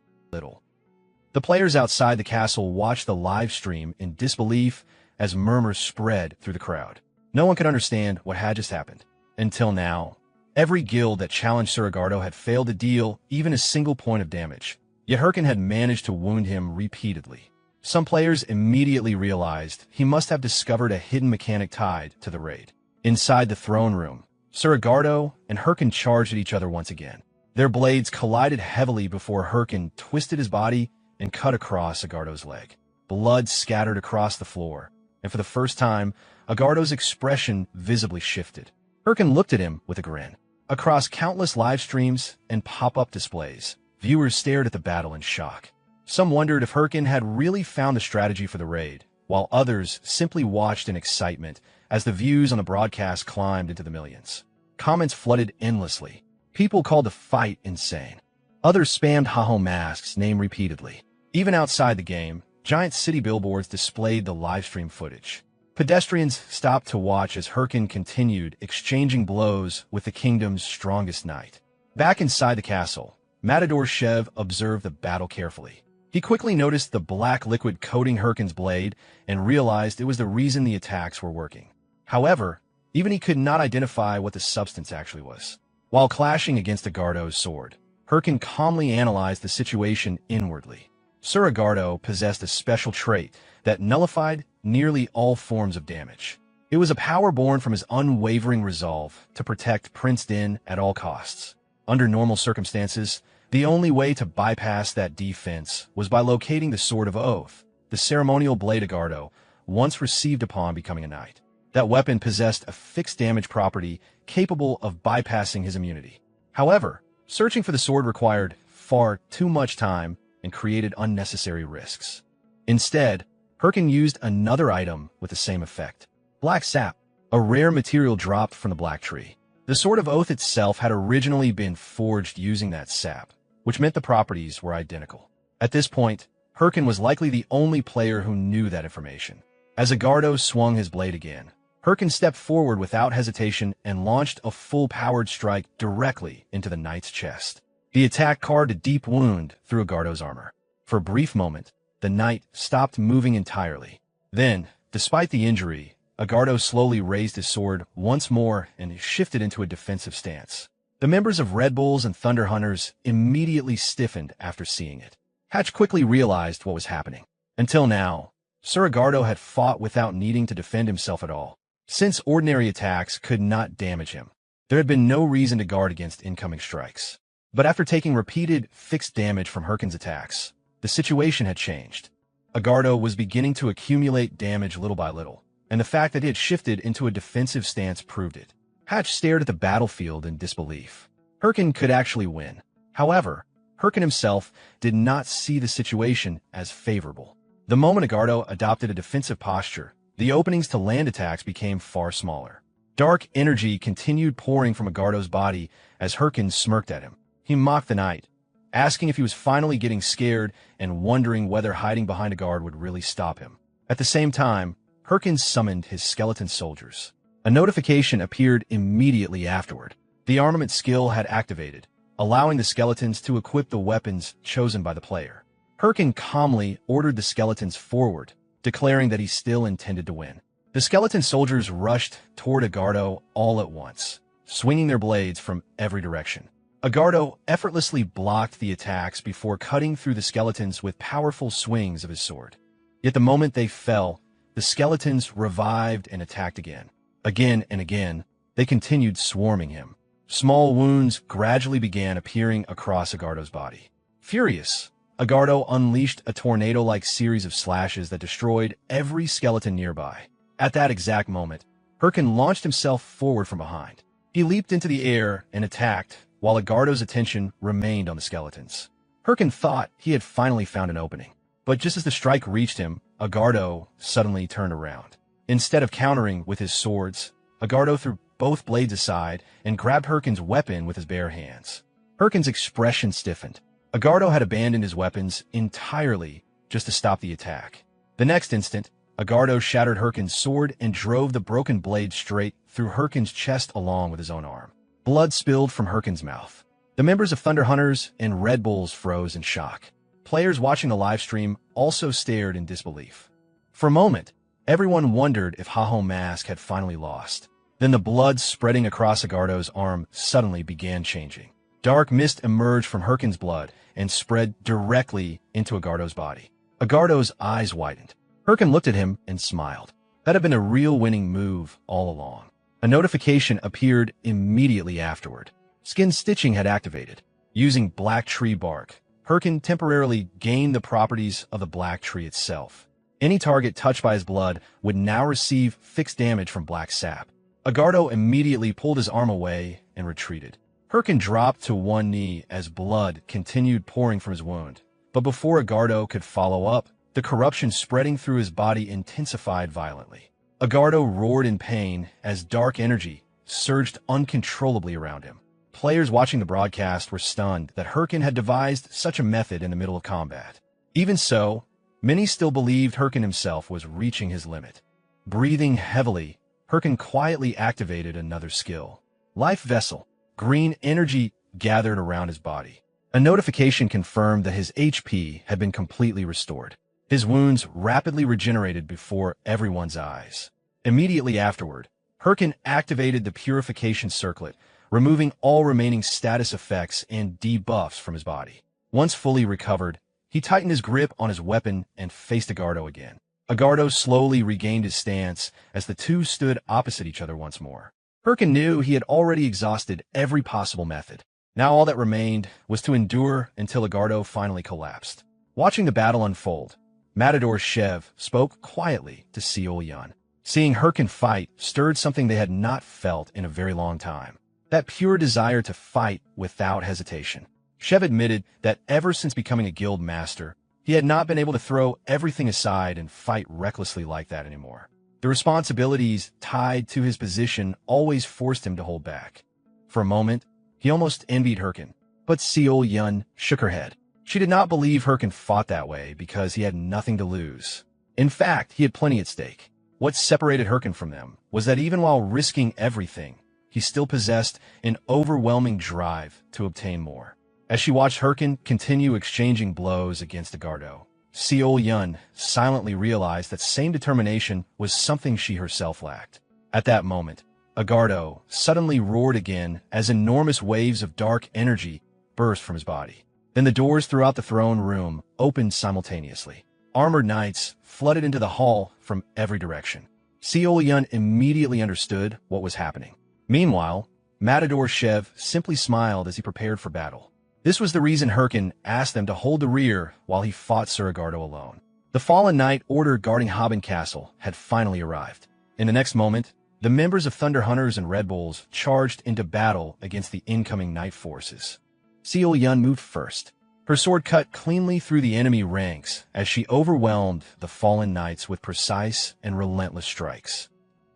The players outside the castle watched the live stream in disbelief as murmurs spread through the crowd. No one could understand what had just happened. Until now, every guild that challenged Sir Agardo had failed to deal even a single point of damage. Yet Herkin had managed to wound him repeatedly. Some players immediately realized he must have discovered a hidden mechanic tied to the raid. Inside the throne room, Sir Agardo and Herkin charged at each other once again. Their blades collided heavily before Herkin twisted his body and cut across Agardo's leg. Blood scattered across the floor, and for the first time, Agardo's expression visibly shifted. Herkin looked at him with a grin. Across countless live streams and pop-up displays, viewers stared at the battle in shock. Some wondered if Herkin had really found the strategy for the raid, while others simply watched in excitement as the views on the broadcast climbed into the millions. Comments flooded endlessly. People called the fight insane. Others spammed Haho Mask's name repeatedly. Even outside the game, giant city billboards displayed the livestream footage. Pedestrians stopped to watch as Herkin continued exchanging blows with the kingdom's strongest knight. Back inside the castle, Matador Shev observed the battle carefully. He quickly noticed the black liquid coating Herkin's blade and realized it was the reason the attacks were working. However, even he could not identify what the substance actually was. While clashing against Agardo's sword, Herkin calmly analyzed the situation inwardly. Sir Agardo possessed a special trait that nullified nearly all forms of damage. It was a power born from his unwavering resolve to protect Prince Din at all costs. Under normal circumstances, the only way to bypass that defense was by locating the Sword of Oath, the ceremonial blade Agardo once received upon becoming a knight. That weapon possessed a fixed damage property capable of bypassing his immunity. However, searching for the sword required far too much time and created unnecessary risks. Instead, Herkin used another item with the same effect. Black sap, a rare material dropped from the black tree. The Sword of Oath itself had originally been forged using that sap, which meant the properties were identical. At this point, Herkin was likely the only player who knew that information. As Agardo swung his blade again, Herkin stepped forward without hesitation and launched a full-powered strike directly into the knight's chest. The attack carved a deep wound through Agardo's armor. For a brief moment, the knight stopped moving entirely. Then, despite the injury, Agardo slowly raised his sword once more and shifted into a defensive stance. The members of Red Bulls and Thunder Hunters immediately stiffened after seeing it. Hatch quickly realized what was happening. Until now, Sir Agardo had fought without needing to defend himself at all. Since ordinary attacks could not damage him, there had been no reason to guard against incoming strikes. But after taking repeated fixed damage from Herkin's attacks, the situation had changed. Agardo was beginning to accumulate damage little by little, and the fact that he had shifted into a defensive stance proved it. Hatch stared at the battlefield in disbelief. Herkin could actually win. However, Herkin himself did not see the situation as favorable. The moment Agardo adopted a defensive posture, the openings to land attacks became far smaller. Dark energy continued pouring from Agardo's body as Herkin smirked at him. He mocked the knight, asking if he was finally getting scared and wondering whether hiding behind a guard would really stop him. At the same time, Herkin summoned his skeleton soldiers. A notification appeared immediately afterward. The armament skill had activated, allowing the skeletons to equip the weapons chosen by the player. Herkin calmly ordered the skeletons forward, declaring that he still intended to win. The skeleton soldiers rushed toward Agardo all at once, swinging their blades from every direction. Agardo effortlessly blocked the attacks before cutting through the skeletons with powerful swings of his sword. Yet the moment they fell, the skeletons revived and attacked again. Again and again, they continued swarming him. Small wounds gradually began appearing across Agardo's body. Furious, Agardo unleashed a tornado-like series of slashes that destroyed every skeleton nearby. At that exact moment, Hirkin launched himself forward from behind. He leaped into the air and attacked, while Agardo's attention remained on the skeletons. Hirkin thought he had finally found an opening. But just as the strike reached him, Agardo suddenly turned around. Instead of countering with his swords, Agardo threw both blades aside and grabbed Hirkin's weapon with his bare hands. Hirkin's expression stiffened. Agardo had abandoned his weapons entirely just to stop the attack. The next instant, Agardo shattered Hirkin's sword and drove the broken blade straight through Hirkin's chest along with his own arm. Blood spilled from Hirkin's mouth. The members of Thunder Hunters and Red Bulls froze in shock. Players watching the livestream also stared in disbelief. For a moment, everyone wondered if Haho Mask had finally lost. Then the blood spreading across Agardo's arm suddenly began changing. Dark mist emerged from Hirkin's blood and spread directly into Agardo's body. Agardo's eyes widened. Hirkin looked at him and smiled. That had been a real winning move all along. A notification appeared immediately afterward. Skin stitching had activated. Using black tree bark, Hirkin temporarily gained the properties of the black tree itself. Any target touched by his blood would now receive fixed damage from black sap. Agardo immediately pulled his arm away and retreated. Hirkin dropped to one knee as blood continued pouring from his wound. But before Agardo could follow up, the corruption spreading through his body intensified violently. Agardo roared in pain as dark energy surged uncontrollably around him. Players watching the broadcast were stunned that Hirkin had devised such a method in the middle of combat. Even so, many still believed Hirkin himself was reaching his limit. Breathing heavily, Hirkin quietly activated another skill. Life Vessel. Green energy gathered around his body. A notification confirmed that his HP had been completely restored. His wounds rapidly regenerated before everyone's eyes. Immediately afterward, Hirkin activated the Purification Circlet, removing all remaining status effects and debuffs from his body. Once fully recovered, he tightened his grip on his weapon and faced Agardo again. Agardo slowly regained his stance as the two stood opposite each other once more. Hirkin knew he had already exhausted every possible method. Now all that remained was to endure until Agardo finally collapsed. Watching the battle unfold, Matador Shev spoke quietly to Seol Yun. Seeing Hirkin fight stirred something they had not felt in a very long time. That pure desire to fight without hesitation. Shev admitted that ever since becoming a guild master, he had not been able to throw everything aside and fight recklessly like that anymore. The responsibilities tied to his position always forced him to hold back. For a moment, he almost envied Hirkin, but Seol Yun shook her head. She did not believe Hirkin fought that way because he had nothing to lose. In fact, he had plenty at stake. What separated Hirkin from them was that even while risking everything, he still possessed an overwhelming drive to obtain more. As she watched Hirkin continue exchanging blows against Agardo, Seol Yun silently realized that same determination was something she herself lacked. At that moment, Agardo suddenly roared again as enormous waves of dark energy burst from his body. Then the doors throughout the throne room opened simultaneously. Armored knights flooded into the hall from every direction. Seol Yun immediately understood what was happening. Meanwhile, Matador Shev simply smiled as he prepared for battle. This was the reason Hirkin asked them to hold the rear while he fought Sir Agardo alone. The fallen knight order guarding Haben Castle had finally arrived. In the next moment, the members of Thunder Hunters and Red Bulls charged into battle against the incoming knight forces. Seol Yun moved first. Her sword cut cleanly through the enemy ranks as she overwhelmed the fallen knights with precise and relentless strikes.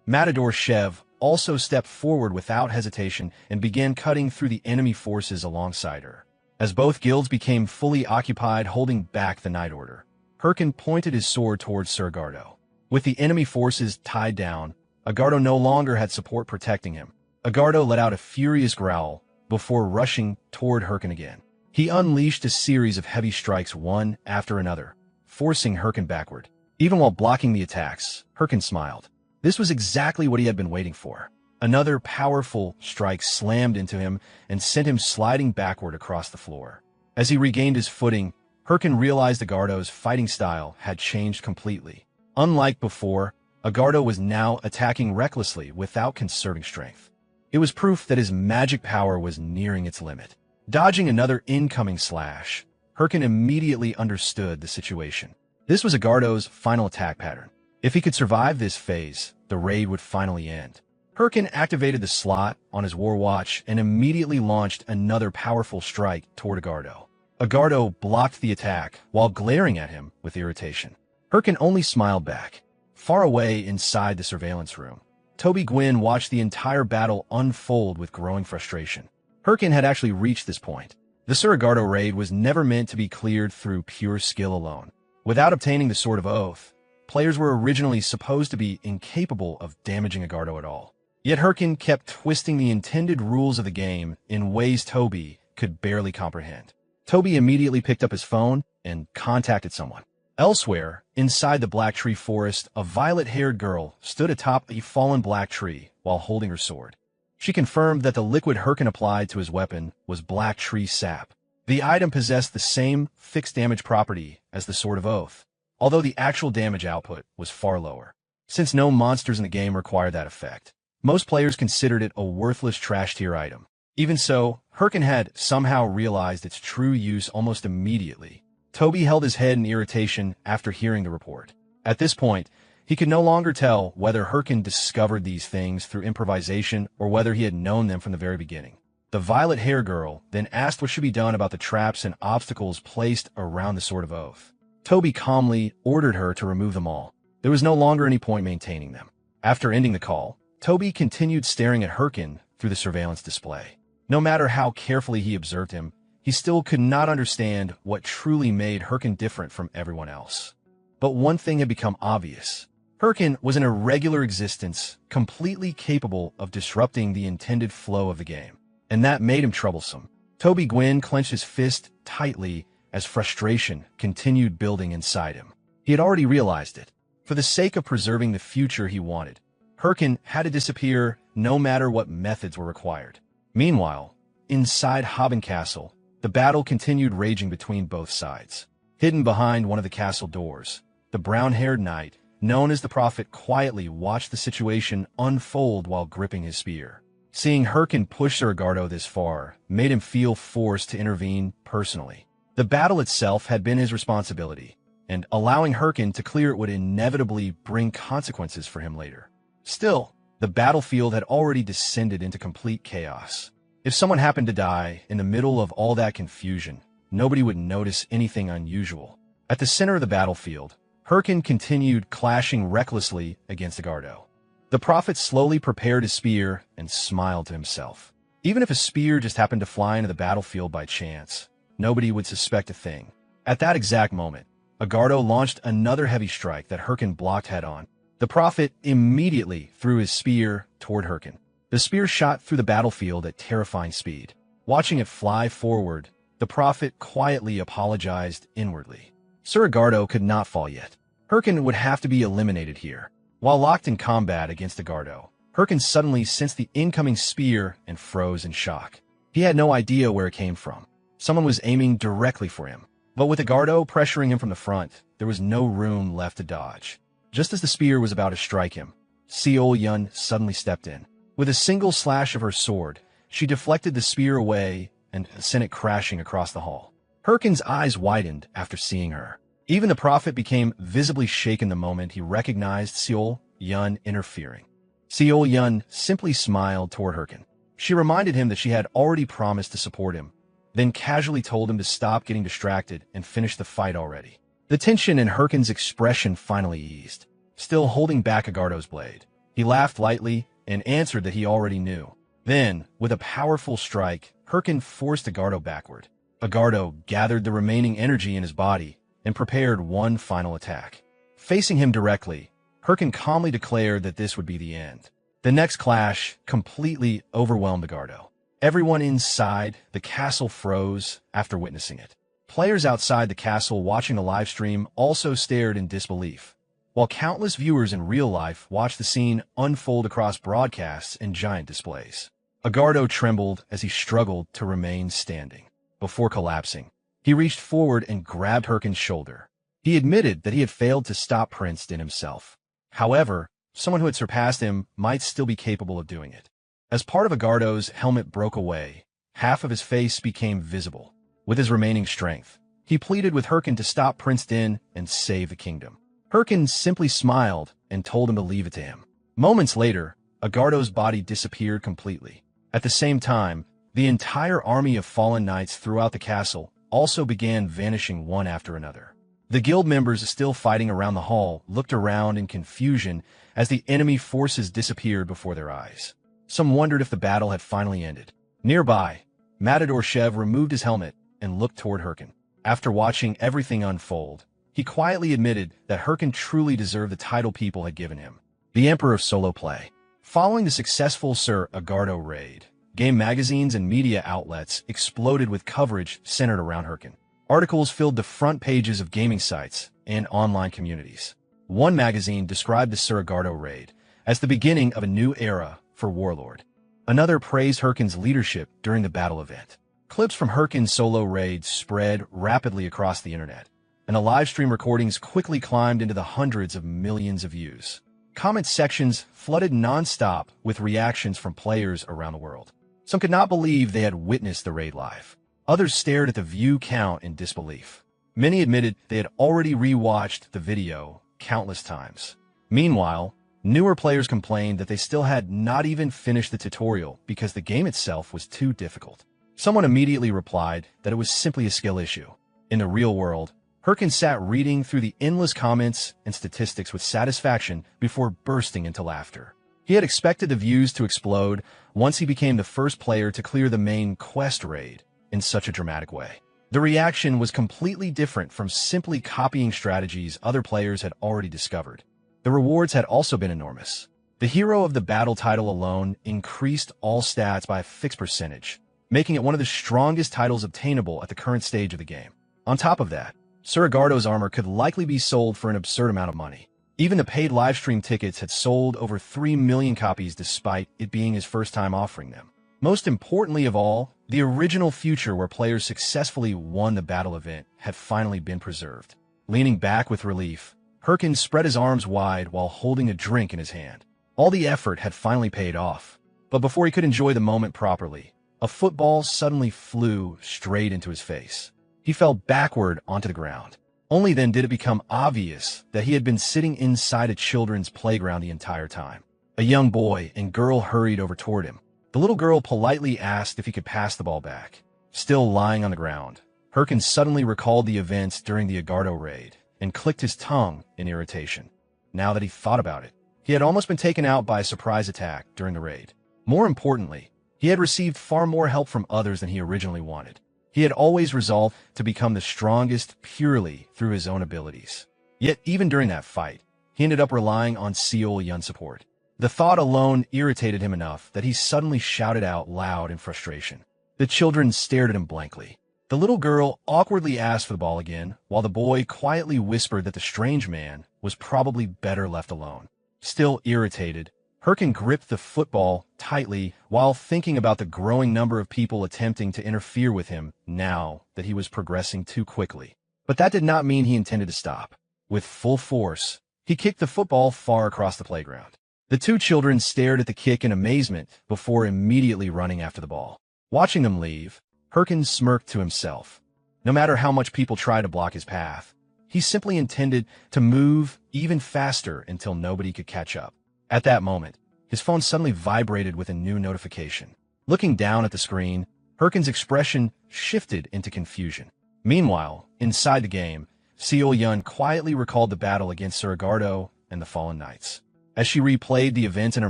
Matador Shev also stepped forward without hesitation and began cutting through the enemy forces alongside her. As both guilds became fully occupied holding back the Knight Order, Hirkin pointed his sword towards Sir Agardo. With the enemy forces tied down, Agardo no longer had support protecting him. Agardo let out a furious growl before rushing toward Hirkin again. He unleashed a series of heavy strikes one after another, forcing Hirkin backward. Even while blocking the attacks, Hirkin smiled. This was exactly what he had been waiting for. Another powerful strike slammed into him and sent him sliding backward across the floor. As he regained his footing, Hirkin realized Agardo's fighting style had changed completely. Unlike before, Agardo was now attacking recklessly without conserving strength. It was proof that his magic power was nearing its limit. Dodging another incoming slash, Hirkin immediately understood the situation. This was Agardo's final attack pattern. If he could survive this phase, the raid would finally end. Hirkin activated the slot on his war watch and immediately launched another powerful strike toward Agardo. Agardo blocked the attack while glaring at him with irritation. Hirkin only smiled back. Far away inside the surveillance room, Toby Gwyn watched the entire battle unfold with growing frustration. Hirkin had actually reached this point. The Sir Agardo raid was never meant to be cleared through pure skill alone. Without obtaining the Sword of Oath, players were originally supposed to be incapable of damaging Agardo at all. Yet Hirkin kept twisting the intended rules of the game in ways Toby could barely comprehend. Toby immediately picked up his phone and contacted someone. Elsewhere, inside the Black Tree Forest, a violet-haired girl stood atop a fallen black tree while holding her sword. She confirmed that the liquid Hirkin applied to his weapon was black tree sap. The item possessed the same fixed damage property as the Sword of Oath, although the actual damage output was far lower. Since no monsters in the game require that effect, most players considered it a worthless trash-tier item. Even so, Hirkin had somehow realized its true use almost immediately. Toby held his head in irritation after hearing the report. At this point, he could no longer tell whether Hirkin discovered these things through improvisation or whether he had known them from the very beginning. The violet hair girl then asked what should be done about the traps and obstacles placed around the Sword of Oath. Toby calmly ordered her to remove them all. There was no longer any point maintaining them. After ending the call, Toby continued staring at Hirkin through the surveillance display. No matter how carefully he observed him, he still could not understand what truly made Hirkin different from everyone else. But one thing had become obvious. Hirkin was an irregular existence, completely capable of disrupting the intended flow of the game. And that made him troublesome. Toby Gwyn clenched his fist tightly as frustration continued building inside him. He had already realized it. For the sake of preserving the future he wanted, Hirkin had to disappear no matter what methods were required. Meanwhile, inside Haben Castle, the battle continued raging between both sides. Hidden behind one of the castle doors, the brown-haired knight, known as the Prophet, quietly watched the situation unfold while gripping his spear. Seeing Hirkin push Sir Agardo this far made him feel forced to intervene personally. The battle itself had been his responsibility, and allowing Hirkin to clear it would inevitably bring consequences for him later. Still, the battlefield had already descended into complete chaos. If someone happened to die in the middle of all that confusion, nobody would notice anything unusual. At the center of the battlefield, Hirkin continued clashing recklessly against Agardo. The Prophet slowly prepared his spear and smiled to himself. Even if a spear just happened to fly into the battlefield by chance, nobody would suspect a thing. At that exact moment, Agardo launched another heavy strike that Hirkin blocked head-on. The Prophet immediately threw his spear toward Hirkin. The spear shot through the battlefield at terrifying speed. Watching it fly forward, the Prophet quietly apologized inwardly. Sir Agardo could not fall yet. Hirkin would have to be eliminated here. While locked in combat against Agardo, Hirkin suddenly sensed the incoming spear and froze in shock. He had no idea where it came from. Someone was aiming directly for him. But with Agardo pressuring him from the front, there was no room left to dodge. Just as the spear was about to strike him, Seol Yun suddenly stepped in. With a single slash of her sword, she deflected the spear away and sent it crashing across the hall. Hirkin's eyes widened after seeing her. Even the Prophet became visibly shaken the moment he recognized Seol Yun interfering. Seol Yun simply smiled toward Hirkin. She reminded him that she had already promised to support him, then casually told him to stop getting distracted and finish the fight already. The tension in Hirkin's expression finally eased. Still holding back Agardo's blade, he laughed lightly and answered that he already knew. Then, with a powerful strike, Hirkin forced Agardo backward. Agardo gathered the remaining energy in his body and prepared one final attack. Facing him directly, Hirkin calmly declared that this would be the end. The next clash completely overwhelmed Agardo. Everyone inside the castle froze after witnessing it. Players outside the castle watching the live stream also stared in disbelief, while countless viewers in real life watched the scene unfold across broadcasts and giant displays. Agardo trembled as he struggled to remain standing. Before collapsing, he reached forward and grabbed Hirkin's shoulder. He admitted that he had failed to stop Prince Din himself. However, someone who had surpassed him might still be capable of doing it. As part of Agardo's helmet broke away, half of his face became visible. With his remaining strength, He pleaded with Herkin to stop Prince Din and save the kingdom. Herkin simply smiled and told him to leave it to him. Moments later, Agardo's body disappeared completely. At the same time, the entire army of fallen knights throughout the castle also began vanishing one after another. The guild members still fighting around the hall looked around in confusion as the enemy forces disappeared before their eyes. Some wondered if the battle had finally ended. Nearby, Matadorshev removed his helmet and looked toward Herkin. After watching everything unfold, he quietly admitted that Herkin truly deserved the title people had given him, the Emperor of Solo Play. Following the successful Sir Agardo raid, game magazines and media outlets exploded with coverage centered around Herkin. Articles filled the front pages of gaming sites and online communities. One magazine described the Sir Agardo raid as the beginning of a new era for Warlord. Another praised Herkin's leadership during the battle event. Clips from Herkin's solo raids spread rapidly across the internet, and the live stream recordings quickly climbed into the hundreds of millions of views. Comment sections flooded non-stop with reactions from players around the world. Some could not believe they had witnessed the raid live. Others stared at the view count in disbelief. Many admitted they had already re-watched the video countless times. Meanwhile, newer players complained that they still had not even finished the tutorial because the game itself was too difficult. Someone immediately replied that it was simply a skill issue. In the real world, Herkin sat reading through the endless comments and statistics with satisfaction before bursting into laughter. He had expected the views to explode once he became the first player to clear the main quest raid in such a dramatic way. The reaction was completely different from simply copying strategies other players had already discovered. The rewards had also been enormous. The hero of the battle title alone increased all stats by a fixed percentage, making it one of the strongest titles obtainable at the current stage of the game. On top of that, Sir Agardo's armor could likely be sold for an absurd amount of money. Even the paid livestream tickets had sold over 3 million copies despite it being his first time offering them. Most importantly of all, the original future where players successfully won the battle event had finally been preserved. Leaning back with relief, Herkin spread his arms wide while holding a drink in his hand. All the effort had finally paid off. But before he could enjoy the moment properly, a football suddenly flew straight into his face. He fell backward onto the ground. Only then did it become obvious that he had been sitting inside a children's playground the entire time. A young boy and girl hurried over toward him. The little girl politely asked if he could pass the ball back. Still lying on the ground, Herkin suddenly recalled the events during the Agardo raid and clicked his tongue in irritation. Now that he thought about it, he had almost been taken out by a surprise attack during the raid. More importantly, he had received far more help from others than he originally wanted. He had always resolved to become the strongest purely through his own abilities. Yet even during that fight, he ended up relying on Seol Yun's support. The thought alone irritated him enough that he suddenly shouted out loud in frustration. The children stared at him blankly. The little girl awkwardly asked for the ball again, while the boy quietly whispered that the strange man was probably better left alone. Still irritated, Herkin gripped the football tightly while thinking about the growing number of people attempting to interfere with him now that he was progressing too quickly. But that did not mean he intended to stop. With full force, he kicked the football far across the playground. The two children stared at the kick in amazement before immediately running after the ball. Watching them leave, Herkin smirked to himself. No matter how much people tried to block his path, he simply intended to move even faster until nobody could catch up. At that moment, his phone suddenly vibrated with a new notification. Looking down at the screen, Herkin's expression shifted into confusion. Meanwhile, inside the game, Seol Yun quietly recalled the battle against Sir Agardo and the Fallen Knights. As she replayed the events in her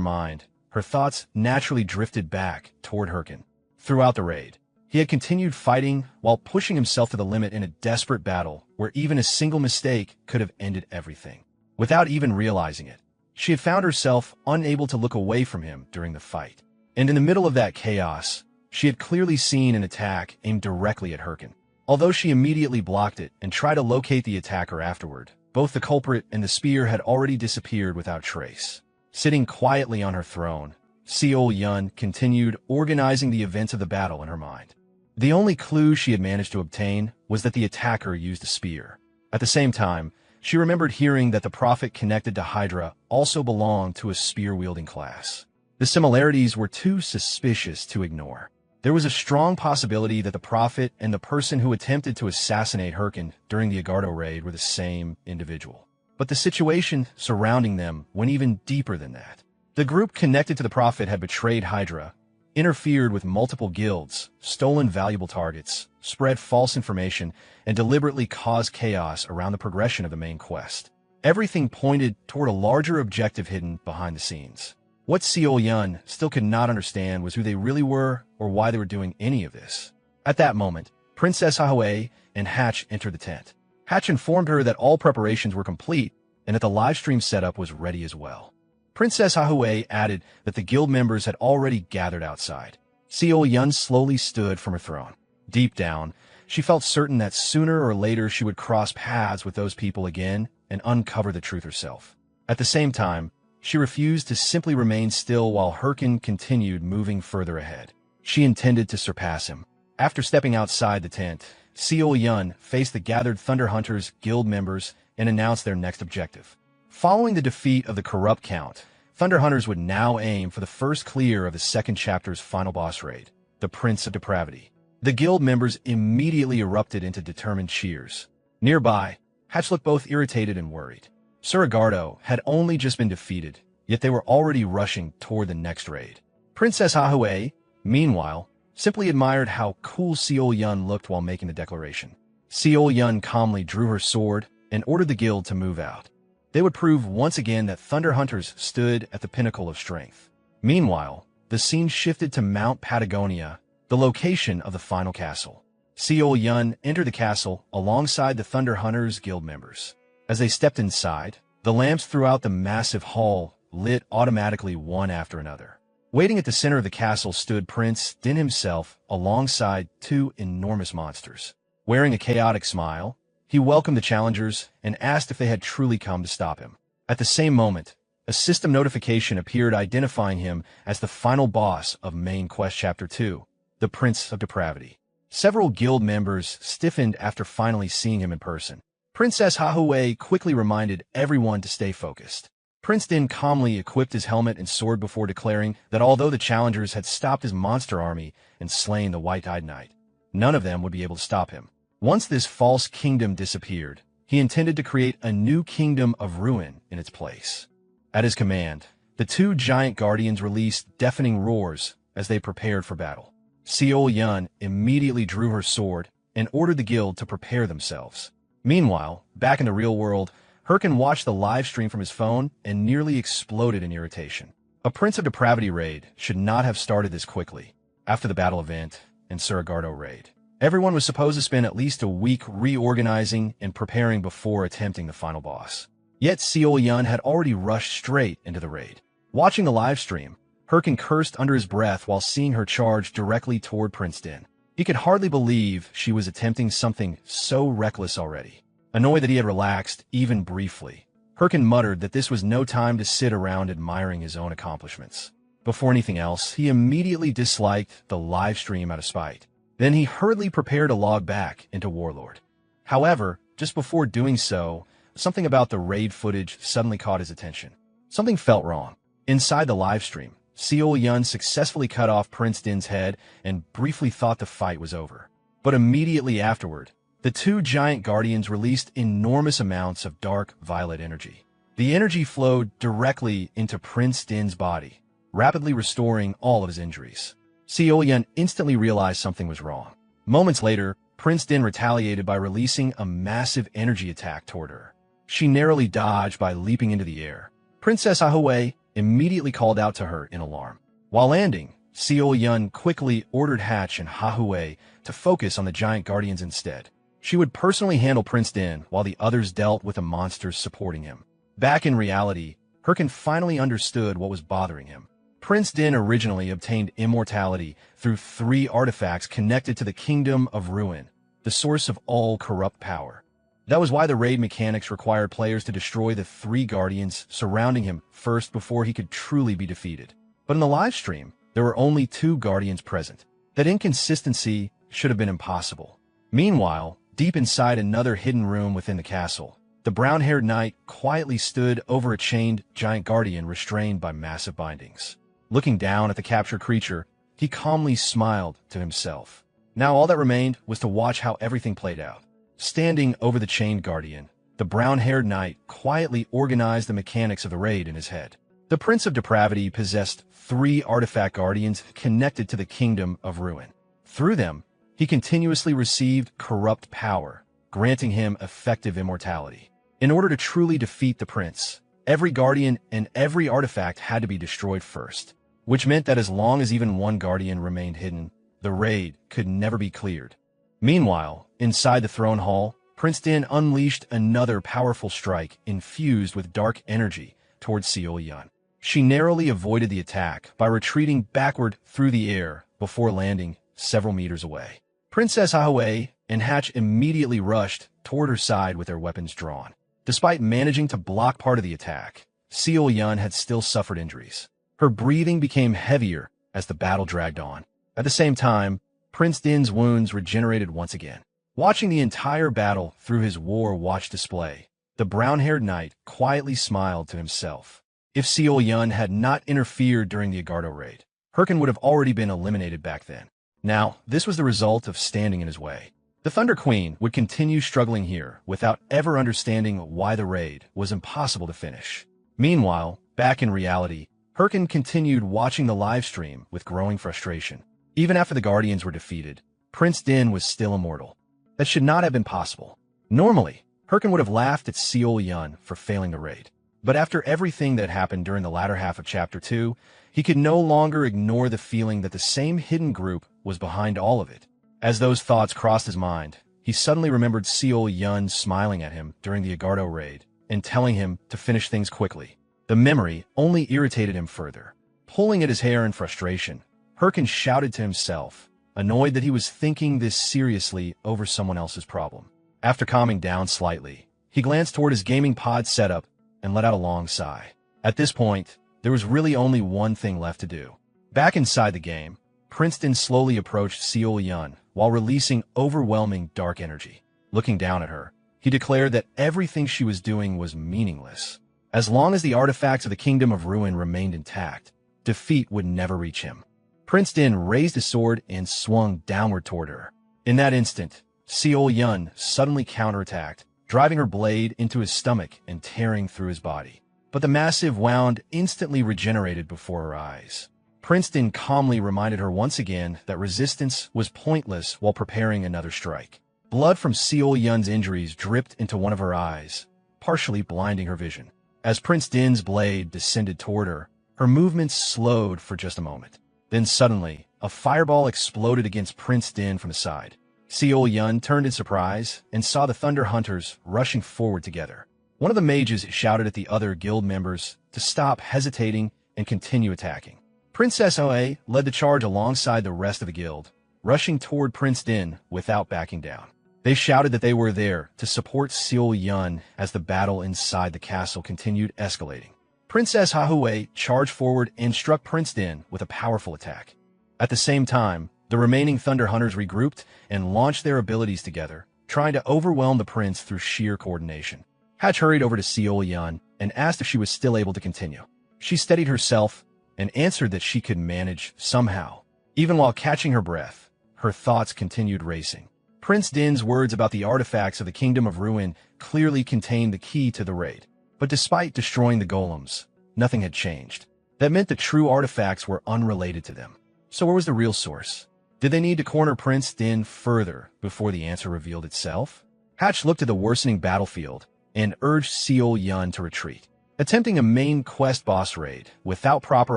mind, her thoughts naturally drifted back toward Herkin. Throughout the raid, he had continued fighting while pushing himself to the limit in a desperate battle where even a single mistake could have ended everything. Without even realizing it, she had found herself unable to look away from him during the fight. And in the middle of that chaos, she had clearly seen an attack aimed directly at Herkin. Although she immediately blocked it and tried to locate the attacker afterward, both the culprit and the spear had already disappeared without trace. Sitting quietly on her throne, Seol Yun continued organizing the events of the battle in her mind. The only clue she had managed to obtain was that the attacker used a spear. At the same time, she remembered hearing that the prophet connected to Hydra also belonged to a spear-wielding class. The similarities were too suspicious to ignore. There was a strong possibility that the Prophet and the person who attempted to assassinate Herkin during the Agardo raid were the same individual. But the situation surrounding them went even deeper than that. The group connected to the Prophet had betrayed Hydra, interfered with multiple guilds, stolen valuable targets, spread false information, and deliberately caused chaos around the progression of the main quest. Everything pointed toward a larger objective hidden behind the scenes. What Seol Yun still could not understand was who they really were or why they were doing any of this. At that moment, Princess Hahui and Hatch entered the tent. Hatch informed her that all preparations were complete and that the livestream setup was ready as well. Princess Hahui added that the guild members had already gathered outside. Seol Yun slowly stood from her throne. Deep down, she felt certain that sooner or later she would cross paths with those people again and uncover the truth herself. At the same time, she refused to simply remain still while Herkin continued moving further ahead. She intended to surpass him. After stepping outside the tent, Seol Yun faced the gathered Thunder Hunters guild members and announced their next objective. Following the defeat of the Corrupt Count, Thunder Hunters would now aim for the first clear of the second chapter's final boss raid, the Prince of Depravity. The guild members immediately erupted into determined cheers. Nearby, Hatch looked both irritated and worried. Sir Agardo had only just been defeated, yet they were already rushing toward the next raid. Princess Hahui, meanwhile, simply admired how cool Seol Yun looked while making the declaration. Seol Yun calmly drew her sword and ordered the guild to move out. They would prove once again that Thunder Hunters stood at the pinnacle of strength. Meanwhile, the scene shifted to Mount Patagonia, the location of the final castle. Seol Yun entered the castle alongside the Thunder Hunters guild members. As they stepped inside, the lamps throughout the massive hall lit automatically one after another. Waiting at the center of the castle stood Prince Din himself alongside two enormous monsters. Wearing a chaotic smile, he welcomed the challengers and asked if they had truly come to stop him. At the same moment, a system notification appeared identifying him as the final boss of Main Quest Chapter 2, the Prince of Depravity. Several guild members stiffened after finally seeing him in person. Princess Hahui quickly reminded everyone to stay focused. Prince Din calmly equipped his helmet and sword before declaring that although the challengers had stopped his monster army and slain the White-Eyed Knight, none of them would be able to stop him. Once this false kingdom disappeared, he intended to create a new kingdom of ruin in its place. At his command, the two giant guardians released deafening roars as they prepared for battle. Seol Yun immediately drew her sword and ordered the guild to prepare themselves. Meanwhile, back in the real world, Herkin watched the live stream from his phone and nearly exploded in irritation. A Prince of Depravity raid should not have started this quickly. After the battle event and Sir Agardo raid, everyone was supposed to spend at least a week reorganizing and preparing before attempting the final boss. Yet Seol Yun had already rushed straight into the raid. Watching the live stream, Herkin cursed under his breath while seeing her charge directly toward Prince Din. He could hardly believe she was attempting something so reckless already. Annoyed that he had relaxed, even briefly, Herkin muttered that this was no time to sit around admiring his own accomplishments. Before anything else, he immediately disliked the live stream out of spite. Then he hurriedly prepared to log back into Warlord. However, just before doing so, something about the raid footage suddenly caught his attention. Something felt wrong. Inside the live stream, Seol Yun successfully cut off Prince Din's head and briefly thought the fight was over. But immediately afterward, the two giant guardians released enormous amounts of dark violet energy. The energy flowed directly into Prince Din's body, rapidly restoring all of his injuries. Seol Yun instantly realized something was wrong. Moments later, Prince Din retaliated by releasing a massive energy attack toward her. She narrowly dodged by leaping into the air. Princess Hahui immediately called out to her in alarm. While landing, Seol Yun quickly ordered Hatch and Hahui to focus on the giant guardians instead. She would personally handle Prince Din while the others dealt with the monsters supporting him. Back in reality, Herkin finally understood what was bothering him. Prince Din originally obtained immortality through 3 artifacts connected to the Kingdom of Ruin, the source of all corrupt power. That was why the raid mechanics required players to destroy the 3 guardians surrounding him first before he could truly be defeated. But in the live stream, there were only 2 guardians present. That inconsistency should have been impossible. Meanwhile, deep inside another hidden room within the castle, the brown-haired knight quietly stood over a chained giant guardian restrained by massive bindings. Looking down at the captured creature, he calmly smiled to himself. Now all that remained was to watch how everything played out. Standing over the chained guardian, the brown-haired knight quietly organized the mechanics of the raid in his head. The Prince of Depravity possessed 3 artifact guardians connected to the Kingdom of Ruin. Through them, he continuously received corrupt power, granting him effective immortality. In order to truly defeat the prince, every guardian and every artifact had to be destroyed first, which meant that as long as even one guardian remained hidden, the raid could never be cleared. Meanwhile, inside the throne hall, Prince Din unleashed another powerful strike infused with dark energy towards Seol Yun. She narrowly avoided the attack by retreating backward through the air before landing several meters away. Princess Ahue and Hatch immediately rushed toward her side with their weapons drawn. Despite managing to block part of the attack, Seol Yun had still suffered injuries. Her breathing became heavier as the battle dragged on. At the same time, Prince Din's wounds regenerated once again. Watching the entire battle through his war watch display, the brown-haired knight quietly smiled to himself. If Seol Yun had not interfered during the Agardo raid, Herkin would have already been eliminated back then. Now, this was the result of standing in his way. The Thunder Queen would continue struggling here without ever understanding why the raid was impossible to finish. Meanwhile, back in reality, Herkin continued watching the live stream with growing frustration. Even after the Guardians were defeated, Prince Din was still immortal. That should not have been possible. Normally, Herkin would have laughed at Seol Yun for failing the raid. But after everything that happened during the latter half of Chapter 2, he could no longer ignore the feeling that the same hidden group was behind all of it. As those thoughts crossed his mind, he suddenly remembered Seol Yun smiling at him during the Agardo raid and telling him to finish things quickly. The memory only irritated him further. Pulling at his hair in frustration, Herkin shouted to himself, annoyed that he was thinking this seriously over someone else's problem. After calming down slightly, he glanced toward his gaming pod setup and let out a long sigh. At this point, there was really only one thing left to do. Back inside the game, Princeton slowly approached Seol Yun while releasing overwhelming dark energy. Looking down at her, he declared that everything she was doing was meaningless. As long as the artifacts of the Kingdom of Ruin remained intact, defeat would never reach him. Prince Din raised his sword and swung downward toward her. In that instant, Seol Yun suddenly counterattacked, driving her blade into his stomach and tearing through his body. But the massive wound instantly regenerated before her eyes. Prince Din calmly reminded her once again that resistance was pointless while preparing another strike. Blood from Seol Yun's injuries dripped into one of her eyes, partially blinding her vision. As Prince Din's blade descended toward her, her movements slowed for just a moment. Then suddenly, a fireball exploded against Prince Din from the side. Seol Yun turned in surprise and saw the Thunder Hunters rushing forward together. One of the mages shouted at the other guild members to stop hesitating and continue attacking. Princess Oe led the charge alongside the rest of the guild, rushing toward Prince Din without backing down. They shouted that they were there to support Seol Yun as the battle inside the castle continued escalating. Princess Hahue charged forward and struck Prince Din with a powerful attack. At the same time, the remaining Thunder Hunters regrouped and launched their abilities together, trying to overwhelm the prince through sheer coordination. Hatch hurried over to Seol Yun and asked if she was still able to continue. She steadied herself and answered that she could manage somehow. Even while catching her breath, her thoughts continued racing. Prince Din's words about the artifacts of the Kingdom of Ruin clearly contained the key to the raid. But despite destroying the golems, nothing had changed. That meant the true artifacts were unrelated to them. So where was the real source? Did they need to corner Prince Din further before the answer revealed itself? Hatch looked at the worsening battlefield and urged Seol Yun to retreat. Attempting a main quest boss raid without proper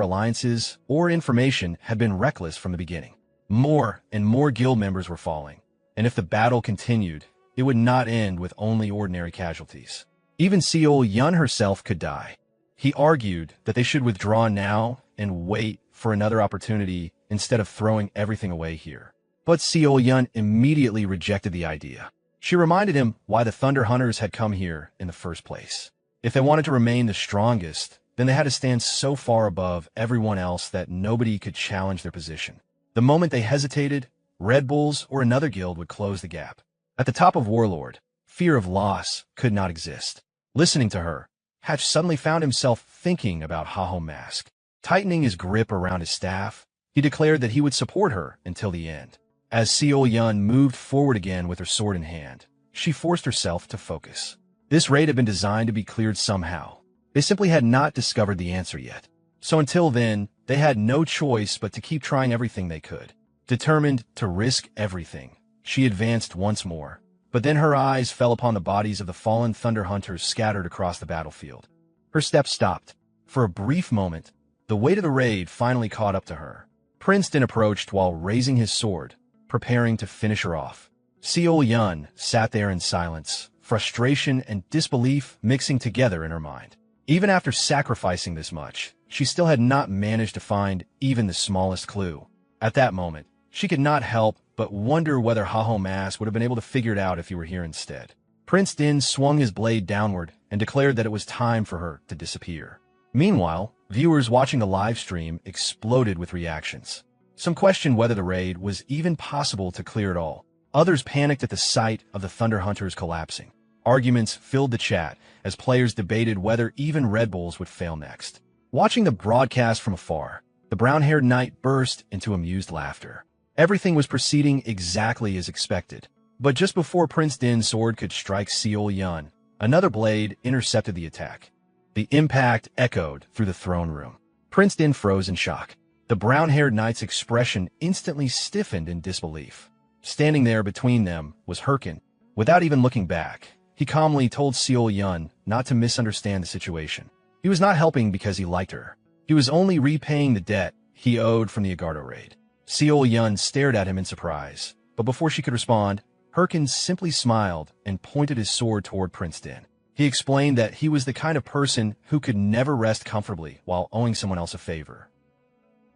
alliances or information had been reckless from the beginning. More and more guild members were falling, and if the battle continued, it would not end with only ordinary casualties. Even Seol Yun herself could die. He argued that they should withdraw now and wait for another opportunity instead of throwing everything away here. But Seol Yun immediately rejected the idea. She reminded him why the Thunder Hunters had come here in the first place. If they wanted to remain the strongest, then they had to stand so far above everyone else that nobody could challenge their position. The moment they hesitated, Red Bulls or another guild would close the gap. At the top of Warlord, fear of loss could not exist. Listening to her, Hatch suddenly found himself thinking about Haho Mask. Tightening his grip around his staff, He declared that he would support her until the end. As Seol-yun moved forward again with her sword in hand, she forced herself to focus. This raid had been designed to be cleared somehow. They simply had not discovered the answer yet. So until then, they had no choice but to keep trying everything they could. Determined to risk everything, she advanced once more. But then her eyes fell upon the bodies of the fallen Thunder Hunters scattered across the battlefield. Her steps stopped. For a brief moment, the weight of the raid finally caught up to her. Princeton approached while raising his sword, preparing to finish her off. Seol-yun sat there in silence, frustration and disbelief mixing together in her mind. Even after sacrificing this much, she still had not managed to find even the smallest clue. At that moment, she could not help but wonder whether Ha-ho-mas would have been able to figure it out if he were here instead. Prince Din swung his blade downward and declared that it was time for her to disappear. Meanwhile, viewers watching the live stream exploded with reactions. Some questioned whether the raid was even possible to clear it all. Others panicked at the sight of the Thunder Hunters collapsing. Arguments filled the chat as players debated whether even Red Bulls would fail next. Watching the broadcast from afar, the brown-haired knight burst into amused laughter. Everything was proceeding exactly as expected. But just before Prince Din's sword could strike Seol-yun, another blade intercepted the attack. The impact echoed through the throne room. Prince Din froze in shock. The brown-haired knight's expression instantly stiffened in disbelief. Standing there between them was Herkin. Without even looking back, he calmly told Seol-yun not to misunderstand the situation. He was not helping because he liked her. He was only repaying the debt he owed from the Agardo raid. Seol-yun stared at him in surprise, but before she could respond, Herkin simply smiled and pointed his sword toward Prince Din. He explained that he was the kind of person who could never rest comfortably while owing someone else a favor.